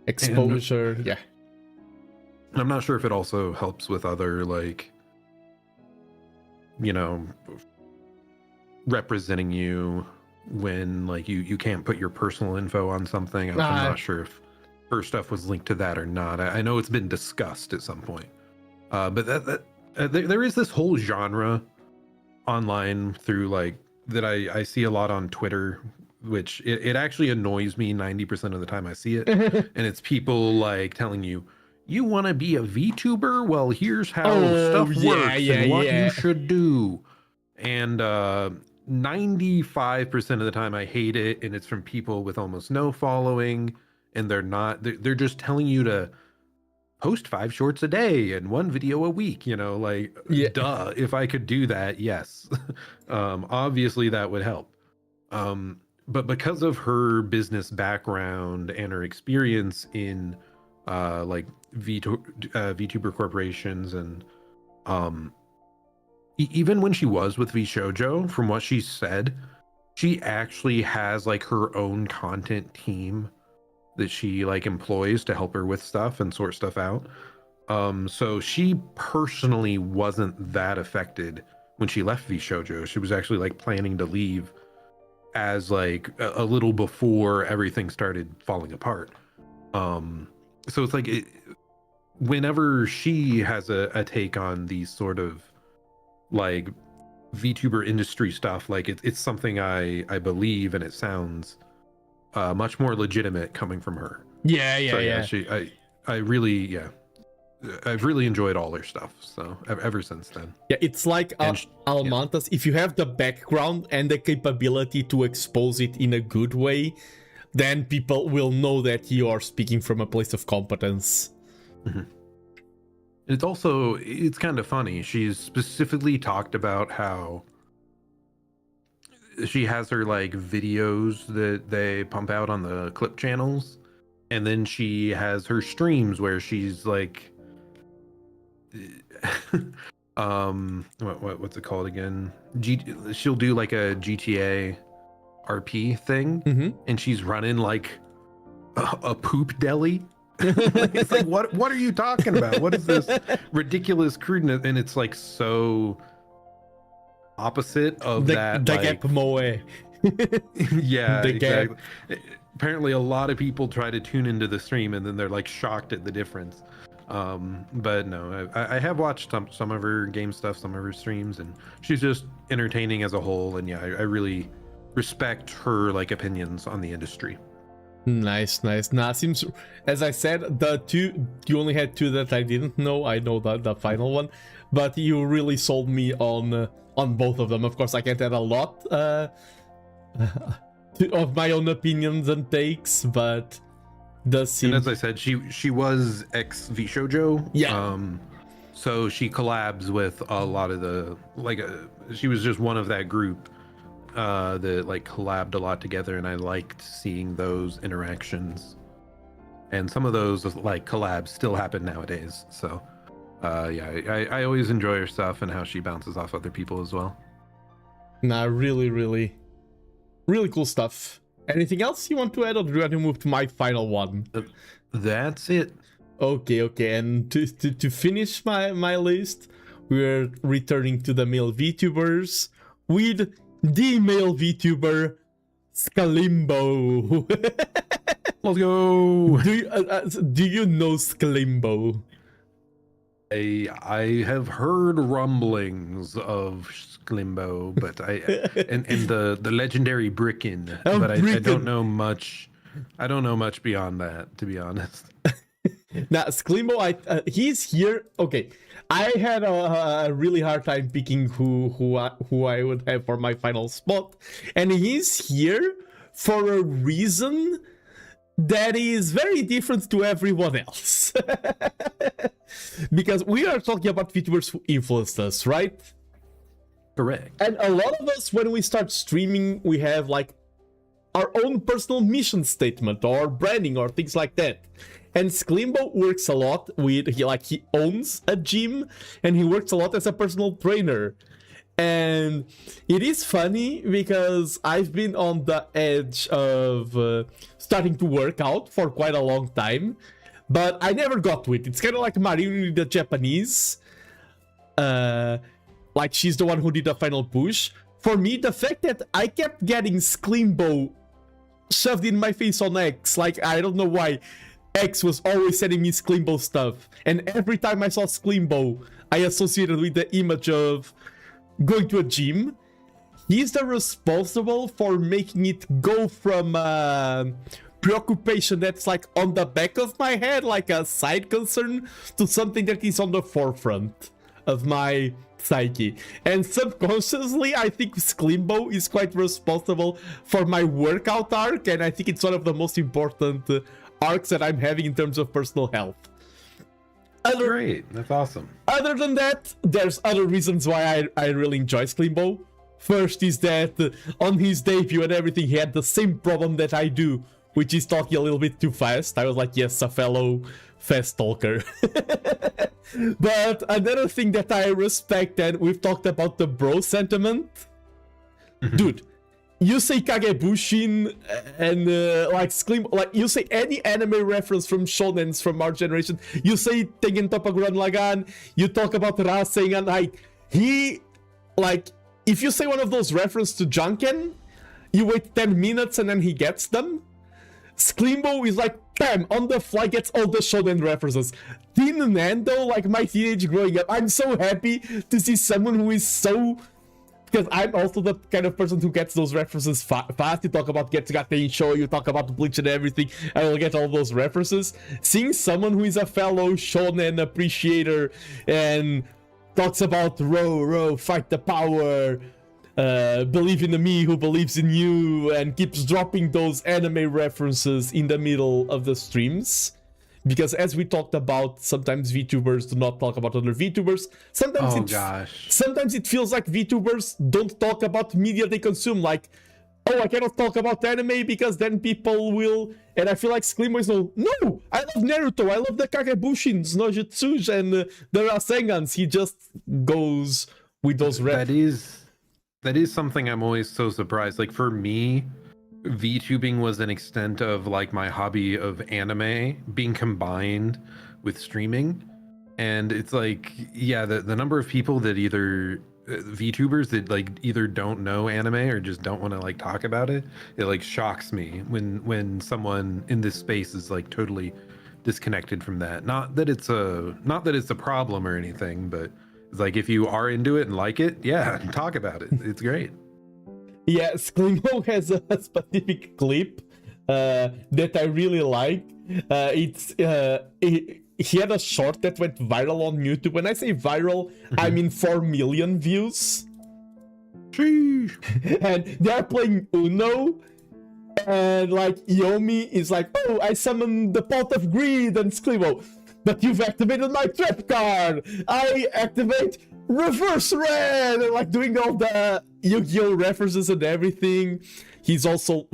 exposure. And I'm not sure if it also helps with other like, you know, representing you when like you can't put your personal info on something. I'm not sure if her stuff was linked to that or not. I know it's been discussed at some point, but there is this whole genre online through like that I see a lot on Twitter, which it actually annoys me 90% of the time I see it. And it's people like telling you, you want to be a VTuber? Well, here's how stuff works and what you should do. And 95% of the time I hate it, and it's from people with almost no following, and they're just telling you to post 5 shorts a day and 1 video a week, you know, like duh, if I could do that, yes. Obviously that would help. But because of her business background and her experience in like VTuber corporations and even when she was with VShojo, from what she said, she actually has like her own content team that she like employs to help her with stuff and sort stuff out. So she personally wasn't that affected when she left VShojo. She was actually like planning to leave as like a little before everything started falling apart. So it's like whenever she has a take on these sort of like VTuber industry stuff, like it's something I believe, and it sounds much more legitimate coming from her. I've really enjoyed all her stuff, so ever since then. It's like Almantas. If you have the background and the capability to expose it in a good way, then people will know that you are speaking from a place of competence. Mm-hmm. It's kind of funny. She's specifically talked about how she has her like videos that they pump out on the clip channels, and then she has her streams where she's like what's it called again? She'll do like a GTA RP thing, and she's running like a poop deli. It's like, what are you talking about? What is this ridiculous crudeness? And it's like so opposite of that. Like, yeah, exactly. Apparently a lot of people try to tune into the stream and then they're like shocked at the difference. But no, I have watched some of her game stuff, some of her streams, and she's just entertaining as a whole. And yeah, I really respect her like opinions on the industry. Nice. Nah, seems, as I said, you only had 2 that I didn't know. I know that the final one, but you really sold me on both of them. Of course, I can't add a lot of my own opinions and takes, but does seem. And as I said, she was ex VShojo. Yeah. So she collabs with a lot of the she was just one of that group that like collabed a lot together, and I liked seeing those interactions, and some of those like collabs still happen nowadays. So I always enjoy her stuff and how she bounces off other people as well. Nah, really cool stuff. Anything else you want to add, or do you want to move to my final one? That's it. Okay, and to finish my list, we're returning to the male VTubers with the male VTuber Skalimbo. Let's go. Do you know Skalimbo? I have heard rumblings of Skalimbo, but and the legendary Bricken, but I don't know much. I don't know much beyond that, to be honest. Now, Skalimbo, he's here. Okay, I had a really hard time picking who I would have for my final spot, and he's here for a reason that is very different to everyone else. Because we are talking about VTubers who influenced us, right? Correct. And a lot of us, when we start streaming, we have like our own personal mission statement or branding or things like that. And Sklimbo works a lot with, he owns a gym and he works a lot as a personal trainer. And it is funny because I've been on the edge of starting to work out for quite a long time, but I never got to it. It's kind of like Marine the Japanese. Like she's the one who did the final push. For me, the fact that I kept getting Sklimbo shoved in my face on X, like I don't know why. X was always sending me Sklimbo stuff, and every time I saw Sklimbo, I associated with the image of going to a gym. He's the responsible for making it go from preoccupation that's like on the back of my head, like a side concern, to something that is on the forefront of my psyche. And subconsciously, I think Sklimbo is quite responsible for my workout arc, and I think it's one of the most important arcs that I'm having in terms of personal health. Great, that's awesome. Other than that, there's other reasons why I really enjoy Sklimbo. First is that on his debut and everything, he had the same problem that I do, which is talking a little bit too fast. I was like, yes, a fellow fast talker. But another thing that I respect, and we've talked about the bro sentiment. Dude, you say Kagebushin and like Sklimbo, like you say any anime reference from shonens from our generation, you say Tengen Toppa Gurren Lagann, you talk about harassing, and like he, like if you say one of those references to Junken, you wait 10 minutes and then he gets them. Sklimbo is like, bam, on the fly gets all the shonen references. TheNando, like my teenage growing up, I'm so happy to see someone who is so... Because I'm also the kind of person who gets those references fast. You talk about Getsugaten Show, you talk about Bleach and everything, I will get all those references. Seeing someone who is a fellow shonen appreciator and talks about row, fight the power, believe in the me who believes in you, and keeps dropping those anime references in the middle of the streams. Because as we talked about, sometimes VTubers do not talk about other VTubers. Sometimes it feels like VTubers don't talk about media they consume. Like, oh, I cannot talk about anime because then people will... And I feel like Sklimbo is no, I love Naruto, I love the Kagebushins, Nojutsus, and the Rasengans. He just goes with those references. That is something I'm always so surprised. Like for me, VTubing was an extent of like my hobby of anime being combined with streaming. And it's like, yeah, the number of people that either VTubers that like either don't know anime or just don't want to like talk about it, it like shocks me when someone in this space is like totally disconnected from that. Not that it's a problem or anything, but it's like if you are into it and like it, yeah, talk about it. It's great. Yeah, Sklimbo has a specific clip that I really like. He had a short that went viral on YouTube. When I say viral, I mean 4 million views. And they're playing Uno, and like Yomi is like, oh, I summoned the Pot of Greed, and Sklimbo, but you've activated my trap card. I activate Reverse Red, and like doing all the Yu-Gi-Oh references and everything. He's also,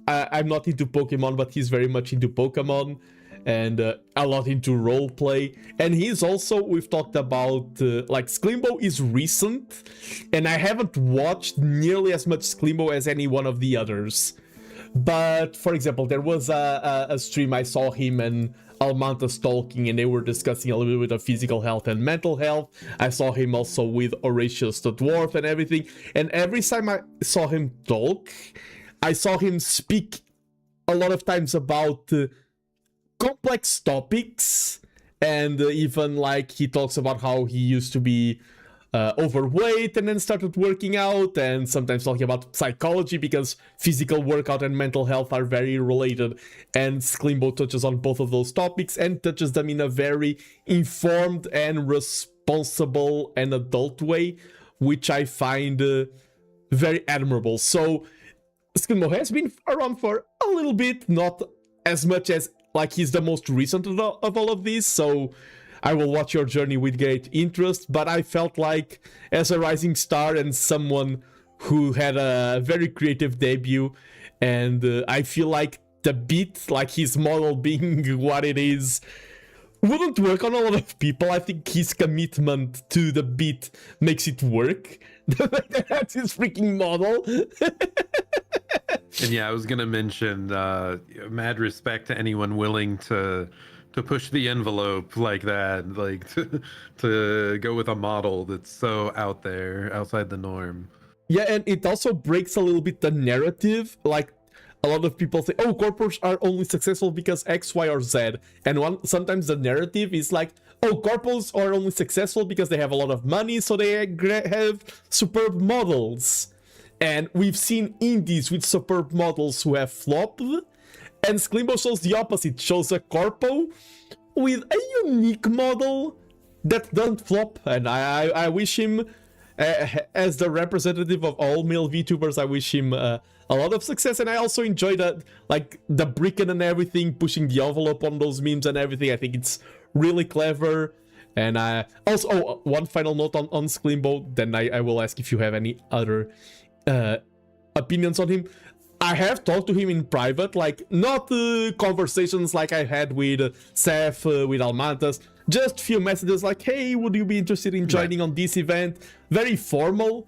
I'm not into Pokemon, but he's very much into Pokemon and a lot into roleplay. And he's also, we've talked about, like Sklimbo is recent, and I haven't watched nearly as much Sklimbo as any one of the others. But for example, there was a stream I saw him and Almantas talking, and they were discussing a little bit of physical health and mental health. I saw him also with Horatius the Dwarf and everything. And every time I saw him talk, I saw him speak a lot of times about complex topics. And even like he talks about how he used to be overweight and then started working out, and sometimes talking about psychology because physical workout and mental health are very related, and Sklimbo touches on both of those topics and touches them in a very informed and responsible and adult way, which I find very admirable. So Sklimbo has been around for a little bit, not as much as like he's the most recent of all of these, so I will watch your journey with great interest, but I felt like as a rising star and someone who had a very creative debut, and I feel like the beat, like his model being what it is, wouldn't work on a lot of people. I think his commitment to the beat makes it work. That's his freaking model. And yeah, I was gonna mention mad respect to anyone willing to push the envelope like that, like to go with a model that's so out there, outside the norm. Yeah, and it also breaks a little bit the narrative. Like, a lot of people say, oh, corpos are only successful because X, Y, or Z. And sometimes the narrative is like, oh, corpos are only successful because they have a lot of money, so they have superb models. And we've seen indies with superb models who have flopped. And Sklimbo shows the opposite, shows a corpo with a unique model that doesn't flop. And I wish him, as the representative of all male VTubers, I wish him a lot of success. And I also enjoy that, like, the bricken and everything, pushing the envelope on those memes and everything. I think it's really clever. And also, one final note on Sklimbo, then I will ask if you have any other opinions on him. I have talked to him in private, like, not conversations like I had with Seth, with Almantas, just few messages like, hey, would you be interested in joining on this event? Very formal.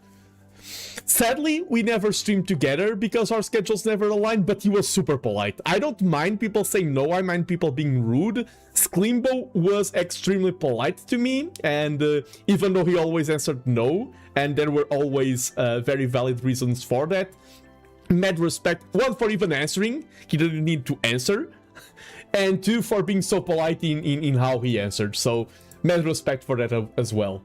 Sadly, we never streamed together because our schedules never aligned, but he was super polite. I don't mind people saying no, I mind people being rude. Sklimbo was extremely polite to me, and even though he always answered no, and there were always very valid reasons for that, mad respect, one, for even answering, he didn't need to answer, and two, for being so polite in how he answered, so mad respect for that as well.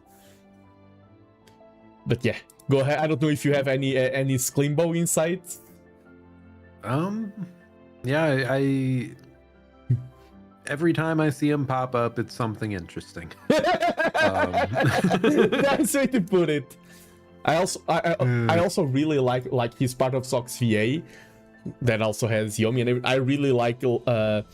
But yeah, go ahead. I don't know if you have any Sklimbo insights. Yeah, I every time I see him pop up, it's something interesting. Nice way to put it. I also really like he's part of Sox VA that also has Yomi, and I really like I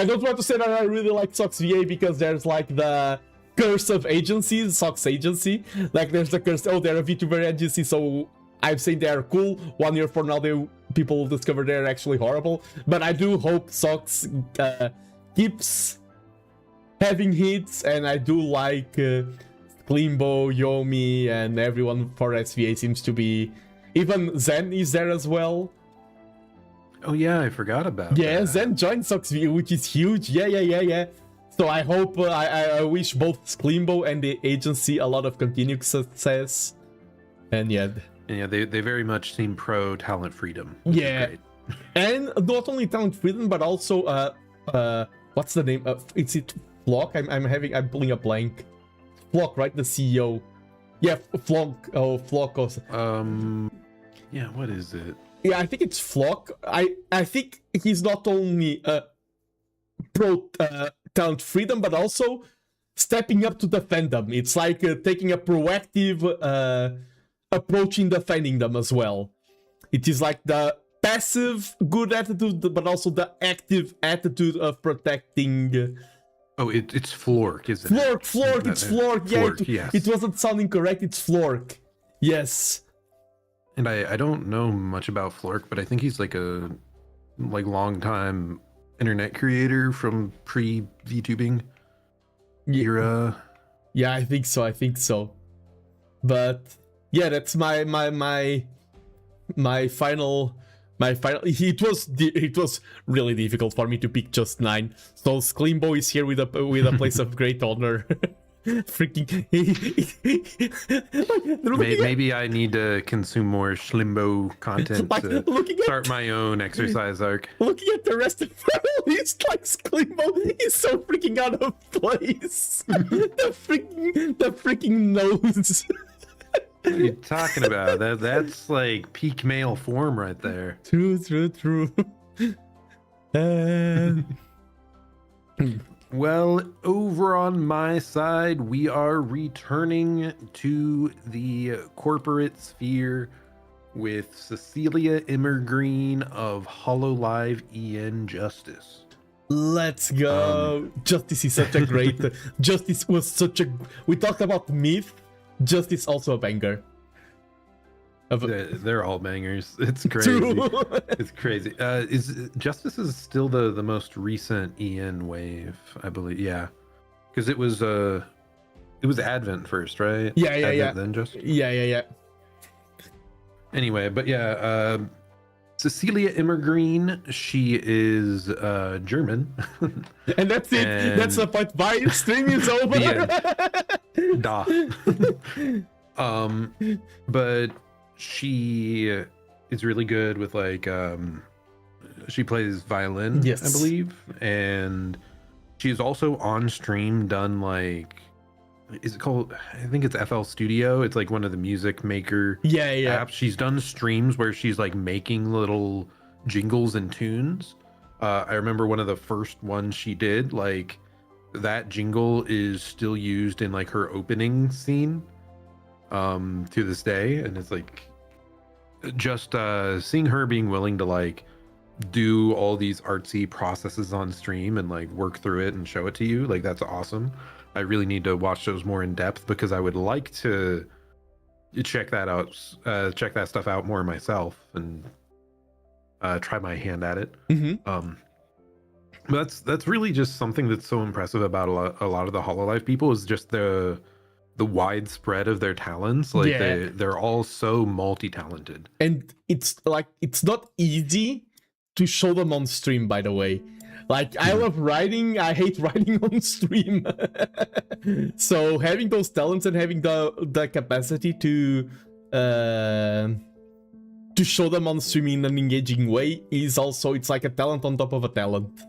don't want to say that I really like Sox VA because there's like the curse of agencies, Sox agency, like there's the curse, oh, they're a VTuber agency, so I'm saying they are cool. 1 year from now, people will discover they're actually horrible. But I do hope Sox keeps having hits, and I do like Sklimbo, Yomi, and everyone for SVA seems to be. Even Zen is there as well. Oh yeah, I forgot about that. Yeah, Zen joined Sox VA, which is huge. Yeah. So I hope, I wish both Sklimbo and the agency a lot of continued success. And yeah, they very much seem pro talent freedom. Yeah, and not only talent freedom, but also what's the name? Is it Flock? I'm pulling a blank. Flock, right? The CEO. Yeah, Flock. Oh, Flock. Yeah, what is it? Yeah, I think it's Flock. I think he's not only pro talent freedom, but also stepping up to defend them. It's like taking a proactive approach in defending them as well. It is like the passive good attitude, but also the active attitude of protecting. Oh, it's Flork, isn't it? Flork, it's Flork. Yeah, Flork, yes. It wasn't sounding correct. It's Flork. Yes. And I don't know much about Flork, but I think he's like a long time internet creator from pre-VTubing era. Yeah, I think so. But yeah, that's my final. It was really difficult for me to pick just 9. So Sklimbo is here with a place of great honor. Freaking. Maybe I need to consume more Schlimbo content Like, to looking at- start my own exercise arc. Looking at the rest of the he's like Sklimbo is so freaking out of place. the freaking nose. What are you talking about? That's like peak male form right there. True. Well, over on my side, we are returning to the corporate sphere with Cecilia Immergreen of HoloLive EN Justice. Let's go. Justice is such a great. Justice was such a. We talked about myth. Justice also a banger. They're all bangers. It's crazy. It's crazy. Justice is still the most recent EN wave, I believe. Yeah, because it was Advent first, right? Yeah. Advent, then Justice. Yeah. Anyway, but yeah, Cecilia Immergreen, she is German. And that's it. And- That's the point. Bye. Stream is over. Da. But she is really good with like she plays violin, Yes. I believe, and she's also on stream done like, is it called, I think it's FL Studio. It's like one of the music maker Yeah. apps. She's done streams where she's like making little jingles and tunes. I remember one of the first ones she did, like that jingle is still used in like her opening scene to this day, and it's like just seeing her being willing to like do all these artsy processes on stream and like work through it and show it to you, like that's awesome. I really need to watch those more in depth because I would like to check that out, check that stuff out more myself and try my hand at it. That's really just something that's so impressive about a lot of the HoloLive people, is just the widespread of their talents. Like they're all so multi-talented, and it's like it's not easy to show them on stream, by the way. Like, I love writing, I hate writing on stream. So having those talents and having the capacity to show them on stream in an engaging way is also, it's like a talent on top of a talent.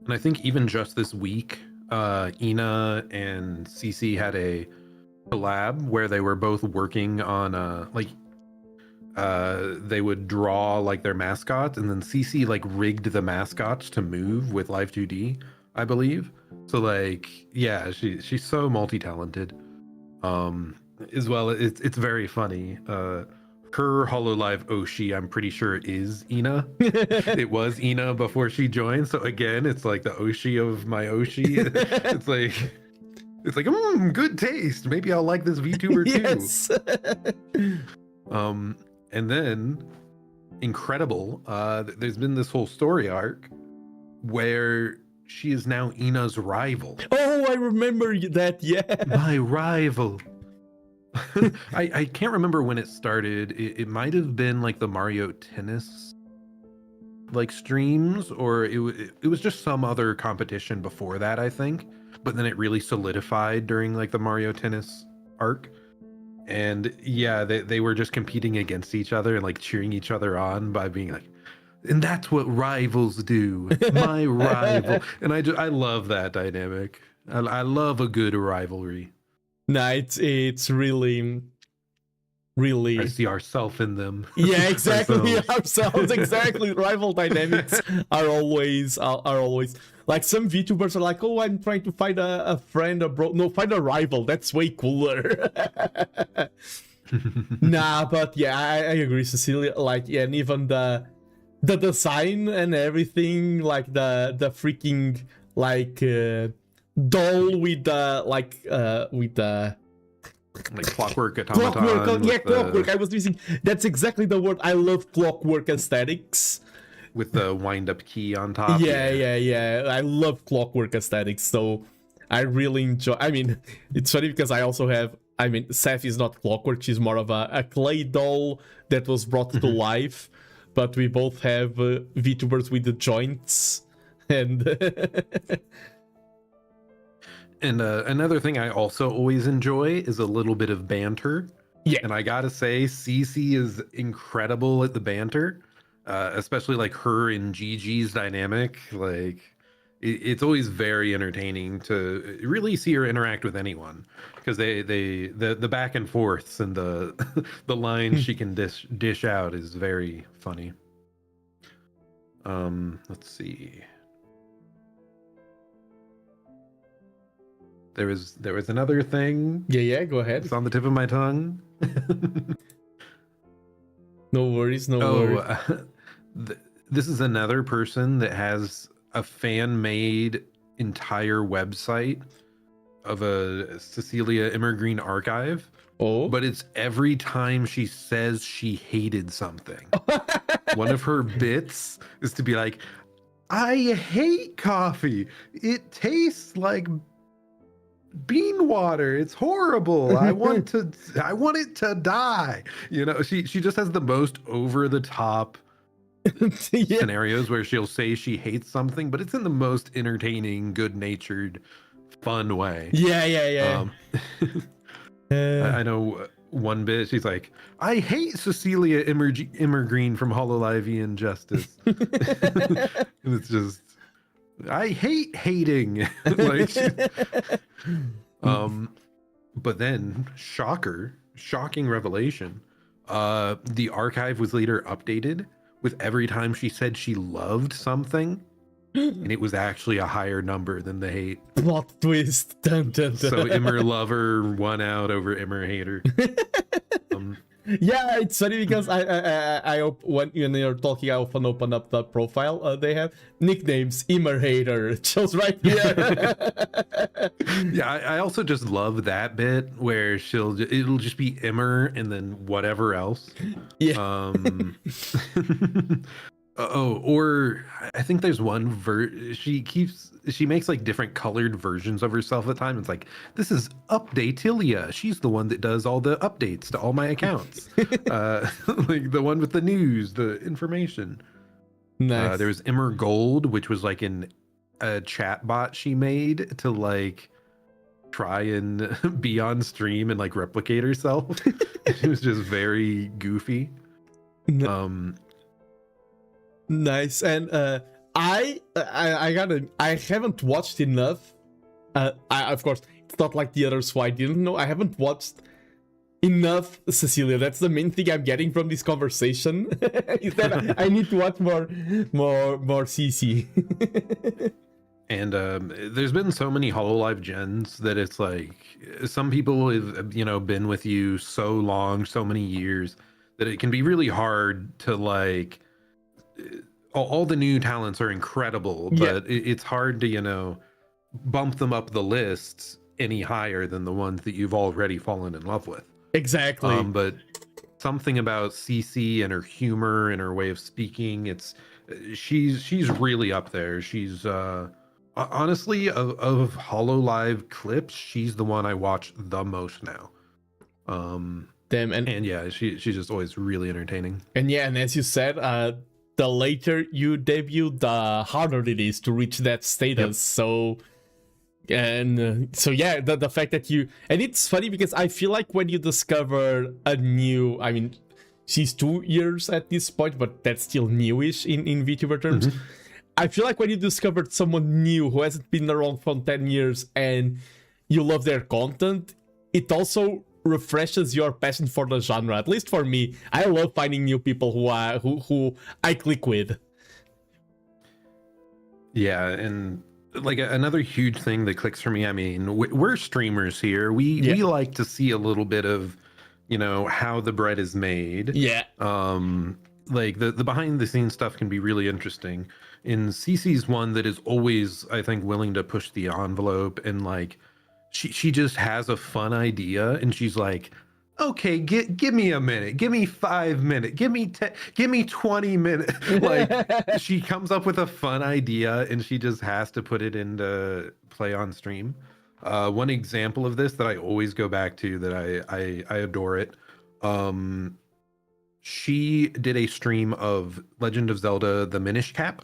And I think even just this week, Ina and Cece had a collab where they were both working on they would draw like their mascots, and then Cece like rigged the mascots to move with Live 2D, I believe. So like, yeah, she's so multi-talented. As well, it's very funny. Her HoloLive Oshi, I'm pretty sure is Ina. It was Ina before she joined. So again, it's like the Oshi of my Oshi. It's like good taste. Maybe I'll like this VTuber too. Yes. And then incredible, there's been this whole story arc where she is now Ina's rival. Oh, I remember that. Yeah. My rival. I can't remember when it started. It might have been like the Mario Tennis like streams, or it was just some other competition before that, I think. But then it really solidified during like the Mario Tennis arc. And yeah, they were just competing against each other and like cheering each other on by being like, and that's what rivals do. My rival. And I love that dynamic. I love a good rivalry. No, it's really I see ourself in them. Yeah, exactly. Ourselves, exactly. Rival dynamics are always like, some VTubers are like, oh, I'm trying to find a friend, a bro. No, find a rival. That's way cooler. Nah, but yeah, I agree, Cecilia. Like, yeah, and even the design and everything, like the freaking like doll with the like clockwork automaton. Clockwork. I was using, that's exactly the word. I love clockwork aesthetics. With the wind-up key on top. Yeah. I love clockwork aesthetics, so I really enjoy. I mean, it's funny because I also have. I mean, Seth is not clockwork; she's more of a clay doll that was brought to life. But we both have VTubers with the joints, and And another thing I also always enjoy is a little bit of banter. Yeah. And I gotta say, Cece is incredible at the banter, especially like her and Gigi's dynamic. Like, it's always very entertaining to really see her interact with anyone, because the back and forths and the the lines she can dish out is very funny. Let's see. There was another thing. Yeah, go ahead. It's on the tip of my tongue. No worries, no worries. This is another person that has a fan-made entire website of a Cecilia Immergreen archive. Oh, But it's every time she says she hated something. One of her bits is to be like, I hate coffee. It tastes like bean water. It's horrible. I want it to die. You know, she just has the most over the top yeah. scenarios where she'll say she hates something, but it's in the most entertaining, good-natured, fun way. Yeah. I know one bit. She's like, "I hate Cecilia Immergreen from Hololive Injustice." And it's just, I hate hating. Like, but then shocking revelation. The archive was later updated with every time she said she loved something, and it was actually a higher number than the hate. Plot twist. Dun, dun, dun. So Immer lover won out over Immer hater. Yeah, it's funny because when you're talking, I often open up the profile they have. Nicknames, Immer Hater. It shows right here. Yeah, I also just love that bit where it'll just be Immer and then whatever else. Yeah. Or I think there's one she makes like different colored versions of herself at times. It's like, this is Updateilia. She's the one that does all the updates to all my accounts. Like the one with the news, the information. Nice. There was Immer Gold, which was like a chat bot she made to like try and be on stream and like replicate herself. It was just very goofy. Nice. And I haven't watched enough. Of course, it's not like the others who I didn't know. I haven't watched enough Cecilia. That's the main thing I'm getting from this conversation. Is that I need to watch more CC. And there's been so many Hololive gens that it's like, some people have, been with you so long, so many years, that it can be really hard to like, all the new talents are incredible, but it's hard to, bump them up the lists any higher than the ones that you've already fallen in love with. Exactly. But something about Cece and her humor and her way of speaking, she's really up there. She's honestly, of Hololive clips, she's the one I watch the most now. Damn, and yeah, she's just always really entertaining. And yeah, and as you said, the later you debut, the harder it is to reach that status. So yeah, the fact that and it's funny because I feel like when you discover a new, I mean, she's 2 years at this point, but that's still newish in VTuber terms. Mm-hmm. I feel like when you discovered someone new who hasn't been around for 10 years and you love their content, it also refreshes your passion for the genre. At least for me, I love finding new people who I click with. Yeah, and like another huge thing that clicks for me, I mean, we're streamers here. We like to see a little bit of, how the bread is made. Yeah. Like the behind the scenes stuff can be really interesting. And Cece's one that is always, I think, willing to push the envelope, and like she just has a fun idea and she's like, okay, give me a minute, give me 5 minutes, give me 20 minutes. Like, she comes up with a fun idea and she just has to put it into play on stream. One example of this that I always go back to, that I adore it. She did a stream of Legend of Zelda: The Minish Cap,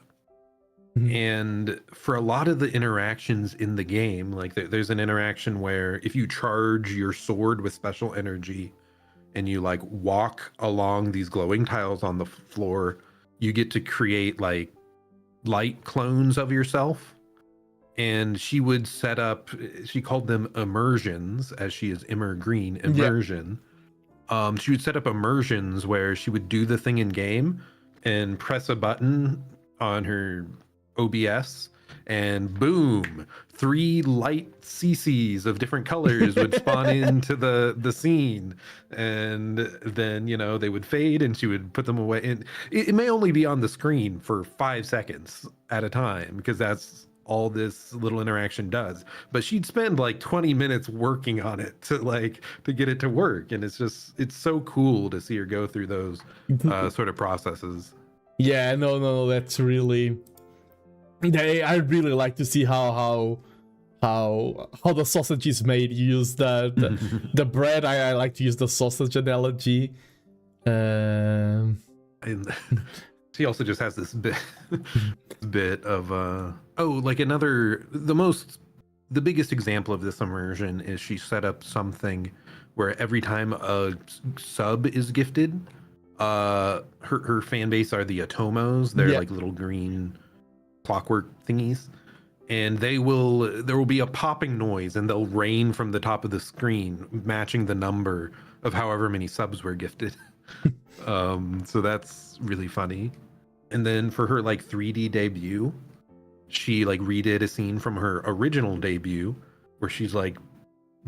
And for a lot of the interactions in the game, like there's an interaction where if you charge your sword with special energy and you like walk along these glowing tiles on the floor, you get to create like light clones of yourself. And she would set up, she called them immersions, as she is Immer Green, immersion. She would set up immersions where she would do the thing in game and press a button on her OBS, and boom, 3 light CCs of different colors would spawn into the scene, and then they would fade and she would put them away, and it may only be on the screen for 5 seconds at a time because that's all this little interaction does, but she'd spend like 20 minutes working on it to get it to work, and it's so cool to see her go through those sort of processes. Yeah, no, that's really. I really like to see how the sausage is made. You use the bread. I like to use the sausage analogy. And she also just has this bit of like the biggest example of this immersion is she set up something where every time a sub is gifted, her fan base are the Atomos. They're like little green clockwork thingies, and there will be a popping noise and they'll rain from the top of the screen, matching the number of however many subs were gifted. So that's really funny. And then for her like 3D debut, she like redid a scene from her original debut where she's like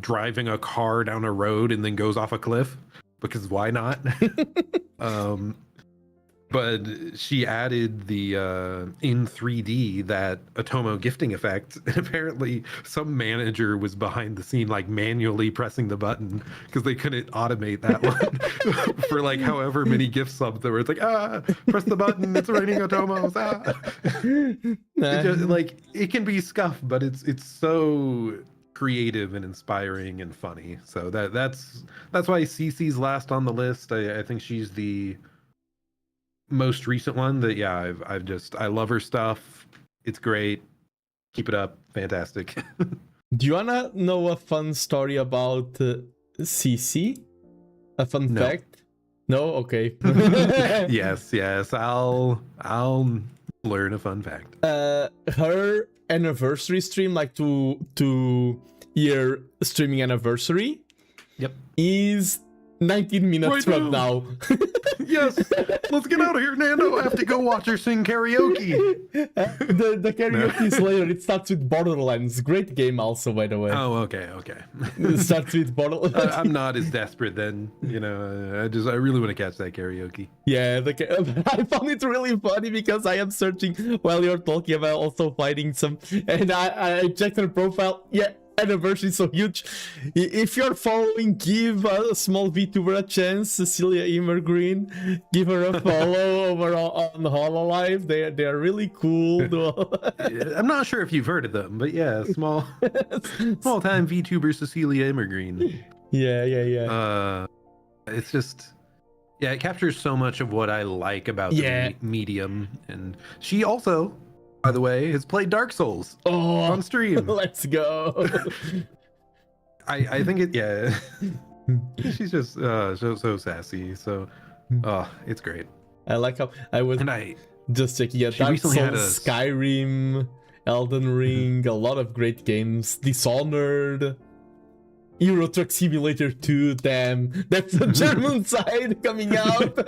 driving a car down a road and then goes off a cliff, because why not? But she added the in 3D that Atomo gifting effect, and apparently some manager was behind the scene like manually pressing the button because they couldn't automate that one for like however many gift subs there were. It's like, press the button, it's raining Atomos. It just, like, it can be scuffed, but it's so creative and inspiring and funny. So that's why Cece's last on the list. I think she's the most recent one that I love her stuff. It's great. Keep it up. Fantastic. Do you wanna know a fun story about CC? A fun fact? No? Okay. Yes. I'll learn a fun fact. Her anniversary stream, like 2-year streaming anniversary, is 19 minutes right from now. Yes, let's get out of here, Nando. I have to go watch her sing karaoke. The karaoke is later. It starts with Borderlands. Great game also, by the way. Oh, okay. It starts with Borderlands. I'm not as desperate then. I really want to catch that karaoke. Yeah, I found it really funny because I am searching while you're talking about also finding some, and I checked her profile. Yeah, anniversary so huge. If you're following, give a small VTuber a chance. Cecilia Immer Green, give her a follow over on Hololive. They are really cool. I'm not sure if you've heard of them, but yeah, small time VTuber Cecilia Immer Green. Yeah. It's just, it captures so much of what I like about the medium, and she also, by the way, has played Dark Souls on stream. Let's go. I think she's just so sassy. So, it's great. I like how just checking out Dark Souls, Skyrim, Elden Ring, a lot of great games. Dishonored, Euro Truck Simulator 2. Damn, that's the German side coming out.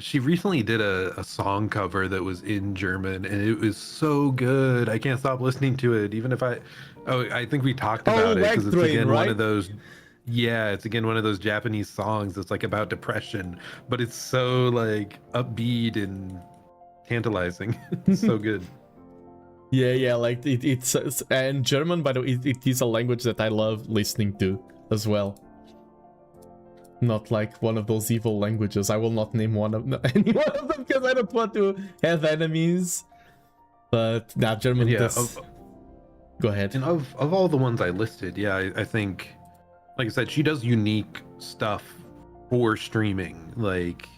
She recently did a song cover that was in German, and it was so good. I can't stop listening to it, even if I think we talked about it because it's again one of those. Yeah, it's again one of those Japanese songs that's like about depression, but it's so like upbeat and tantalizing. It's so good. Yeah, like it's and German, by the way, it is a language that I love listening to as well. Not like one of those evil languages. I will not name any one of them because I don't want to have enemies. But German. Yeah. Go ahead. And of all the ones I listed, I think, like I said, she does unique stuff for streaming. Like,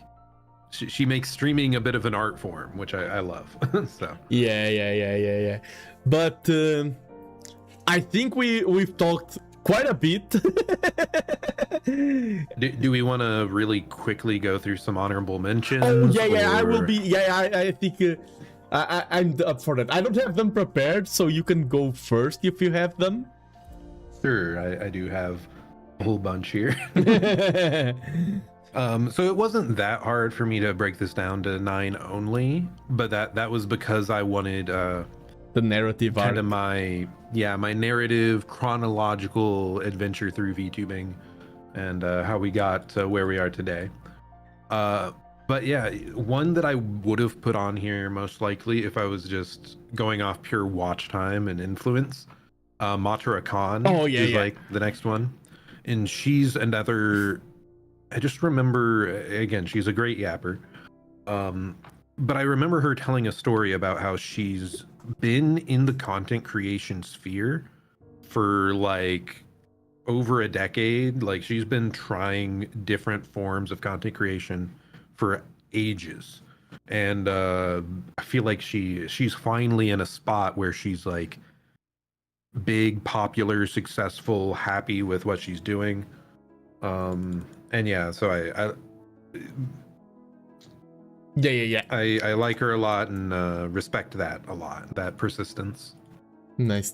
she makes streaming a bit of an art form, which I love. So Yeah. But I think we've talked quite a bit. do we want to really quickly go through some honorable mentions? Oh yeah, I will or- be. Yeah, I think I'm up for that. I don't have them prepared, so you can go first if you have them. Sure, I do have a whole bunch here. So it wasn't that hard for me to break this down to 9 only, but that was because I wanted The narrative kind arc. of my narrative chronological adventure through VTubing and how we got to where we are today. But yeah, one that I would have put on here most likely if I was just going off pure watch time and influence, Matara Khan is like the next one. And she's another, I just remember, again, she's a great yapper. But I remember her telling a story about how she's been in the content creation sphere for like over a decade. Like she's been trying different forms of content creation for ages. And I feel like she's finally in a spot where she's like big, popular, successful, happy with what she's doing. And yeah, so I like her a lot and respect that a lot, that persistence. Nice.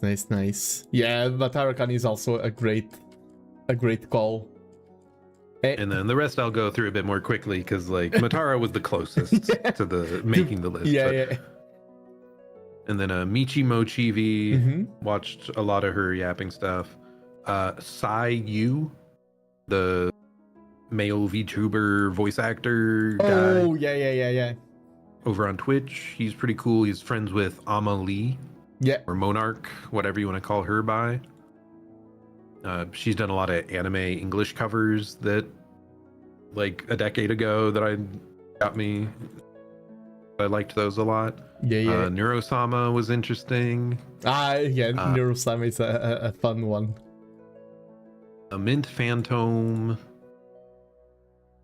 Yeah, but Harakan is also a great call. And then the rest I'll go through a bit more quickly because like Matara was the closest to the making the list. Yeah. And then Michi Mochi V, Mm-hmm. watched a lot of her yapping stuff. Sai Yu, the male VTuber voice actor guy. Oh yeah. Over on Twitch. He's pretty cool. He's friends with Amalie. Yeah. Or Monarch, whatever you want to call her by. She's done a lot of anime English covers that like a decade ago that got me. I liked those a lot. Yeah. Neurosama was interesting. Neurosama is a fun one. A Mint Phantom.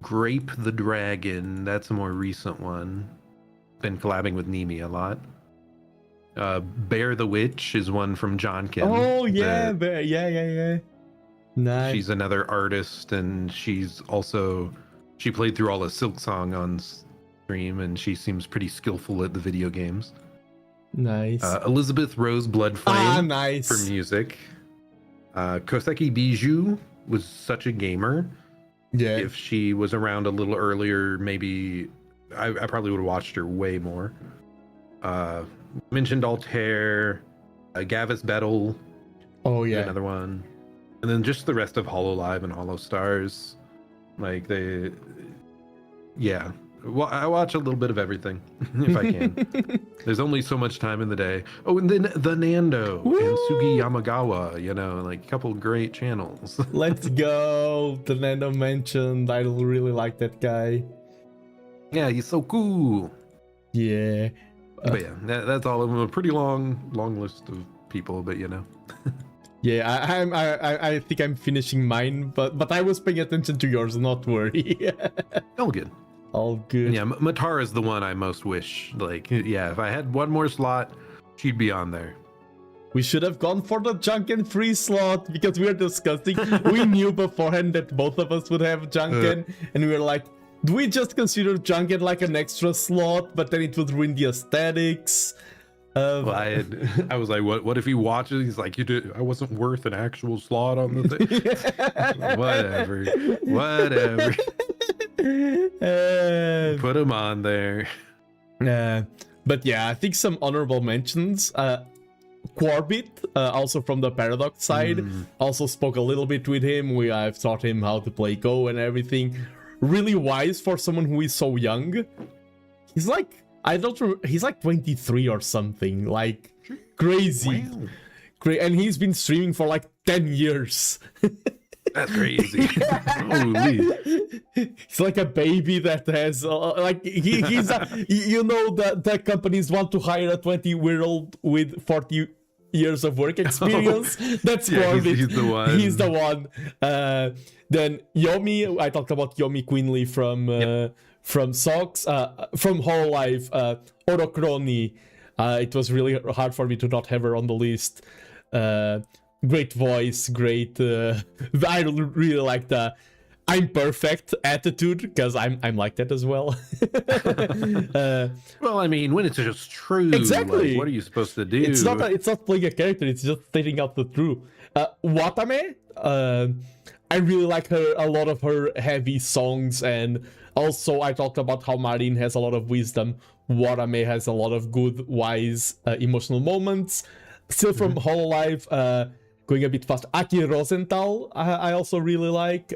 Grape the Dragon. That's a more recent one. Been collabing with Nimi a lot. Bear the Witch is one from John Kim. Oh yeah, yeah. Nice. She's another artist, and she played through all of Silk Song on stream, and she seems pretty skillful at the video games. Nice. Elizabeth Rose Bloodflame nice. for music. Koseki Bijou was such a gamer. Yeah. If she was around a little earlier, maybe I probably would have watched her way more. Mentioned Altair, Gavis Bettel. Oh yeah. Another one. And then just the rest of HoloLive and HoloStars. Like well, I watch a little bit of everything if I can. There's only so much time in the day. Oh, and then TheNando and Sugi Yamagawa, like a couple great channels. Let's go. TheNando mentioned. I really like that guy. Yeah, he's so cool. Yeah. But yeah, that's all of them. A pretty long list of people, but Yeah, I think I'm finishing mine, but I was paying attention to yours, not worry. all good. All good. Yeah, Matara is the one I most wish. Like, yeah, if I had one more slot, she'd be on there. We should have gone for the Junken free slot because we were discussing. We knew beforehand that both of us would have Junken, and we were like, do we just consider Junken like an extra slot, but then it would ruin the aesthetics? Well, I was like, what if he watches? He's like, I wasn't worth an actual slot on the thing. Whatever. Put him on there. But yeah, I think some honorable mentions. Corbit, also from the Paradox side, also spoke a little bit with him. I've taught him how to play Go and everything. Really wise for someone who is so young. He's like, he's like 23 or something, like crazy. Wow. Great, and he's been streaming for like 10 years. That's crazy. Holy. He's like a baby that has like he's the companies want to hire a 20-year-old with 40 years of work experience. That's Corbett. He's the one. He's the one. Then Yomi, I talked about Yomi Quinley from from Socks, from Hololive, Orokroni. It was really hard for me to not have her on the list. Great voice, great. I really like the "I'm perfect" attitude, because I'm like that as well. Well, I mean, when it's just true, Exactly. like, what are you supposed to do? It's not playing a character. It's just stating out the truth. Watame, I really like a lot of her heavy songs, and also I talked about how Marin has a lot of wisdom. Watame has a lot of good, wise, emotional moments. Still from Hololive, going a bit fast. Aki Rosenthal, I also really like.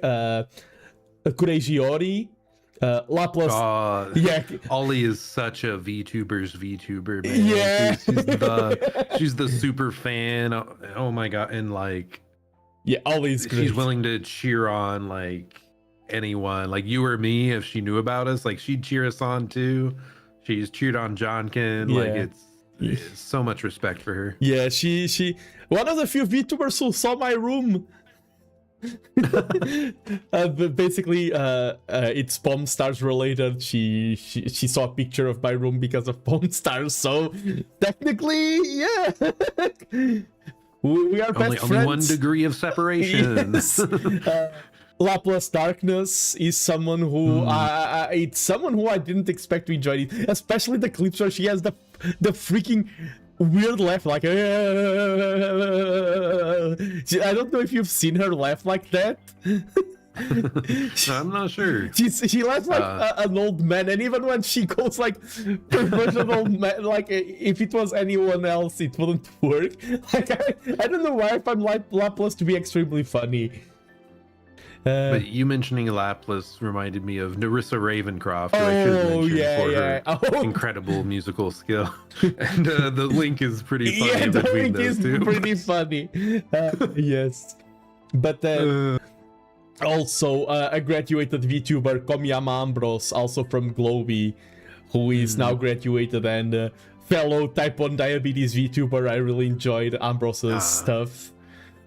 Kureijiori. Laplas. Yeah. Ollie is such a VTuber, man. Yeah. She's the super fan. Oh my god, and like, yeah, Ollie's great. she's willing to cheer on like anyone, like you or me, if she knew about us. Like, she'd cheer us on too. She's cheered on Johnkin. Yeah. Like, it's so much respect for her. Yeah, she one of the few VTubers who saw my room. But basically, it's Pawn Stars related. She saw a picture of my room because of Pawn Stars, so technically, yeah. We are best friends. Only 1 degree of separation. Yes. Laplace Darkness is someone who it's someone who I didn't expect to enjoy it, especially the clips where she has the freaking weird laugh, like I don't know if you've seen her laugh like that. I'm not sure. She laughs like an old man, and even when she goes like perversion old man, like if it was anyone else, it wouldn't work. Like I don't know why I find Laplace to be extremely funny. But you mentioning Laplace reminded me of Narissa Ravencroft, who I should mention for her incredible musical skill. And the link is pretty funny. Yeah, the between link those is two. pretty funny. Yes. But also a graduated VTuber, Komiyama Ambrose, also from Globy, who is now graduated and fellow type 1 diabetes VTuber. I really enjoyed Ambrose's stuff.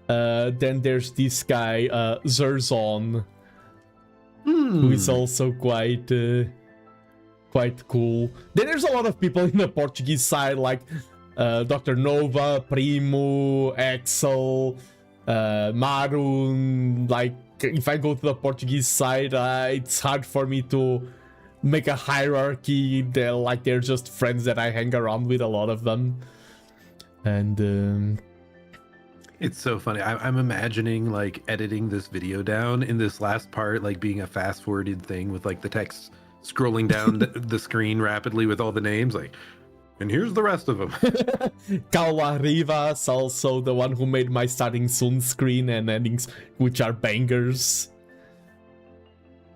Then there's this guy, Zirzon, who is also quite cool. Then there's a lot of people in the Portuguese side, like Dr. Nova, Primo, Axel, Marun. Like, if I go to the Portuguese side, it's hard for me to make a hierarchy. They're just friends that I hang around with, a lot of them. And it's so funny. I'm imagining like editing this video down in this last part, like being a fast forwarded thing with like the text scrolling down the screen rapidly with all the names, like, and here's the rest of them. Kaula Rivas, also the one who made my starting soon screen and endings, which are bangers.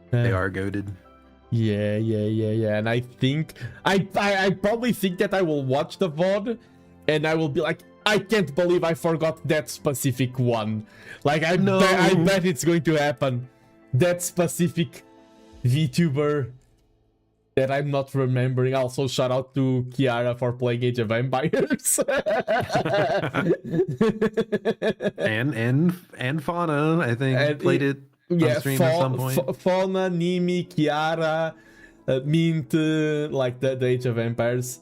They are goated. Yeah. And I think I probably think that I will watch the VOD and I will be like, I can't believe I forgot that specific one. Like, I bet it's going to happen. That specific VTuber that I'm not remembering. Also, shout out to Kiara for playing Age of Empires. and Fauna, I think, played it on stream at some point. Fauna, Nimi, Kiara, Mint, like the Age of Empires.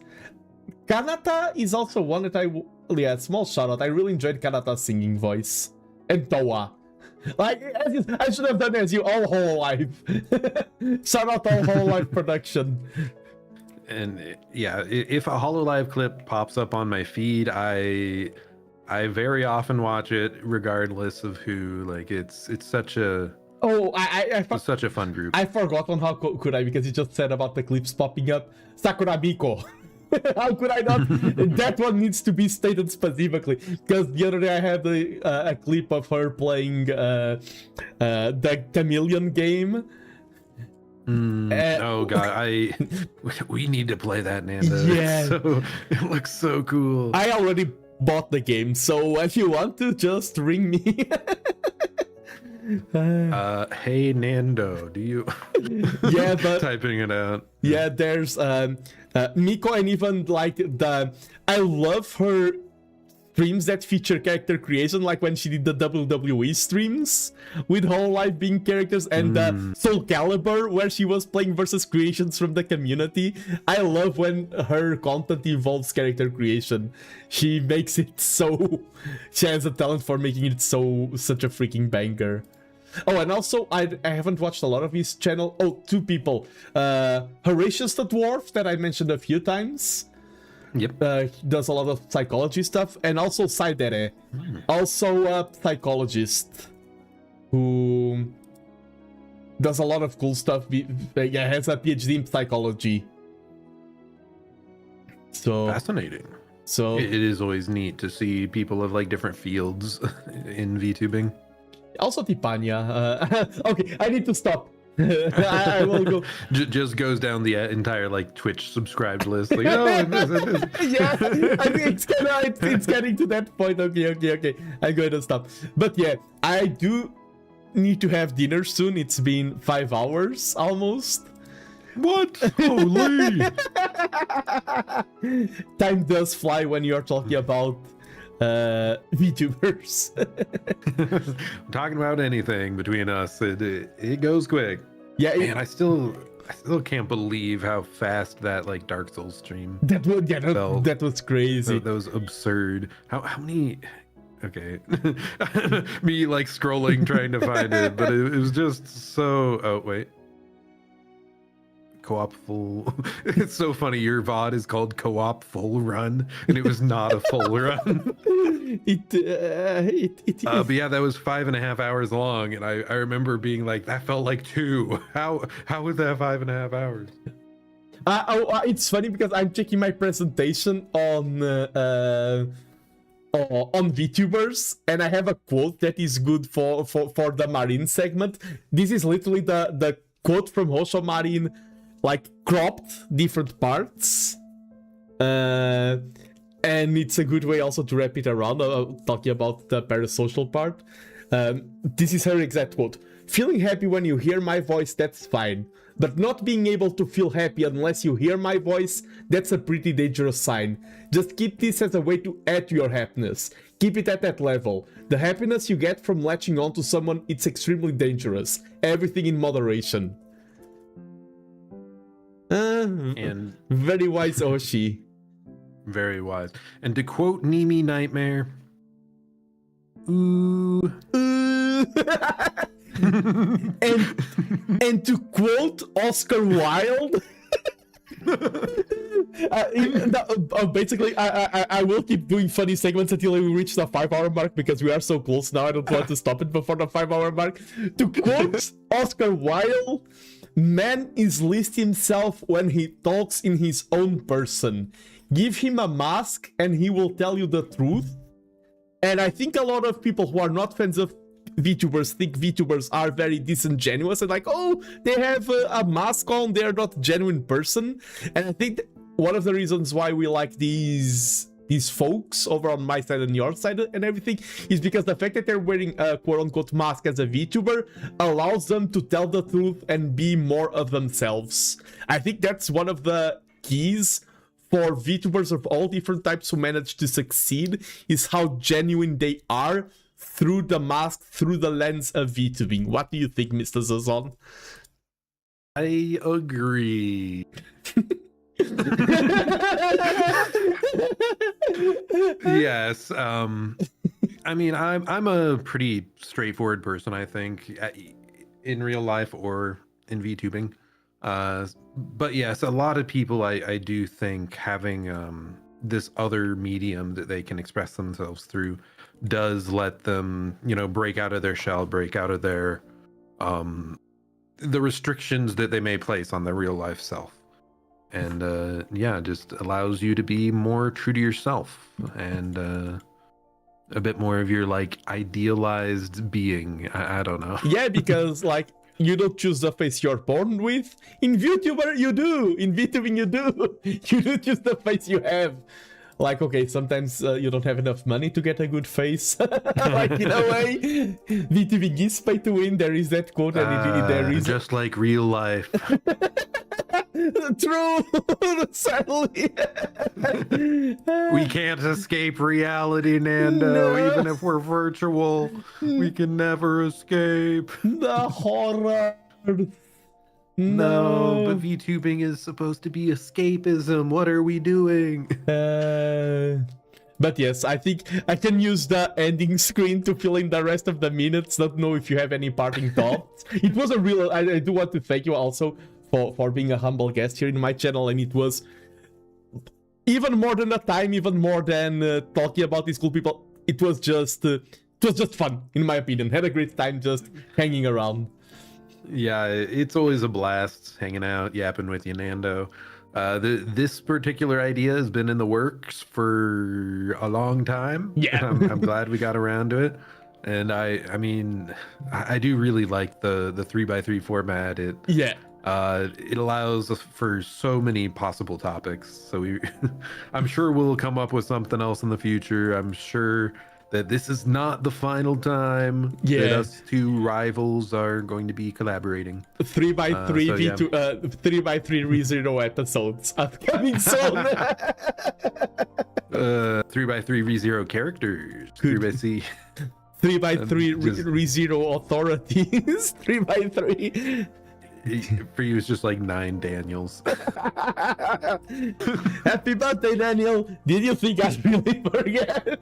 Kanata is also one that yeah, small shout out. I really enjoyed Kanata's singing voice. And Toa. Like, I should have done as you all Hololive. Shout out all Hololive production. And yeah, if a Hololive clip pops up on my feed, I very often watch it regardless of who. Like, it's such a it's such a fun group. I forgot on how could I, because you just said about the clips popping up. Sakura Biko. How could I not? That one needs to be stated specifically, because the other day I had a clip of her playing the Chameleon game. Oh god, we need to play that, Nando. Yeah, it looks so cool. I already bought the game, so if you want to, just ring me. Hey Nando, do you? Yeah, but typing it out. Yeah, there's Miko, and even like I love her streams that feature character creation, like when she did the WWE streams with whole life being characters, and Soul Calibur, where she was playing versus creations from the community. I love when her content involves character creation. She makes it so... She has a talent for making it such a freaking banger. Oh, and also, I haven't watched a lot of his channel. Oh, two people. Horatius the Dwarf, that I mentioned a few times. Yep. He does a lot of psychology stuff. And also Saidere. Also a psychologist who does a lot of cool stuff. Yeah, has a PhD in psychology. So Fascinating. So it is always neat to see people of like different fields in VTubing. Also Tipania. Okay, I need to stop. I will go. Just goes down the entire like Twitch subscribed list. Like, oh, yeah, I think it's getting to that point. Okay. I'm going to stop. But yeah, I do need to have dinner soon. It's been 5 hours almost. What? Holy! Time does fly when you're talking about VTubers. Talking about anything between us, it goes quick. Yeah, man, I still can't believe how fast that like Dark Souls stream. That was crazy. That was absurd. How many? Okay, me like scrolling trying to find it, but it was just so. Oh wait. Co-op full. It's so funny. Your VOD is called Co-op Full Run, and it was not a full run. But yeah, that was 5.5 hours long, and I remember being like, that felt like 2. How was that 5.5 hours? It's funny because I'm checking my presentation on VTubers, and I have a quote that is good for the Marine segment. This is literally the quote from Hosho Marine, like cropped different parts, and it's a good way also to wrap it around, talking about the parasocial part. This is her exact quote: "Feeling happy when you hear my voice, that's fine, but not being able to feel happy unless you hear my voice, that's a pretty dangerous sign. Just keep this as a way to add to your happiness. Keep it at that level. The happiness you get from latching on to someone, it's extremely dangerous. Everything in moderation." And very wise Oshi. Very wise. And to quote Nimi Nightmare, ooh. and to quote Oscar Wilde, basically, I will keep doing funny segments until we reach the 5-hour mark, because we are so close now. I don't want to stop it before the 5-hour mark. To quote Oscar Wilde, "Man is least himself when he talks in his own person. Give him a mask and he will tell you the truth." And I think a lot of people who are not fans of VTubers think VTubers are very disingenuous and like, oh, they have a mask on, they're not a genuine person. And I think one of the reasons why we like these folks over on my side and your side and everything is because the fact that they're wearing a quote-unquote mask as a VTuber allows them to tell the truth and be more of themselves. I think that's one of the keys for VTubers of all different types who manage to succeed, is how genuine they are through the mask, through the lens of VTubing. What do you think, Mr. Zirzon? I agree. Yes. I mean, I'm a pretty straightforward person, I think, in real life or in VTubing. But yes, a lot of people I do think having this other medium that they can express themselves through does let them, break out of their shell, break out of their the restrictions that they may place on their real life self. And yeah, just allows you to be more true to yourself and a bit more of your like idealized being. I don't know. Yeah, because like you don't choose the face you're born with. In VTuber you do. In VTubing you do. You do choose the face you have. Like, okay, sometimes you don't have enough money to get a good face. Like, in a way, VTubing is pay to win. There is that quote, and there is just like real life. True. Sadly. We can't escape reality, Nando. No. Even if we're virtual, we can never escape. The horror. No, but No. VTubing is supposed to be escapism. What are we doing? But yes, I think I can use the ending screen to fill in the rest of the minutes. Don't know if you have any parting thoughts. It was a real... I do want to thank you also for being a humble guest here in my channel, and it was even more than the time, even more than talking about these cool people. It was just fun, in my opinion. Had a great time just hanging around. Yeah, it's always a blast hanging out, yapping with you, Nando. This particular idea has been in the works for a long time. Yeah. I'm glad we got around to it. And I mean, I do really like the 3x3 format. It allows us for so many possible topics. So I'm sure we'll come up with something else in the future. I'm sure that this is not the final time that us two rivals are going to be collaborating. 3x3 3x3 ReZero episodes upcoming soon. 3x3 ReZero characters. 3x3 3x3 ReZero authorities. 3x3. For you, it's just like 9 Daniels. Happy birthday, Daniel. Did you think I'd really forget?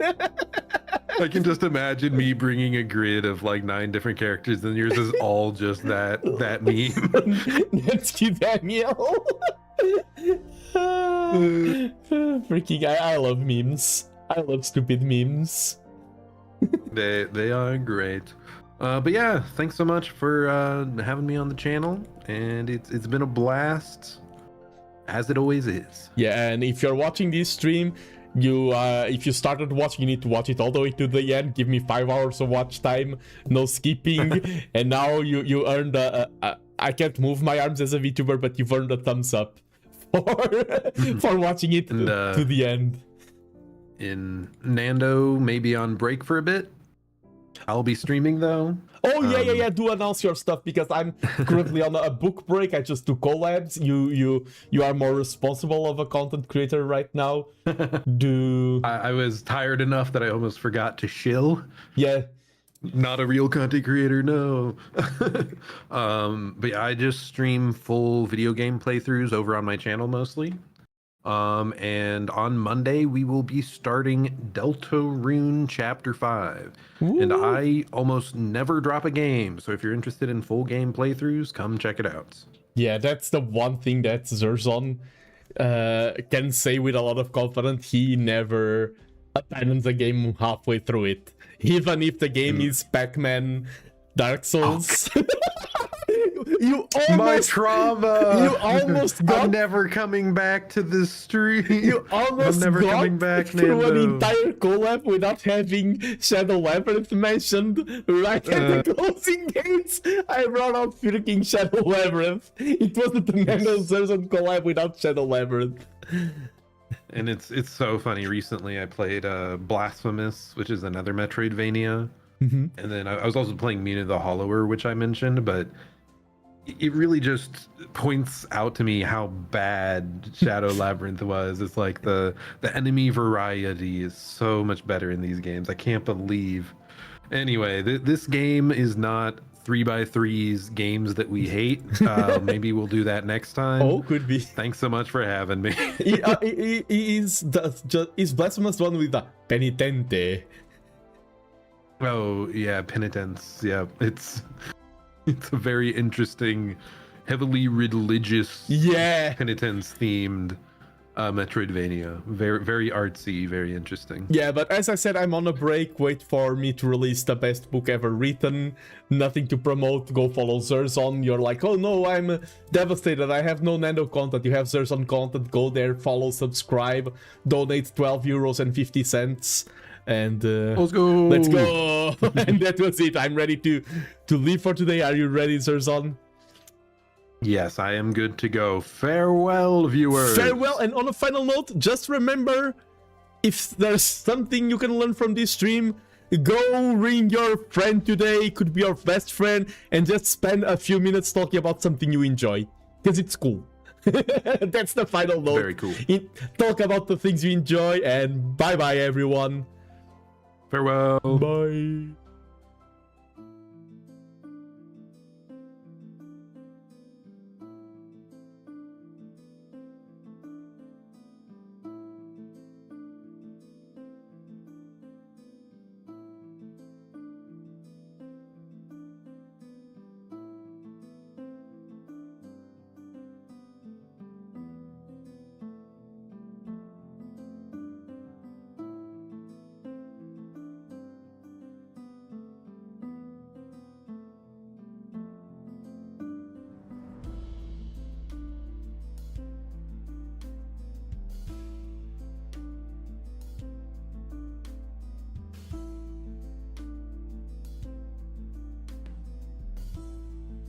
I can just imagine me bringing a grid of like 9 different characters, and yours is all just that meme. That's cute, Daniel. Freaking I love memes. I love stupid memes. They are great. But yeah, thanks so much for having me on the channel, and it's been a blast, as it always is. Yeah, and if you're watching this stream, if you started watching, you need to watch it all the way to the end. Give me 5 hours of watch time, no skipping. And now you earned I can't move my arms as a VTuber, but you've earned a thumbs up for watching it to the end. In Nando, maybe on break for a bit. I'll be streaming though. Oh yeah. Do announce your stuff, because I'm currently on a book break. I just do collabs. You are more responsible of a content creator right now. I was tired enough that I almost forgot to shill. Yeah. Not a real content creator, no. But yeah, I just stream full video game playthroughs over on my channel mostly. And on Monday we will be starting Deltarune Chapter 5. Ooh. And I almost never drop a game, so if you're interested in full game playthroughs, come check it out. Yeah, that's the one thing that Zirzon can say with a lot of confidence. He never abandons a game halfway through it, even if the game is Pac-Man, Dark Souls. Oh. You almost, my trauma. You almost got. I'm never coming back to this stream. You almost I'm never got coming back through Nando. an entire collab without having Shadow Labyrinth mentioned right at the closing gates. I brought out freaking Shadow Labyrinth. It wasn't the TheNando Zirzon collab without Shadow Labyrinth. And it's so funny. Recently, I played Blasphemous, which is another Metroidvania, and then I was also playing Mina the Hollower, which I mentioned, but it really just points out to me how bad Shadow Labyrinth was. It's like the enemy variety is so much better in these games. I can't believe. Anyway, this game is not 3x3's games that we hate. Maybe we'll do that next time. Oh, could be. Thanks so much for having me. Is Blasphemous one with the Penitente? Oh yeah, Penitence. Yeah, it's a very interesting, heavily religious, penitence themed Metroidvania. Very, very artsy, very interesting. Yeah, but as I said, I'm on a break. Wait for me to release the best book ever written. Nothing to promote. Go follow Zirzon. You're like, oh no, I'm devastated. I have no Nando content. You have Zirzon content. Go there, follow, subscribe, donate €12.50. And let's go. And that was it. I'm ready to leave for today. Are you ready, Zirzon? Yes, I am good to go. Farewell, viewers. Farewell. And on a final note, just remember, if there's something you can learn from this stream, go ring your friend today. Could be your best friend, and just spend a few minutes talking about something you enjoy, because it's cool. That's the final note. Very cool. Talk about the things you enjoy, and bye-bye, everyone. Farewell. Bye.